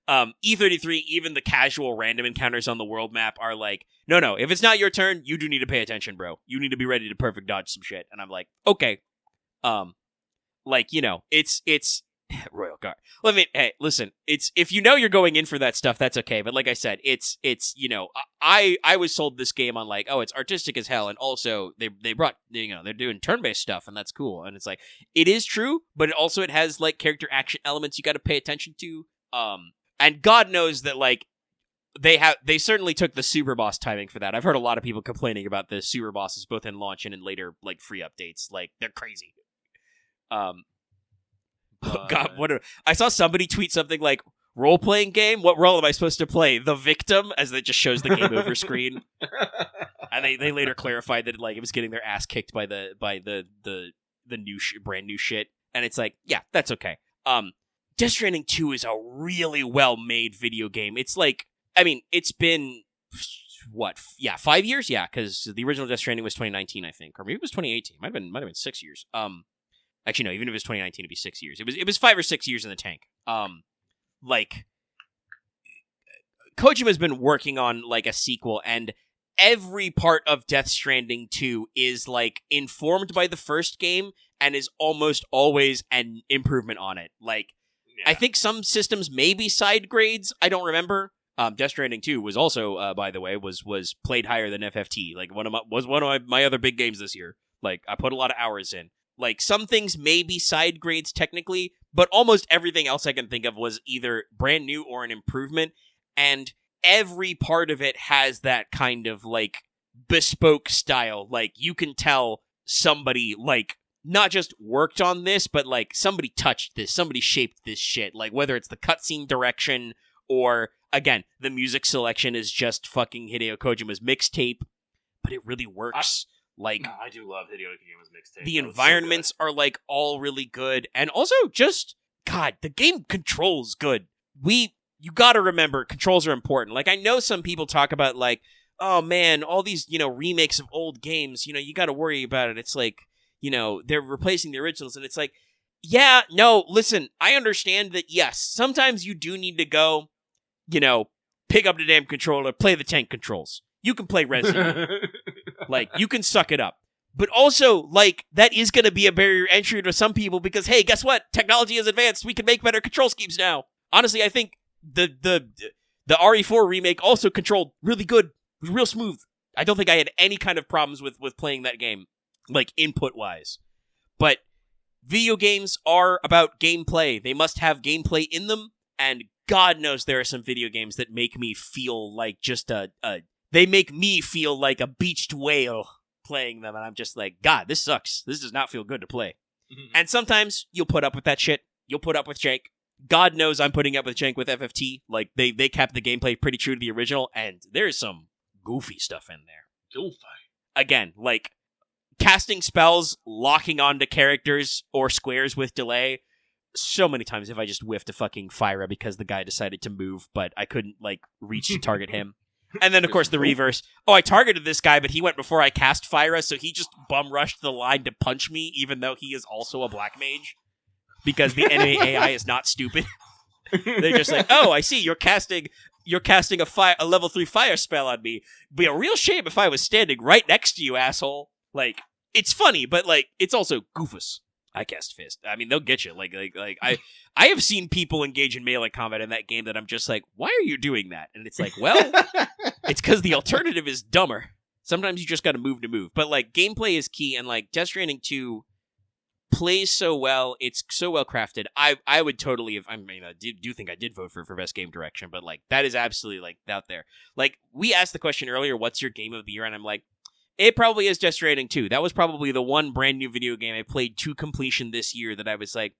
E33, even the casual random encounters on the world map are like, no, if it's not your turn, you do need to pay attention, bro. You need to be ready to perfect dodge some shit. And I'm like, okay. It's Royal Guard. Listen, it's if you're going in for that stuff, that's okay. But like I said, it's I was sold this game on like, oh, it's artistic as hell, and also they brought they're doing turn-based stuff, and that's cool. And it's like it is true, but it has like character action elements you got to pay attention to. And God knows that like they certainly took the super boss timing for that. I've heard a lot of people complaining about the super bosses both in launch and in later like free updates. Like they're crazy. God, I saw somebody tweet something like, role-playing game? What role am I supposed to play? The victim? As it just shows the game over screen. And they later clarified that like it was getting their ass kicked by the new brand new shit. And it's like, yeah, that's okay. Death Stranding 2 is a really well-made video game. It's like, I mean, it's been, 5 years? Yeah, because the original Death Stranding was 2019, I think. Or maybe it was 2018. Might have been 6 years. Actually, no, even if it was 2019, it'd be 6 years. It was 5 or 6 years in the tank. Kojima's been working on, like, a sequel, and every part of Death Stranding 2 is, like, informed by the first game, and is almost always an improvement on it. Like, yeah. I think some systems may be side grades. I don't remember. Death Stranding 2 was also, by the way, was played higher than FFT. Like, one of my other big games this year. Like, I put a lot of hours in. Like, some things may be side grades technically, but almost everything else I can think of was either brand new or an improvement, and every part of it has that kind of, like, bespoke style. Like, you can tell somebody, like, not just worked on this, but, like, somebody touched this, somebody shaped this shit. Like, whether it's the cutscene direction, or, again, the music selection is just fucking Hideo Kojima's mixtape, but it really works. I do love Hideo Kojima's mixtape. The environments are, like, all really good. And also, just God, the game controls good. You gotta remember, controls are important. Like, I know some people talk about, like, oh man, all these, remakes of old games, you gotta worry about it. It's like, they're replacing the originals, and it's like, yeah, no, listen, I understand that, yes, sometimes you do need to go, pick up the damn controller, play the tank controls. You can play Resident Evil. Like, you can suck it up. But also, like, that is going to be a barrier entry to some people because, hey, guess what? Technology has advanced. We can make better control schemes now. Honestly, I think the RE4 remake also controlled really good. It was real smooth. I don't think I had any kind of problems with playing that game, like, input-wise. But video games are about gameplay. They must have gameplay in them, and God knows there are some video games that make me feel like just they make me feel like a beached whale playing them, and I'm just like, God, this sucks. This does not feel good to play. Mm-hmm. And sometimes you'll put up with that shit. You'll put up with jank. God knows I'm putting up with jank with FFT. Like, they kept the gameplay pretty true to the original, and there's some goofy stuff in there. Goofy. Again, like, casting spells, locking onto characters or squares with delay. So many times if I just whiffed a fucking Fyra because the guy decided to move, but I couldn't, like, reach to target him. And then, of course, the reverse. Oh, I targeted this guy, but he went before I cast Fyra, so he just bum-rushed the line to punch me, even though he is also a black mage. Because the enemy AI is not stupid. They're just like, oh, I see, you're casting a level 3 fire spell on me. It'd be a real shame if I was standing right next to you, asshole. Like, it's funny, but, like, it's also goofus. I cast Fist. I mean, they'll get you. Like I have seen people engage in melee combat in that game that I'm just like, why are you doing that? And it's like, well, it's because the alternative is dumber. Sometimes you just gotta move to move. But, like, gameplay is key, and, like, Death Stranding 2 plays so well. It's so well crafted. I would totally have, I mean, I do think I did vote for best game direction, but, like, that is absolutely, like, out there. Like, we asked the question earlier, what's your game of the year? And I'm like, it probably is Death Stranding 2. That was probably the one brand new video game I played to completion this year that I was like,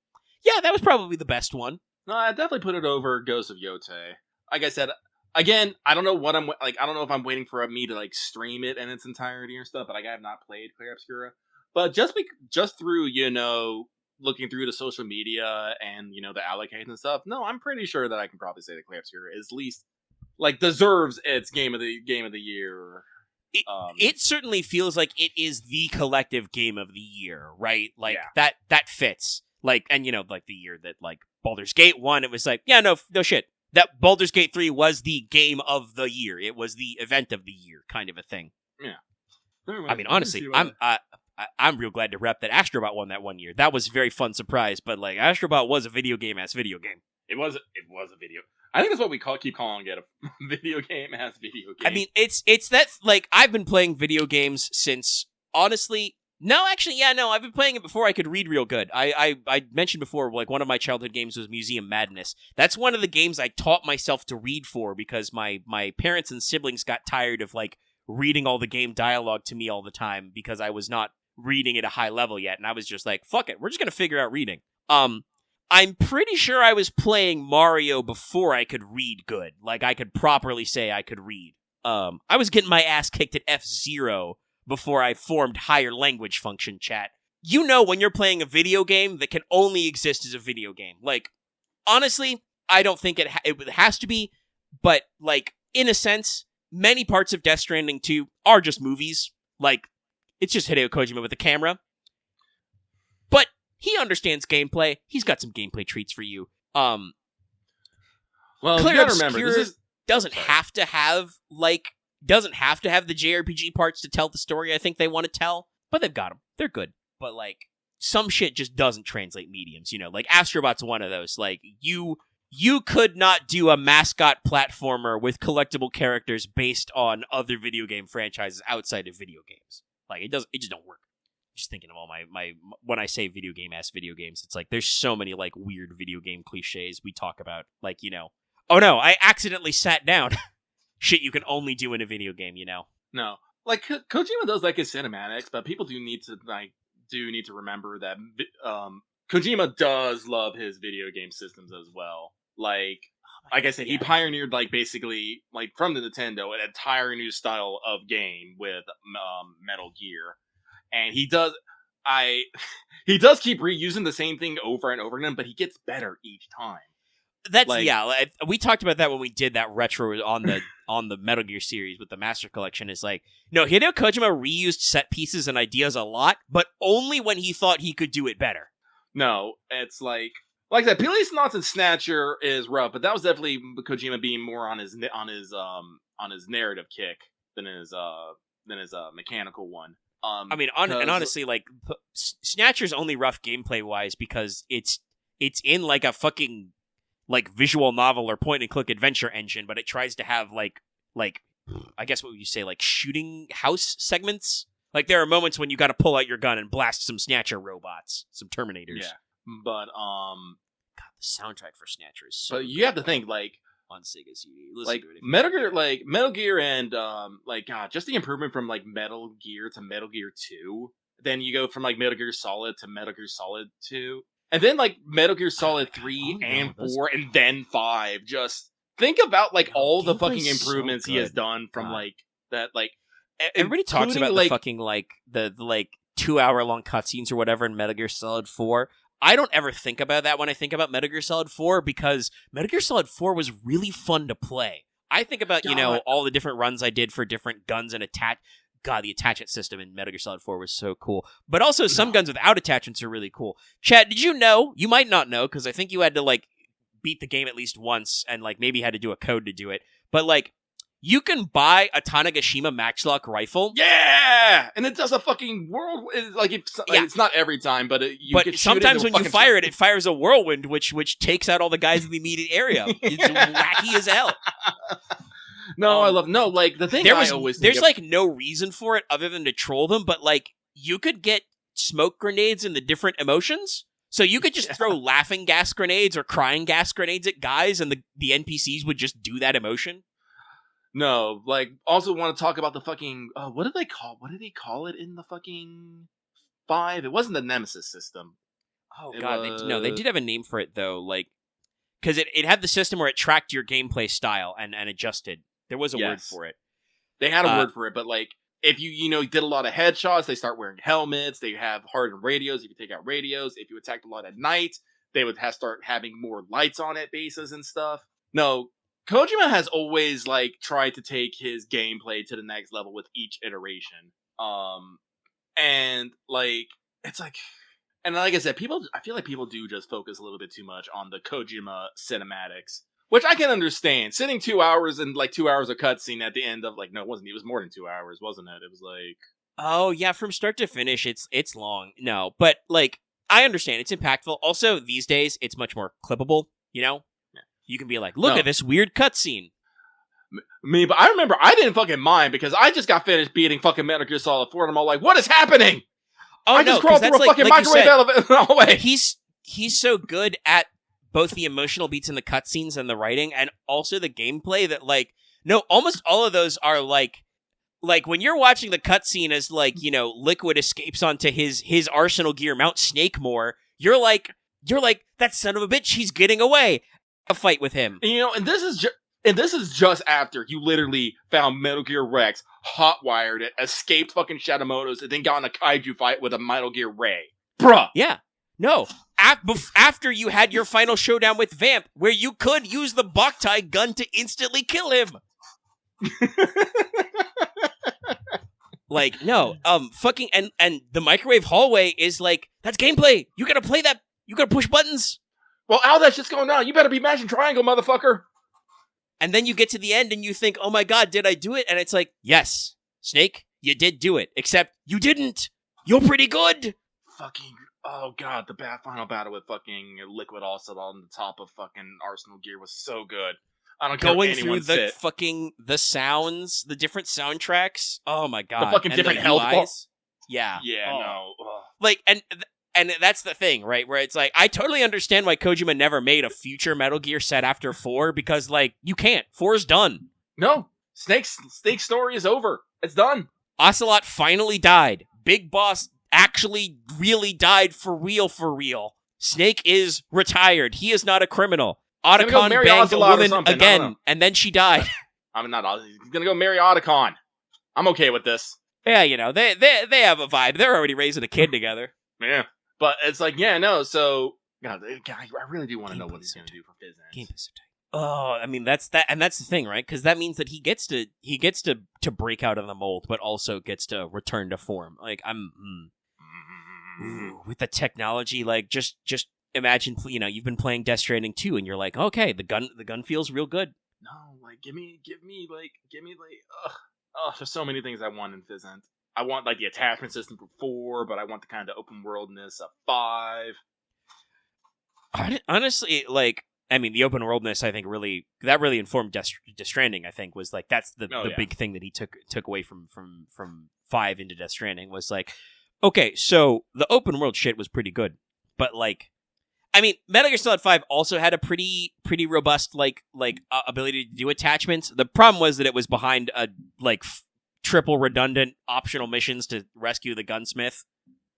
yeah, that was probably the best one. No, I definitely put it over Ghost of Yote. Like I said, again, I don't know what I'm like. I don't know if I'm waiting for me to, like, stream it in its entirety or stuff. But, like, I have not played Clair Obscura. But just through looking through the social media and the allocations and stuff, no, I'm pretty sure that I can probably say that Clair Obscura is at least, like, deserves its game of the year. It certainly feels like it is the collective game of the year, right? Like, yeah. that fits. Like, and like the year that, like, Baldur's Gate 1, it was like, yeah, no shit. That Baldur's Gate 3 was the game of the year. It was the event of the year, kind of a thing. Yeah. I mean, honestly, I'm real glad to rep that Astrobot won that one year. That was a very fun surprise, but, like, Astrobot was a video game. It was a video. I think that's what we keep calling it, a video game as video game. I mean, it's that, like, I've been playing video games since, honestly, I've been playing it before I could read real good. I mentioned before, like, one of my childhood games was Museum Madness. That's one of the games I taught myself to read for because my parents and siblings got tired of, like, reading all the game dialogue to me all the time because I was not reading at a high level yet, and I was just like, fuck it, we're just gonna figure out reading. I'm pretty sure I was playing Mario before I could read good. Like, I could properly say I could read. I was getting my ass kicked at F-Zero before I formed higher language function, chat. When you're playing a video game that can only exist as a video game. Like, honestly, I don't think it has to be, but, like, in a sense, many parts of Death Stranding 2 are just movies. Like, it's just Hideo Kojima with a camera. But he understands gameplay. He's got some gameplay treats for you. Well, Clair you gotta remember, doesn't have to have the JRPG parts to tell the story I think they want to tell, but they've got them. They're good. But, like, some shit just doesn't translate mediums, Like, Astrobot's one of those. Like, you could not do a mascot platformer with collectible characters based on other video game franchises outside of video games. Like, it just don't work. Just thinking of all my when I say video games, it's like there's so many, like, weird video game cliches we talk about, like, oh no, I accidentally sat down. Shit you can only do in a video game, No, like, Kojima does, like, his cinematics, but people do need to remember that Kojima does love his video game systems as well. Like I said, he pioneered, like, basically, like, from the Nintendo, an entire new style of game with Metal Gear. And he does, he does keep reusing the same thing over and over again, but he gets better each time. That's we talked about that when we did that retro on the Metal Gear series with the Master Collection. Is like, no, Hideo Kojima reused set pieces and ideas a lot, but only when he thought he could do it better. No, it's like that. Police Knots and Snatcher is rough, but that was definitely Kojima being more on his narrative kick than his mechanical one. I mean, honestly, like Snatcher's only rough gameplay wise because it's in like a fucking like visual novel or point and click adventure engine, but it tries to have like I guess what would you say, like shooting house segments? Like there are moments when you got to pull out your gun and blast some Snatcher robots, some Terminators. Yeah, but God, the soundtrack for Snatcher is so. But you have to think like on Sega CD, like Metal Gear, and God, just the improvement from like Metal Gear to Metal Gear 2. Then you go from like Metal Gear Solid to Metal Gear Solid 2. And then, like, Metal Gear Solid 3 and 4 and then 5. Just think about, like, all the fucking improvements he has done from, like, that, like... Everybody talks about the fucking, like, the 2-hour-long cutscenes or whatever in Metal Gear Solid 4. I don't ever think about that when I think about Metal Gear Solid 4 because Metal Gear Solid 4 was really fun to play. I think about, all the different runs I did for different guns and God, the attachment system in Metal Gear Solid 4 was so cool. But also, some guns without attachments are really cool. Chad, did you know? You might not know, because I think you had to, like, beat the game at least once, and, like, maybe had to do a code to do it. But, like, you can buy a Tanegashima Matchlock rifle. Yeah! And it does a fucking it's not every time, but sometimes when you fire it, it fires a whirlwind, which takes out all the guys in the immediate area. It's wacky as hell. No, the thing there's like no reason for it other than to troll them, but like you could get smoke grenades in the different emotions. So you could just throw laughing gas grenades or crying gas grenades at guys and the NPCs would just do that emotion. No, like also want to talk about the fucking what did they call it in the fucking 5? It wasn't the Nemesis system. Oh god, they did have a name for it though, like because it had the system where it tracked your gameplay style and adjusted. There was a word for it. They had a word for it, but like if you did a lot of headshots, they start wearing helmets. They have hardened radios. You can take out radios. If you attacked a lot at night, they would start having more lights on at bases and stuff. No, Kojima has always like tried to take his gameplay to the next level with each iteration. And like it's like. And like I said, I feel like people do just focus a little bit too much on the Kojima cinematics, which I can understand. Sitting 2 hours and like 2 hours of cutscene at the end of like, no, it wasn't. It was more than 2 hours, wasn't it? It was like, oh yeah, from start to finish, it's long. No, but like I understand it's impactful. Also, these days, it's much more clippable. Yeah. You can be like, look at this weird cutscene. Me, but I remember I didn't fucking mind because I just got finished beating fucking Metal Gear Solid 4, and I'm all like, what is happening? Oh, I just crawled through a fucking microwave elevator. He's so good at both the emotional beats in the cutscenes and the writing, and also the gameplay that almost all of those are like when you're watching the cutscene as Liquid escapes onto his Arsenal gear Mount Snakemore, you're like that son of a bitch, he's getting away. A fight with him, and this is just after you literally found Metal Gear Rex, hotwired it, escaped fucking Shadowmoto's, and then got in a kaiju fight with a Metal Gear Ray. Bruh! Yeah. No. After you had your final showdown with Vamp, where you could use the Boktai gun to instantly kill him. Fucking, and the microwave hallway is like, that's gameplay. You gotta play that. You gotta push buttons. Well, how that shit's going on? You better be mashing triangle, motherfucker. And then you get to the end and you think, oh my god, did I do it? And it's like, yes, Snake, you did do it. Except you didn't. You're pretty good. Fucking, oh god, the final battle with fucking Liquid also on the top of fucking Arsenal gear was so good. I don't care going through the sounds, the different soundtracks. Oh my god. The fucking different health bars. Yeah. Yeah, no. Ugh. And that's the thing, right? Where it's like, I totally understand why Kojima never made a future Metal Gear set after 4, because, you can't. 4's done. No. Snake's story is over. It's done. Ocelot finally died. Big Boss actually really died for real. Snake is retired. He is not a criminal. Otacon banged a woman again, and then she died. I'm not. He's gonna go marry Otacon. I'm okay with this. Yeah, they have a vibe. They're already raising a kid together. Yeah. But it's like, yeah, no, so... God, I really do want to know what he's going to do for business. Gameplay's so tight. Oh, I mean, that's the thing, right? Because that means that he gets to break out of the mold, but also gets to return to form. Like, with the technology, like, just imagine, you've been playing Death Stranding 2, and you're like, okay, the gun feels real good. No, like, give me, there's so many things I want in Fizzent. I want, like, the attachment system for 4, but I want the kind of open worldness of 5. Honestly, like, I mean, the open worldness, I think, really informed Death Stranding. I think was like that's the big thing that he took away from 5 into Death Stranding was like, okay, so the open world shit was pretty good, but like, I mean, Metal Gear Solid 5 also had a pretty robust like ability to do attachments. The problem was that it was behind a triple redundant optional missions to rescue the gunsmith.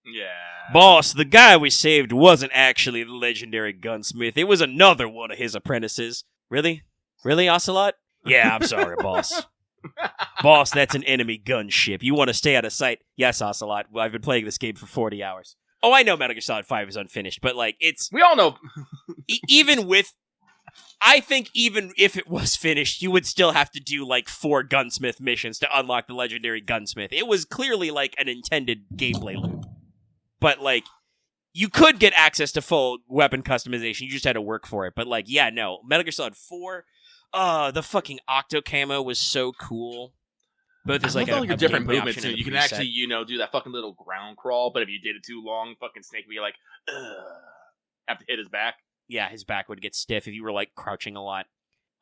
Yeah. Boss, the guy we saved wasn't actually the legendary gunsmith. It was another one of his apprentices. Really? Really, Ocelot? Yeah, I'm sorry, boss. Boss, that's an enemy gunship. You want to stay out of sight? Yes, Ocelot. I've been playing this game for 40 hours. Oh, I know Metal Gear Solid 5 is unfinished, but like, it's... We all know... I think even if it was finished, you would still have to do like 4 gunsmith missions to unlock the legendary gunsmith. It was clearly like an intended gameplay loop. But, like, you could get access to full weapon customization. You just had to work for it. But, like, yeah, no. Metal Gear Solid 4, the fucking Octo camo was so cool. Both is like a different movement, too. You can actually, do that fucking little ground crawl. But if you did it too long, fucking Snake would be like, ugh. Have to hit his back. Yeah, his back would get stiff if you were, like, crouching a lot.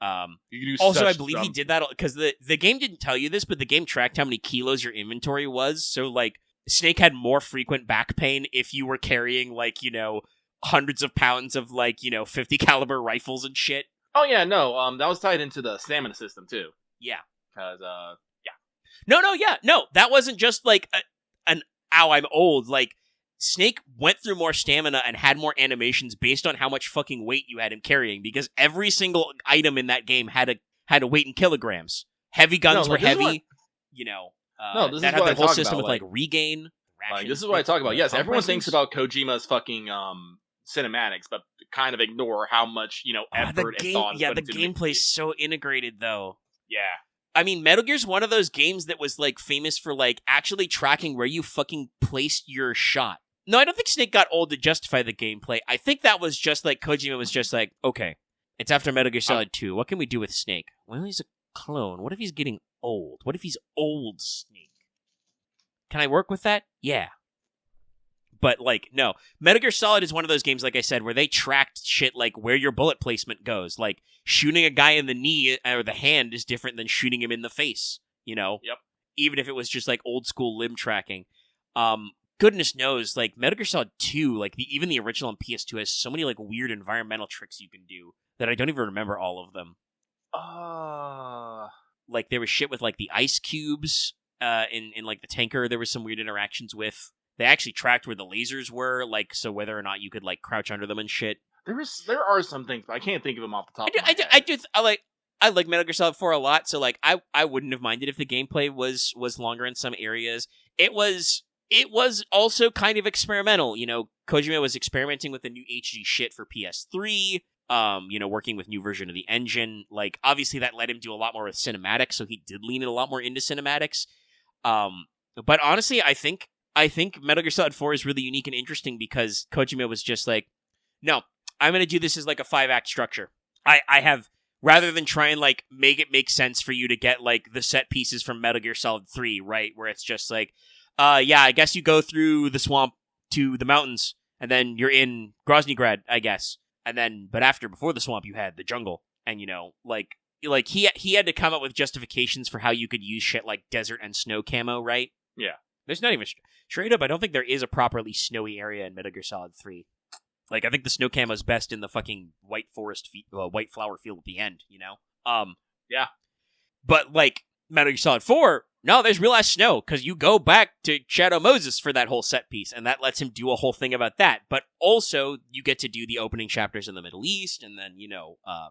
Also, I believe he did that because the game didn't tell you this, but the game tracked how many kilos your inventory was. So, like, Snake had more frequent back pain if you were carrying, like, hundreds of pounds of, like, 50 caliber rifles and shit. Oh, yeah, no, that was tied into the stamina system, too. Yeah. Because, yeah. No, that wasn't just, like, an, ow, I'm old. Like, Snake went through more stamina and had more animations based on how much fucking weight you had him carrying, because every single item in that game had a weight in kilograms. Heavy guns were heavy, this that is what had the I whole talk system about, with, like, regain. Like, this is what I talk about. Yes, everyone thinks about Kojima's fucking cinematics, but kind of ignore how much, effort and thought. Yeah, the gameplay's so integrated, though. Yeah. I mean, Metal Gear's one of those games that was, like, famous for, like, actually tracking where you fucking placed your shot. No, I don't think Snake got old to justify the gameplay. I think that was just, like, Kojima was just like, okay, it's after Metal Gear Solid 2. What can we do with Snake? Well, he's a clone. What if he's getting old? What if he's old Snake? Can I work with that? Yeah. But, like, no. Metal Gear Solid is one of those games, like I said, where they tracked shit like where your bullet placement goes. Like, shooting a guy in the knee or the hand is different than shooting him in the face, Yep. Even if it was just, like, old school limb tracking. Goodness knows, like, Metal Gear Solid 2, like, even the original on PS2 has so many, like, weird environmental tricks you can do that I don't even remember all of them. Like, there was shit with, like, the ice cubes in like, the tanker there was some weird interactions with. They actually tracked where the lasers were, like, so whether or not you could, like, crouch under them and shit. There are some things, but I can't think of them off the top of my head. I like Metal Gear Solid 4 a lot, so, like, I wouldn't have minded if the gameplay was longer in some areas. It was also kind of experimental. Kojima was experimenting with the new HD shit for PS3, working with new version of the engine. Like, obviously that let him do a lot more with cinematics, so he did lean a lot more into cinematics. But honestly, I think Metal Gear Solid 4 is really unique and interesting because Kojima was just like, no, I'm going to do this as like a 5-act structure. I have, rather than try and like make it make sense for you to get like the set pieces from Metal Gear Solid 3, right? Where it's just like, I guess you go through the swamp to the mountains and then you're in Groznygrad, I guess. And then, but before the swamp, you had the jungle. And, he had to come up with justifications for how you could use shit like desert and snow camo, right? Yeah. There's not even, straight up, I don't think there is a properly snowy area in Metal Gear Solid 3. Like, I think the snow camo is best in the fucking white flower field at the end, Yeah. But, like, Metal Gear Solid 4, no, there's real ass snow, because you go back to Shadow Moses for that whole set piece, and that lets him do a whole thing about that. But also, you get to do the opening chapters in the Middle East, and then,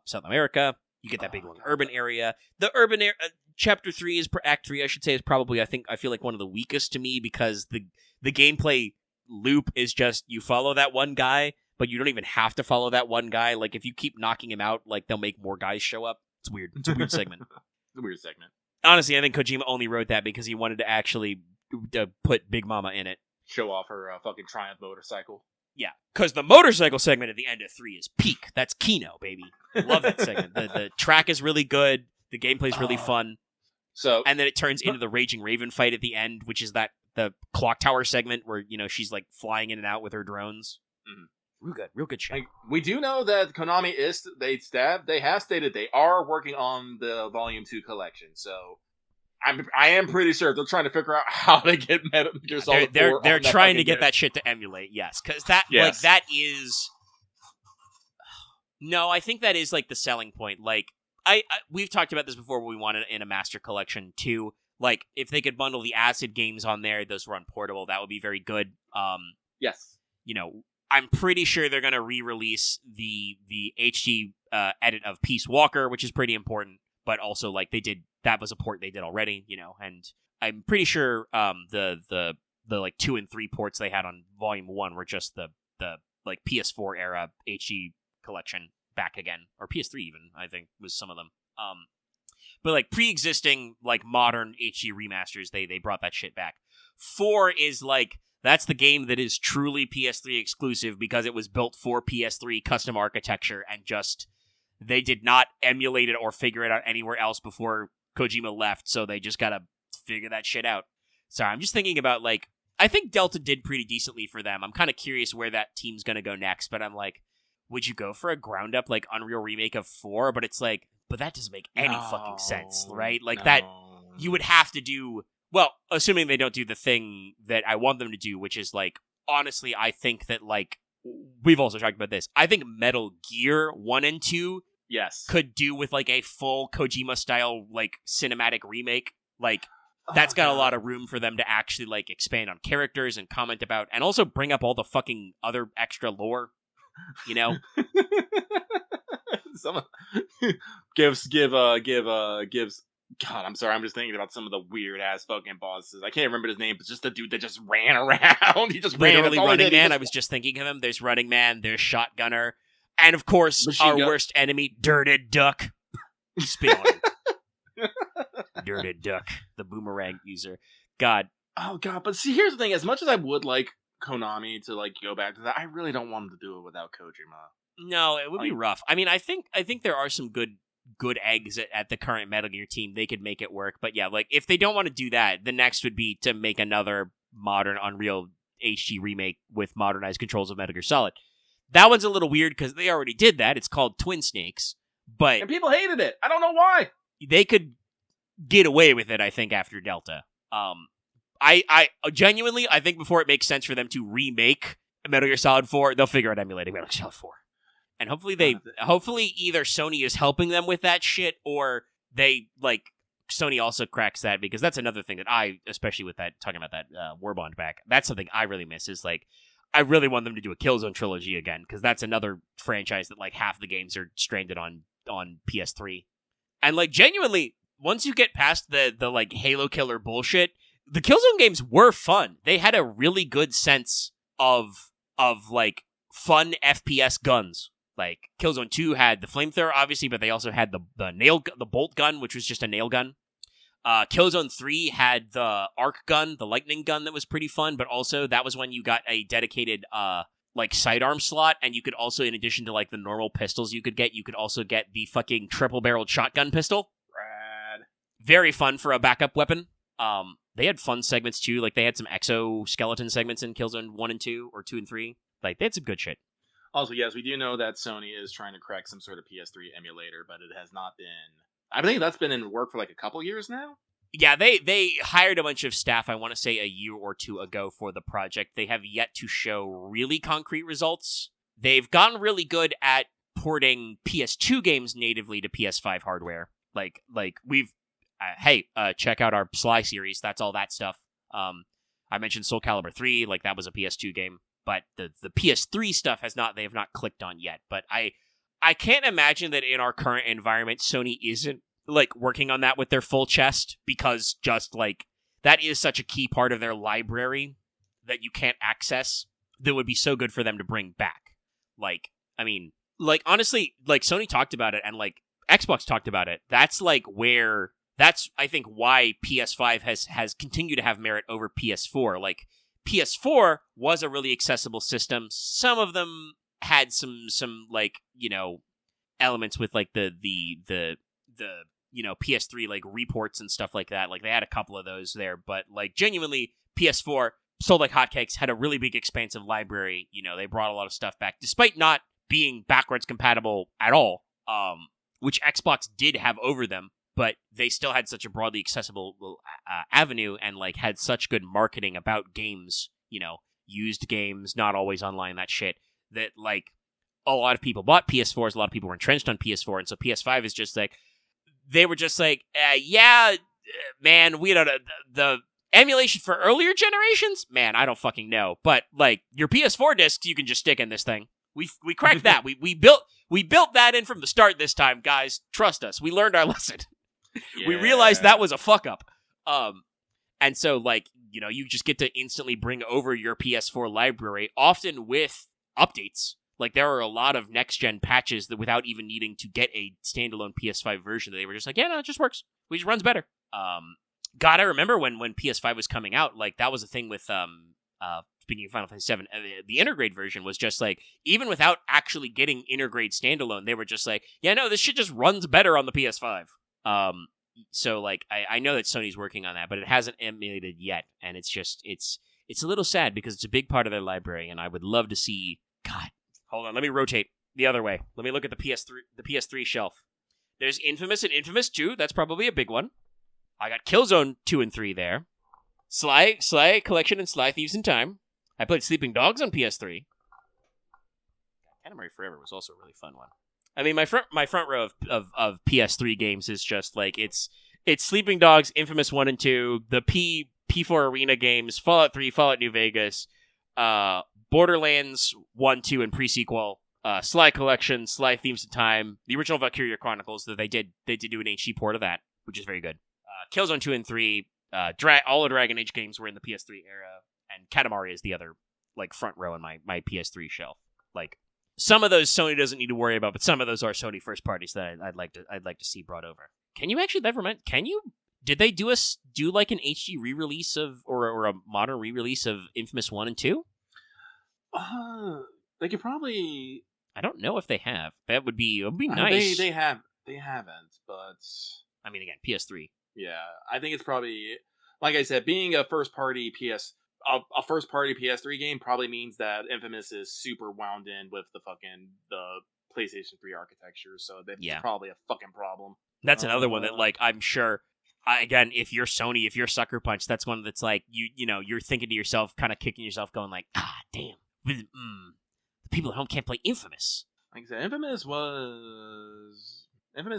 South America. You get that big long urban area. The urban area, Chapter 3 is Act 3, I should say, is probably I feel like one of the weakest to me because the gameplay loop is just you follow that one guy, but you don't even have to follow that one guy. Like if you keep knocking him out, like they'll make more guys show up. It's weird. It's a weird segment. It's a weird segment. Honestly, I think Kojima only wrote that because he wanted to actually put Big Mama in it. Show off her fucking Triumph motorcycle. Yeah, because the motorcycle segment at the end of 3 is peak. That's Kino, baby. Love that segment. The track is really good. The gameplay's really fun. So, and then it turns into the Raging Raven fight at the end, which is the clock tower segment where she's like flying in and out with her drones. Mm-hmm. Real good shit. Like, we do know that Konami they have stated they are working on the Volume 2 collection. So I am pretty sure they're trying to figure out how to get Metal Gear Solid 4. They're trying to get that shit to emulate, yes, because that is. No, I think that is like the selling point. Like we've talked about this before. But we wanted in a master collection too. Like if they could bundle the Acid games on there, those run portable. That would be very good. Yes. I'm pretty sure they're going to re-release the HD edit of Peace Walker, which is pretty important. But also, like that was a port they did already, and I'm pretty sure the like 2 and 3 ports they had on Volume 1 were just the like PS4 era HD collection back again, or PS3 even, I think was some of them. But like pre-existing like modern HD remasters, they brought that shit back. 4 is like that's the game that is truly PS3 exclusive because it was built for PS3 custom architecture and just they did not emulate it or figure it out anywhere else before Kojima left, so they just gotta figure that shit out. Sorry, I'm just thinking about, like, I think Delta did pretty decently for them. I'm kind of curious where that team's gonna go next, but I'm like, would you go for a ground-up, like, Unreal remake of 4? But it's like, but that doesn't make any fucking sense, right? Like, that, you would have to do, well, assuming they don't do the thing that I want them to do, which is, like, honestly, I think that, like, we've also talked about this. I think Metal Gear 1 and 2 could do with, like, a full Kojima-style, like, cinematic remake. Like, that's got a lot of room for them to actually, like, expand on characters and comment about, and also bring up all the fucking other extra lore, gives God, I'm sorry, I'm just thinking about some of the weird-ass fucking bosses. I can't remember his name, but just the dude that just ran around. He just literally ran. Running Man, I was just thinking of him. There's Running Man, there's Shotgunner, and of course, our worst enemy, Dirted Duck. Spilling. Dirted Duck, the boomerang user. God. Oh, God, but see, here's the thing. As much as I would like Konami to, like, go back to that, I really don't want them to do it without Kojima. No, it would be rough. I mean, I think there are some good eggs at the current Metal Gear team. They could make it work. But yeah, like, if they don't want to do that, the next would be to make another modern Unreal HD remake with modernized controls of Metal Gear Solid. That one's a little weird because they already did that. It's called Twin Snakes. And people hated it. I don't know why. They could get away with it, I think, after Delta. I genuinely, I think before it makes sense for them to remake Metal Gear Solid 4, they'll figure out emulating Metal Gear Solid 4. And hopefully either Sony is helping them with that shit, or they, like, Sony also cracks that, because that's another thing that I, especially with that, talking about that Warbond back, that's something I really miss, is, like, I really want them to do a Killzone trilogy again, because that's another franchise that, like, half the games are stranded on PS3. And, like, genuinely, once you get past the like, Halo killer bullshit, the Killzone games were fun. They had a really good sense of like, fun FPS guns. Like, Killzone 2 had the flamethrower, obviously, but they also had the bolt gun, which was just a nail gun. Killzone 3 had the arc gun, the lightning gun, that was pretty fun, but also that was when you got a dedicated, like, sidearm slot, and you could also, in addition to, like, the normal pistols you could also get the fucking triple-barreled shotgun pistol. Rad. Very fun for a backup weapon. They had fun segments, too. Like, they had some exoskeleton segments in Killzone 1 and 2, or 2 and 3. Like, they had some good shit. Also, yes, we do know that Sony is trying to crack some sort of PS3 emulator, but it has not been... I think that's been in work for like a couple years now? Yeah, they hired a bunch of staff, I want to say a year or two ago, for the project. They have yet to show really concrete results. They've gotten really good at porting PS2 games natively to PS5 hardware. Like we've... check out our Sly series, that's all that stuff. I mentioned Soul Calibur 3, like that was a PS2 game. But the PS3 stuff they have not clicked on yet. But I I can't imagine that in our current environment, Sony isn't, like, working on that with their full chest, because just, like, that is such a key part of their library that you can't access that would be so good for them to bring back. Like, I mean, like, honestly, like, Sony talked about it, and, like, Xbox talked about it. That's, like, where... That's, I think, why PS5 has continued to have merit over PS4. Like, PS4 was a really accessible system. Some of them had some like, you know, elements with, like, the you know, PS3, like, reports and stuff like that. Like, they had a couple of those there. But, like, genuinely, PS4 sold like hotcakes, had a really big, expansive library. You know, they brought a lot of stuff back, despite not being backwards compatible at all, which Xbox did have over them. But they still had such a broadly accessible avenue, and, like, had such good marketing about games, you know, used games, not always online, that shit, that, like, a lot of people bought PS4s, a lot of people were entrenched on PS4, and so PS5 is just, like, they were just like, man, we don't know, the emulation for earlier generations? Man, I don't fucking know. But, like, your PS4 discs, you can just stick in this thing. We cracked that. We built that in from the start this time, guys. Trust us. We learned our lesson. Yeah. We realized that was a fuck up. And so, like, you know, you just get to instantly bring over your PS4 library, often with updates. Like, there are a lot of next-gen patches that, without even needing to get a standalone PS5 version, they were just like, yeah, no, it just works. It just runs better. God, I remember when PS5 was coming out, like, that was a thing with, speaking of Final Fantasy VII, the Intergrade version was just like, even without actually getting Intergrade standalone, they were just like, yeah, no, this shit just runs better on the PS5. So, like, I know that Sony's working on that, but it hasn't emulated yet, and it's a little sad because it's a big part of their library, and I would love to see. God, hold on, let me rotate the other way. Let me look at the PS3 shelf. There's Infamous and Infamous 2. That's probably a big one. I got Killzone 2 and 3 there. Sly Collection and Sly Thieves in Time. I played Sleeping Dogs on PS3. Katamari Forever was also a really fun one. I mean, my front row of PS3 games is just, like, it's Sleeping Dogs, Infamous 1 and 2, the P4 Arena games, Fallout 3, Fallout New Vegas, Borderlands 1, 2, and pre-sequel, Sly Collection, Sly Thieves in Time, the original Valkyria Chronicles, that they did do an HD port of that, which is very good. Killzone 2 and 3, all the Dragon Age games were in the PS3 era, and Katamari is the other, like, front row in my PS3 shelf. Like, some of those Sony doesn't need to worry about, but some of those are Sony first parties that I'd like to see brought over. Can you actually did they do like an HD re-release of or a modern re-release of Infamous 1 and 2? They could probably. I don't know if they have. It would be nice. They haven't, but I mean, again, PS3. Yeah, I think it's probably, like I said, being a first party PS3 game probably means that Infamous is super wound in with the PlayStation 3 architecture, so that's probably a fucking problem. That's another one that, like, I'm sure, again, if you're Sony, if you're Sucker Punch, that's one that's like, you know, you're thinking to yourself, kind of kicking yourself, going like, damn, the people at home can't play Infamous. Like I said, Infamous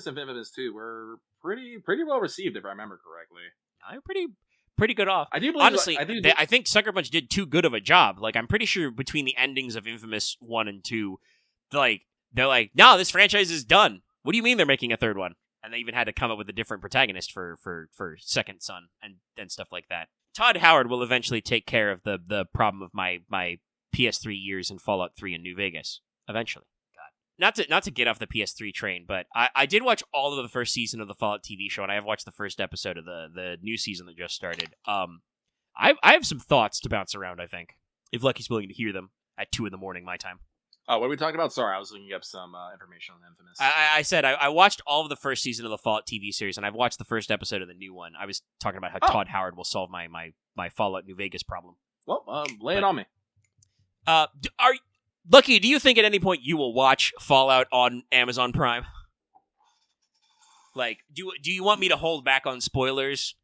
and Infamous 2 were pretty well received, if I remember correctly. I'm pretty good off. I do believe, honestly, I think Sucker Punch did too good of a job. Like, I'm pretty sure between the endings of Infamous 1 and 2, they're like, no, this franchise is done. What do you mean they're making a third one? And they even had to come up with a different protagonist for Second Son and stuff like that. Todd Howard will eventually take care of the problem of my PS3 years in Fallout 3 and New Vegas. Eventually. Not to get off the PS3 train, but I did watch all of the first season of the Fallout TV show, and I have watched the first episode of the new season that just started. I have some thoughts to bounce around, I think, if Lucky's willing to hear them at 2 a.m. my time. Oh, what are we talking about? Sorry, I was looking up some information on Infamous. I said I watched all of the first season of the Fallout TV series, and I've watched the first episode of the new one. I was talking about how Todd Howard will solve my Fallout New Vegas problem. Well, lay it on me. Lucky, do you think at any point you will watch Fallout on Amazon Prime? Like, do you want me to hold back on spoilers?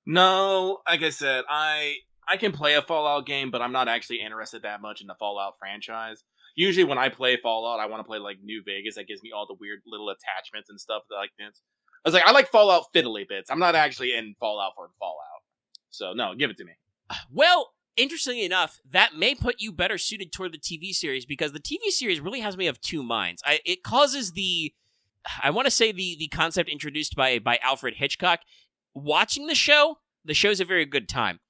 No, like I said, I can play a Fallout game, but I'm not actually interested that much in the Fallout franchise. Usually when I play Fallout, I want to play, like, New Vegas. That gives me all the weird little attachments and stuff like this. I was like, I like Fallout fiddly bits. I'm not actually in Fallout for Fallout. So, no, give it to me. Well, interestingly enough, that may put you better suited toward the TV series, because the TV series really has me of two minds. It causes I want to say the concept introduced by Alfred Hitchcock. Watching the show's a very good time.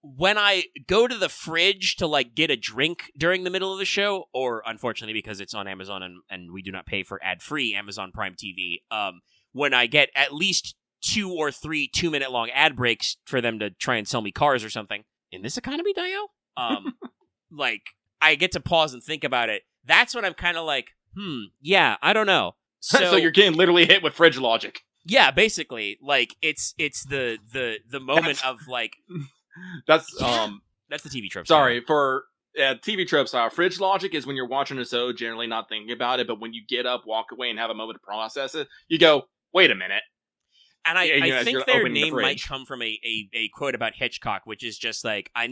When I go to the fridge to like get a drink during the middle of the show, or unfortunately because it's on Amazon and we do not pay for ad-free Amazon Prime TV, when I get at least 2 or 3 2-minute long ad breaks for them to try and sell me cars or something, in this economy, Dio, like, I get to pause and think about it. That's when I'm kind of like, yeah, I don't know. So you're getting literally hit with fridge logic. Yeah, basically, like, it's the moment of, like... That's the TV trope. Sorry, for TV trope style, fridge logic is when you're watching a show, generally not thinking about it, but when you get up, walk away, and have a moment to process it, you go, wait a minute. And I think their name might come from a quote about Hitchcock, which is just like, I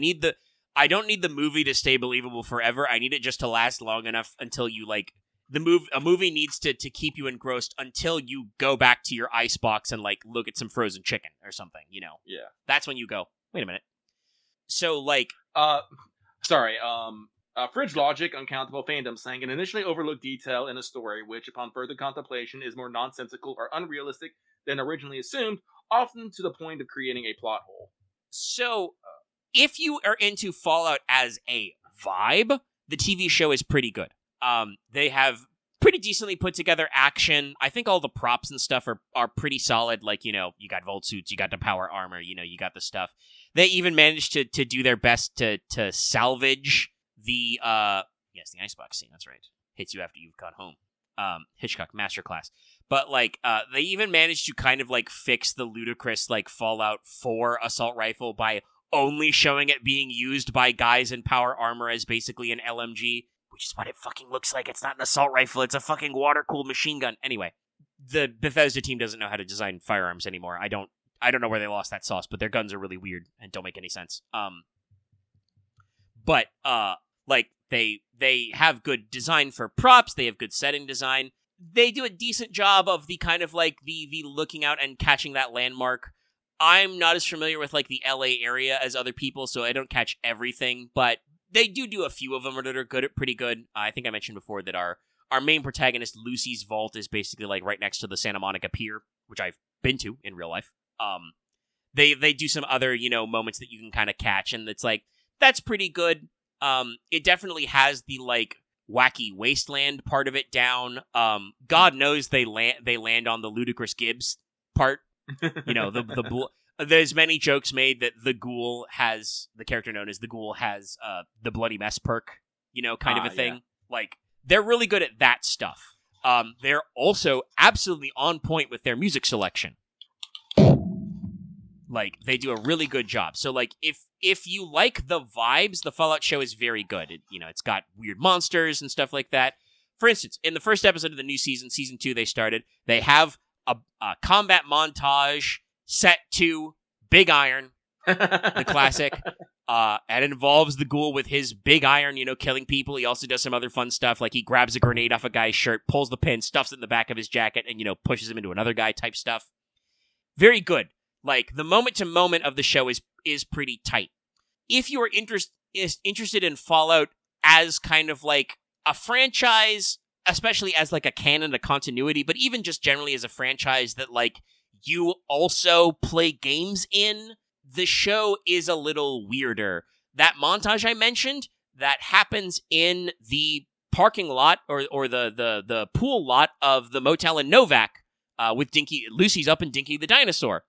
don't need the movie to stay believable forever. I need it just to last long enough until you, like, a movie needs to keep you engrossed until you go back to your icebox and, like, look at some frozen chicken or something, you know? Yeah. That's when you go, wait a minute. So, like... Fridge logic, uncountable fandom, sang an initially overlooked detail in a story which, upon further contemplation, is more nonsensical or unrealistic than originally assumed, often to the point of creating a plot hole. So, if you are into Fallout as a vibe, the TV show is pretty good. They have pretty decently put together action. I think all the props and stuff are pretty solid. Like, you know, you got Volt suits, you got the power armor, you know, you got the stuff. They even managed to do their best to salvage the icebox scene. That's right. Hits you after you've gone home. Hitchcock masterclass. But, like, they even managed to kind of, like, fix the ludicrous, like, Fallout 4 assault rifle by only showing it being used by guys in power armor as basically an LMG, which is what it fucking looks like. It's not an assault rifle. It's a fucking water-cooled machine gun. Anyway, the Bethesda team doesn't know how to design firearms anymore. I don't know where they lost that sauce, but their guns are really weird and don't make any sense. But they have good design for props. They have good setting design. They do a decent job of the kind of, like, the looking out and catching that landmark. I'm not as familiar with, like, the LA area as other people, so I don't catch everything, but they do a few of them that are pretty good. I think I mentioned before that our main protagonist, Lucy's vault, is basically, like, right next to the Santa Monica Pier, which I've been to in real life. They do some other, you know, moments that you can kind of catch, and it's like, that's pretty good. It definitely has the, like, wacky wasteland part of it down. God knows they land on the ludicrous Gibbs part. You know, there's many jokes made that the character known as the Ghoul has the bloody mess perk, you know, kind of a thing. Yeah. Like, they're really good at that stuff. They're also absolutely on point with their music selection. Like, they do a really good job. So, like, if you like the vibes, the Fallout show is very good. It's got weird monsters and stuff like that. For instance, in the first episode of the new season 2 they have a combat montage set to Big Iron, the classic. And it involves the Ghoul with his big iron, you know, killing people. He also does some other fun stuff, like he grabs a grenade off a guy's shirt, pulls the pin, stuffs it in the back of his jacket, and, you know, pushes him into another guy type stuff. Very good. Like, the moment-to-moment of the show is pretty tight. If you are interested in Fallout as kind of like a franchise, especially as like a canon, a continuity, but even just generally as a franchise that, like, you also play games in, the show is a little weirder. That montage I mentioned, that happens in the parking lot or the pool lot of the motel in Novak with Lucy's up and Dinky the dinosaur.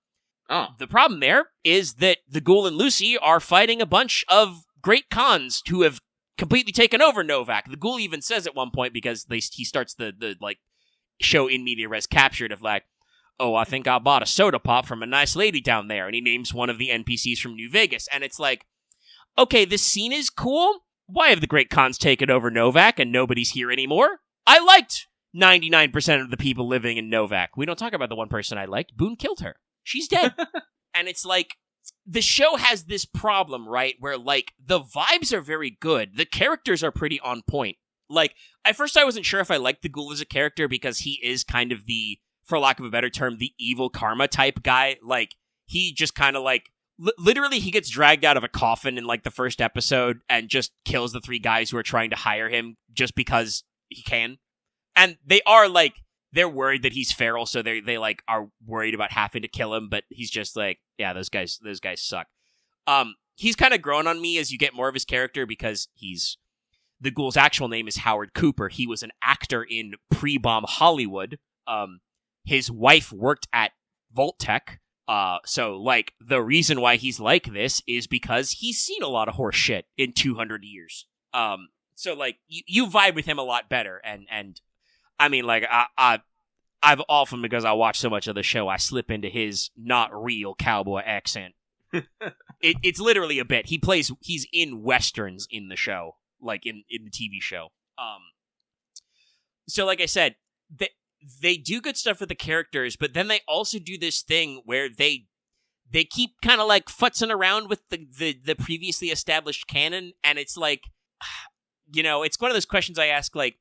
Oh. The problem there is that the Ghoul and Lucy are fighting a bunch of great cons who have completely taken over Novak. The Ghoul even says at one point, because he starts the like show in media res captured of like, oh, I think I bought a soda pop from a nice lady down there, and he names one of the NPCs from New Vegas, and it's like, okay, this scene is cool. Why have the great cons taken over Novak and nobody's here anymore? I liked 99% of the people living in Novak. We don't talk about the one person I liked. Boone killed her. She's dead. And it's like, the show has this problem, right, where, like, the vibes are very good. The characters are pretty on point. Like, at first I wasn't sure if I liked the Ghoul as a character because he is kind of the, for lack of a better term, the evil karma type guy. Like, he just kind of, like, literally, he gets dragged out of a coffin in, like, the first episode and just kills the 3 guys who are trying to hire him just because he can. And they are, like, they're worried that he's feral, so they like, are worried about having to kill him, but he's just like, yeah, those guys suck. He's kind of grown on me as you get more of his character because the ghoul's actual name is Howard Cooper. He was an actor in pre-bomb Hollywood. His wife worked at Vault-Tec. So, like, the reason why he's like this is because he's seen a lot of horse shit in 200 years. So, like, you vibe with him a lot better. And I mean, like, I've often, because I watch so much of the show, I slip into his not real cowboy accent. It's literally a bit. He's in Westerns in the show. Like, in the TV show. So, like I said, they do good stuff with the characters, but then they also do this thing where they keep kind of, like, futzing around with the previously established canon, and it's like, you know, it's one of those questions I ask, like,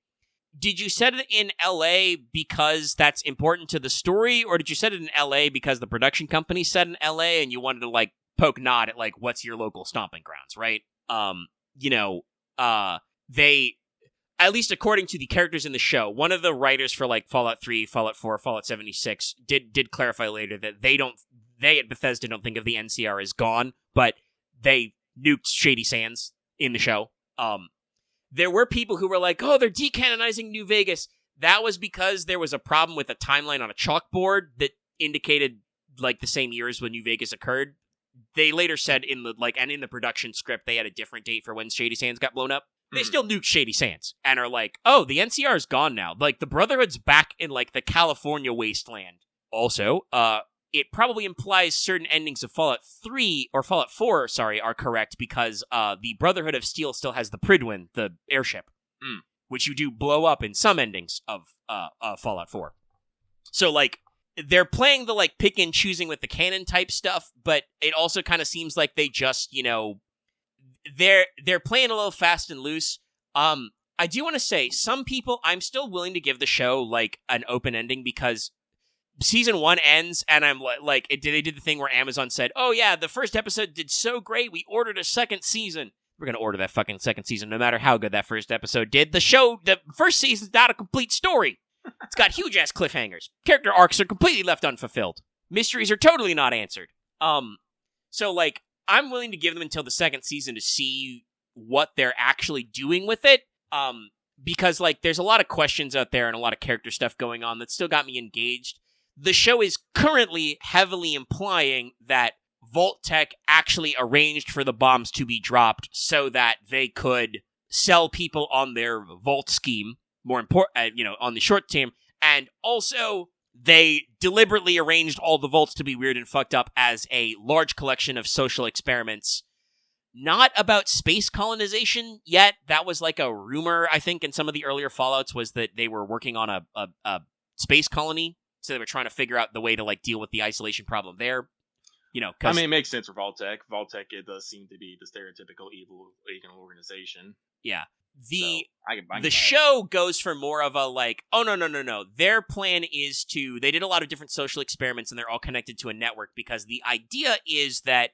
did you set it in LA because that's important to the story, or did you set it in LA because the production company set in LA and you wanted to, like, poke nod at, like, what's your local stomping grounds, right? You know, they, at least according to the characters in the show, one of the writers for, like, Fallout 3, Fallout 4, Fallout 76 did clarify later that they at Bethesda don't think of the NCR as gone, but they nuked Shady Sands in the show. There were people who were like, oh, they're decanonizing New Vegas. That was because there was a problem with a timeline on a chalkboard that indicated, like, the same year as when New Vegas occurred. They later said in the production script, they had a different date for when Shady Sands got blown up. They still nuked Shady Sands and are like, oh, the NCR is gone now. Like, the Brotherhood's back in, like, the California wasteland. Also, it probably implies certain endings of Fallout 3, or Fallout 4, sorry, are correct because the Brotherhood of Steel still has the Pridwin, the airship, which you do blow up in some endings of Fallout 4. So, like, they're playing the, like, pick and choosing with the canon type stuff, but it also kind of seems like they just, you know, they're playing a little fast and loose. I do want to say, some people, I'm still willing to give the show, like, an open ending because season 1 ends, and I'm like, they did the thing where Amazon said, oh yeah, the first episode did so great, we ordered a second season. We're gonna order that fucking second season no matter how good that first episode did. The first season's not a complete story. It's got huge-ass cliffhangers. Character arcs are completely left unfulfilled. Mysteries are totally not answered. So, like, I'm willing to give them until the second season to see what they're actually doing with it. Because, like, there's a lot of questions out there and a lot of character stuff going on that still got me engaged. The show is currently heavily implying that Vault-Tec actually arranged for the bombs to be dropped so that they could sell people on their vault scheme, more important, on the short term, and also they deliberately arranged all the vaults to be weird and fucked up as a large collection of social experiments. Not about space colonization yet. That was like a rumor, I think, in some of the earlier Fallouts, was that they were working on a space colony. So they were trying to figure out the way to, like, deal with the isolation problem there. I mean, it makes sense for Vault-Tec. Vault-Tec, it does seem to be the stereotypical evil organization. Yeah. The show goes for more of a, like, oh, no. Their plan is they did a lot of different social experiments, and they're all connected to a network, because the idea is that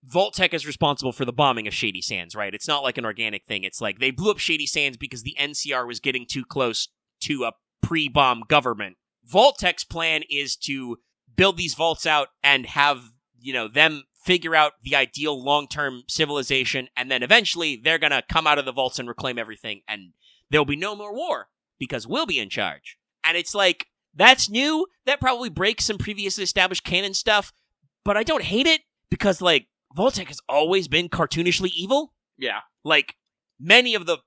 Vault-Tec is responsible for the bombing of Shady Sands, right? It's not like an organic thing. It's like they blew up Shady Sands because the NCR was getting too close to a pre-bomb government. Vault-Tec's plan is to build these vaults out and have, them figure out the ideal long-term civilization, and then eventually they're gonna come out of the vaults and reclaim everything, and there'll be no more war, because we'll be in charge. And it's like, that's new, that probably breaks some previously established canon stuff, but I don't hate it, because, like, Vault-Tec has always been cartoonishly evil. Yeah. Like, many of the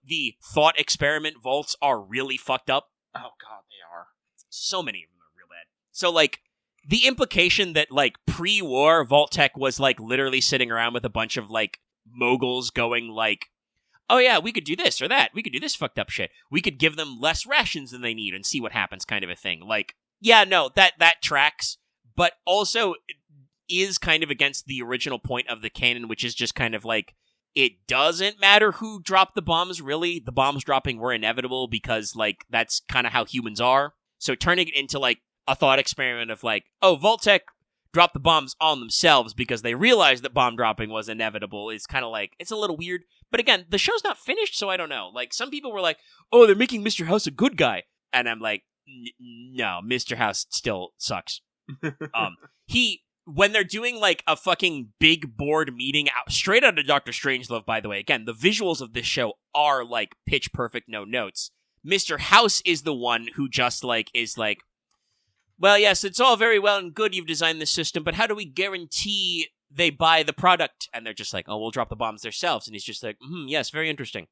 thought experiment vaults are really fucked up. Oh god, they are. So many of them are real bad. So, like, the implication that, like, pre-war Vault-Tec was, like, literally sitting around with a bunch of, like, moguls going, like, oh yeah, we could do this or that. We could do this fucked up shit. We could give them less rations than they need and see what happens, kind of a thing. Like, yeah, no, that tracks, but also is kind of against the original point of the canon, which is just kind of like, it doesn't matter who dropped the bombs, really. The bombs dropping were inevitable because, like, that's kind of how humans are. So turning it into, like, a thought experiment of, like, oh, Vault-Tec drop the bombs on themselves because they realized that bomb dropping was inevitable is kind of like, it's a little weird. But again, the show's not finished, so I don't know. Like, some people were like, oh, they're making Mr. House a good guy. And I'm like, no, Mr. House still sucks. When they're doing, like, a fucking big board meeting out, straight out of Dr. Strangelove, by the way, again, the visuals of this show are, like, pitch perfect, no notes. Mr. House is the one who just, like, is like, well, yes, it's all very well and good you've designed this system, but how do we guarantee they buy the product? And they're just like, oh, we'll drop the bombs themselves. And he's just like, yes, very interesting.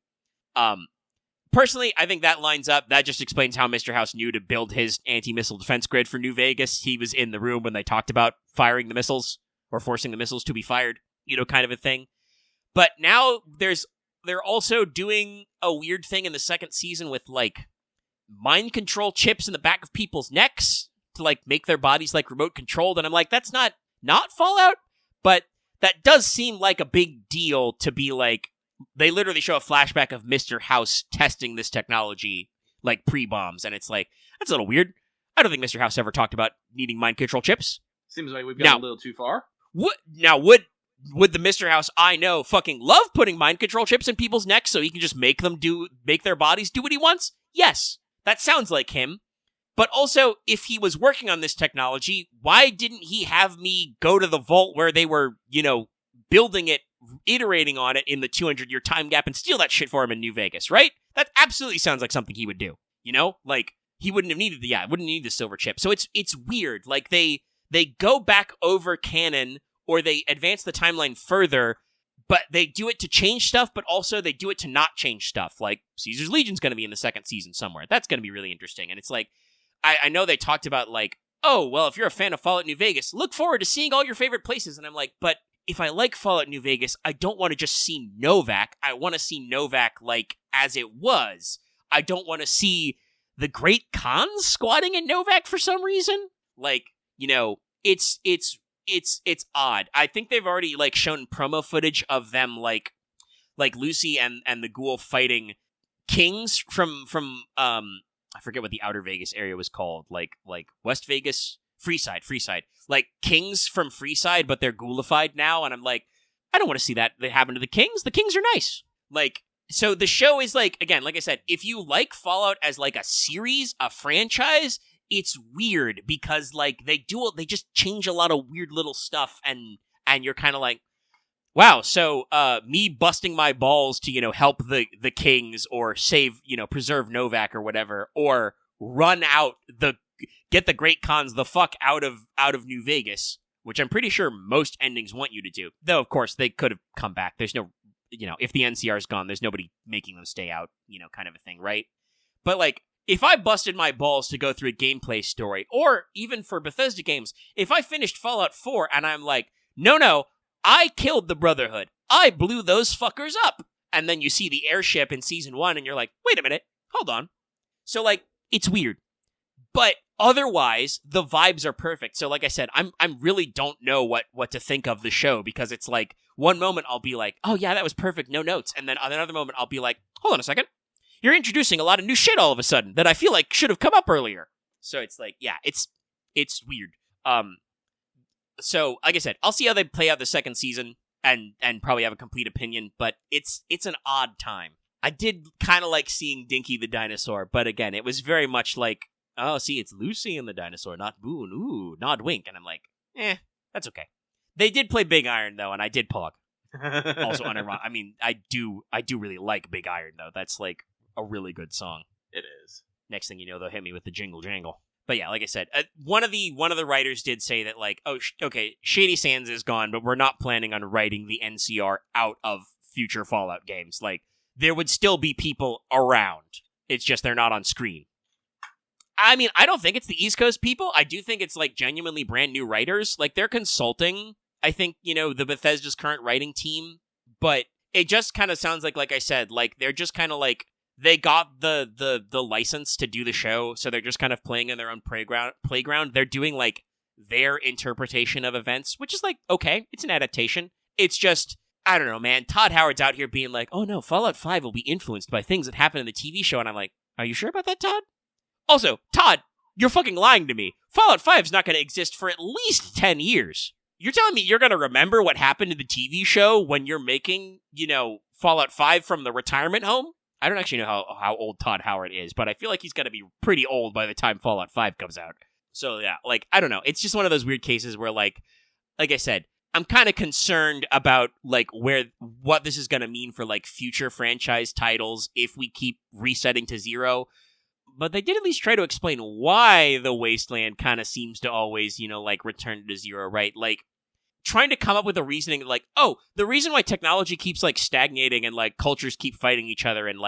Personally, I think that lines up. That just explains how Mr. House knew to build his anti-missile defense grid for New Vegas. He was in the room when they talked about firing the missiles or forcing the missiles to be fired, kind of a thing. But now they're also doing a weird thing in the second season with, like, mind control chips in the back of people's necks to, like, make their bodies, like, remote controlled. And I'm like, that's not Fallout, but that does seem like a big deal to be like, they literally show a flashback of Mr. House testing this technology, like, pre-bombs, and it's like, that's a little weird. I don't think Mr. House ever talked about needing mind control chips. Seems like we've gone a little too far. Would the Mr. House I know fucking love putting mind control chips in people's necks so he can just make their bodies do what he wants? Yes, that sounds like him. But also, if he was working on this technology, why didn't he have me go to the vault where they were, building it, iterating on it in the 200-year time gap and steal that shit for him in New Vegas, right? That absolutely sounds like something he would do, Like, he wouldn't have needed wouldn't need the silver chip. So it's weird. Like, they go back over canon, or they advance the timeline further, but they do it to change stuff, but also they do it to not change stuff. Like, Caesar's Legion's going to be in the second season somewhere. That's going to be really interesting. And it's like, I know they talked about, like, oh, well, if you're a fan of Fallout New Vegas, look forward to seeing all your favorite places. And I'm like, but if I like Fallout New Vegas, I don't want to just see Novak. I want to see Novak, like, as it was. I don't want to see the Great Khans squatting in Novak for some reason. Like, it's odd. I think they've already, like, shown promo footage of them, like Lucy and the ghoul fighting kings from I forget what the Outer Vegas area was called, like West Vegas, Freeside, like kings from Freeside, but they're ghoulified now, and I'm like, I don't want to see that happen to the kings. The kings are nice. Like, so the show is, like, again, like I said, if you like Fallout as, like, a series, a franchise, it's weird because, like, they just change a lot of weird little stuff, and you're kind of like, wow, so me busting my balls to, help the kings or save, preserve Novak or whatever, or run out get the Great Khans the fuck out of New Vegas, which I'm pretty sure most endings want you to do. Though, of course, they could have come back. There's no, if the NCR is gone, there's nobody making them stay out, kind of a thing, right? But, like, if I busted my balls to go through a gameplay story, or even for Bethesda games, if I finished Fallout 4 and I'm like, no, I killed the Brotherhood. I blew those fuckers up. And then you see the airship in Season 1 and you're like, wait a minute, hold on. So, like, it's weird. But otherwise, the vibes are perfect. So, like I said, I really don't know what to think of the show, because it's like, one moment I'll be like, oh yeah, that was perfect, no notes. And then on another moment I'll be like, hold on a second. You're introducing a lot of new shit all of a sudden that I feel like should have come up earlier. So it's like, yeah, it's weird. So, like I said, I'll see how they play out the second season and probably have a complete opinion, but it's an odd time. I did kind of like seeing Dinky the dinosaur, but again, it was very much like, oh, see, it's Lucy and the dinosaur, not Boone. Ooh, nod wink. And I'm like, that's okay. They did play Big Iron, though, and I did pog. Also, I mean, I do really like Big Iron, though. That's, like, a really good song. It is. Next thing you know, they'll hit me with the jingle jangle. But yeah, like I said, one of the writers did say that, like, oh, okay, Shady Sands is gone, but we're not planning on writing the NCR out of future Fallout games. Like, there would still be people around. It's just they're not on screen. I mean, I don't think it's the East Coast people. I do think it's, like, genuinely brand new writers. Like, they're consulting, I think, the Bethesda's current writing team. But it just kind of sounds like I said, like, they're just kind of, like, they got the license to do the show, so they're just kind of playing in their own playground. They're doing, like, their interpretation of events, which is, like, okay, it's an adaptation. It's just, I don't know, man. Todd Howard's out here being like, oh, no, Fallout 5 will be influenced by things that happen in the TV show. And I'm like, are you sure about that, Todd? Also, Todd, You're fucking lying to me. Fallout 5 is not going to exist for at least 10 years. You're telling me you're going to remember what happened to the TV show when you're making, Fallout 5 from the retirement home? I don't actually know how old Todd Howard is, but I feel like he's going to be pretty old by the time Fallout 5 comes out. So, yeah, I don't know. It's just one of those weird cases where, like I said, I'm kind of concerned about, what this is going to mean for, future franchise titles if we keep resetting to zero. But they did at least try to explain why the Wasteland kind of seems to always, return to zero, right? Trying to come up with a reasoning the reason why technology keeps stagnating and cultures keep fighting each other and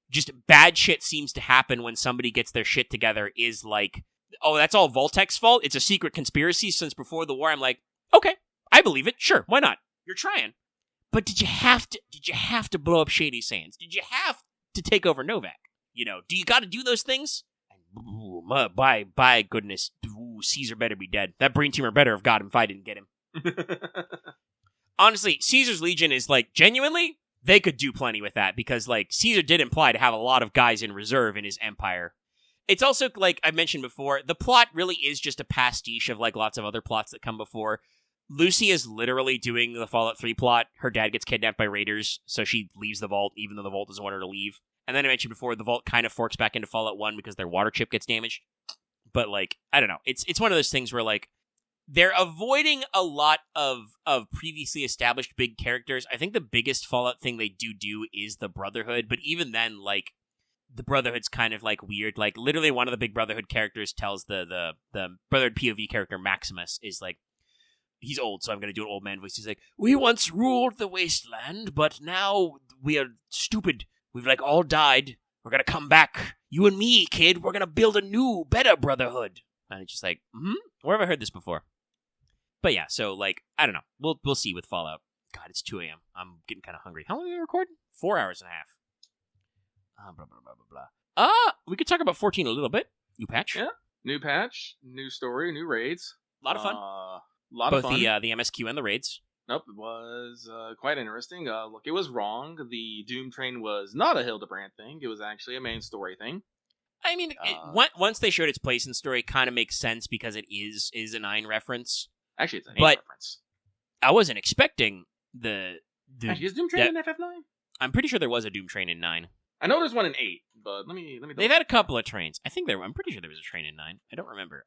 just bad shit seems to happen when somebody gets their shit together is that's all Voltec's fault. It's a secret conspiracy since before the war. I'm okay, I believe it. Sure, why not? You're trying. But did you have to blow up Shady Sands? Did you have to take over Novak? Do you got to do those things? Ooh, by goodness, Caesar better be dead. That brain tumor better have got him if I didn't get him. Honestly, Caesar's Legion is genuinely, they could do plenty with that because Caesar did imply to have a lot of guys in reserve in his empire. It's also, I mentioned before, the plot really is just a pastiche of lots of other plots that come before. Lucy is literally doing the Fallout 3 plot. Her dad gets kidnapped by raiders, so she leaves the vault even though the vault doesn't want her to leave. And then I mentioned before, the vault kind of forks back into Fallout 1 because their water chip gets damaged. But I don't know. It's one of those things where they're avoiding a lot of previously established big characters. I think the biggest Fallout thing they do is the Brotherhood, but even then, the Brotherhood's kind of, weird. Literally one of the big Brotherhood characters tells the Brotherhood POV character, Maximus, is he's old, so I'm going to do an old man voice. He's we once ruled the Wasteland, but now we are stupid. We've, all died. We're going to come back. You and me, kid, we're going to build a new, better Brotherhood. And it's just where have I heard this before? But yeah, so, I don't know. We'll see with Fallout. God, it's 2 a.m. I'm getting kind of hungry. How long are we recording? 4 hours and a half. Blah, blah, blah, blah, blah. We could talk about 14 a little bit. New patch. Yeah. New patch, new story, new raids. A lot of fun. Lot Both of fun. the MSQ and the raids. Nope, it was quite interesting. Look, it was wrong. The Doom Train was not a Hildebrand thing. It was actually a main story thing. I mean, once they showed its place in story, it kind of makes sense because it is a 9 reference. Actually, it's an 8 reference. I wasn't expecting the Actually, is Doom Train in FF9? I'm pretty sure there was a Doom Train in 9. I know there's one in 8, but let me. They've had a couple of trains. I'm pretty sure there was a train in 9. I don't remember.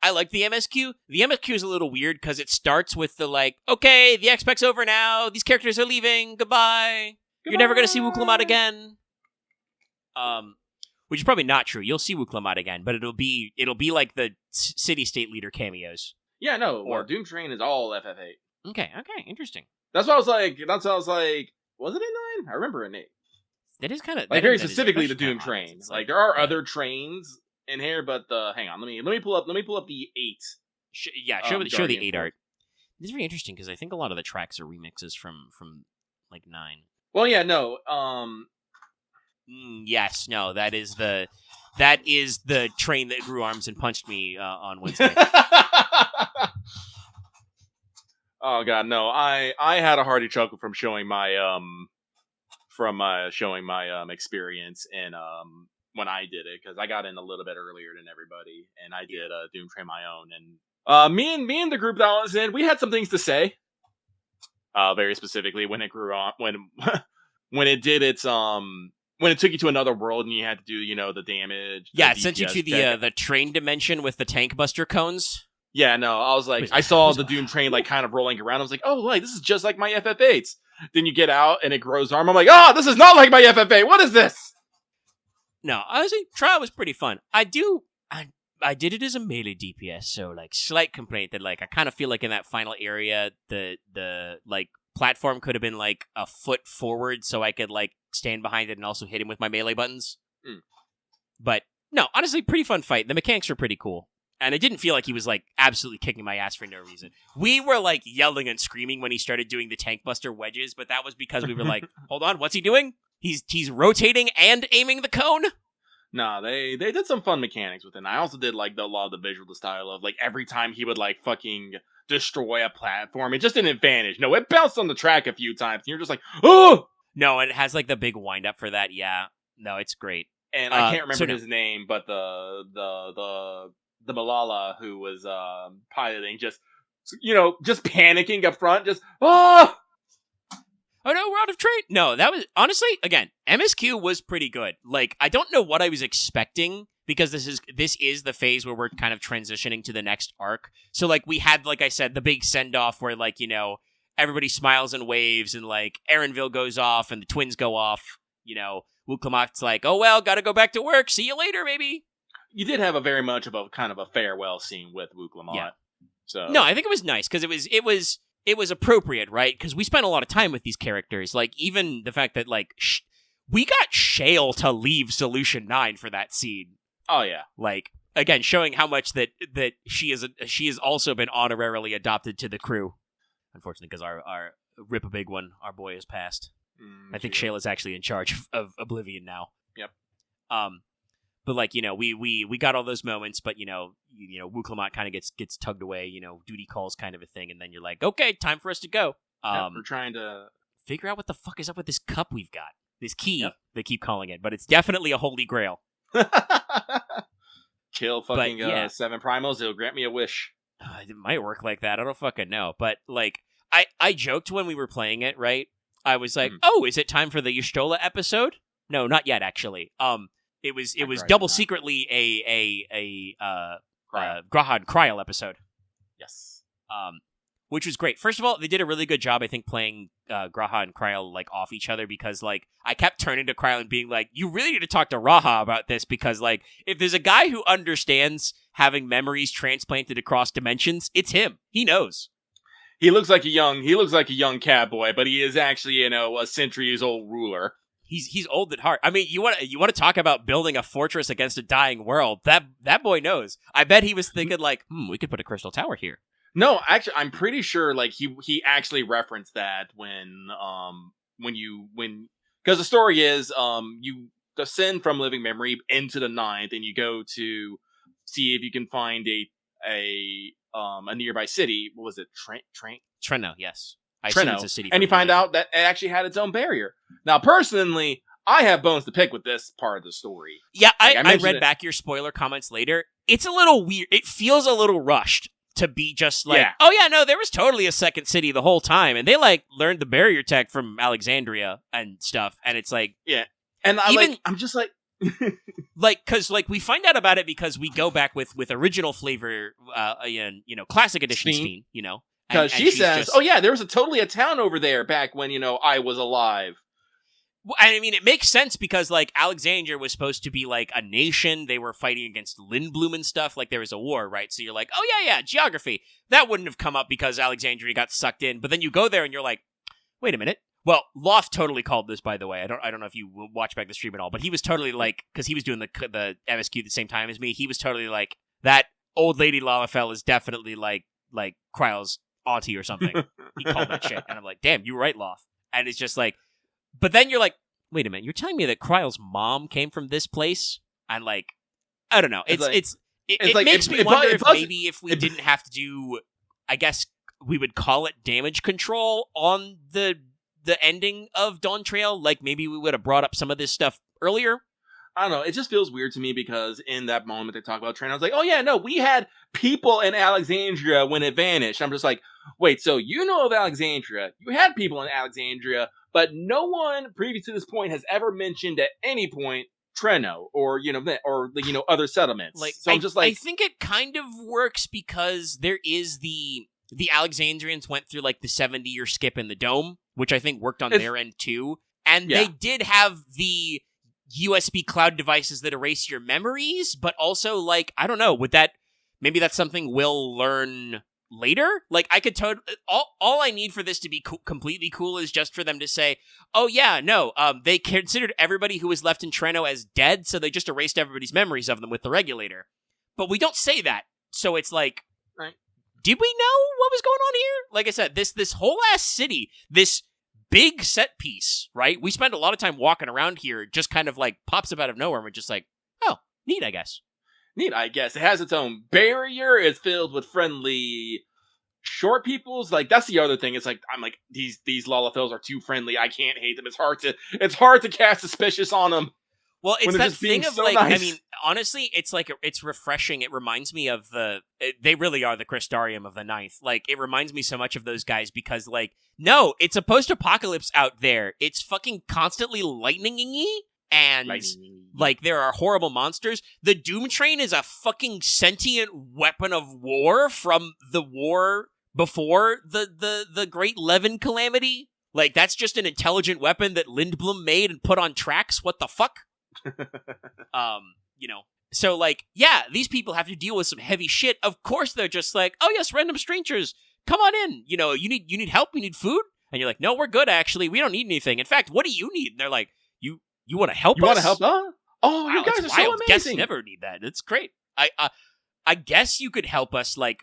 I like the MSQ. The MSQ is a little weird because it starts with the okay, the X-Pec's over now. These characters are leaving. Goodbye. You're never gonna see Wuklamat again. Which is probably not true. You'll see Wuklamat again, but it'll be like the city-state leader cameos. Yeah, no. Doom Train is all FF8. Okay, interesting. That's what I was like. Was it in 9? I remember in 8. That is kind of very specifically the Doom Train. There are other trains in here, but hang on. Let me pull up the 8. Show the 8 art. This is very interesting because I think a lot of the tracks are remixes from 9. Well, yeah, no. Yes, no. That is the train that grew arms and punched me on Wednesday. Oh god, no! I had a hearty chuckle from showing my experience in when I did it because I got in a little bit earlier than everybody and I did Doom Train my own and me and the group that I was in, we had some things to say. Very specifically when it grew on when it did its when it took you to another world and you had to do the damage. Yeah, it sent you to the train dimension with the tank buster cones. Yeah, no, I was I saw the Doom Train kind of rolling around. I was oh, this is just like my FF8s. Then you get out and it grows arm. I'm this is not like my FF8. What is this? No, honestly, trial was pretty fun. I did it as a melee DPS, so slight complaint that I kind of feel in that final area the platform could have been a foot forward so I could stand behind it and also hit him with my melee buttons. But no, honestly, pretty fun fight. The mechanics were pretty cool. And it didn't feel like he was absolutely kicking my ass for no reason. We were yelling and screaming when he started doing the tank buster wedges, but that was because we were hold on, what's he doing? He's rotating and aiming the cone? Nah, they did some fun mechanics with it. And I also did a lot of the visual style of every time he would fucking destroy a platform, it just didn't vanish. No, it bounced on the track a few times. And you're just oh! No, and it has the big wind up for that. Yeah. No, it's great. And I can't remember no. his name, but the Malala who was piloting, just panicking up front, just oh no, we're out of train. No, that was honestly, again, MSQ was pretty good. Like, I don't know what I was expecting because this is the phase where we're kind of transitioning to the next arc. So like we had, like I said, the big send off where like everybody smiles and waves and like Erenville goes off and the twins go off. Wuklamat's like, oh well, gotta go back to work. See you later, maybe. You did have a very much of a kind of a farewell scene with Wuklamat. Yeah. So no, I think it was nice because it was appropriate, right? Because we spent a lot of time with these characters. Like, even the fact that, like, we got Shale to leave Solution 9 for that scene. Oh, yeah. Like, again, showing how much that she has also been honorarily adopted to the crew. Unfortunately, because our rip a big one, our boy has passed. I think Shale is actually in charge of Oblivion now. Yep. But like, we got all those moments, but Wuklamat kind of gets tugged away, duty calls kind of a thing, and then you're like, okay, time for us to go. We're trying to figure out what the fuck is up with this cup we've got. This key, They keep calling it, but it's definitely a holy grail. Kill fucking 7 primals, it'll grant me a wish. It might work like that. I don't fucking know. But like, I joked when we were playing it, right? I was like, oh, is it time for the Y'shtola episode? No, not yet, actually. It was double secretly a Grahan Kryl episode. Yes. Which was great. First of all, they did a really good job, I think, playing Graha and Kryl like off each other because like I kept turning to Kryl and being like, you really need to talk to Raha about this because like if there's a guy who understands having memories transplanted across dimensions, it's him. He knows. He looks like a young cowboy, but he is actually, a centuries-old ruler. He's old at heart. I mean, you want to talk about building a fortress against a dying world? That boy knows. I bet he was thinking like, we could put a crystal tower here. No, actually, I'm pretty sure like he actually referenced that because the story is you descend from living memory into the ninth, and you go to see if you can find a nearby city. What was it? Trenno, yes. Trenno, it's a city, and you find out that it actually had its own barrier. Now, personally, I have bones to pick with this part of the story. Yeah, I read back your spoiler comments later. It's a little weird. It feels a little rushed to be just like, oh yeah, no, there was totally a second city the whole time, and they like learned the barrier tech from Alexandria and stuff, and it's like, yeah, and I'm just like. Like, because like we find out about it because we go back with original flavor, classic edition Sphene, because she says, "Oh yeah, there was totally a town over there back when I was alive." Well, I mean, it makes sense because like Alexandria was supposed to be like a nation. They were fighting against Lindblum and stuff. Like there was a war, right? So you're like, oh yeah, geography. That wouldn't have come up because Alexandria got sucked in. But then you go there and you're like, wait a minute. Well, Loft totally called this, by the way. I don't know if you watch back the stream at all, but he was totally like, because he was doing the MSQ at the same time as me. He was totally like, that old lady Lalafell is definitely like Kryl's auntie or something. He called that shit, and I'm like, damn, you were right, Loft. And it's just like, but then you're like, wait a minute, you're telling me that Kryl's mom came from this place? And like, I don't know. It makes me wonder if maybe if we didn't have to do, I guess we would call it damage control on the ending of Dawn Trail, like maybe we would have brought up some of this stuff earlier. I don't know. It just feels weird to me because in that moment they talk about Train, I was like, oh yeah, no, we had people in Alexandria when it vanished. I'm just like, wait, so you know of Alexandria, you had people in Alexandria, but no one previous to this point has ever mentioned at any point Trenno or other settlements. Like, so I'm just like, I think it kind of works because there is the Alexandrians went through like the 70-year skip in the dome, which I think worked on their end too. And they did have the USB cloud devices that erase your memories, but also like, I don't know, maybe that's something we'll learn later? Like I could all I need for this to be completely cool is just for them to say, oh yeah, no, they considered everybody who was left in Trenno as dead, so they just erased everybody's memories of them with the regulator. But we don't say that. So it's like, right. Did we know what was going on here? Like I said, this whole ass city, this big set piece, right? We spend a lot of time walking around here, just kind of like pops up out of nowhere, and we're just like, oh, neat, I guess. Neat, I guess. It has its own barrier. It's filled with friendly short peoples. Like that's the other thing. It's like I'm like these Lalafells are too friendly. I can't hate them. It's hard to cast suspicious on them. Well, it's When they're that just being thing of so like, nice. I mean, honestly, it's refreshing. It reminds me of they really are the Crystarium of the Ninth. Like, it reminds me so much of those guys because, like, no, it's a post-apocalypse out there. It's fucking constantly lightning-y, and, like, there are horrible monsters. The Doom Train is a fucking sentient weapon of war from the war before the Great Levin Calamity. Like, that's just an intelligent weapon that Lindblom made and put on tracks. What the fuck? You know, so like, yeah, these people have to deal with some heavy shit. Of course, they're just like, oh yes, random strangers, come on in. You know, you need help, you need food, and you're like, no, we're good actually. We don't need anything. In fact, what do you need? And they're like, you want to help? You want to help? Huh? Oh, wow, you guys are so wild. amazing. Guests never need that. It's great. I guess you could help us, like,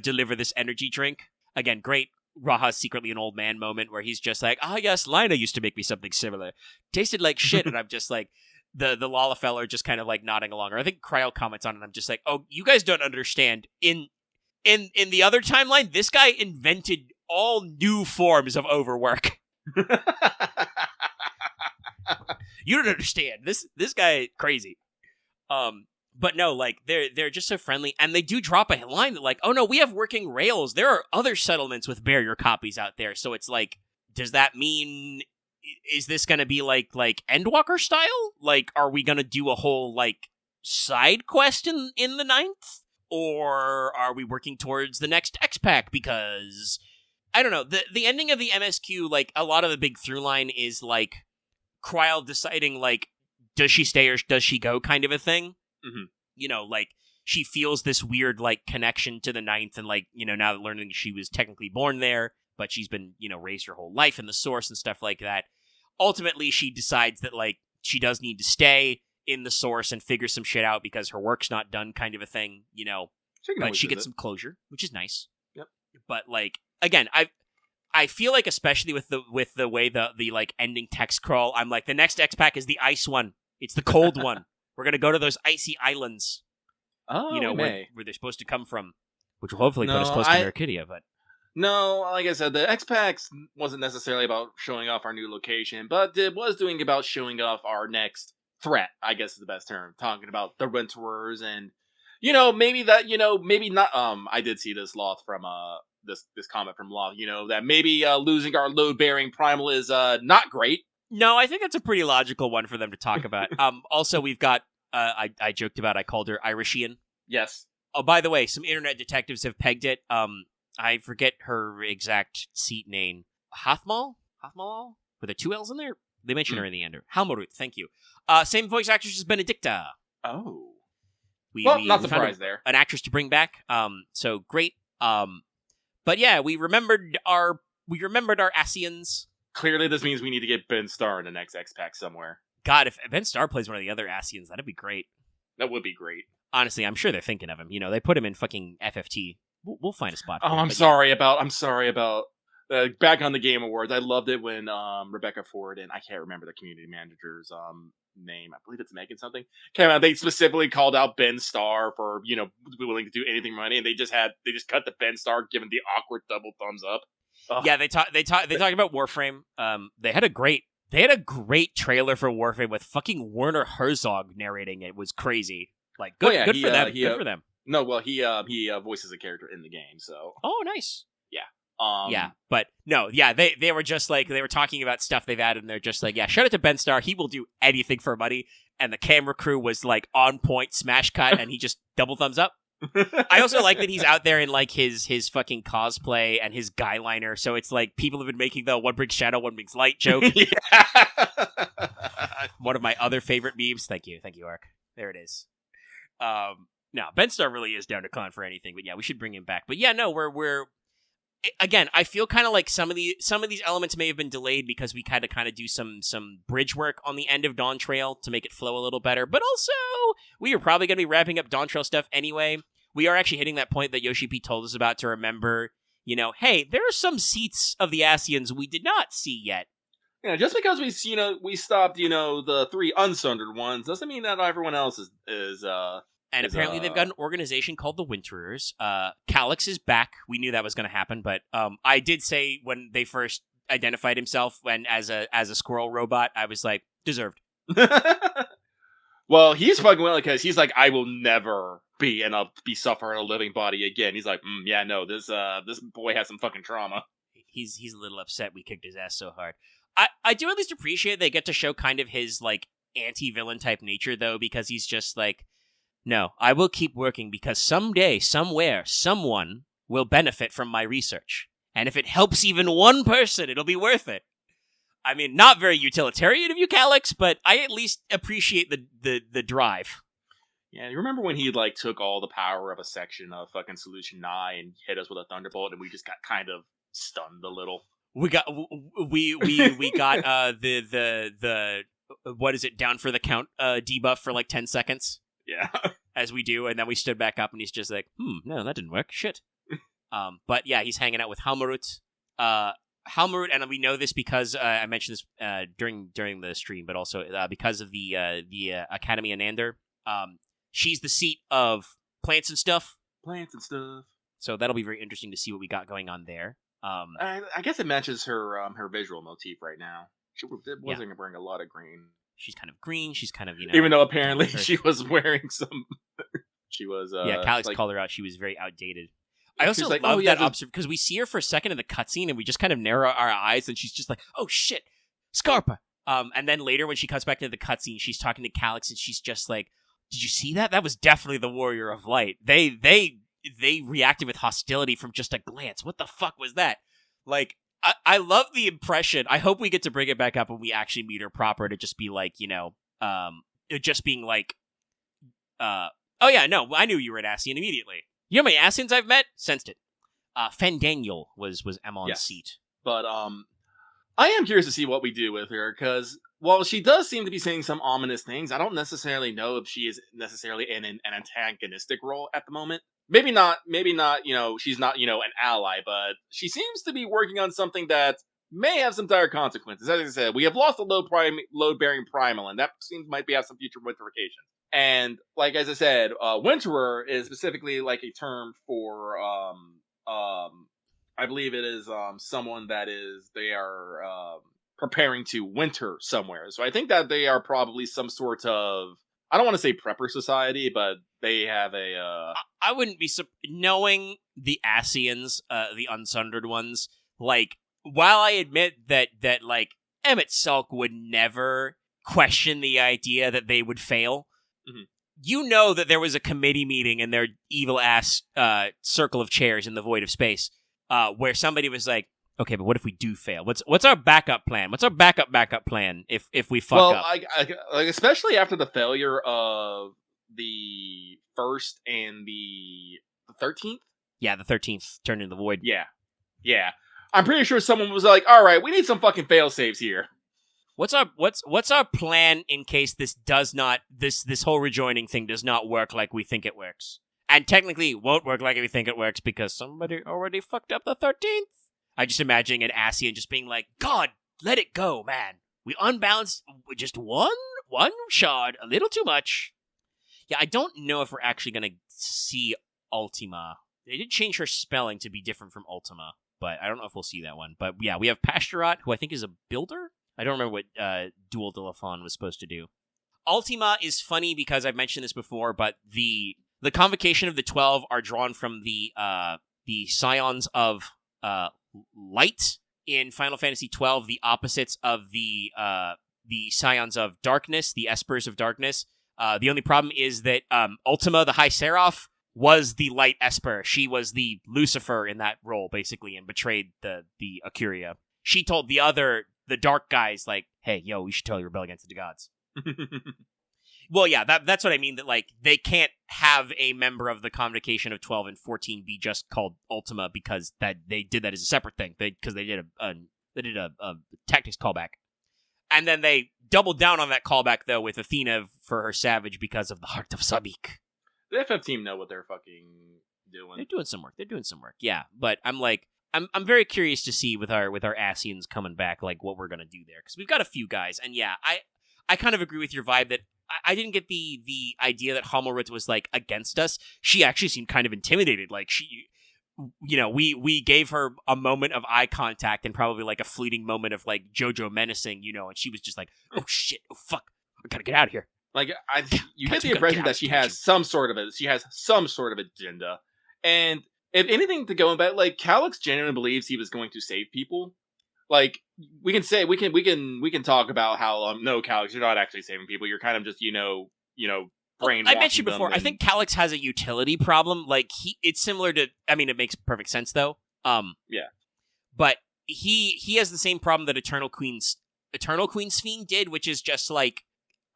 deliver this energy drink. Again, great. Raha's secretly an old man moment where he's just like, ah, yes, Lina used to make me something similar. Tasted like shit, and I'm just like, the Lalafeller just kind of like nodding along. Or I think Cryo comments on it, and I'm just like, oh, you guys don't understand. In the other timeline, this guy invented all new forms of overwork. You don't understand. This guy crazy. But no, like, they're just so friendly, and they do drop a line that, like, oh no, we have working rails. There are other settlements with barrier copies out there. So it's like, does that mean, is this gonna be like Endwalker style? Like, are we gonna do a whole, like, side quest in the ninth? Or are we working towards the next X-Pack? Because, I don't know, the ending of the MSQ, like, a lot of the big through line is, like, Kryl deciding, like, does she stay or does she go kind of a thing. Mm-hmm. You know, like, she feels this weird, like, connection to the ninth, and, like, you know, now that learning she was technically born there, but she's been, you know, raised her whole life in the source and stuff like that. Ultimately, she decides that, like, she does need to stay in the source and figure some shit out because her work's not done kind of a thing, you know. But she gets some closure, which is nice. Yep. But, like, again, I feel like, especially with the way the like ending text crawl, I'm like, the next X-Pack is the ice one. It's the cold one. We're going to go to those icy islands, you know, where they're supposed to come from, which will hopefully put us close to Mercuria, but... No, like I said, the X-Packs wasn't necessarily about showing off our new location, but it was doing about showing off our next threat, I guess is the best term. Talking about the Renterers and, you know, maybe that, you know, maybe not, I did see this Loth from, this comment from Loth, you know, that maybe, losing our load-bearing primal is, not great. No, I think that's a pretty logical one for them to talk about. Also, we've got, I joked about, I called her Irishian. Yes. Oh, by the way, some internet detectives have pegged it. I forget her exact seat name. Hathmal? With the 2 L's in there? They mention her in the end. Halmorut, thank you. Same voice actress as Benedicta. Oh. We not surprised there. An actress to bring back. So great. But yeah, we remembered our Asians. Clearly, this means we need to get Ben Starr in the next X-Pack somewhere. God, if Ben Starr plays one of the other Asians, that'd be great. That would be great. Honestly, I'm sure they're thinking of him. You know, they put him in fucking FFT. We'll find a spot for him. I'm sorry about back on the Game Awards. I loved it when Rebecca Ford and I can't remember the community manager's name. I believe it's Megan something. Came out. They specifically called out Ben Starr for, you know, willing to do anything money, and they just cut the Ben Starr, giving the awkward double thumbs up. Ugh. Yeah, they talked about Warframe. They had a great trailer for Warframe with fucking Werner Herzog narrating it. It was crazy. Like, good for them. Good for them. No, well, he voices a character in the game, so. Oh, nice. Yeah. Yeah, but no, yeah, they were just like, they were talking about stuff they've added, and they're just like, yeah, shout out to Ben Starr. He will do anything for money. And the camera crew was like on point, smash cut, and he just double thumbs up. I also like that he's out there in like his fucking cosplay and his guy liner. So it's like people have been making the one brings shadow, one brings light joke. One of my other favorite memes. Thank you, Ark. There it is. No, Ben Starr really is down to con for anything, but yeah, we should bring him back. But yeah, no, we're again, I feel kind of like some of these elements may have been delayed because we kind of do some bridge work on the end of Dawn Trail to make it flow a little better. But also, we are probably going to be wrapping up Dawn Trail stuff anyway. We are actually hitting that point that Yoshi P told us about to remember, you know, hey, there are some seats of the Asians we did not see yet. Yeah, just because we stopped, the 3 unsundered ones doesn't mean that everyone else is And apparently they've got an organization called the Winterers. Calyx is back. We knew that was going to happen, but I did say when they first identified himself as a squirrel robot, I was like, deserved. Well, he's fucking willing because he's like, I will never be suffering a living body again. He's like, yeah, no, this boy has some fucking trauma. He's a little upset we kicked his ass so hard. I do at least appreciate they get to show kind of his, like, anti-villain type nature, though, because he's just like, no, I will keep working because someday, somewhere, someone will benefit from my research. And if it helps even one person, it'll be worth it. I mean, not very utilitarian of you, Calix, but I at least appreciate the drive. Yeah, you remember when he, like, took all the power of a section of fucking Solution 9 and hit us with a Thunderbolt, and we just got kind of stunned a little? We got the what is it, down for the count debuff for like 10 seconds. Yeah. As we do, and then we stood back up, and he's just like, no, that didn't work. Shit. But yeah, he's hanging out with Halmarut. Halmarut, and we know this because I mentioned this during the stream, but also because of the Academy of Nander. She's the seat of plants and stuff. So that'll be very interesting to see what we got going on there. I guess it matches her visual motif right now. She wasn't wearing a lot of green. She's kind of green. She's kind of, even though apparently she was wearing some. She was. Yeah, Calix called her out. She was very outdated. I also love that observation because we see her for a second in the cutscene and we just kind of narrow our eyes and she's just like, oh shit, Scarpa. And then later when she comes back into the cutscene, she's talking to Calix and she's just like, did you see that? That was definitely the Warrior of Light. They reacted with hostility from just a glance. What the fuck was that? Like, I love the impression. I hope we get to bring it back up when we actually meet her proper to just be like, just being like, oh yeah, no, I knew you were an Ascian immediately. You know how many Ascians I've met? Sensed it. Fendaniel was Amon's seat. But I am curious to see what we do with her, because while she does seem to be saying some ominous things, I don't necessarily know if she is necessarily in an antagonistic role at the moment. Maybe not, she's not, an ally, but she seems to be working on something that may have some dire consequences. As I said, we have lost a load-bearing primal, and that might have some future winterifications. And, like, as I said, winterer is specifically, like, a term for, I believe it is, someone that they are, preparing to winter somewhere. So I think that they are probably some sort of, I don't want to say prepper society, but they have a, I wouldn't be, knowing the Ascians, the Unsundered ones, like, while I admit that, like, Emmett Sulk would never question the idea that they would fail, you know that there was a committee meeting in their evil-ass circle of chairs in the void of space where somebody was like, okay, but what if we do fail? What's our backup plan? What's our backup plan if we fuck up? Well, especially after the failure of the first and the 13th? Yeah, the 13th turned into the void. Yeah. I'm pretty sure someone was like, all right, we need some fucking fail-safes here. What's our plan in case this does not this whole rejoining thing does not work like we think it works? And technically it won't work like we think it works because somebody already fucked up the 13th. I just imagine an Ascian just being like, God, let it go, man. We unbalanced just one shard, a little too much. Yeah, I don't know if we're actually going to see Ultima. They did change her spelling to be different from Ultima, but I don't know if we'll see that one. But yeah, we have Pasturat, who I think is a builder. I don't remember what Duel de la Fawn was supposed to do. Ultima is funny because I've mentioned this before, but the convocation of the 12 are drawn from the Scions of Light in Final Fantasy XII, the opposites of the Scions of Darkness, the Espers of Darkness. The only problem is that Ultima, the High Seraph, was the Light Esper. She was the Lucifer in that role, basically, and betrayed the Acuria. She told the dark guys, like, hey, yo, we should totally rebel against the gods. Well, yeah, that's what I mean, that, like, they can't have a member of the Convocation of 12 and 14 be just called Ultima because that they did that as a separate thing, because they did a tactics callback. And then they doubled down on that callback, though, with Athena for her savage because of the Heart of Sabik. The FF team know what they're fucking doing. They're doing some work, yeah. But I'm like, I'm very curious to see with our Ascians coming back, like, what we're gonna do there, because we've got a few guys, and yeah, I kind of agree with your vibe that I didn't get the idea that Hamelrit was, like, against us. She actually seemed kind of intimidated, like, she, we gave her a moment of eye contact and probably, like, a fleeting moment of, like, JoJo menacing, and she was just like, oh shit, oh fuck, gotta get out of here. Like, you Guys, get the we gotta impression get that out, she can't has you? some sort of agenda. And if anything to go about, like, Calix genuinely believes he was going to save people. Like, we can talk about how, no, Calix, you're not actually saving people. You're kind of just, brainwashing I mentioned them before, I think Calix has a utility problem. Like, it's similar to, I mean, it makes perfect sense, though. Yeah. But he has the same problem that Eternal Queen's Fiend did, which is just, like,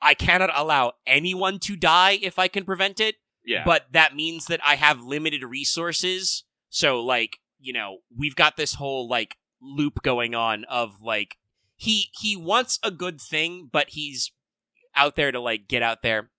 I cannot allow anyone to die if I can prevent it. Yeah. But that means that I have limited resources. So, like, we've got this whole, like, loop going on of, like, he wants a good thing, but he's out there to, like, get out there.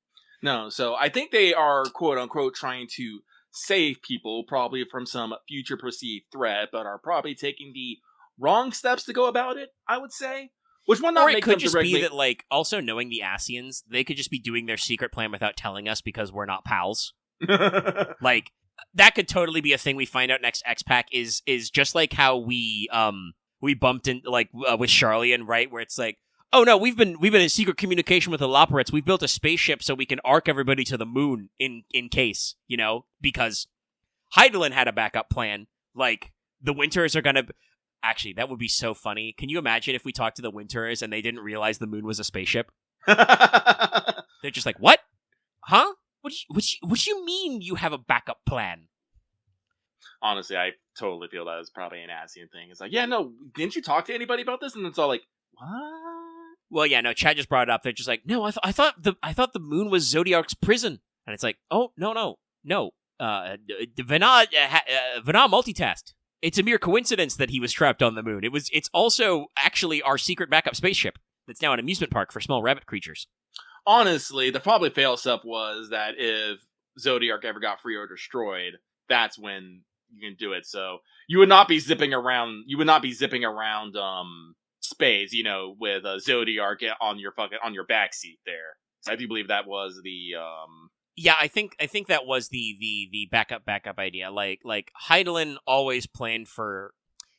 No, so I think they are, quote unquote, trying to save people, probably from some future perceived threat, but are probably taking the wrong steps to go about it, I would say. Which one not Or it make could them just directly... be that, like, also knowing the Asians, they could just be doing their secret plan without telling us because we're not pals. Like, that could totally be a thing we find out next X-Pack is just like how we bumped in, like, with Charlian, right? Where it's like, oh no, we've been in secret communication with the Loporits. We've built a spaceship so we can arc everybody to the moon in case, because Heidelin had a backup plan. Like, the Winters are gonna... Actually, that would be so funny. Can you imagine if we talked to the Winters and they didn't realize the moon was a spaceship? They're just like, what? Huh? What do you mean you have a backup plan? Honestly, I totally feel that is probably an ASEAN thing. It's like, yeah, no, didn't you talk to anybody about this? And it's all like, what? Well, yeah, no, Chad just brought it up. They're just like, no, I thought the moon was Zodiark's prison. And it's like, oh, no. Vana multitasked. It's a mere coincidence that he was trapped on the moon. It's also actually our secret backup spaceship that's now an amusement park for small rabbit creatures. Honestly, the probably fail-up was that if Zodiark ever got free or destroyed, that's when you can do it. So you would not be zipping around. Space, with Zodiark on your backseat there. So I do believe that was the Yeah, I think that was the backup idea. Like Heidelin always planned for,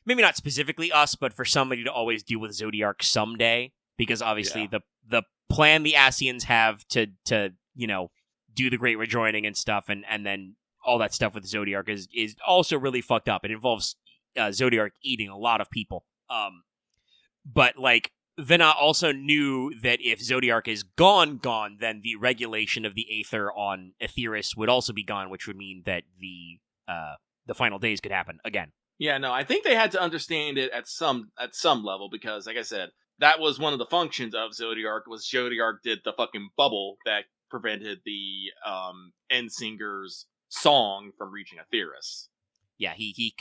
maybe not specifically us, but for somebody to always deal with Zodiark someday, because obviously the plan the Asians have to do the Great Rejoining and stuff, and then all that stuff with Zodiark is also really fucked up. It involves Zodiark eating a lot of people. But, like, Vena also knew that if Zodiark is gone, then the regulation of the Aether on Aetheris would also be gone, which would mean that the final days could happen again. Yeah, no, I think they had to understand it at some level, because, like I said, that was one of the functions of Zodiark, was Zodiark did the fucking bubble that prevented the Endsinger's song from reaching Aetheris. Yeah, he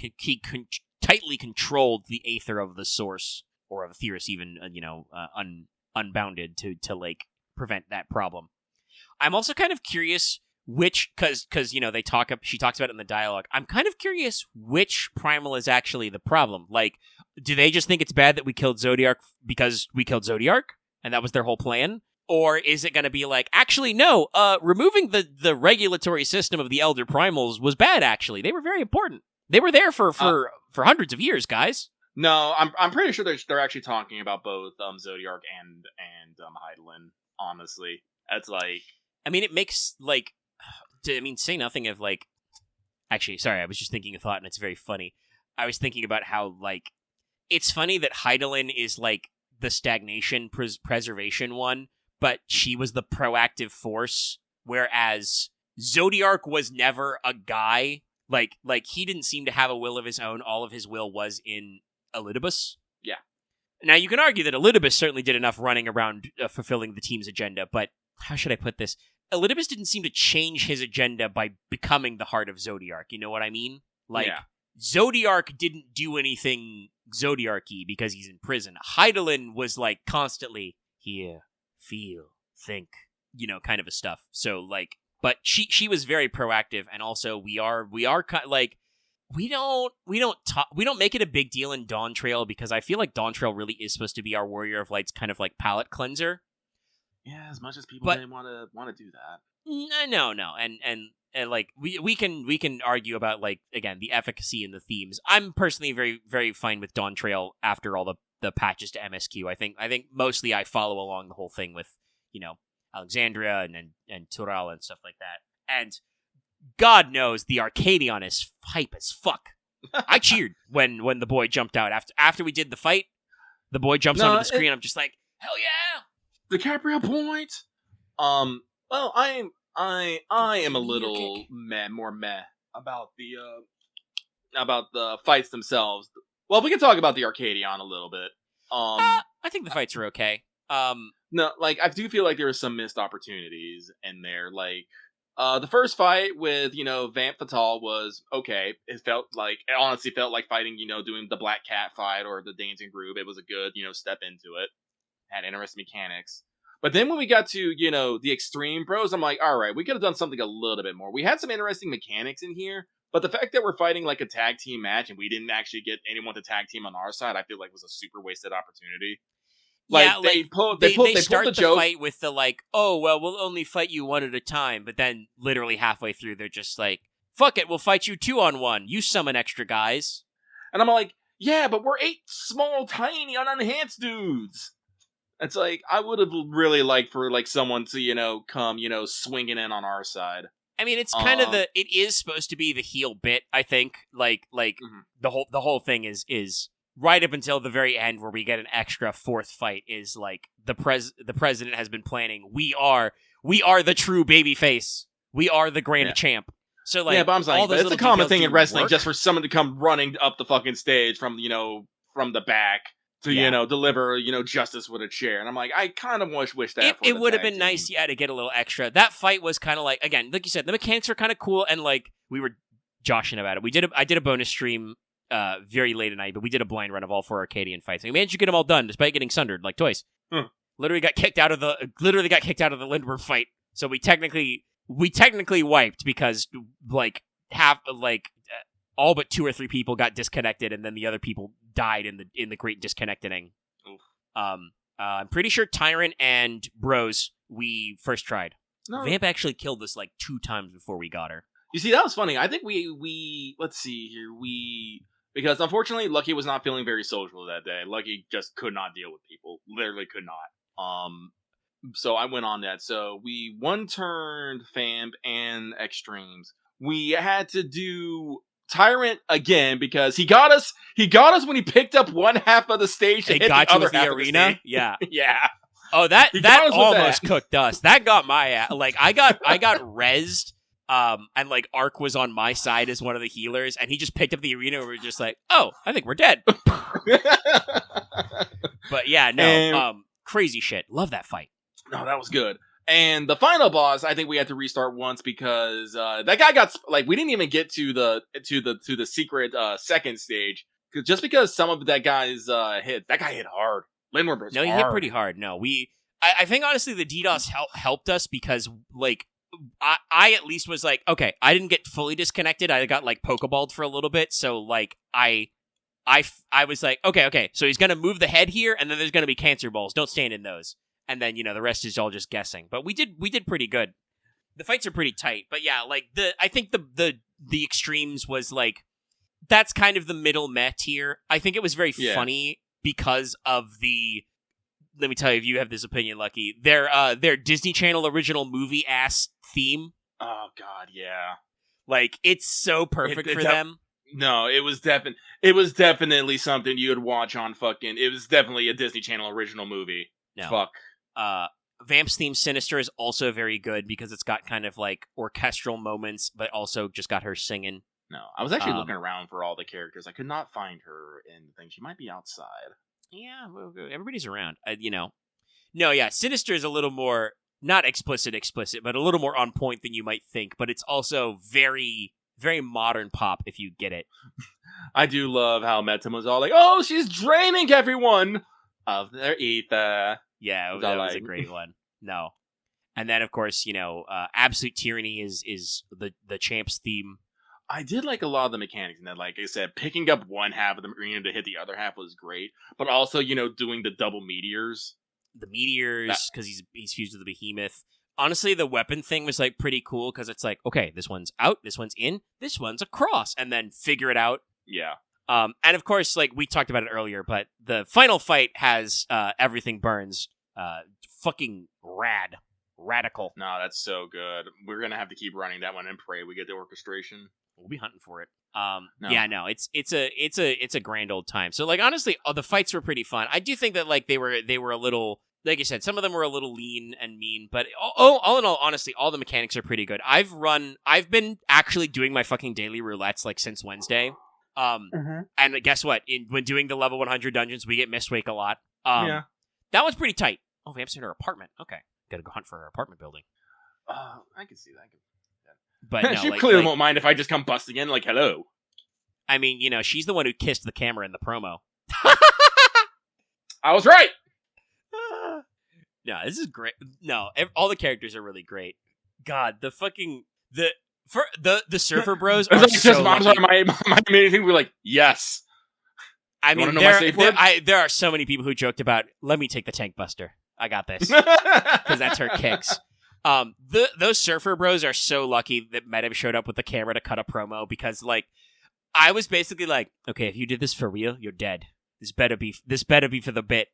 tightly controlled the Aether of the source, or of Aetheris even, unbounded to like, prevent that problem. I'm also kind of curious which, because she talks about it in the dialogue, I'm kind of curious which primal is actually the problem. Like, do they just think it's bad that we killed Zodiark because we killed Zodiark, and that was their whole plan? Or is it going to be like, actually, no, removing the regulatory system of the Elder Primals was bad, actually. They were very important. They were there for hundreds of years, guys. No, I'm pretty sure they're actually talking about both Zodiark and Heidelin, honestly. That's like... I mean, it makes, like... say nothing of, like... Actually, sorry, I was just thinking a thought, and it's very funny. I was thinking about how, like... It's funny that Heidelin is, like, the stagnation preservation one, but she was the proactive force, whereas Zodiark was never a guy. Like he didn't seem to have a will of his own. All of his will was in Elidibus. Yeah. Now, you can argue that Elidibus certainly did enough running around fulfilling the team's agenda, but how should I put this? Elidibus didn't seem to change his agenda by becoming the heart of Zodiark. You know what I mean? Like, yeah. Zodiark didn't do anything Zodiark-y because he's in prison. Heidelin was, like, constantly hear, feel, think, kind of a stuff. So, like, but she was very proactive, and also we are kind of, like, we don't make it a big deal in Dawn Trail, because I feel like Dawn Trail really is supposed to be our Warrior of Light's kind of like palate cleanser. Yeah, as much as people didn't want to do that. No, and like we can argue about, like, again, the efficacy and the themes. I'm personally very, very fine with Dawn Trail after all the patches to MSQ. I think mostly I follow along the whole thing with Alexandria and Tural and stuff like that. And God knows the Arcadion is hype as fuck. I cheered when the boy jumped out after we did the fight. The boy jumps onto the screen. I'm just like, hell yeah! DiCaprio point. Well, I am a little more meh about the fights themselves. Well, we can talk about the Arcadion a little bit. I think the fights are okay. No, like I do feel like there were some missed opportunities in there. Like the first fight with Vamp Fatal was okay. It honestly felt like fighting doing the Black Cat fight or the Dancing Group. It was a good step into it. Had interesting mechanics. But then when we got to the Extreme Bros, I'm like, all right, we could have done something a little bit more. We had some interesting mechanics in here, but the fact that we're fighting like a tag team match and we didn't actually get anyone to tag team on our side, I feel like was a super wasted opportunity. They start the joke. Fight with the like, oh well, we'll only fight you one at a time, but then literally halfway through, they're just like, fuck it, we'll fight you 2-on-1. You summon extra guys, and I'm like, yeah, but we're 8 small, tiny, unenhanced dudes. It's like I would have really liked for like someone to come swinging in on our side. I mean, it's kind of it is supposed to be the heel bit. I think mm-hmm. the whole thing is. Right up until the very end, where we get an extra fourth fight, is like the president has been planning. We are the true babyface. We are the grand champ. So like, but I'm saying, it's a common thing in wrestling work. Just for someone to come running up the fucking stage from the back to deliver justice with a chair. And I'm like, I kind of wish that it would have been nice, to get a little extra. That fight was kind of like, again, like you said, the mechanics are kind of cool, and like we were joshing about it. I did a bonus stream. Very late at night, but we did a blind run of all 4 Arcadian fights. We managed to get them all done despite getting sundered like twice. Literally got kicked out of the Lindworm fight. So we technically wiped because like all but 2 or 3 people got disconnected, and then the other people died in the great disconnecting. I'm pretty sure Tyrant and Bros we first tried. No. Vamp actually killed us like 2 times before we got her. You see, that was funny. I think we let's see here. Because unfortunately, Lucky was not feeling very social that day. Lucky just could not deal with people. Literally could not. So I went on that. So we one-turned Famp and Extremes. We had to do Tyrant again because he got us when he picked up one half of the stage to hit the other half of the arena. Yeah. Yeah. Oh, that almost cooked us. That got my ass. Like I got rezzed. And like Ark was on my side as one of the healers, and he just picked up the arena and we were just like, oh, I think we're dead. But yeah, no, crazy shit. Love that fight. No, that was good. And the final boss, I think we had to restart once because that guy got we didn't even get to the secret second stage just because some of that guy's hits. That guy hit hard. Lindworm was hard. He hit pretty hard. No, I think honestly the DDoS helped us because like. I at least was like, okay, I didn't get fully disconnected. I got like pokeballed for a little bit. So like I was like, okay. So he's going to move the head here. And then there's going to be cancer balls. Don't stand in those. And then, the rest is all just guessing, but we did pretty good. The fights are pretty tight, but yeah, like I think the Extremes was like, that's kind of the middle meh tier. I think it was very funny because of let me tell you, if you have this opinion, Lucky, their Disney Channel original movie ass theme. Oh God, yeah. Like it's so perfect for them. No, it was definitely something you would watch on fucking. It was definitely a Disney Channel original movie. No. Fuck. Vamp's theme Sinister is also very good because it's got kind of like orchestral moments, but also just got her singing. No, I was actually looking around for all the characters. I could not find her in the thing. She might be outside. Yeah, everybody's around. No, yeah, Sinister is a little more, not explicit, but a little more on point than you might think, but it's also very, very modern pop if you get it. I do love how Metum was all like, oh, she's draining everyone of their ether. Yeah, that was a great one. No. And then, of course, Absolute Tyranny is the champ's theme. I did like a lot of the mechanics in that. Like I said, picking up one half of the arena to hit the other half was great. But also, doing the double meteors. The meteors, because he's fused with the behemoth. Honestly, the weapon thing was like pretty cool because it's like, okay, this one's out, this one's in, this one's across, and then figure it out. Yeah. And of course, like we talked about it earlier, but the final fight has Everything Burns Fucking radical. No, that's so good. We're gonna have to keep running that one and pray we get the orchestration. We'll be hunting for it. No. Yeah, no, it's a grand old time. So like honestly, the fights were pretty fun. I do think that like they were a little, like I said, some of them were a little lean and mean, but all in all, honestly, all the mechanics are pretty good. I've been actually doing my fucking daily roulettes like since Wednesday. And guess what? When doing the level 100 dungeons, we get Mistwake a lot. Yeah. That one's pretty tight. Oh, Vamps in her apartment. Okay, gotta go hunt for her apartment building. I can see that. But no, she like, clearly won't mind if I just come busting in like, hello. I mean, you know, she's the one who kissed the camera in the promo. I was right! No, this is great. No, all the characters are really great. God, the fucking... The surfer bros are so lucky. My immediate thing, we're like, yes. I mean, there are so many people who joked about, let me take the tank buster. I got this. Because that's her kicks. Those surfer bros are so lucky that Medim showed up with the camera to cut a promo because, like, I was basically like, okay, if you did this for real, you're dead. This better be for the bit.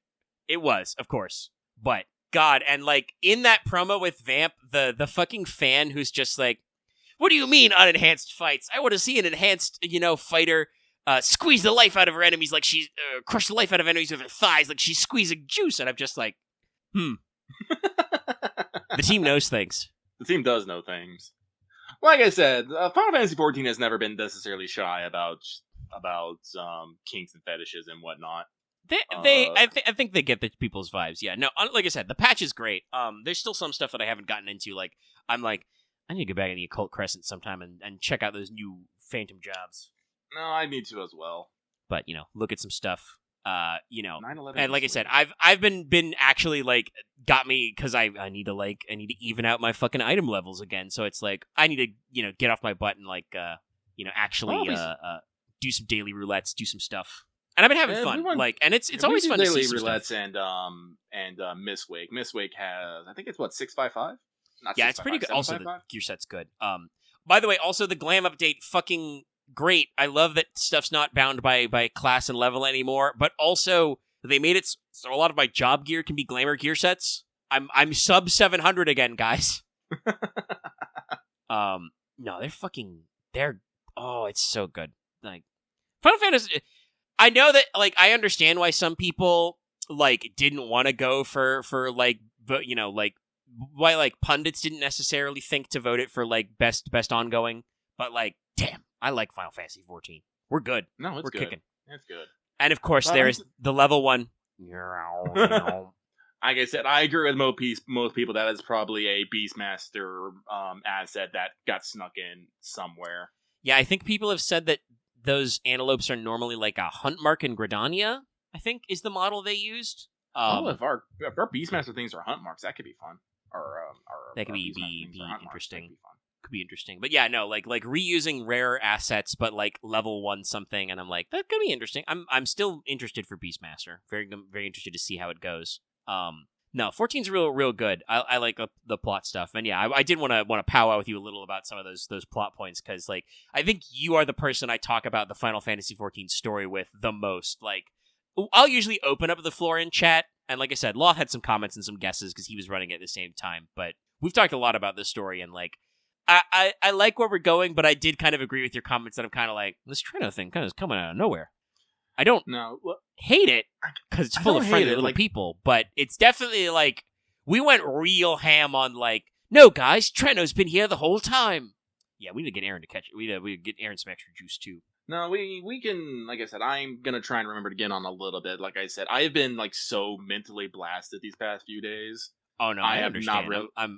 It was, of course. But, God, and, like, in that promo with Vamp, the fucking fan who's just like, what do you mean unenhanced fights? I want to see an enhanced, fighter squeeze the life out of her enemies like she's crush the life out of enemies with her thighs like she's squeezing juice. And I'm just like, The team knows things. The team does know things. Like I said, Final Fantasy XIV has never been necessarily shy about kinks and fetishes and whatnot. I think they get the people's vibes. Yeah, no, like I said, the patch is great. There's still some stuff that I haven't gotten into. Like, I'm like, I need to go back in the Occult Crescent sometime and check out those new Phantom jobs. No, I need to as well. But look at some stuff. 9/11 and like I said, I've been actually like got me because I need to even out my fucking item levels again. So it's like I need to get off my butt and actually do some daily roulettes, do some stuff. And I've been having fun. And it's always fun to see some roulettes stuff. and Mistwake. Mistwake has, I think it's what, 655? Yeah, it's pretty good. Also, the gear set's good. By the way, also the glam update, fucking great. I love that stuff's not bound by class and level anymore. But also, they made it so a lot of my job gear can be glamour gear sets. I'm sub 700 again, guys. No, it's so good. Like Final Fantasy. I know that, like, I understand why some people didn't want to go for why pundits didn't necessarily think to vote it for best ongoing, but damn, I like Final Fantasy 14. We're good. No, we're good. Kicking. It's good. And of course, there's the level 1. Like I said, I agree with most people that is probably a Beastmaster asset that got snuck in somewhere. Yeah, I think people have said that those antelopes are normally like a hunt mark in Gridania, I think, is the model they used. If our Beastmaster things are hunt marks, that could be fun. That could be interesting. Could be interesting. But yeah, no, like reusing rare assets, but level 1 something, and I'm like, that could be interesting. I'm still interested for Beastmaster. Very, very interested to see how it goes. No, 14's real good. I like the plot stuff, and yeah, I did want to powwow with you a little about some of those plot points because I think you are the person I talk about the Final Fantasy 14 story with the most. I'll usually open up the floor in chat, and like I said, Law had some comments and some guesses because he was running it at the same time. But we've talked a lot about this story, and I like where we're going, but I did kind of agree with your comments that I'm kind of like, this Trino thing kind of is coming out of nowhere. I don't hate it because it's full of friendly little people, but it's definitely we went real ham on no guys, Treno's been here the whole time. Yeah, we need to get Aaron to catch it. We need to get Aaron some extra juice too. No, we can, like I said, I'm gonna try and remember to get on a little bit. Like I said, I've been so mentally blasted these past few days. Oh no, I understand.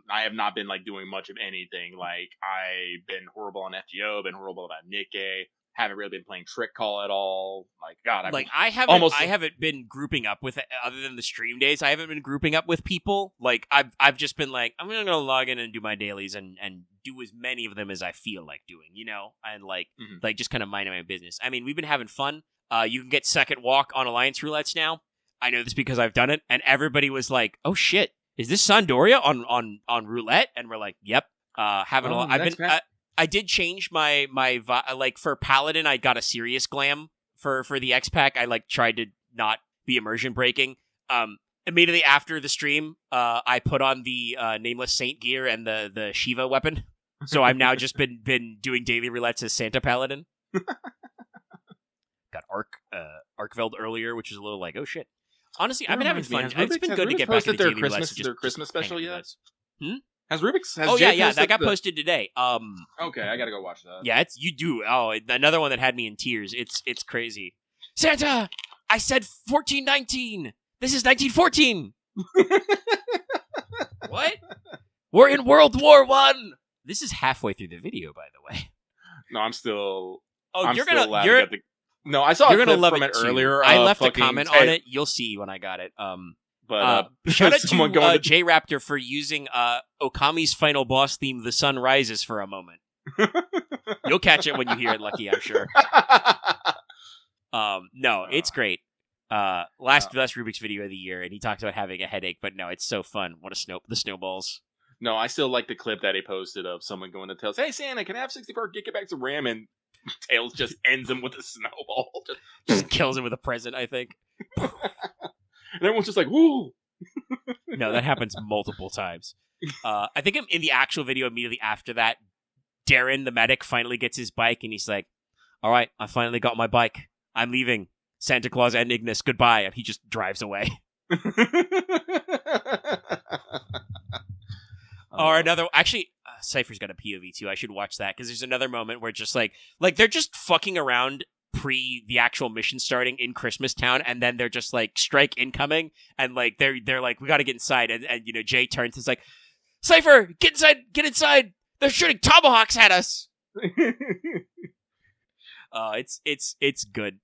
I have not been doing much of anything. I've been horrible on FGO, been horrible about Nikkei. Haven't really been playing Trick Call at all. I haven't been grouping up with other than the stream days. I haven't been grouping up with people. I've just been I'm gonna log in and do my dailies and do as many of them as I feel like doing, and just kind of minding my business. I mean, we've been having fun. You can get second walk on Alliance roulettes now. I know this because I've done it, and everybody was like, "Oh shit, is this Sandoria on roulette?" And we're like, "Yep." Having a lot. I did change my for Paladin. I got a serious glam for the X pack. I tried to not be immersion breaking. immediately after the stream, I put on the Nameless Saint gear and the Shiva weapon. So I've now just been doing daily roulettes as Santa Paladin. Got Arkveld earlier, which is a little like, oh shit. Honestly, I've been having fun. It's been good to get back into daily roulettes. Their Christmas special yet? Hmm? Has Rubik's? Oh yeah, that got posted today. Okay, I gotta go watch that. Yeah, you do. Oh, another one that had me in tears. It's crazy. Santa, I said 1419. This is 1914. What? We're in World War One. This is halfway through the video, by the way. No, I'm still. Oh, I'm you're still gonna. You're. No, I saw. You're a gonna clip love from it too. earlier. I left a comment on it. You'll see when I got it. But shout out someone to going J Raptor for using Okami's final boss theme, "The Sun Rises," for a moment. You'll catch it when you hear it, Lucky. I'm sure. No, it's great. Last Rubik's video of the year, and he talks about having a headache, but no, it's so fun. What the snowballs. No, I still like the clip that he posted of someone going to Tails, "Hey Santa, can I have 64 gigabytes of RAM?" And Tails just ends him with a snowball. Just kills him with a present, I think. And everyone's just like, "Woo!" No, that happens multiple times. I think in the actual video immediately after that, Darren, the medic, finally gets his bike, and he's like, "All right, I finally got my bike. I'm leaving. Santa Claus and Ignis, goodbye." And he just drives away. Or another, actually, Cypher's got a POV too. I should watch that because there's another moment where just like they're just fucking around pre the actual mission starting in Christmas Town, and then they're just like strike incoming, and like they're like, we got to get inside, and Jay turns, is like, "Cypher, get inside! They're shooting tomahawks at us." It's good.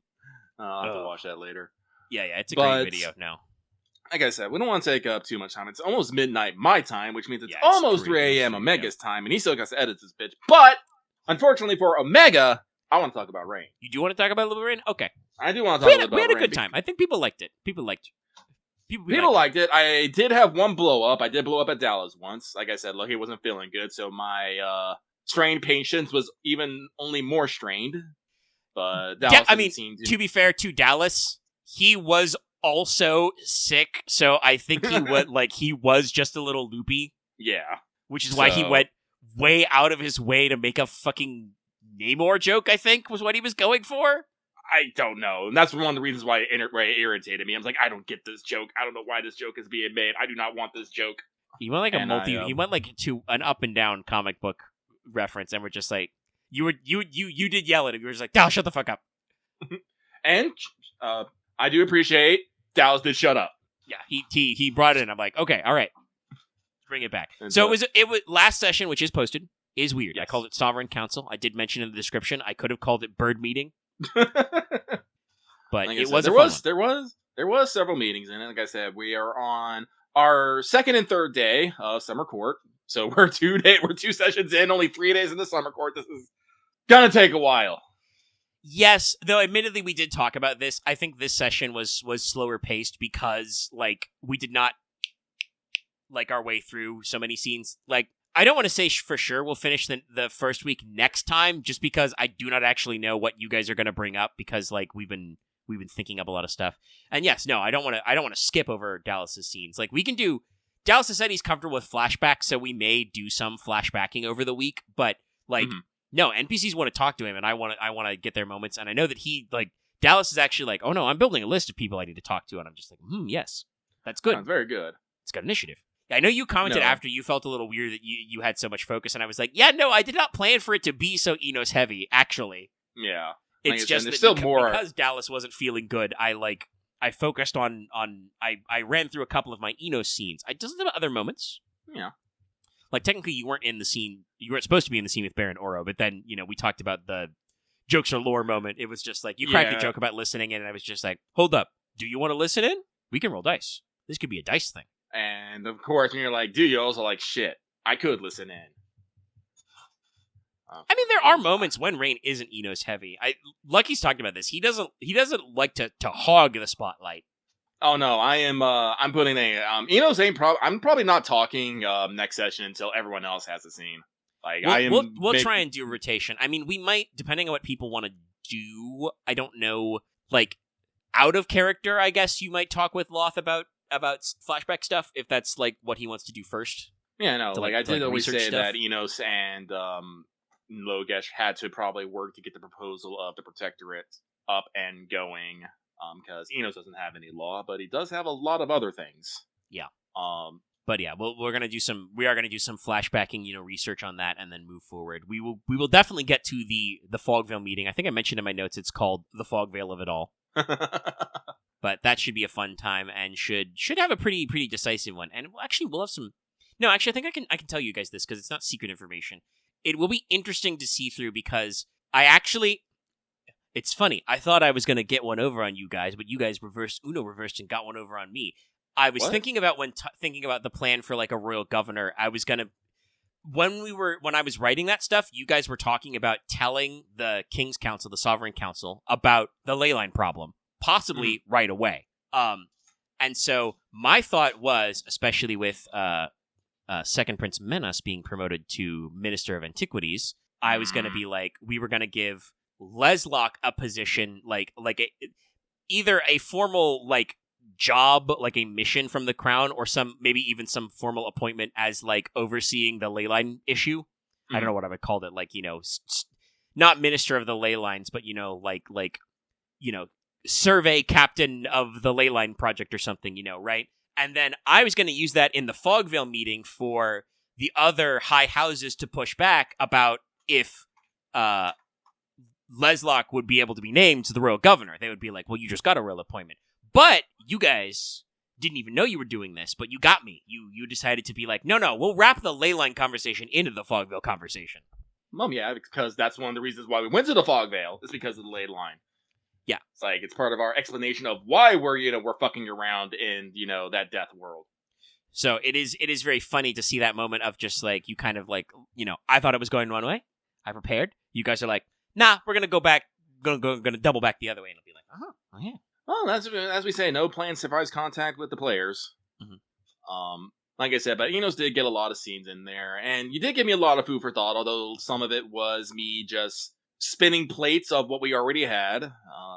I'll have to watch that later. Yeah, it's a great video. No. Like I said, we don't want to take up too much time. It's almost midnight my time, which means it's it's almost 3 a.m. Omega's time, and he still got to edit this bitch. But, unfortunately for Omega, I want to talk about Rain. You do want to talk about Little Rain? Okay. I do want to talk about Rain. We had a good time. I think people liked it. People liked it. I did have one blow up. I did blow up at Dallas once. Like I said, Lucky wasn't feeling good, so my strained patience was only more strained. But Dallas didn't seem to be fair to Dallas, he was also sick, so I think he was just a little loopy. Yeah. Which is why he went way out of his way to make a fucking Namor joke, I think, was what he was going for. I don't know. And that's one of the reasons why it irritated me. I was like, I don't get this joke. I don't know why this joke is being made. I do not want this joke. He went like he went like to an up and down comic book reference, and we're just like, you did yell at him. You were just like, "Dallas, shut the fuck up." And I do appreciate Dallas did shut up. Yeah, he brought it in. I'm like, okay, all right, bring it back. So it was last session, which is posted, is weird. Yes. I called it Sovereign Council. I did mention in the description I could have called it Bird Meeting, but like it said, was there was several meetings in it. Like I said, we are on our second and third day of summer court. So we're 2 sessions in, only 3 days in the summer court. This is gonna take a while. Yes, though admittedly we did talk about this. I think this session was slower paced because we did not our way through so many scenes. I don't want to say for sure we'll finish the first week next time, just because I do not actually know what you guys are going to bring up, because we've been thinking up a lot of stuff. And yes, no, I don't want to skip over Dallas's scenes. We can do. Dallas has said he's comfortable with flashbacks, so we may do some flashbacking over the week. But no, NPCs want to talk to him, and I want to get their moments. And I know that Dallas is actually oh no, I'm building a list of people I need to talk to, and I'm just yes, that's good. Sounds very good. It's good initiative. I know you commented after you felt a little weird that you had so much focus, and I was like, yeah, no, I did not plan for it to be so Enos heavy. Actually, yeah, it's just that still because Dallas wasn't feeling good. I focused on I ran through a couple of my Enos scenes. I just have other moments. Yeah. Technically you weren't in the scene. You weren't supposed to be in the scene with Baron Oro, but then, we talked about the jokes or lore moment. It was just you cracked a joke about listening in, and I was just like, hold up. Do you want to listen in? We can roll dice. This could be a dice thing. And of course, when you're like, do you also shit, I could listen in. I mean, there are moments when Rain isn't Enos heavy. Lucky's talked about this. He doesn't like to hog the spotlight. Oh no, I am. I'm putting Enos ain't. I'm probably not talking next session until everyone else has a scene. We'll try and do rotation. I mean, we might, depending on what people want to do. I don't know. Out of character, I guess you might talk with Loth about flashback stuff if that's like what he wants to do first. Yeah, no, To, like I did always research say stuff. that Enos and Logesh had to probably work to get the proposal of the Protectorate up and going, because Enos doesn't have any law, but he does have a lot of other things. Yeah. But yeah, we are gonna do some flashbacking, research on that, and then move forward. We will definitely get to the Fogvale meeting. I think I mentioned in my notes it's called the Fogvale of it all. But that should be a fun time and should have a pretty decisive one. And actually, we'll have some. No, actually, I think I can tell you guys this because it's not secret information. It will be interesting to see through because it's funny. I thought I was going to get one over on you guys, but you guys reversed and got one over on me. I was thinking about thinking about the plan for like a royal governor. I was gonna when I was writing that stuff, you guys were talking about telling the King's Council, the Sovereign Council, about the ley line problem, possibly right away. And so my thought was, especially with Second Prince Menas being promoted to Minister of Antiquities, I was going to be like, we were going to give Leslock a position, either a formal like job, like a mission from the crown, or maybe even some formal appointment as like overseeing the ley line issue. I don't know what I would call it, like not Minister of the Ley Lines, but survey captain of the ley line project or something, right? And then I was going to use that in the Fogvale meeting for the other high houses to push back about if Leslock would be able to be named to the royal governor. They would be like, well, you just got a royal appointment. But you guys didn't even know you were doing this, but you got me. You decided to be like, no, we'll wrap the ley line conversation into the Fogvale conversation. Yeah, because that's one of the reasons why we went to the Fogvale, is because of the ley line. Yeah. It's like, it's part of our explanation of why we're fucking around in, that death world. So it is very funny to see that moment of just like, you kind of like, I thought it was going one way. I prepared. You guys are like, nah, we're going to go back, going to double back the other way. And it'll be like, oh yeah. Well, that's, as we say, no planned surprise contact with the players. Mm-hmm. Like I said, but Enos did get a lot of scenes in there, and you did give me a lot of food for thought, although some of it was me just spinning plates of what we already had.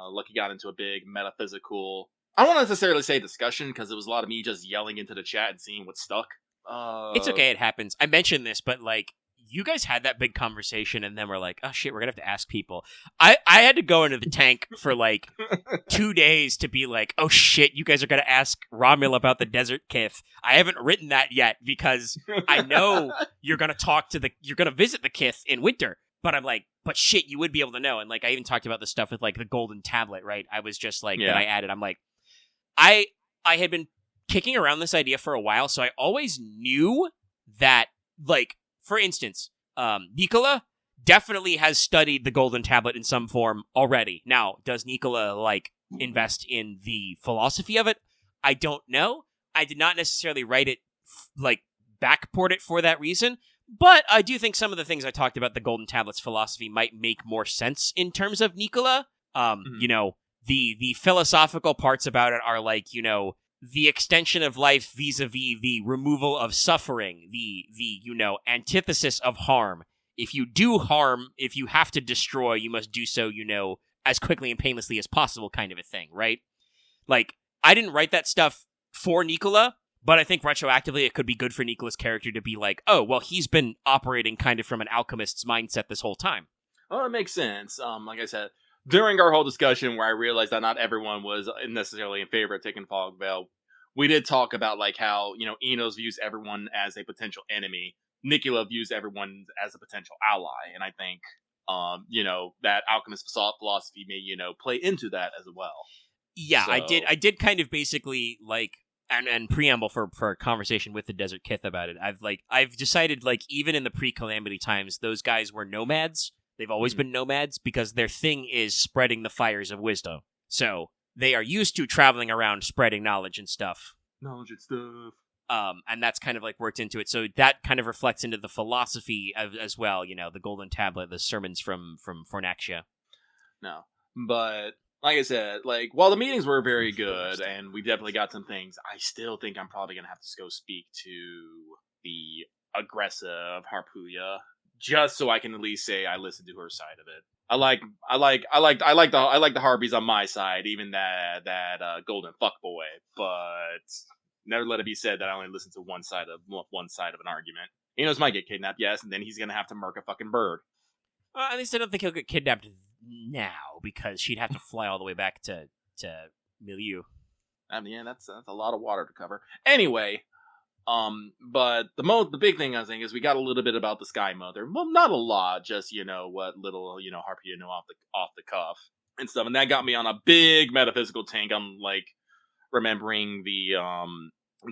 Lucky got into a big metaphysical, I don't want to necessarily say discussion, because it was a lot of me just yelling into the chat and seeing what stuck. It's okay, it happens. I mentioned this, but like, you guys had that big conversation, and then we're like, oh shit, we're gonna have to ask people. I had to go into the tank for like 2 days to be like, oh shit, you guys are gonna ask Romul about the Desert Kith. I haven't written that yet because I know you're gonna visit the Kith in winter. But I'm like, but shit, you would be able to know. And like, I even talked about the stuff with like the golden tablet, right? I was just like, that I added. I'm like, I had been kicking around this idea for a while, so I always knew that, like, for instance, Nicola definitely has studied the golden tablet in some form already. Now, does Nicola like invest in the philosophy of it? I don't know. I did not necessarily write it backport it for that reason. But I do think some of the things I talked about the Golden Tablet's philosophy might make more sense in terms of Nicola. The philosophical parts about it are like, the extension of life vis-a-vis the removal of suffering, the antithesis of harm. If you do harm, if you have to destroy, you must do so, as quickly and painlessly as possible kind of a thing, right? Like, I didn't write that stuff for Nicola, but I think retroactively it could be good for Nicola's character to be like, oh, well, he's been operating kind of from an alchemist's mindset this whole time. Well, it makes sense. Like I said, during our whole discussion where I realized that not everyone was necessarily in favor of taking Fogvale, we did talk about like how, Enos views everyone as a potential enemy. Nicola views everyone as a potential ally. And I think, that alchemist philosophy may, play into that as well. Yeah, so... I did kind of basically like, and preamble for a conversation with the Desert Kith about it. I've decided, like, even in the pre-Calamity times, those guys were nomads. They've always been nomads because their thing is spreading the fires of wisdom. So they are used to traveling around spreading knowledge and stuff. Knowledge and stuff. And that's kind of like worked into it. So that kind of reflects into the philosophy as well. The Golden Tablet, the sermons from Fornaxia. No, but like I said, like, while the meetings were very good and we definitely got some things, I still think I'm probably gonna have to go speak to the aggressive Harpuya just so I can at least say I listened to her side of it. I like the Harpies on my side, even that golden fuckboy, but never let it be said that I only listen to one side of an argument. Enos might get kidnapped, yes, and then he's gonna have to murk a fucking bird. At least I don't think he'll get kidnapped now, because she'd have to fly all the way back to Milieu. I mean, yeah, that's a lot of water to cover. Anyway, but the big thing I think is we got a little bit about the Sky Mother. Well, not a lot, just what little Harpy off the cuff and stuff, and that got me on a big metaphysical tank on like remembering the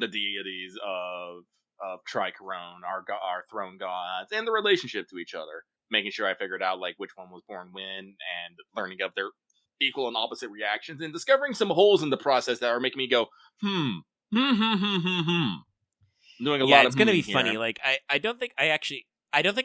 deities of Tricorone, our throne gods, and the relationship to each other. Making sure I figured out like which one was born when, and learning of their equal and opposite reactions, and discovering some holes in the process that are making me go, Doing a lot of it's gonna be here. funny. Like I don't think I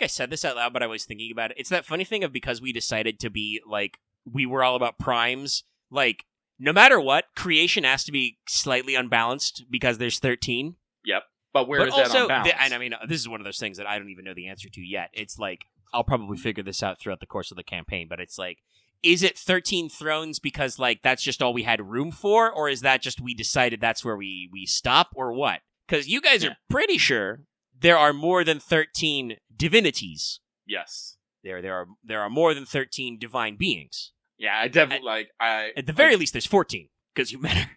said this out loud, but I was thinking about it. It's that funny thing of, because we decided to be like, we were all about primes. Like, no matter what, creation has to be slightly unbalanced because there's 13. Yep. But where is also, that unbalanced? and I mean, this is one of those things that I don't even know the answer to yet. It's like, I'll probably figure this out throughout the course of the campaign, but it's like, is it 13 thrones because like that's just all we had room for, or is that just we decided that's where we stop, or what? Because you guys are pretty sure there are more than 13 divinities. Yes. There are more than 13 divine beings. Yeah, I definitely at the very least, there's 14 because you met her.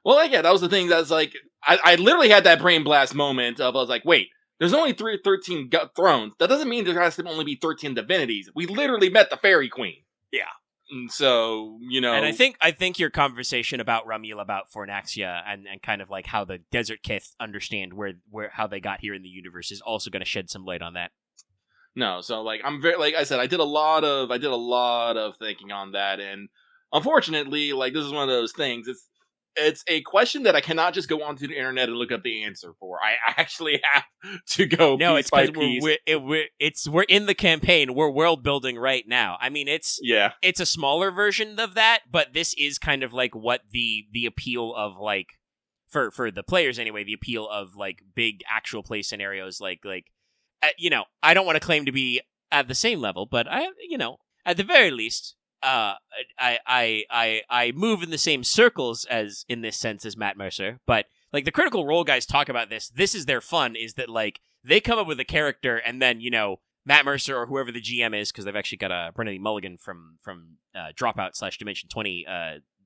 Well, like, yeah, that was the thing. That's like, I literally had that brain blast moment of, I was like, wait, there's only 13 thrones. That doesn't mean there has to only be 13 divinities. We literally met the Fairy Queen. Yeah. And so, And I think your conversation about Ramil, about Fornaxia, and kind of like how the Desert Kith understand where how they got here in the universe is also going to shed some light on that. No, so like, I'm very, like I said, I did a lot of thinking on that, and unfortunately, like, this is one of those things. It's a question that I cannot just go onto the internet and look up the answer for. I actually have to go piece by piece. We're in the campaign. We're world building right now. I mean, it's a smaller version of that, but this is kind of like what the appeal of, like, for the players anyway, the appeal of like big actual play scenarios, like I don't want to claim to be at the same level, but at the very least, I move in the same circles as, in this sense, as Matt Mercer. But like, the Critical Role guys talk about this. This is their fun, is that like they come up with a character, and then Matt Mercer or whoever the GM is, because they've actually got Brennan Mulligan from Dropout / Dimension 20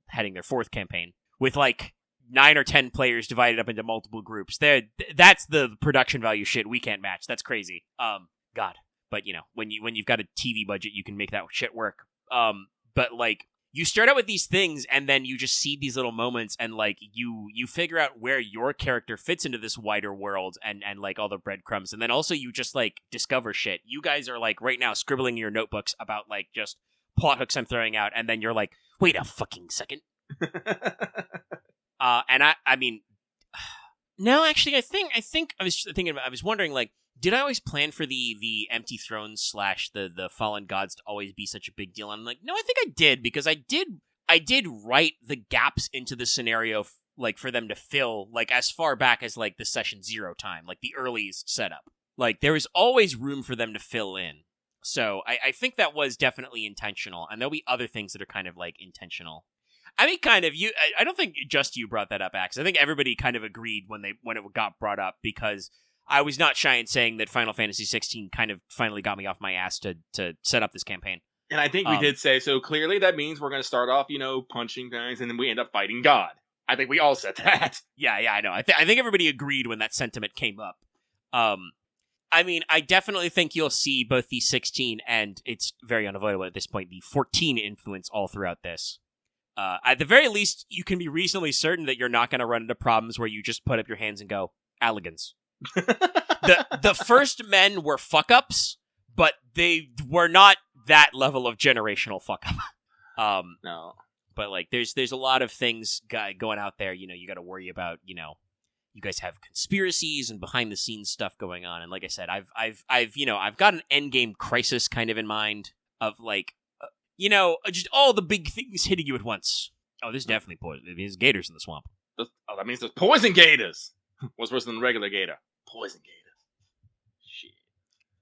heading their 4th campaign with like 9 or 10 players divided up into multiple groups. That's the production value shit we can't match. That's crazy. God. But when you've got a TV budget, you can make that shit work. But like, you start out with these things, and then you just see these little moments, and like you figure out where your character fits into this wider world, and like all the breadcrumbs, and then also you just like discover shit. You guys are like right now scribbling in your notebooks about like just plot hooks I'm throwing out, and then you're like, wait a fucking second. And I mean, no, actually, I think I was thinking about, I was wondering, like, did I always plan for the empty thrones / the fallen gods to always be such a big deal? I'm like, no, I think I did, because I did write the gaps into the scenario like for them to fill, like as far back as like the session 0 time, like the early setup. Like there was always room for them to fill in. So I think that was definitely intentional, and there'll be other things that are kind of like intentional. I mean, kind of, I don't think just you brought that up, Axe. I think everybody kind of agreed when it got brought up, because I was not shy in saying that Final Fantasy 16 kind of finally got me off my ass to set up this campaign. And I think we did say, so clearly that means we're going to start off, punching guys, and then we end up fighting God. I think we all said that. Yeah, I know. I think everybody agreed when that sentiment came up. I mean, I definitely think you'll see both the 16 and, it's very unavoidable at this point, the 14 influence all throughout this. At the very least, you can be reasonably certain that you're not going to run into problems where you just put up your hands and go, Alligans. The first men were fuck-ups, but they were not that level of generational fuck-up. No. But, like, there's a lot of things going out there, you got to worry about, you guys have conspiracies and behind-the-scenes stuff going on, and like I said, I've got an endgame crisis kind of in mind of, like, just all the big things hitting you at once. Oh, there's definitely poison. There's gators in the swamp. That means there's poison gators. What's worse than the regular gator? Poison gators. Shit.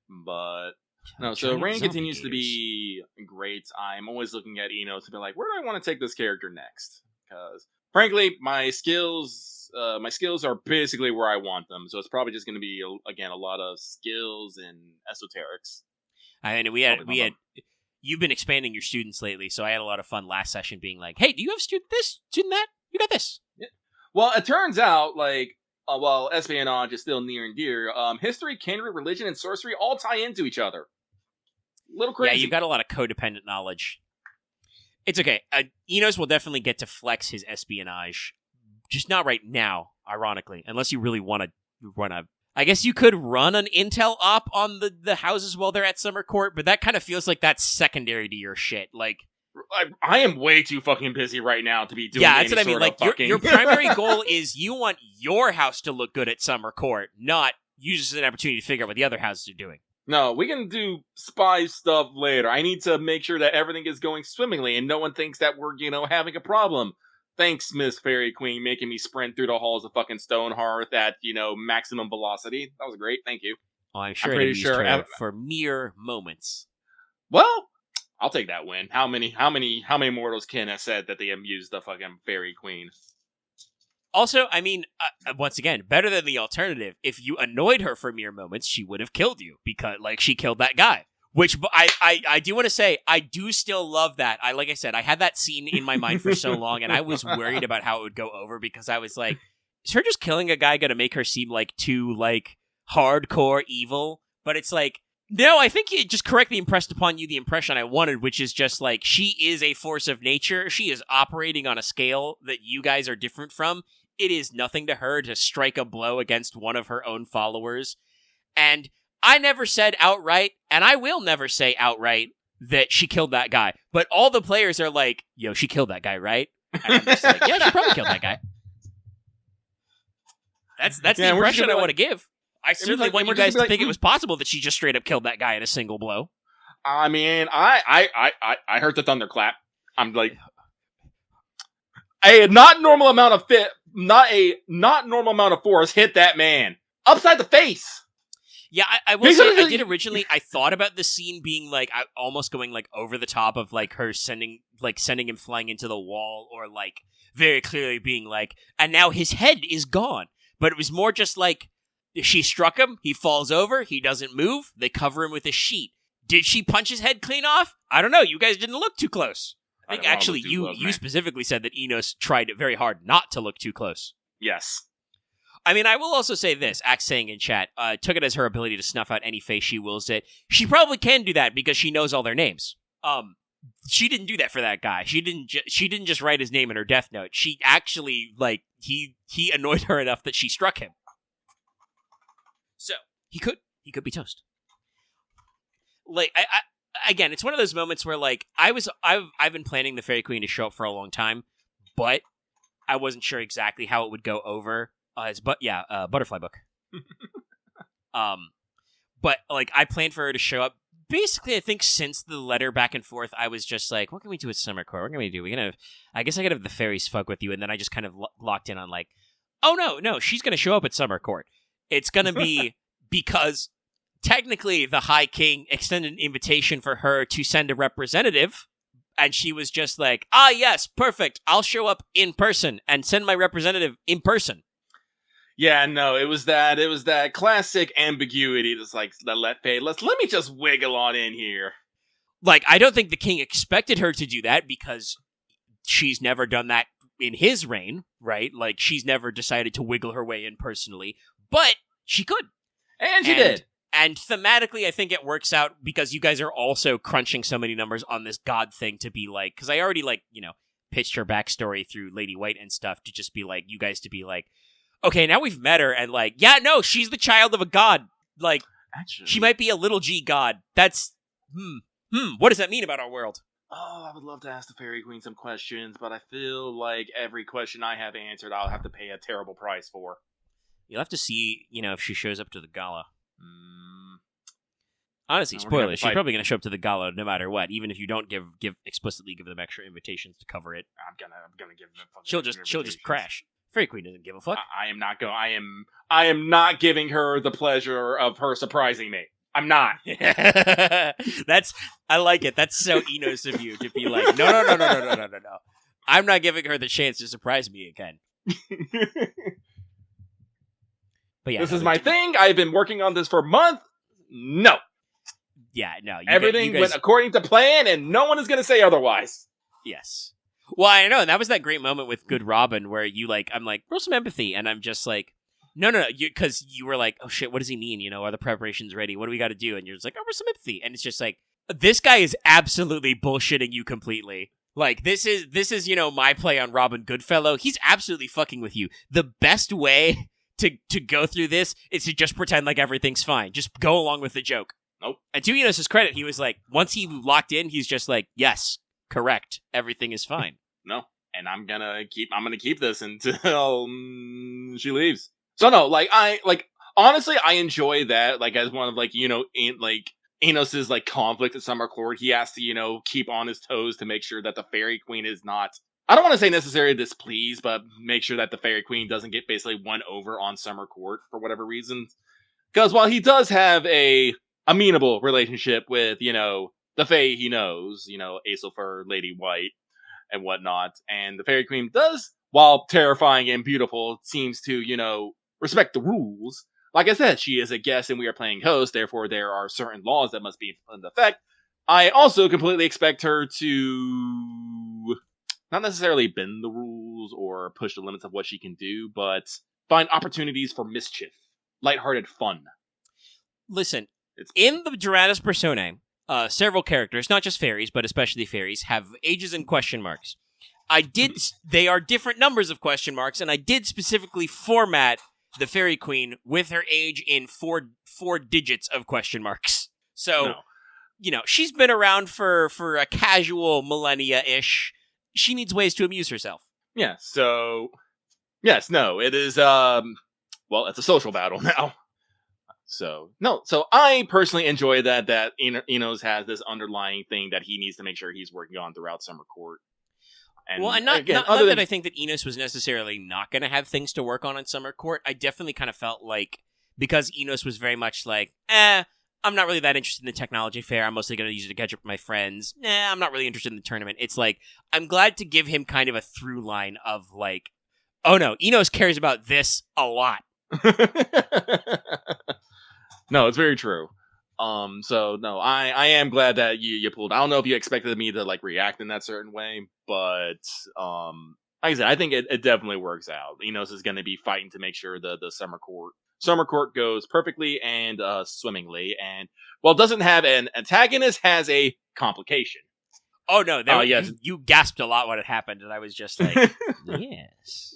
But no, so Rain continues to be great. I'm always looking at Eno to be like, where do I want to take this character next? Because frankly, my skills my skills are basically where I want them, so it's probably just going to be again a lot of skills and esoterics. I mean, we had you've been expanding your students lately, so I had a lot of fun last session being like, hey, do you have student this, student that? You got this. Yeah. Well, it turns out, like, while espionage is still near and dear, history, kindred, religion, and sorcery all tie into each other. Little crazy. Yeah, you've got a lot of codependent knowledge. It's okay. Enos will definitely get to flex his espionage, just not right now, ironically, unless you really want to run a... I guess you could run an intel op on the houses while they're at Summer Court, but that kind of feels like that's secondary to your shit. Like, I am way too fucking busy right now to be doing. Yeah, that's what I mean. Like, fucking... your primary goal is you want your house to look good at Summer Court, not use this as an opportunity to figure out what the other houses are doing. No, we can do spy stuff later. I need to make sure that everything is going swimmingly and no one thinks that we're, having a problem. Thanks, Miss Fairy Queen, making me sprint through the halls of fucking Stonehearth at, maximum velocity. That was great. Thank you. Oh, I'm sure it used her for mere moments. Well, I'll take that win. How many mortals can have said that they abused the fucking Fairy Queen? Also, I mean, once again, better than the alternative. If you annoyed her for mere moments, she would have killed you because, she killed that guy. Which I do want to say, I do still love that. Like I said, I had that scene in my mind for so long, and I was worried about how it would go over because I was like, is her just killing a guy going to make her seem too hardcore evil? But it's like, no, I think it just correctly impressed upon you the impression I wanted, which is just she is a force of nature. She is operating on a scale that you guys are different from. It is nothing to her to strike a blow against one of her own followers. And I never said outright, and I will never say outright, that she killed that guy. But all the players are like, yo, she killed that guy, right? And I'm just like, yeah, she probably killed that guy. That's the impression I want to give. I certainly want you guys to think it was possible that she just straight up killed that guy in a single blow. I mean, I heard the thunderclap. I'm like, a not normal amount of force hit that man upside the face. Yeah, I will say I did originally. I thought about the scene being almost going over the top of her sending him flying into the wall, or very clearly being and now his head is gone. But it was more just she struck him, he falls over, he doesn't move, they cover him with a sheet. Did she punch his head clean off? I don't know. You guys didn't look too close. I think actually you specifically said that Enos tried very hard not to look too close. Yes. I mean, I will also say this, Axe saying in chat, took it as her ability to snuff out any face she wills it. She probably can do that because she knows all their names. She didn't do that for that guy. She didn't just write his name in her death note. She actually, he annoyed her enough that she struck him. So, he could be toast. Again, it's one of those moments where, I've been planning the Fairy Queen to show up for a long time, but I wasn't sure exactly how it would go over. Butterfly book. But I planned for her to show up. Basically, I think since the letter back and forth, I was just like, what can we do with Summer Court? What can we do? I guess I could have the fairies fuck with you, and then I just kind of locked in on oh no, she's gonna show up at Summer Court. It's gonna be because technically the High King extended an invitation for her to send a representative. And she was just like, yes, perfect. I'll show up in person and send my representative in person. Yeah, no, it was that classic ambiguity that's let me just wiggle on in here. I don't think the king expected her to do that because she's never done that in his reign, right? She's never decided to wiggle her way in personally, but she could. And she did. And thematically, I think it works out because you guys are also crunching so many numbers on this god thing to be because I already pitched her backstory through Lady White and stuff to just be you guys to be okay, now we've met her, and yeah, no, she's the child of a god. Actually, she might be a little G god. That's, what does that mean about our world? Oh, I would love to ask the Fairy Queen some questions, but I feel like every question I have answered, I'll have to pay a terrible price for. You'll have to see, if she shows up to the gala. Honestly, spoilers. She's probably going to show up to the gala no matter what, even if you don't explicitly give them extra invitations to cover it. I'm gonna give them. She'll just crash. Fairy Queen doesn't give a fuck. I am not going. I am not giving her the pleasure of her surprising me. I'm not. I like it. That's so Enos of you to be no. I'm not giving her the chance to surprise me again. But yeah, This is my thing. I've been working on this for a month. No. Yeah, no. Everything you guys, went according to plan, and no one is going to say otherwise. Yes. Well, I know, and that was that great moment with Good Robin where I'm like, roll some empathy, and I'm just like, no, because you were like, oh shit, what does he mean? You know, are the preparations ready? What do we got to do? And you're just like, oh, roll some empathy, and it's just like, this guy is absolutely bullshitting you completely. Like, this is my play on Robin Goodfellow. He's absolutely fucking with you. The best way to go through this is to just pretend like everything's fine. Just go along with the joke. Nope. And to Enos' credit, he was like, once he locked in, he's just like, yes, correct. Everything is fine. No. And I'm gonna keep this until she leaves. So no, honestly, I enjoy that, like, as one of, like, Enos's, like, conflict at Summer Court. He has to, keep on his toes to make sure that the Fairy Queen is not, I don't want to say necessarily displeased, but make sure that the Fairy Queen doesn't get basically won over on Summer Court for whatever reasons. Because while he does have a amenable relationship with, the Fae he knows, Aesilfur, Lady White, and whatnot, and the Fairy Queen does, while terrifying and beautiful, seems to, respect the rules. Like I said, she is a guest and we are playing host, therefore there are certain laws that must be in effect. I also completely expect her to not necessarily bend the rules or push the limits of what she can do, but find opportunities for mischief. Lighthearted fun. Listen, in the Duratus Personae, several characters, not just fairies, but especially fairies, have ages and question marks. They are different numbers of question marks, and I did specifically format the Fairy Queen with her age in four digits of question marks. So, she's been around for a casual millennia-ish. She needs ways to amuse herself. Yeah, so, yes, no, it is, it's a social battle now. So I personally enjoy that Enos has this underlying thing that he needs to make sure he's working on throughout Summer Court. And not that I think that Enos was necessarily not going to have things to work on in Summer Court. I definitely kind of felt like, because Enos was very much like, I'm not really that interested in the technology fair. I'm mostly going to use it to catch up with my friends. I'm not really interested in the tournament. It's like, I'm glad to give him kind of a through line of like, oh no, Enos cares about this a lot. No, it's very true. So no, I am glad that you pulled. I don't know if you expected me to like react in that certain way, but like I said, I think it definitely works out. Enos is going to be fighting to make sure the Summer Court goes perfectly and swimmingly, and while it doesn't have an antagonist, has a complication. Oh no, yes. You gasped a lot when it happened, and I was just like, yes.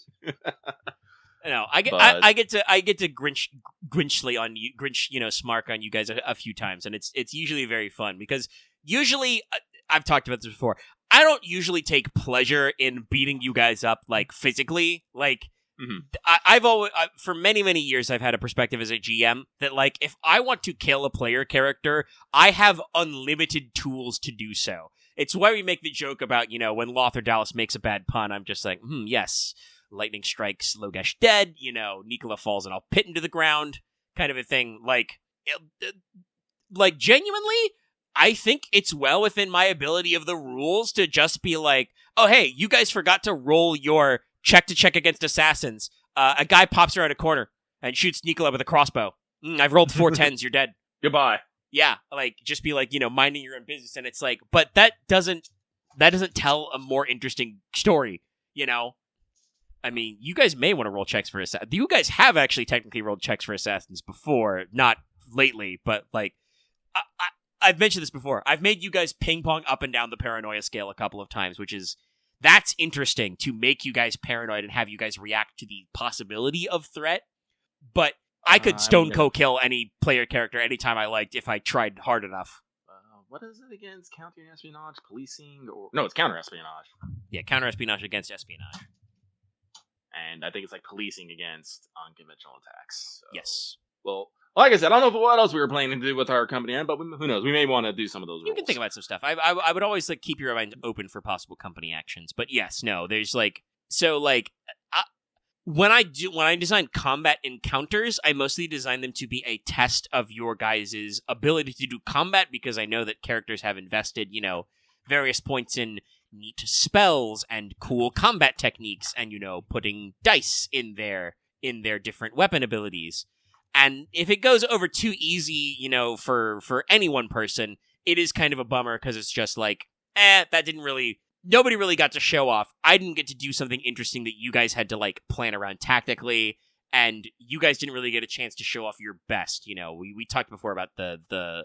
No, I get to Grinchly on you, smark on you guys a few times, and it's usually very fun because usually I've talked about this before. I don't usually take pleasure in beating you guys up like physically. Like I've always for many years I've had a perspective as a GM that like if I want to kill a player character, I have unlimited tools to do so. It's why we make the joke about when Lothar Dallas makes a bad pun, I'm just like, yes. Lightning strikes Logesh dead, Nicola falls and I'll pit into the ground, kind of a thing. Like genuinely, I think it's well within my ability of the rules to just be like, oh, hey, you guys forgot to roll your check against assassins. A guy pops around a corner and shoots Nicola with a crossbow. I've rolled 4 10s, you're dead. Goodbye. Yeah, like, just be like, minding your own business. And it's like, but that doesn't tell a more interesting story, I mean, you guys may want to roll checks for assassins. You guys have actually technically rolled checks for assassins before, not lately, but like, I've mentioned this before. I've made you guys ping pong up and down the paranoia scale a couple of times, that's interesting to make you guys paranoid and have you guys react to the possibility of threat. But I could stone cold kill any player character anytime I liked if I tried hard enough. What is it against counter-espionage, policing, or... No, it's counter-espionage. Yeah, counter-espionage against espionage. And I think it's like policing against unconventional attacks. So. Yes. Well, like I said, I don't know what else we were planning to do with our company, but who knows? We may want to do some of those. You can think about some stuff. I would always like keep your mind open for possible company actions. But yes, no, there's like when I design combat encounters, I mostly design them to be a test of your guys' ability to do combat because I know that characters have invested, various points in neat spells and cool combat techniques and, putting dice in their different weapon abilities. And if it goes over too easy, for any one person, it is kind of a bummer because it's just like, nobody really got to show off. I didn't get to do something interesting that you guys had to, like, plan around tactically, and you guys didn't really get a chance to show off your best. We talked before about the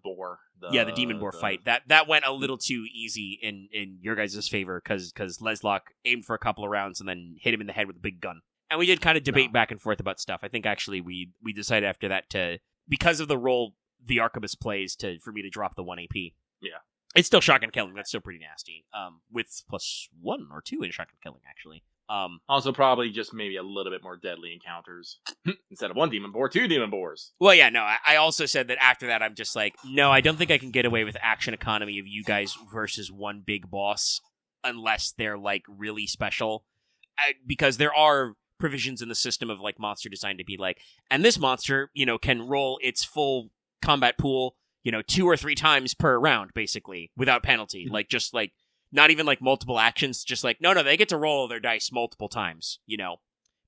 boar. The demon boar fight. That went a little too easy in your guys' favor because Leslock aimed for a couple of rounds and then hit him in the head with a big gun. And we did kind of debate back and forth about stuff. I think actually we decided after that because of the role the Arquebus plays for me to drop the 1 AP. Yeah. It's still shotgun killing. That's still pretty nasty. With +1 or 2 in shotgun killing, actually. Also, probably just maybe a little bit more deadly encounters. Instead of 1 demon boar, 2 demon boars. Well, yeah, no, I also said that after that, I'm just like, no, I don't think I can get away with action economy of you guys versus one big boss unless they're, like, really special. Because there are provisions in the system of, like, monster design to be like, and this monster, can roll its full combat pool, 2 or 3 times per round, basically, without penalty. Like, just, like, not even, like, multiple actions, just like, no, they get to roll their dice multiple times,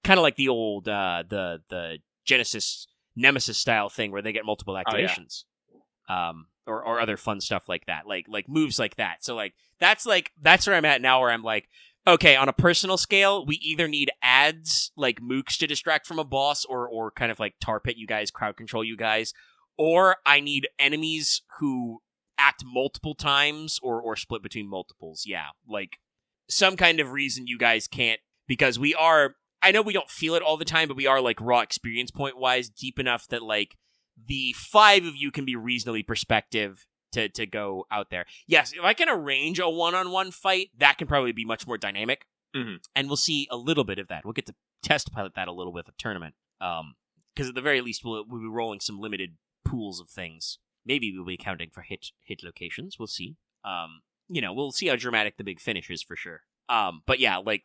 Kind of like the old, the Genesis Nemesis style thing where they get multiple activations. Oh, yeah. Or other fun stuff like that, like moves like that. So, like, that's where I'm at now, where I'm like, okay, on a personal scale, we either need ads, like mooks to distract from a boss, or kind of like tar pit you guys, crowd control you guys, or I need enemies who act multiple times or split between multiples. Yeah, like some kind of reason you guys can't, because I know we don't feel it all the time, but we are, like, raw experience point wise deep enough that, like, the 5 of you can be reasonably perspective to go out there. Yes, if I can arrange a one-on-one fight, that can probably be much more dynamic. Mm-hmm. And we'll see a little bit of that. We'll get to test pilot that a little with a tournament. Because at the very least, we'll be rolling some limited pools of things. Maybe we'll be accounting for hit locations. We'll see. We'll see how dramatic the big finish is for sure. But yeah, like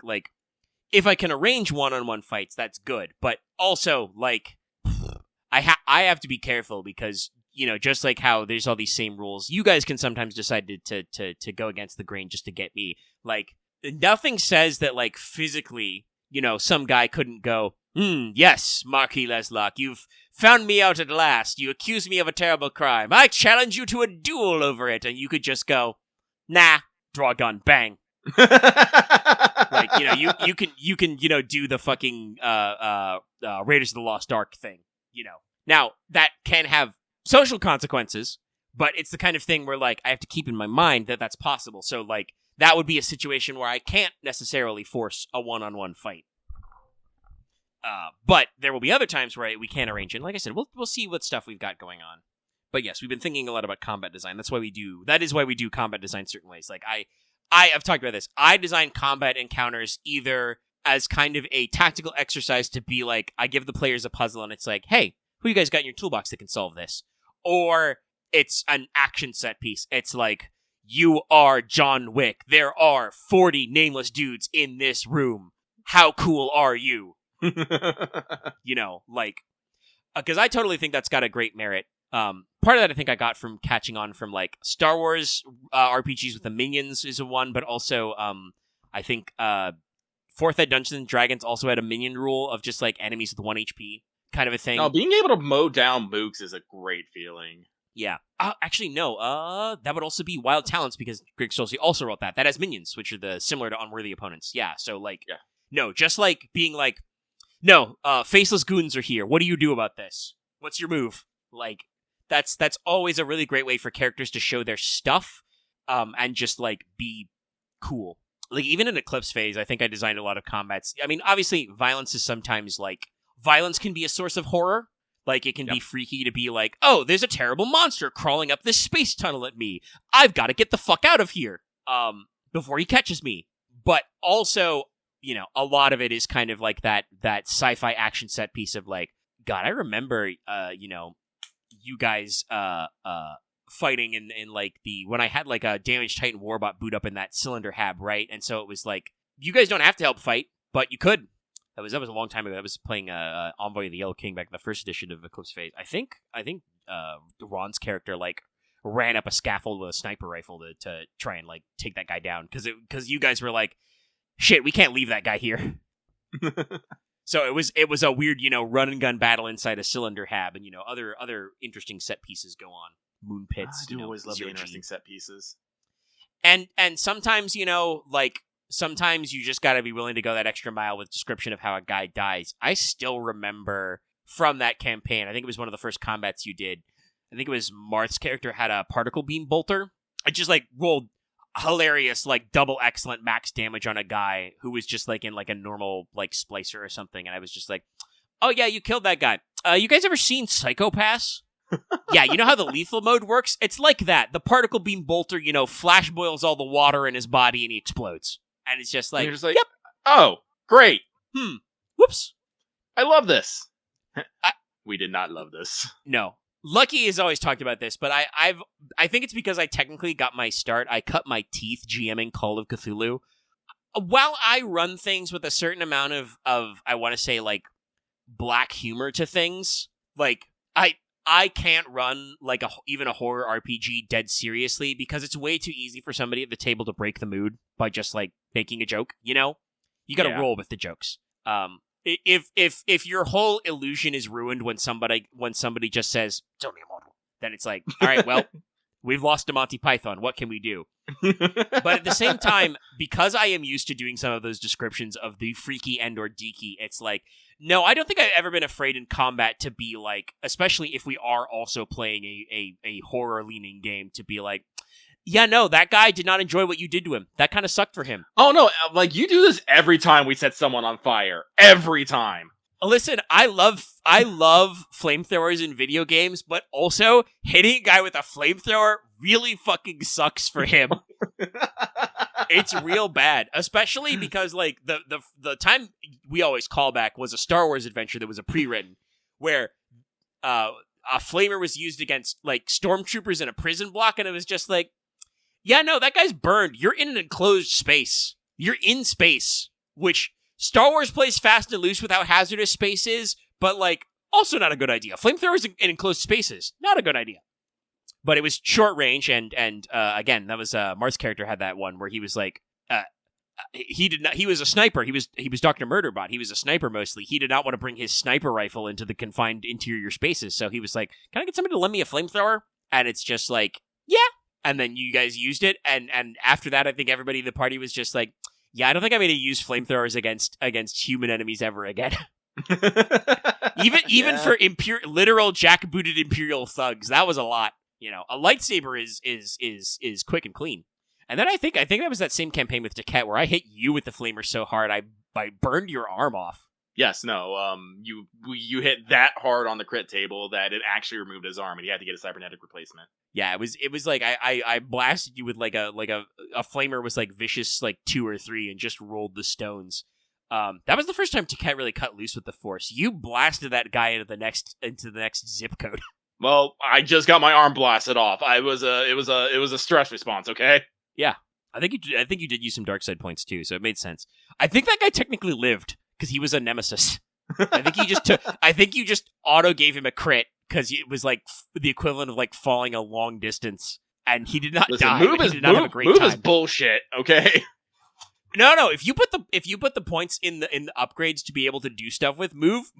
if I can arrange one-on-one fights, that's good. But also, like, I have to be careful because, just like how there's all these same rules, you guys can sometimes decide to go against the grain just to get me. Like, nothing says that, like, physically, some guy couldn't go, yes, Marquis Leslock, you've found me out at last. You accuse me of a terrible crime. I challenge you to a duel over it. And you could just go, nah, draw a gun, bang. Like, you can do the fucking Raiders of the Lost Ark thing, Now, that can have social consequences, but it's the kind of thing where, like, I have to keep in my mind that that's possible. So, like, that would be a situation where I can't necessarily force a one-on-one fight. But there will be other times where we can arrange it. Like I said, we'll see what stuff we've got going on. But yes, we've been thinking a lot about combat design. That is why we do combat design certain ways. Like, I've talked about this. I design combat encounters either as kind of a tactical exercise to be like, I give the players a puzzle and it's like, hey, who you guys got in your toolbox that can solve this? Or it's an action set piece. It's like, you are John Wick. There are 40 nameless dudes in this room. How cool are you? Like, because I totally think that's got a great merit. Part of that I think I got from catching on from, like, Star Wars RPGs with the minions is a one, but also I think 4th Ed Dungeons and Dragons also had a minion rule of just, like, enemies with 1 HP kind of a thing. No, being able to mow down mooks is a great feeling. Yeah. Actually, no. That would also be Wild Talents because Greg Stolze also wrote that. That has minions, which are similar to unworthy opponents. Yeah. So, like, yeah. No, just like being like, no, faceless goons are here. What do you do about this? What's your move? Like, that's always a really great way for characters to show their stuff, and just, like, be cool. Like, even in Eclipse phase, I think I designed a lot of combats. I mean, obviously, violence is sometimes, like, violence can be a source of horror. Like, it can be freaky to be like, oh, there's a terrible monster crawling up this space tunnel at me. I've got to get the fuck out of here, before he catches me. But also, a lot of it is kind of like that sci-fi action set piece of, like, God, I remember, you guys, fighting in like when I had, like, a Damaged Titan Warbot boot up in that cylinder hab, right? And so it was like, you guys don't have to help fight, but you could. That was a long time ago. I was playing Envoy of the Yellow King back in the first edition of Eclipse Phase. I think Ron's character, like, ran up a scaffold with a sniper rifle to try and like take that guy down because you guys were like, shit, we can't leave that guy here. So it was a weird, run and gun battle inside a cylinder hab, and other interesting set pieces go on. Moon pits. I do always love the zero-G. interesting set pieces. And sometimes, sometimes you just got to be willing to go that extra mile with description of how a guy dies. I still remember from that campaign, I think it was one of the first combats you did. I think it was Marth's character had a particle beam bolter. I just rolled hilarious, double excellent max damage on a guy who was just in a normal splicer or something. And I was just like, oh yeah, you killed that guy. You guys ever seen Psycho-Pass? Yeah, you know how the lethal mode works? It's like that. The particle beam bolter, flash boils all the water in his body and he explodes. And it's just And you're just like, yep. oh, great. Whoops. I love this. We did not love this. No. Lucky has always talked about this, but I think it's because I technically got my start. I cut my teeth GMing Call of Cthulhu. While I run things with a certain amount of I want to say, black humor to things, I can't run even a horror RPG dead seriously because it's way too easy for somebody at the table to break the mood by just making a joke. You got to roll with the jokes. If your whole illusion is ruined when somebody just says "Tell me a model," then it's like, all right, well, we've lost to Monty Python. What can we do? But at the same time, because I am used to doing some of those descriptions of the freaky and/or deaky, it's like, no, I don't think I've ever been afraid in combat to be especially if we are also playing a horror-leaning game, to be like, yeah, no, that guy did not enjoy what you did to him. That kind of sucked for him. Oh, no, you do this every time we set someone on fire. Every time. Listen, I love flamethrowers in video games, but also hitting a guy with a flamethrower really fucking sucks for him. It's real bad, especially because the time we always call back was a Star Wars adventure that was a pre-written where a flamer was used against stormtroopers in a prison block, and it was just yeah, no, that guy's burned. You're in an enclosed space. You're in space, which Star Wars plays fast and loose with how hazardous space is, but also not a good idea. Flamethrowers in enclosed spaces, not a good idea. But it was short range, and again, that was Marth's character had that one where he was he was a sniper. He was Dr. Murderbot. He was a sniper mostly. He did not want to bring his sniper rifle into the confined interior spaces, so he was like, "Can I get somebody to lend me a flamethrower?" And it's just yeah. And then you guys used it, and after that, I think everybody in the party was just like, "Yeah, I don't think I'm going to use flamethrowers against human enemies ever again." even for literal jackbooted Imperial thugs, that was a lot. A lightsaber is quick and clean. And then I think that was that same campaign with Taquette where I hit you with the flamer so hard I burned your arm off. Yes, no, you hit that hard on the crit table that it actually removed his arm, and he had to get a cybernetic replacement. Yeah, it was I blasted you with a flamer was vicious 2 or 3 and just rolled the stones. That was the first time Taquette really cut loose with the Force. You blasted that guy into the next zip code. Well, I just got my arm blasted off. It was a stress response, okay? Yeah. I think you did use some dark side points too, so it made sense. I think that guy technically lived because he was a nemesis. I think you just auto gave him a crit because it was the equivalent of falling a long distance, and he did not die. Move is bullshit, okay? No. If you put the points in the upgrades to be able to do stuff with move,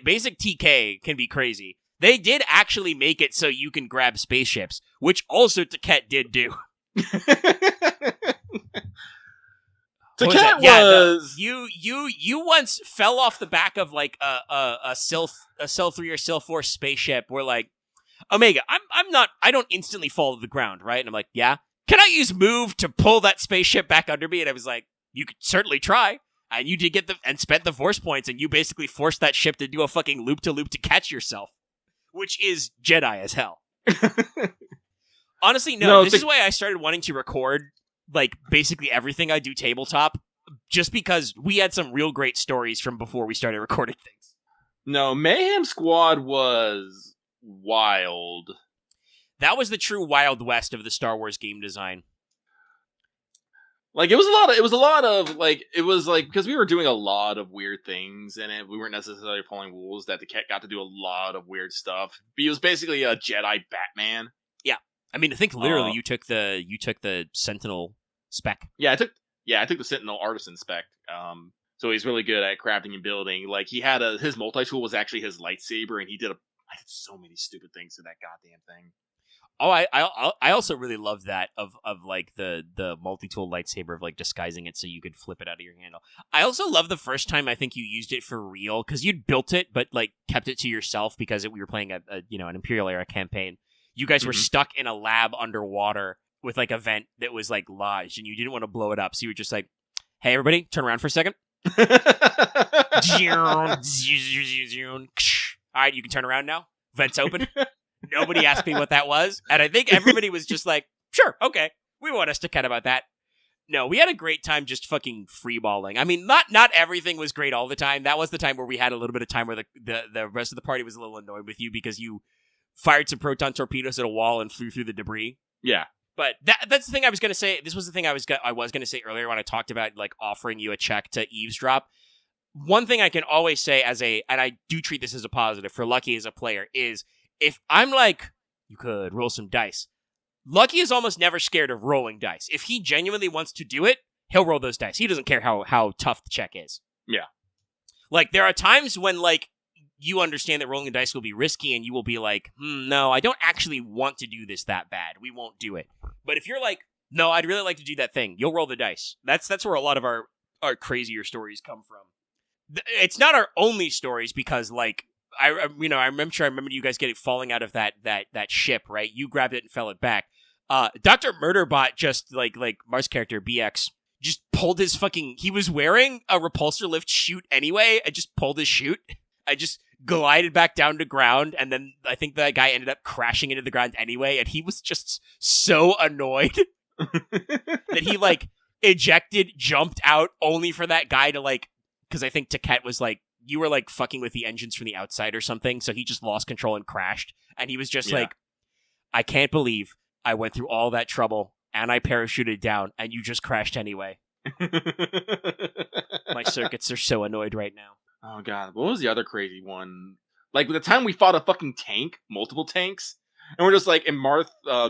basic TK can be crazy. They did actually make it so you can grab spaceships, which also Taquette did do. Taquette was you once fell off the back of a Sil 3 or Sil 4 spaceship where Omega, I don't instantly fall to the ground, right? And I'm like, yeah. Can I use move to pull that spaceship back under me? And I was like, you could certainly try. And you did spent the force points, and you basically forced that ship to do a fucking loop-to-loop to catch yourself. Which is Jedi as hell. Honestly, this is why I started wanting to record, basically everything I do tabletop, just because we had some real great stories from before we started recording things. No, Mayhem Squad was wild. That was the true Wild West of the Star Wars game design. It was because we were doing a lot of weird things, and we weren't necessarily following rules, that the cat got to do a lot of weird stuff. He was basically a Jedi Batman. I mean, I think literally you took the Sentinel spec. Yeah, I took the Sentinel Artisan spec. So he's really good at crafting and building. Like, he had his multi-tool was actually his lightsaber, and I did so many stupid things to that goddamn thing. Oh, I also really love that of like the multi-tool lightsaber of like disguising it so you could flip it out of your handle. I also love the first time I think you used it for real, because you'd built it but like kept it to yourself because we were playing an Imperial era campaign. You guys were stuck in a lab underwater with like a vent that was like lodged, and you didn't want to blow it up, so you were just like, "Hey, everybody, turn around for a second." All right, you can turn around now. Vent's open. Nobody asked me what that was, and I think everybody was just like, "Sure, okay, we want us to cut about that." No, we had a great time just fucking freeballing. I mean, not everything was great all the time. That was the time where we had a little bit of time where the rest of the party was a little annoyed with you because you fired some proton torpedoes at a wall and flew through the debris. Yeah. But that's the thing I was going to say. This was the thing I was going to say earlier when I talked about like offering you a check to eavesdrop. One thing I can always say and I do treat this as a positive for Lucky as a player, is if I'm like, you could roll some dice. Lucky is almost never scared of rolling dice. If he genuinely wants to do it, he'll roll those dice. He doesn't care how tough the check is. Yeah. Like, there are times when like you understand that rolling the dice will be risky, and you will be like, no, I don't actually want to do this that bad. We won't do it. But if you're like, no, I'd really like to do that thing, you'll roll the dice. That's where a lot of our crazier stories come from. It's not our only stories, because like I remember you guys falling out of that ship, right? You grabbed it and fell it back. Dr. Murderbot just like Mars character BX just pulled his he was wearing a repulsor lift chute anyway. I just pulled his chute. I just glided back down to ground, and then I think that guy ended up crashing into the ground anyway, and he was just so annoyed that he like ejected, jumped out only for that guy to like, because I think Taket was like, you were like fucking with the engines from the outside or something, so he just lost control and crashed, and he was just like, I can't believe I went through all that trouble and I parachuted down and you just crashed anyway. My circuits are so annoyed right now. Oh god, what was the other crazy one? Like, the time we fought a fucking tank, multiple tanks, and we're just like, and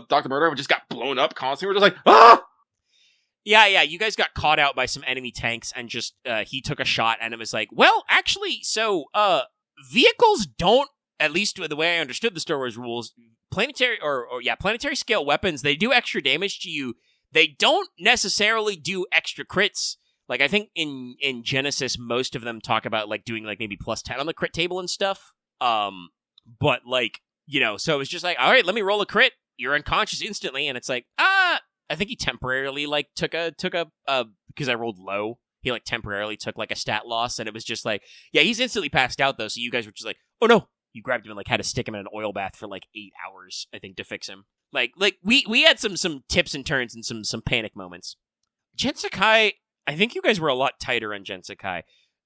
Dr. Murder just got blown up constantly. We're just like, ah! Yeah, you guys got caught out by some enemy tanks, and just, he took a shot, and it was like, well, actually, so, vehicles don't, at least the way I understood the Star Wars rules, planetary scale weapons, they do extra damage to you. They don't necessarily do extra crits. Like, I think in Genesis, most of them talk about, like, doing, like, maybe plus 10 on the crit table and stuff. But, like, so it was just like, all right, let me roll a crit. You're unconscious instantly. And it's like, I think he temporarily, like, took a because I rolled low. He, like, temporarily took, like, a stat loss. And it was just like, yeah, he's instantly passed out, though. So you guys were just like, oh, no. You grabbed him and, like, had to stick him in an oil bath for, like, 8 hours, I think, to fix him. Like we had some tips and turns and some panic moments. Gensakai, I think you guys were a lot tighter on Gensakai.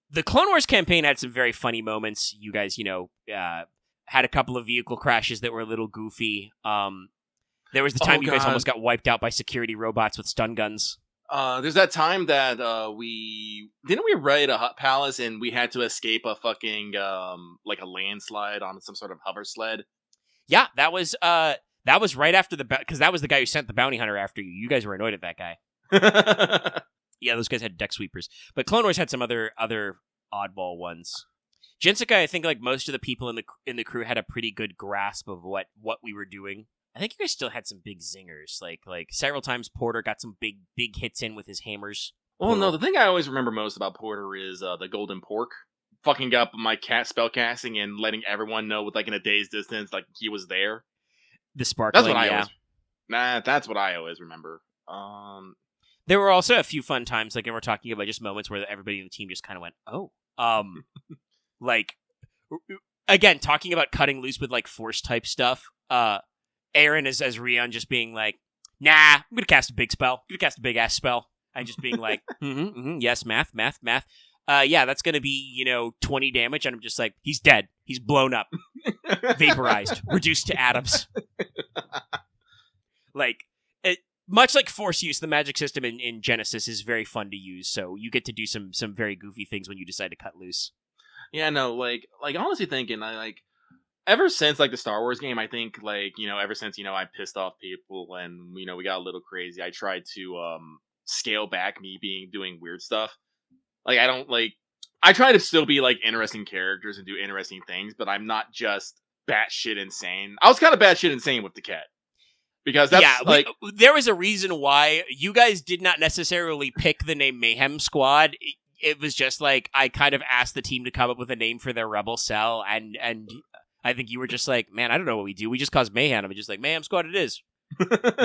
The Clone Wars campaign had some very funny moments. You guys, had a couple of vehicle crashes that were a little goofy. There was the time you guys almost got wiped out by security robots with stun guns. There's that time that we raid a hut palace and we had to escape a fucking like a landslide on some sort of hover sled. Yeah, that was right after because that was the guy who sent the bounty hunter after you. You guys were annoyed at that guy. Yeah, those guys had deck sweepers. But Clone Wars had some other oddball ones. Gensakai, I think, like most of the people in the crew had a pretty good grasp of what we were doing. I think you guys still had some big zingers. Like several times Porter got some big hits in with his hammers. Oh no, the thing I always remember most about Porter is the golden pork. Fucking up my cat spell casting and letting everyone know with like in a day's distance, like he was there. The sparkling, that's what I always remember. There were also a few fun times, like, and we're talking about just moments where everybody in the team just kind of went, oh. Like, again, talking about cutting loose with, like, force-type stuff. Aaron as Rion just being like, nah, I'm going to cast a big spell. I'm going to cast a big-ass spell. And just being like, yes, math. Yeah, that's going to be, 20 damage. And I'm just like, he's dead. He's blown up. Vaporized. Reduced to atoms. Like, much like Force use, the magic system in Genesis is very fun to use, so you get to do some very goofy things when you decide to cut loose. Yeah, no, like honestly thinking, ever since like the Star Wars game, I think like, ever since, I pissed off people and, we got a little crazy, I tried to scale back me doing weird stuff. Like, I try to still be like interesting characters and do interesting things, but I'm not just batshit insane. I was kind of batshit insane with the cat. Because that's there was a reason why you guys did not necessarily pick the name Mayhem Squad. It was just like, I kind of asked the team to come up with a name for their rebel cell, and I think you were just like, man, I don't know what we do. We just cause mayhem. I'm just like, Mayhem Squad it is.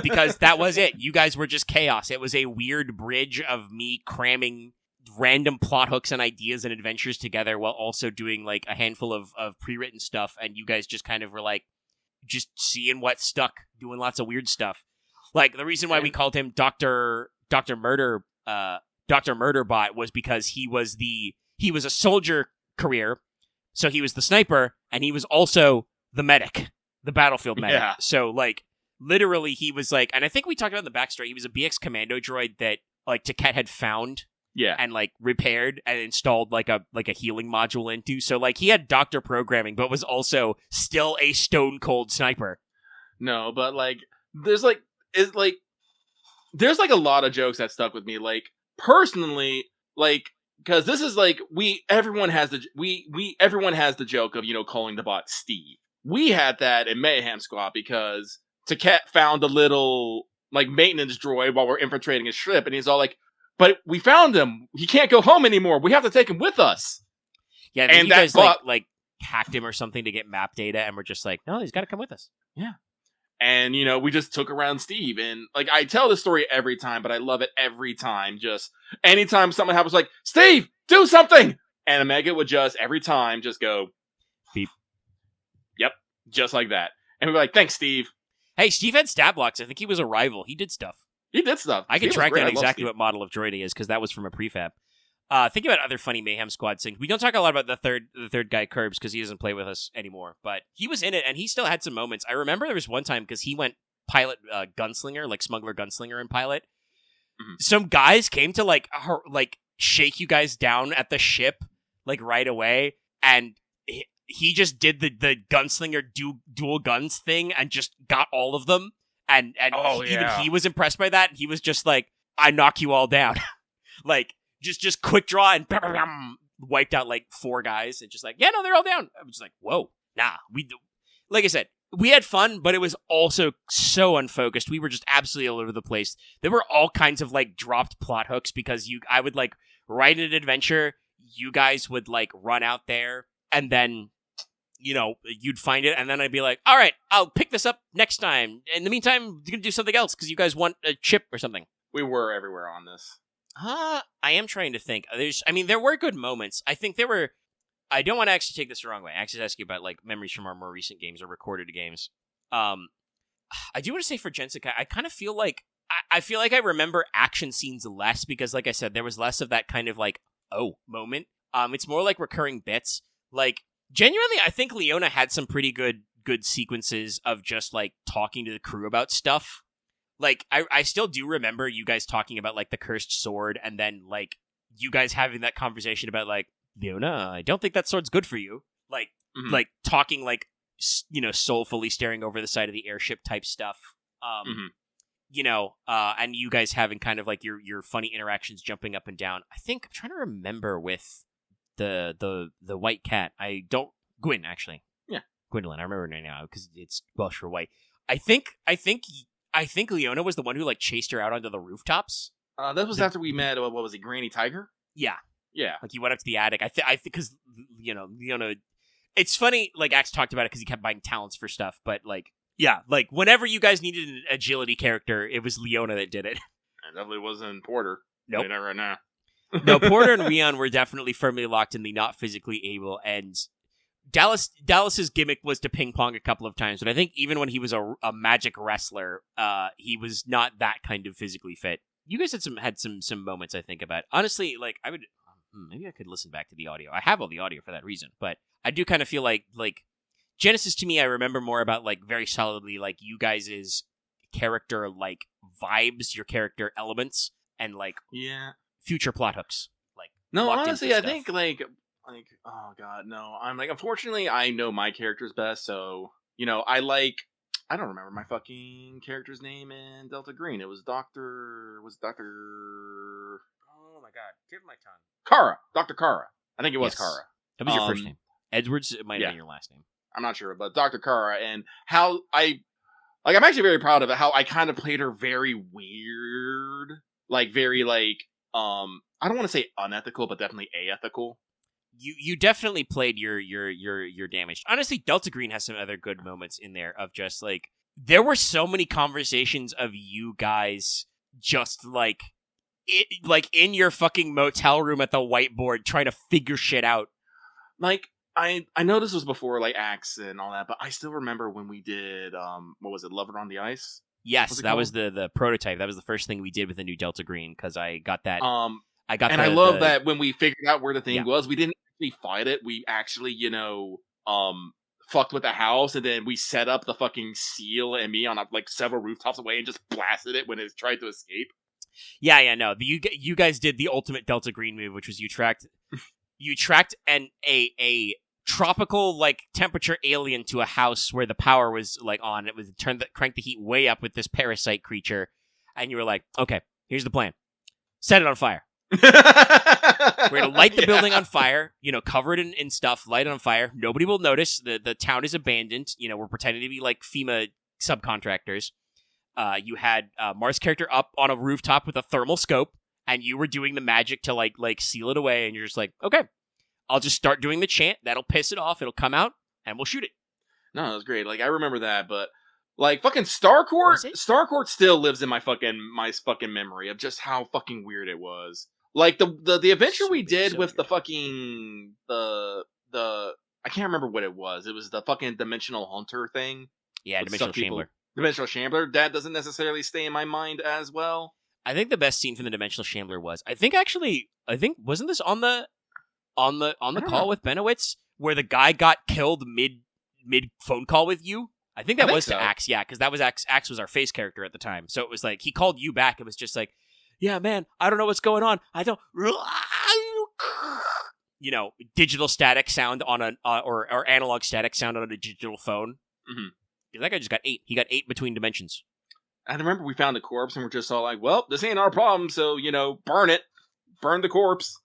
Because that was it. You guys were just chaos. It was a weird bridge of me cramming random plot hooks and ideas and adventures together while also doing like a handful of pre-written stuff, and you guys just kind of were like, just seeing what stuck, doing lots of weird stuff. Like, the reason why we called him Dr. Murderbot was because he was a soldier career, so he was the sniper, and he was also the medic, the battlefield medic. Yeah. So, like, literally, he was like, and I think we talked about in the backstory, he was a BX commando droid that, like, Taket had found. Yeah. And, like, repaired and installed, like a healing module into. So, like, he had doctor programming, but was also still a stone-cold sniper. No, but, like, there's a lot of jokes that stuck with me. Like, personally, like, because this is, like, everyone has the joke of, calling the bot Steve. We had that in Mayhem Squad because Taket found a little, like, maintenance droid while we're infiltrating his ship, and he's all like, but we found him. He can't go home anymore. We have to take him with us. Yeah, and you guys like hacked him or something to get map data, and we're just like, no, he's got to come with us. Yeah. And, we just took around Steve. And, like, I tell this story every time, but I love it every time. Just anytime something happens, like, Steve, do something! And Omega would just, every time, just go, beep. Yep, just like that. And we'd be like, thanks, Steve. Hey, Steve had stab blocks. I think he was a rival. He did stuff. He did stuff. I can track down exactly what model of droid he is, because that was from a prefab. Think about other funny Mayhem Squad things. We don't talk a lot about the third guy, Curbs, because he doesn't play with us anymore. But he was in it, and he still had some moments. I remember there was one time, because he went pilot gunslinger, like smuggler gunslinger in pilot. Mm-hmm. Some guys came to like shake you guys down at the ship like right away, and he just did the gunslinger dual guns thing and just got all of them. And even he was impressed by that. He was just like, I knock you all down. Like, just quick draw and wiped out like 4 guys. And just like, yeah, no, they're all down. I was just like, whoa, nah. Like I said, we had fun, but it was also so unfocused. We were just absolutely all over the place. There were all kinds of like dropped plot hooks because I would like write an adventure. You guys would like run out there and then, you'd find it, and then I'd be like, all right, I'll pick this up next time. In the meantime, you're going to do something else because you guys want a chip or something. We were everywhere on this. I am trying to think. There were good moments. I think there were... I don't want to actually take this the wrong way. I actually ask you about, like, memories from our more recent games or recorded games. I do want to say for Jensica, I kind of feel like... I feel like I remember action scenes less because, like I said, there was less of that kind of, like, moment. It's more like recurring bits. Like... Genuinely, I think Leona had some pretty good sequences of just, like, talking to the crew about stuff. Like, I still do remember you guys talking about, like, the cursed sword, and then, like, you guys having that conversation about, like, Leona, I don't think that sword's good for you. Like, like, talking, like, soulfully staring over the side of the airship type stuff. And you guys having kind of, like, your funny interactions jumping up and down. I think, I'm trying to remember with... The white cat. Gwyn, actually. Yeah. Gwendolyn. I remember right now because it's Welsh for white. I think Leona was the one who like chased her out onto the rooftops. That was after we met. What was it? Granny Tiger. Yeah. Yeah. Like he went up to the attic. I think because Leona. It's funny. Like Axe talked about it because he kept buying talents for stuff. But like, yeah, like whenever you guys needed an agility character, it was Leona that did it. It definitely wasn't Porter. Nope. Not right now. No, Porter and Rion were definitely firmly locked in the not physically able, and Dallas's gimmick was to ping pong a couple of times, but I think even when he was a magic wrestler, he was not that kind of physically fit. You guys had some moments I think about. Honestly, like I would maybe I could listen back to the audio. I have all the audio for that reason, but I do kind of feel like Genesis to me, I remember more about like very solidly like you guys' character like vibes, your character elements, and like future plot hooks. Like no, honestly, I think like like, oh god, no. I'm like, unfortunately, I know my characters best, so I don't remember my fucking character's name in Delta Green. It was Doctor. Oh my god, tip of my tongue. Kara. Dr. Kara. I think it was Yes. Kara. That was your first name. Edwards, it might have been your last name. I'm not sure, but Dr. Kara, and how I'm actually very proud of it, how I kind of played her very weird. Like, very, like, I don't want to say unethical, but definitely aethical. You definitely played your damage. Honestly, Delta Green has some other good moments in there of just, like, there were so many conversations of you guys just, like in your fucking motel room at the whiteboard trying to figure shit out. Like, I know this was before, like, Axe and all that, but I still remember when we did, what was it, Lover on the Ice? Yes, that was the prototype. That was the first thing we did with the new Delta Green, because I got that. I love that when we figured out where the thing was, we didn't actually fight it. We actually, fucked with the house, and then we set up the fucking seal and me on, like, several rooftops away and just blasted it when it tried to escape. Yeah, no. You guys did the ultimate Delta Green move, which was you tracked a tropical, like, temperature alien to a house where the power was, like, on. It was cranked the heat way up with this parasite creature, and you were like, okay, here's the plan: set it on fire. We're gonna light the building on fire, cover it in stuff, light it on fire. Nobody will notice. The town is abandoned. We're pretending to be, like, FEMA subcontractors. You had Mars' character up on a rooftop with a thermal scope, and you were doing the magic to, like seal it away, and you're just like, okay, I'll just start doing the chant. That'll piss it off. It'll come out, and we'll shoot it. No, it was great. Like, I remember that, but, like, fucking Starcourt still lives in my fucking memory of just how fucking weird it was. Like, the adventure we did with the fucking the I can't remember what it was. It was the fucking Dimensional Hunter thing. Yeah, Dimensional Shambler. Dimensional Shambler. That doesn't necessarily stay in my mind as well. I think the best scene from the Dimensional Shambler was, I think wasn't this on the call with Benowitz where the guy got killed mid phone call with you? I think that was to Axe, yeah, because that was Axe. Axe was our face character at the time, so it was like he called you back. It was just like, yeah, man, I don't know what's going on. I don't, digital static sound on or analog static sound on a digital phone. Mm-hmm. That guy just got 8. He got 8 between dimensions. I remember we found the corpse and we're just all like, well, this ain't our problem, so, burn it. Burn the corpse.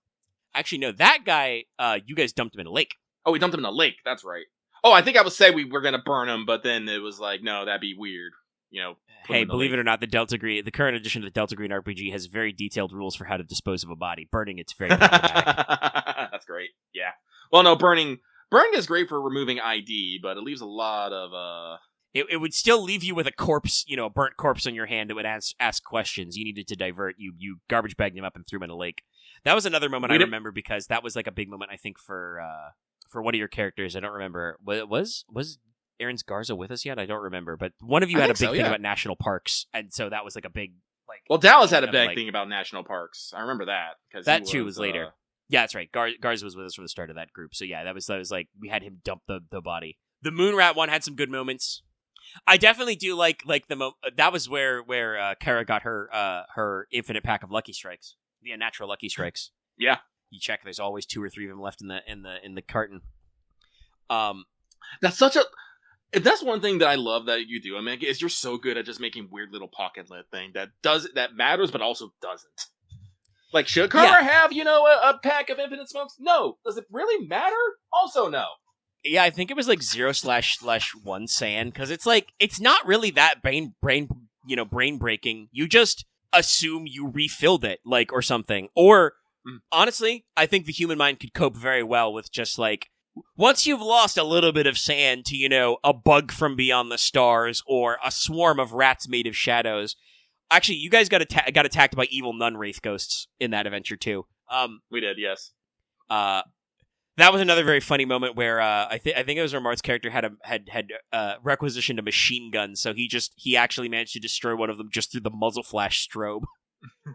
Actually, no, that guy, you guys dumped him in a lake. Oh, we dumped him in a lake. That's right. Oh, I think I would say we were going to burn him, but then it was like, no, that'd be weird. Hey, believe it or not, the current edition of the Delta Green RPG has very detailed rules for how to dispose of a body. Burning it's very problematic. That's great. Yeah. Well, no, burning is great for removing ID, but it leaves a lot of It would still leave you with a corpse, a burnt corpse on your hand that would ask questions. You needed to divert. You garbage bagged him up and threw him in a lake. That was another moment I remember because that was like a big moment, I think, for one of your characters. I don't remember. Was Aaron's Garza with us yet? I don't remember. But one of you had a big thing about national parks, and so that was like a big Well, Dallas had a big thing about national parks. I remember that because that too was later. Yeah, that's right. Garza was with us from the start of that group. So yeah, that was like we had him dump the body. The Moonrat one had some good moments. I definitely do like that was where Kara got her infinite pack of Lucky Strikes, the unnatural Lucky Strikes. Yeah, you check. There's always 2 or 3 of them left in the carton. That's one thing that I love that you do, Omega, is you're so good at just making weird little pocket lit thing that matters but also doesn't. Like, should Kara have a pack of infinite smokes? No. Does it really matter? Also, no. Yeah, I think it was like 0/1 sand, because it's like, it's not really that brain breaking. You just assume you refilled it, like, or something. Or, honestly, I think the human mind could cope very well with just like, once you've lost a little bit of sand to, a bug from beyond the stars, or a swarm of rats made of shadows. Actually, you guys got attacked by evil nun wraith ghosts in that adventure too. We did, yes. That was another very funny moment where I think it was Ramar's character had requisitioned a machine gun, so he actually managed to destroy one of them just through the muzzle flash strobe,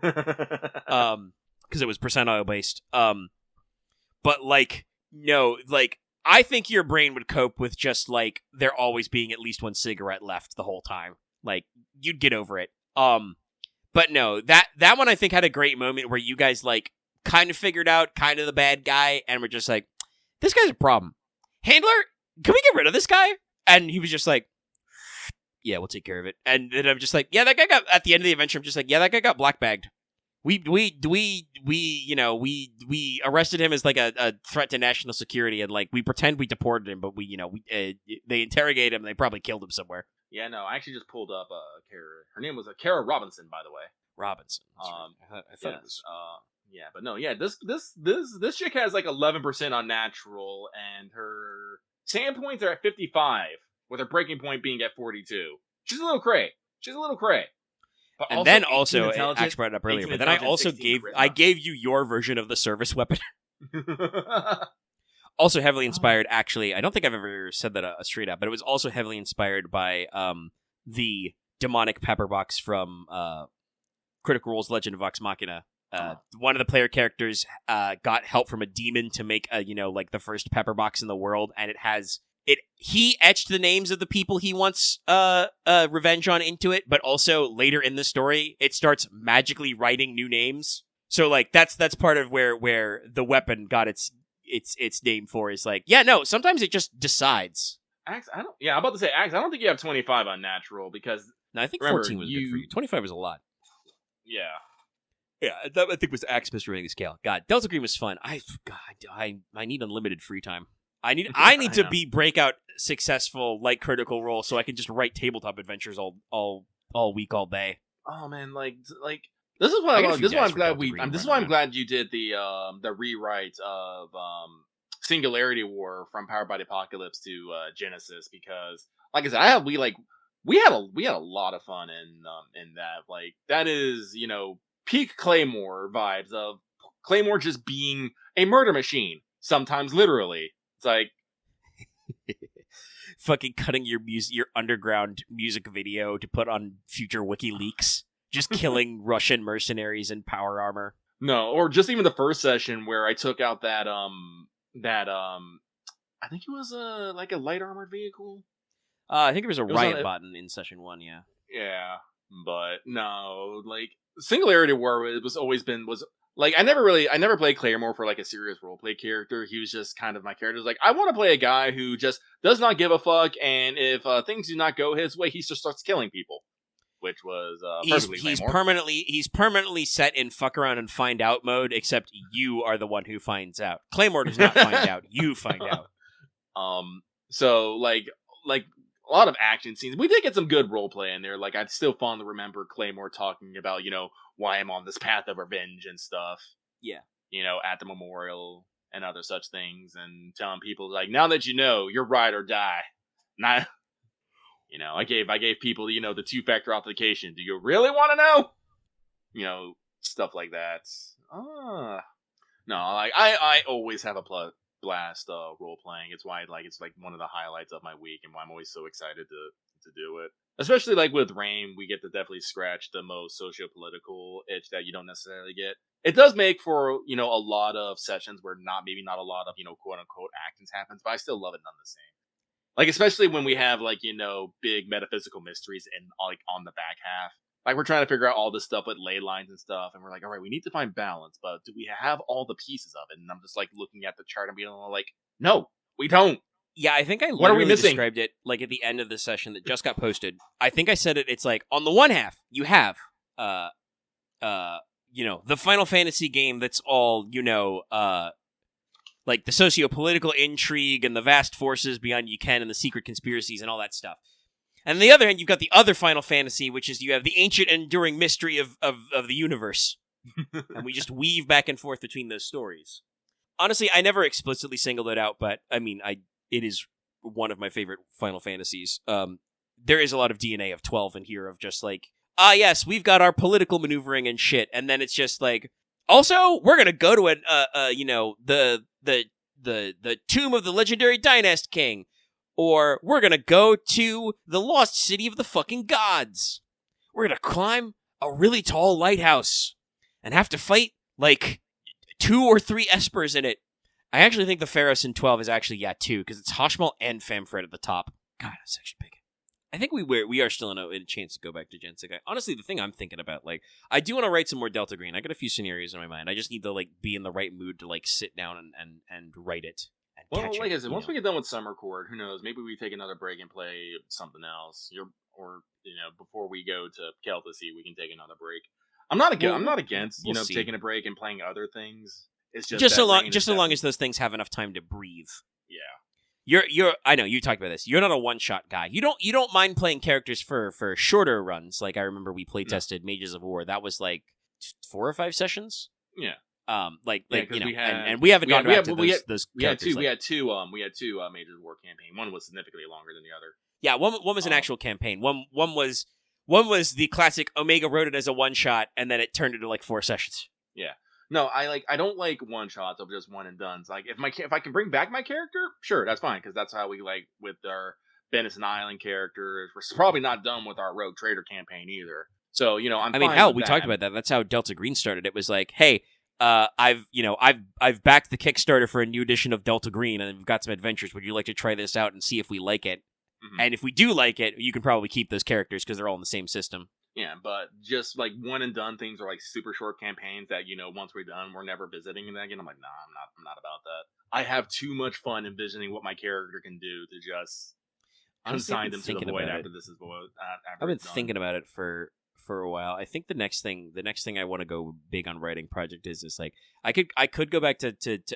because it was percentile based. But like, no, like, I think your brain would cope with just like there always being at least one cigarette left the whole time. Like, you'd get over it. But no, that one I think had a great moment where you guys like kind of figured out kind of the bad guy, and we're just like, this guy's a problem. Handler, can we get rid of this guy? And he was just like, yeah, we'll take care of it. And then I'm just like, yeah, that guy got, at the end of the adventure, I'm just like, yeah, that guy got black bagged. We arrested him as like a threat to national security, and like we pretend we deported him, but they interrogate him. And they probably killed him somewhere. Yeah, no, I actually just pulled up Kara. Her name was Kara Robinson, by the way. Robinson. I thought yes, it was. Yeah, but no, yeah, this chick has like 11% on natural, and her sand points are at 55, with her breaking point being at 42. She's a little cray. But and then also, Axe brought it up earlier, but then I also gave you your version of the service weapon. Also heavily inspired, actually, I don't think I've ever said that straight up, but it was also heavily inspired by the demonic pepper box from Critical Role's Legend of Vox Machina. One of the player characters got help from a demon to make like the first pepper box in the world, and he etched the names of the people he wants revenge on into it, but also later in the story it starts magically writing new names. So like that's part of where the weapon got its name for, is like, yeah, no, sometimes it just decides. Axe, I'm about to say Axe, I don't think you have 25 on natural, because no, I think 14 was good for you. 25 was a lot. Yeah, that I think was Axe misreading the scale. God, Delta Green was fun. I need unlimited free time. I need to be breakout successful like Critical Role, so I can just write tabletop adventures all week, all day. Oh man, like this is why I'm glad you did the rewrite of Singularity War from Powered by the Apocalypse to Genesis, because like I said, we had a lot of fun in that. Like that is, peak Claymore vibes of Claymore just being a murder machine, sometimes literally. It's like fucking cutting your underground music video to put on future WikiLeaks, just killing Russian mercenaries in power armor. No, or just even the first session where I took out that I think it was like a light armored vehicle. I think there was a riot button in session 1. Yeah. Yeah, but no, like Singularity War was like, I never played Claymore for like a serious roleplay character. He was just kind of my character. Like, I want to play a guy who just does not give a fuck, and if things do not go his way, he just starts killing people. Which was perfectly Claymore. He's permanently set in fuck around and find out mode, except you are the one who finds out. Claymore does not find out. You find out. So like a lot of action scenes. We did get some good roleplay in there. Like, I still fondly remember Claymore talking about, why I'm on this path of revenge and stuff. Yeah. At the memorial and other such things, and telling people, like, now that you know, you're ride or die. Not, I gave people, the 2-factor authentication. Do you really want to know? Stuff like that. No, like, I always have a blast role playing. It's why it's like one of the highlights of my week, and why I'm always so excited to do it. Especially like with Rain, we get to definitely scratch the most socio-political itch that you don't necessarily get. It does make for a lot of sessions where maybe not a lot of quote unquote actions happens, but I still love it none the same. Like, especially when we have like big metaphysical mysteries and like on the back half. Like, we're trying to figure out all this stuff with ley lines and stuff, and we're like, all right, we need to find balance, but do we have all the pieces of it? And I'm just like looking at the chart and being like, no, we don't. Yeah, I think I what are we missing? Described it like at the end of the session that just got posted. I think I said it. It's like, on the one half, you have, the Final Fantasy game that's all, like the socio-political intrigue and the vast forces beyond you can and the secret conspiracies and all that stuff. And on the other hand, you've got the other Final Fantasy, which is you have the ancient and enduring mystery of the universe. And we just weave back and forth between those stories. Honestly, I never explicitly singled it out, but I mean, it is one of my favorite Final Fantasies. There is a lot of DNA of 12 in here of just like, yes, we've got our political maneuvering and shit, and then it's just like, also, we're gonna go to the tomb of the legendary Dynast King, or we're gonna go to the lost city of the fucking gods. We're gonna climb a really tall lighthouse and have to fight like 2 or 3 espers in it. I actually think the Pharos in 12 is actually, 2, because it's Hoshmal and Famfred at the top. God, that's actually big. I think we are still in a chance to go back to Gen 6. Honestly, the thing I'm thinking about, like, I do want to write some more Delta Green. I got a few scenarios in my mind. I just need to, like, be in the right mood to, like, sit down and write it Well, catch like it, I said, once we get done with Summer Court, who knows? Maybe we take another break and play something else. Before we go to Keltasy, we can take another break. I'm not against we'll see. taking a break and playing other things. It's just so long definitely... as those things have enough time to breathe. Yeah. You're I know you talked about this. You're not a one-shot guy. You don't mind playing characters for shorter runs. Like I remember we play tested Mages of War. That was like 4 or 5 sessions. Yeah. We haven't gone back to those. We had two Mages of War campaign. One was significantly longer than the other. Yeah, one was an actual campaign. One was the classic Omega wrote it as a one-shot, and then it turned into like 4 sessions. Yeah. No, I don't like one shots of just one and dones. Like if I can bring back my character, sure, that's fine, because that's how we like with our Benison Island characters. We're probably not done with our Rogue Trader campaign either. So we talked about that. That's how Delta Green started. It was like, hey, I've backed the Kickstarter for a new edition of Delta Green, and we've got some adventures. Would you like to try this out and see if we like it? Mm-hmm. And if we do like it, you can probably keep those characters because they're all in the same system. Yeah, but just like one and done things are like super short campaigns that once we're done, we're never visiting that again. I'm like, nah, I'm not about that. I have too much fun envisioning what my character can do to just consign them to the void after this is I've been thinking about it for a while. I think the next thing I want to go big on writing project is like I could go back to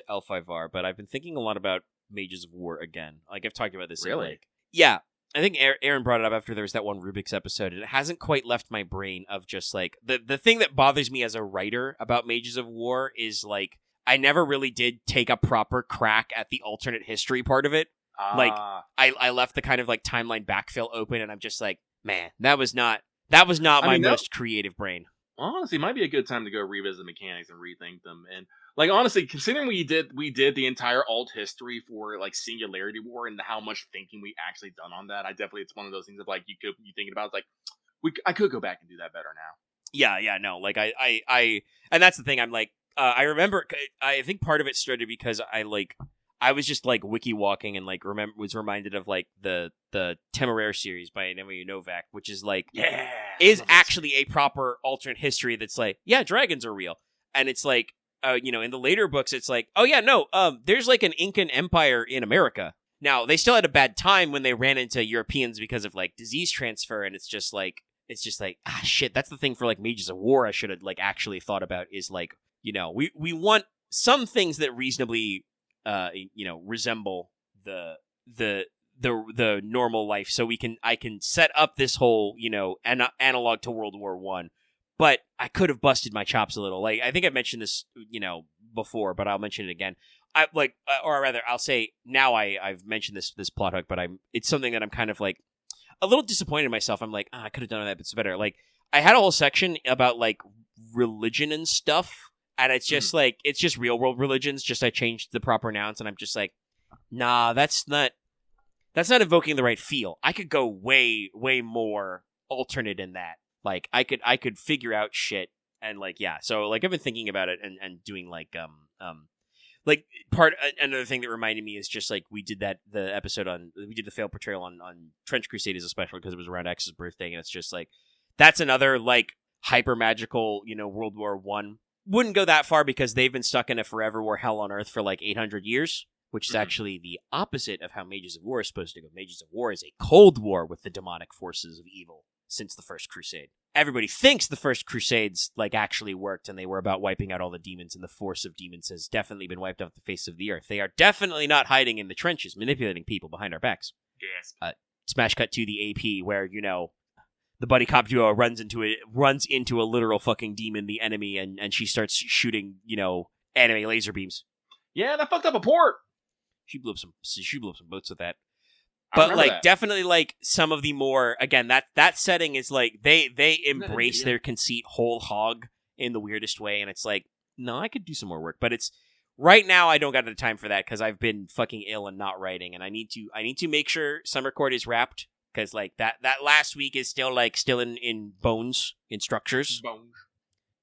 L5R, but I've been thinking a lot about Mages of War again. Like I've talked about this. Really? Yeah. I think Aaron brought it up after there was that one Rubik's episode, and it hasn't quite left my brain of just like the thing that bothers me as a writer about Mages of War is like I never really did take a proper crack at the alternate history part of it. Like I left the kind of like timeline backfill open, and I'm just like, man, that was not my most creative brain. Honestly, it might be a good time to go revisit mechanics and rethink them. And like honestly, considering we did the entire alt history for like Singularity War and how much thinking we actually done on that, it's one of those things of like you thinking about. It's like I could go back and do that better now. Yeah, no, like I and that's the thing. I'm like I remember. I think part of it started because I was just like wiki walking and like was reminded of like the Temeraire series by Nemo Novak, which is like is actually a proper alternate history that's like, yeah, dragons are real. And it's like in the later books it's like, oh yeah, no, there's like an Incan empire in America. Now, they still had a bad time when they ran into Europeans because of like disease transfer, and it's just like shit, that's the thing for like Mages of War I should have like actually thought about is like, we want some things that reasonably resemble the normal life, so I can set up this whole analog to World War I. But I could have busted my chops a little. Like I think I mentioned this before, but I'll mention it again. I'll say now I've mentioned this plot hook, but it's something that I'm kind of like a little disappointed in myself. I'm like, I could have done that, but it's better. Like I had a whole section about like religion and stuff. And it's just like, it's just real world religions. Just I changed the proper nouns, and I'm just like, nah, that's not evoking the right feel. I could go way, way more alternate in that. Like I could figure out shit, and like, yeah. So like I've been thinking about it and doing like another thing that reminded me is just like we did the failed portrayal on Trench Crusade as a special because it was around X's birthday, and it's just like that's another like hyper magical World War I. Wouldn't go that far because they've been stuck in a forever war hell on earth for like 800 years, which is actually the opposite of how Mages of War is supposed to go. Mages of War is a cold war with the demonic forces of evil since the First Crusade. Everybody thinks the First Crusades like actually worked and they were about wiping out all the demons, and the force of demons has definitely been wiped off the face of the earth. They are definitely not hiding in the trenches, manipulating people behind our backs. Yes. Smash cut to the AP where, the buddy cop duo runs into a literal fucking demon, the enemy, and she starts shooting, anime laser beams. Yeah, that fucked up a port. She blew up some boats with that. But like definitely like some of the more, again, that setting is like they embrace their conceit whole hog in the weirdest way, and it's like, no, I could do some more work, but it's right now I don't got the time for that because I've been fucking ill and not writing, and I need to make sure Summer Court is wrapped. Because like that last week is still in bones, in structures. Bones.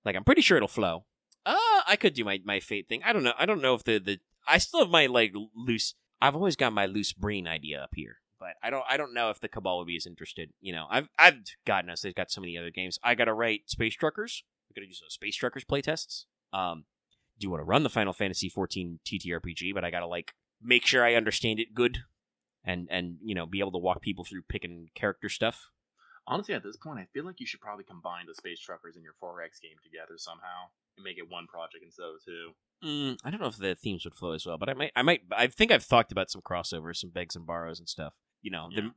Like I'm pretty sure it'll flow. I could do my fate thing. I don't know. I don't know if the I still have my like loose. I've always got my loose brain idea up here, but I don't know if the Cabal would be as interested. I've God knows they've got so many other games. I gotta write Space Truckers. We gotta do some Space Truckers playtests. Do want to run the Final Fantasy 14 TTRPG, but I gotta like make sure I understand it good, and be able to walk people through picking character stuff. Honestly, at this point, I feel like you should probably combine the Space Truckers and your 4X game together somehow and make it one project instead of two. I don't know if the themes would flow as well, but I think I've talked about some crossovers, some begs and borrows and stuff.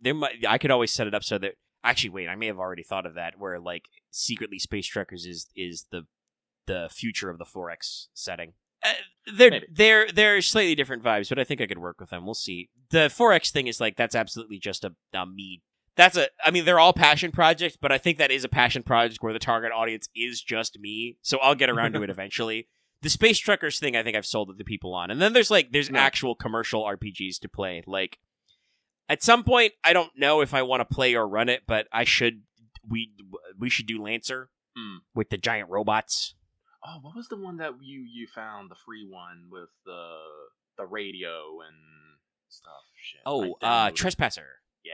There might, I could always set it up so that, actually, wait, I may have already thought of that, where, like, secretly Space Truckers is the future of the 4X setting. They're slightly different vibes, but I think I could work with them. We'll see. The 4X thing is, like, that's absolutely just a me. They're all passion projects, but I think that is a passion project where the target audience is just me, so I'll get around to it eventually. The Space Truckers thing, I think I've sold it to people on. And then there's actual commercial RPGs to play. Like, at some point, I don't know if I want to play or run it, but we should do Lancer with the giant robots. Oh, what was the one that you found, the free one with the radio and stuff? Shit. Oh, Trespasser. Yeah.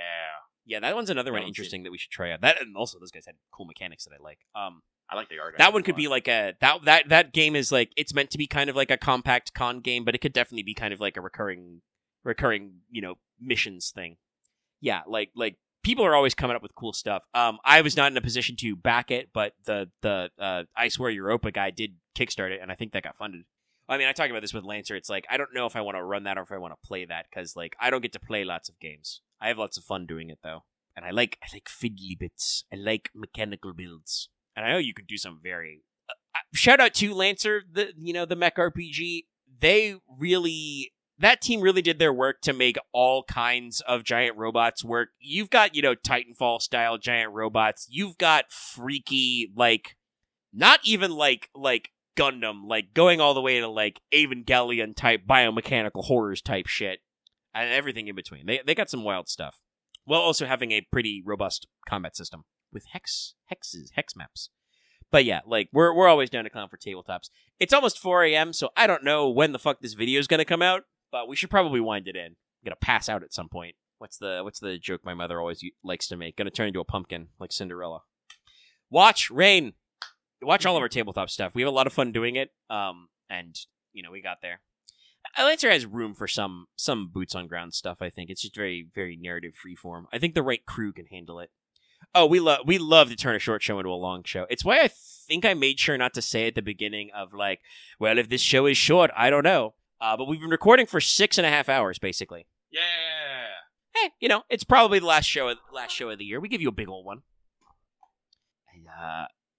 Yeah, that one's another one interesting that we should try out. That, and also those guys had cool mechanics that I like. I like the art. That one could be like that game is like, it's meant to be kind of like a compact con game, but it could definitely be kind of like a recurring missions thing. Yeah, like people are always coming up with cool stuff. I was not in a position to back it, but the I Swear Europa guy did kickstart it, and I think that got funded. I mean, I talked about this with Lancer. It's like, I don't know if I want to run that or if I want to play that, because, like, I don't get to play lots of games. I have lots of fun doing it, though. And I like fiddly bits. I like mechanical builds. And I know you can do some very... shout out to Lancer, the mech RPG. That team really did their work to make all kinds of giant robots work. You've got, Titanfall-style giant robots. You've got freaky, like... Not even like Gundam, like going all the way to like Evangelion type biomechanical horrors type shit, and everything in between. They got some wild stuff, while also having a pretty robust combat system with hex maps. But yeah, like we're always down to clown for tabletops. It's almost 4 a.m., so I don't know when the fuck this video is gonna come out, but we should probably wind it in. I'm gonna pass out at some point. What's the joke my mother always likes to make? Gonna turn into a pumpkin like Cinderella. Watch Rain. Watch all of our tabletop stuff. We have a lot of fun doing it, and we got there. Lancer has room for some boots on ground stuff. I think it's just very, very narrative freeform. I think the right crew can handle it. Oh, we love to turn a short show into a long show. It's why I think I made sure not to say at the beginning of like, well, if this show is short, I don't know. But we've been recording for 6.5 hours basically. Yeah. Hey, it's probably the last show of the year. We give you a big old one.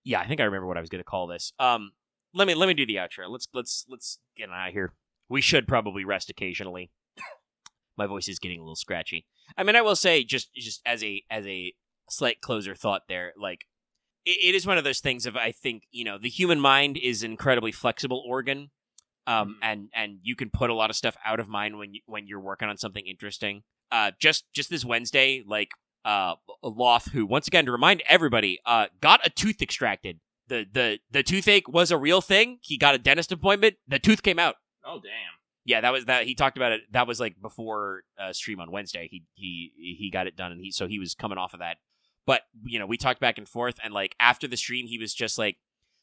Yeah, I think I remember what I was going to call this. Let me do the outro. Let's get out of here. We should probably rest occasionally. My voice is getting a little scratchy. I mean, I will say just as a slight closer thought there, like it is one of those things of, I think, the human mind is an incredibly flexible organ. And you can put a lot of stuff out of mind when you're working on something interesting. Just this Wednesday, like Loth, who, once again, to remind everybody, got a tooth extracted. The toothache was a real thing. He got a dentist appointment. The tooth came out. Oh, damn. Yeah, that was that. He talked about it. That was like before stream on Wednesday. He got it done, and he was coming off of that. But we talked back and forth, and like after the stream, he was just like,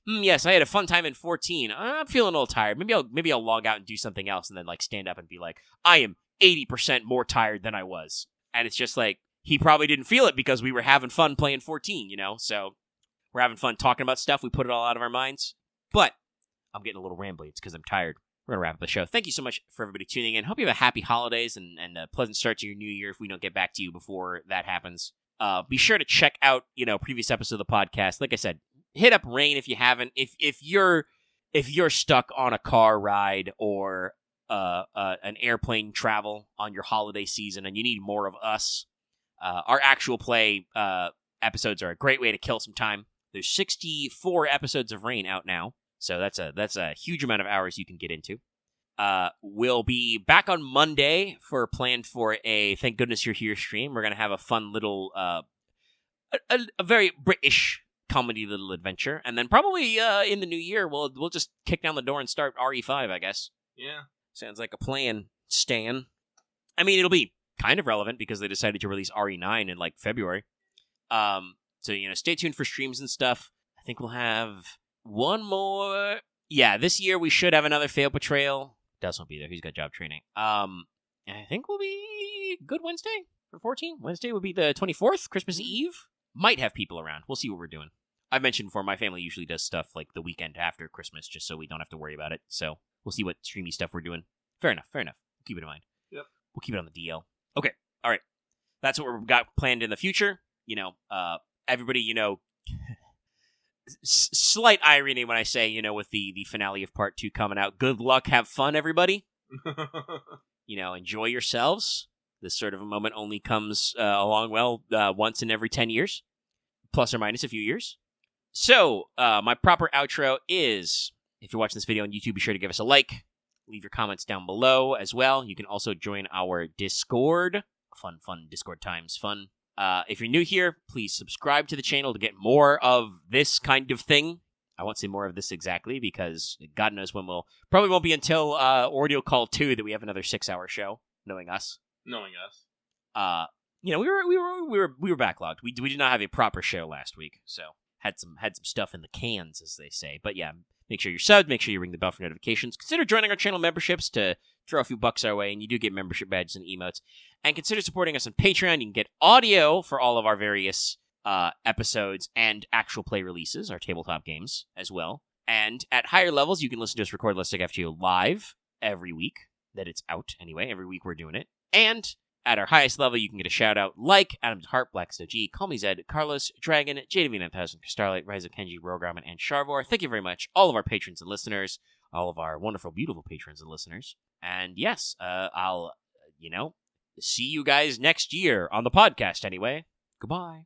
"Yes, I had a fun time in 14. I'm feeling a little tired. Maybe I'll log out and do something else, and then like stand up and be like, I am 80% more tired than I was." And it's just like, he probably didn't feel it because we were having fun playing 14, So we're having fun talking about stuff. We put it all out of our minds. But I'm getting a little rambly. It's because I'm tired. We're going to wrap up the show. Thank you so much for everybody tuning in. Hope you have a happy holidays and a pleasant start to your new year if we don't get back to you before that happens. Be sure to check out, previous episodes of the podcast. Like I said, hit up Rain if you haven't. If you're stuck on a car ride or an airplane travel on your holiday season and you need more of us, our actual play episodes are a great way to kill some time. There's 64 episodes of Rain out now, so that's a huge amount of hours you can get into. We'll be back on Monday planned for a Thank Goodness You're Here stream. We're gonna have a fun little, a very British comedy little adventure, and then probably in the new year we'll just kick down the door and start RE5, I guess. Yeah, sounds like a plan, Stan. I mean, it'll be kind of relevant because they decided to release RE9 in like February. So stay tuned for streams and stuff. I think we'll have one more. Yeah, this year we should have another Fail Betrayal. Des won't be there. He's got job training. And I think we'll be good Wednesday for 14. Wednesday would be the 24th, Christmas Eve. Might have people around. We'll see what we're doing. I've mentioned before, my family usually does stuff like the weekend after Christmas, just so we don't have to worry about it. So we'll see what streamy stuff we're doing. Fair enough. Keep it in mind. Yep. We'll keep it on the DL. Okay. All right. That's what we've got planned in the future. Everybody, slight irony when I say, with the finale of part 2 coming out. Good luck. Have fun, everybody. Enjoy yourselves. This sort of a moment only comes along once in every 10 years, plus or minus a few years. So, my proper outro is, if you're watching this video on YouTube, be sure to give us a like. Leave your comments down below as well. You can also join our Discord. Fun Discord times. Fun. If you're new here, please subscribe to the channel to get more of this kind of thing. I won't say more of this exactly because God knows when probably won't be until Ordeal Call 2 that we have another 6-hour show. Knowing us. We were backlogged. We did not have a proper show last week, so had some stuff in the cans, as they say. But yeah, make sure you're subbed. Make sure you ring the bell for notifications. Consider joining our channel memberships to throw a few bucks our way, and you do get membership badges and emotes. And consider supporting us on Patreon. You can get audio for all of our various episodes and actual play releases, our tabletop games as well. And at higher levels, you can listen to us record Let's Talk FGO live every week that it's out. Anyway, every week we're doing it. And at our highest level, you can get a shout-out like Adam's Heart, Black Snow G, Call Me Zed, Carlos, Dragon, JW9000, Starlight, Rise of Kenji, Rogarman, and Sharvor. Thank you very much, all of our patrons and listeners, all of our wonderful, beautiful patrons and listeners. And yes, I'll, see you guys next year on the podcast anyway. Goodbye.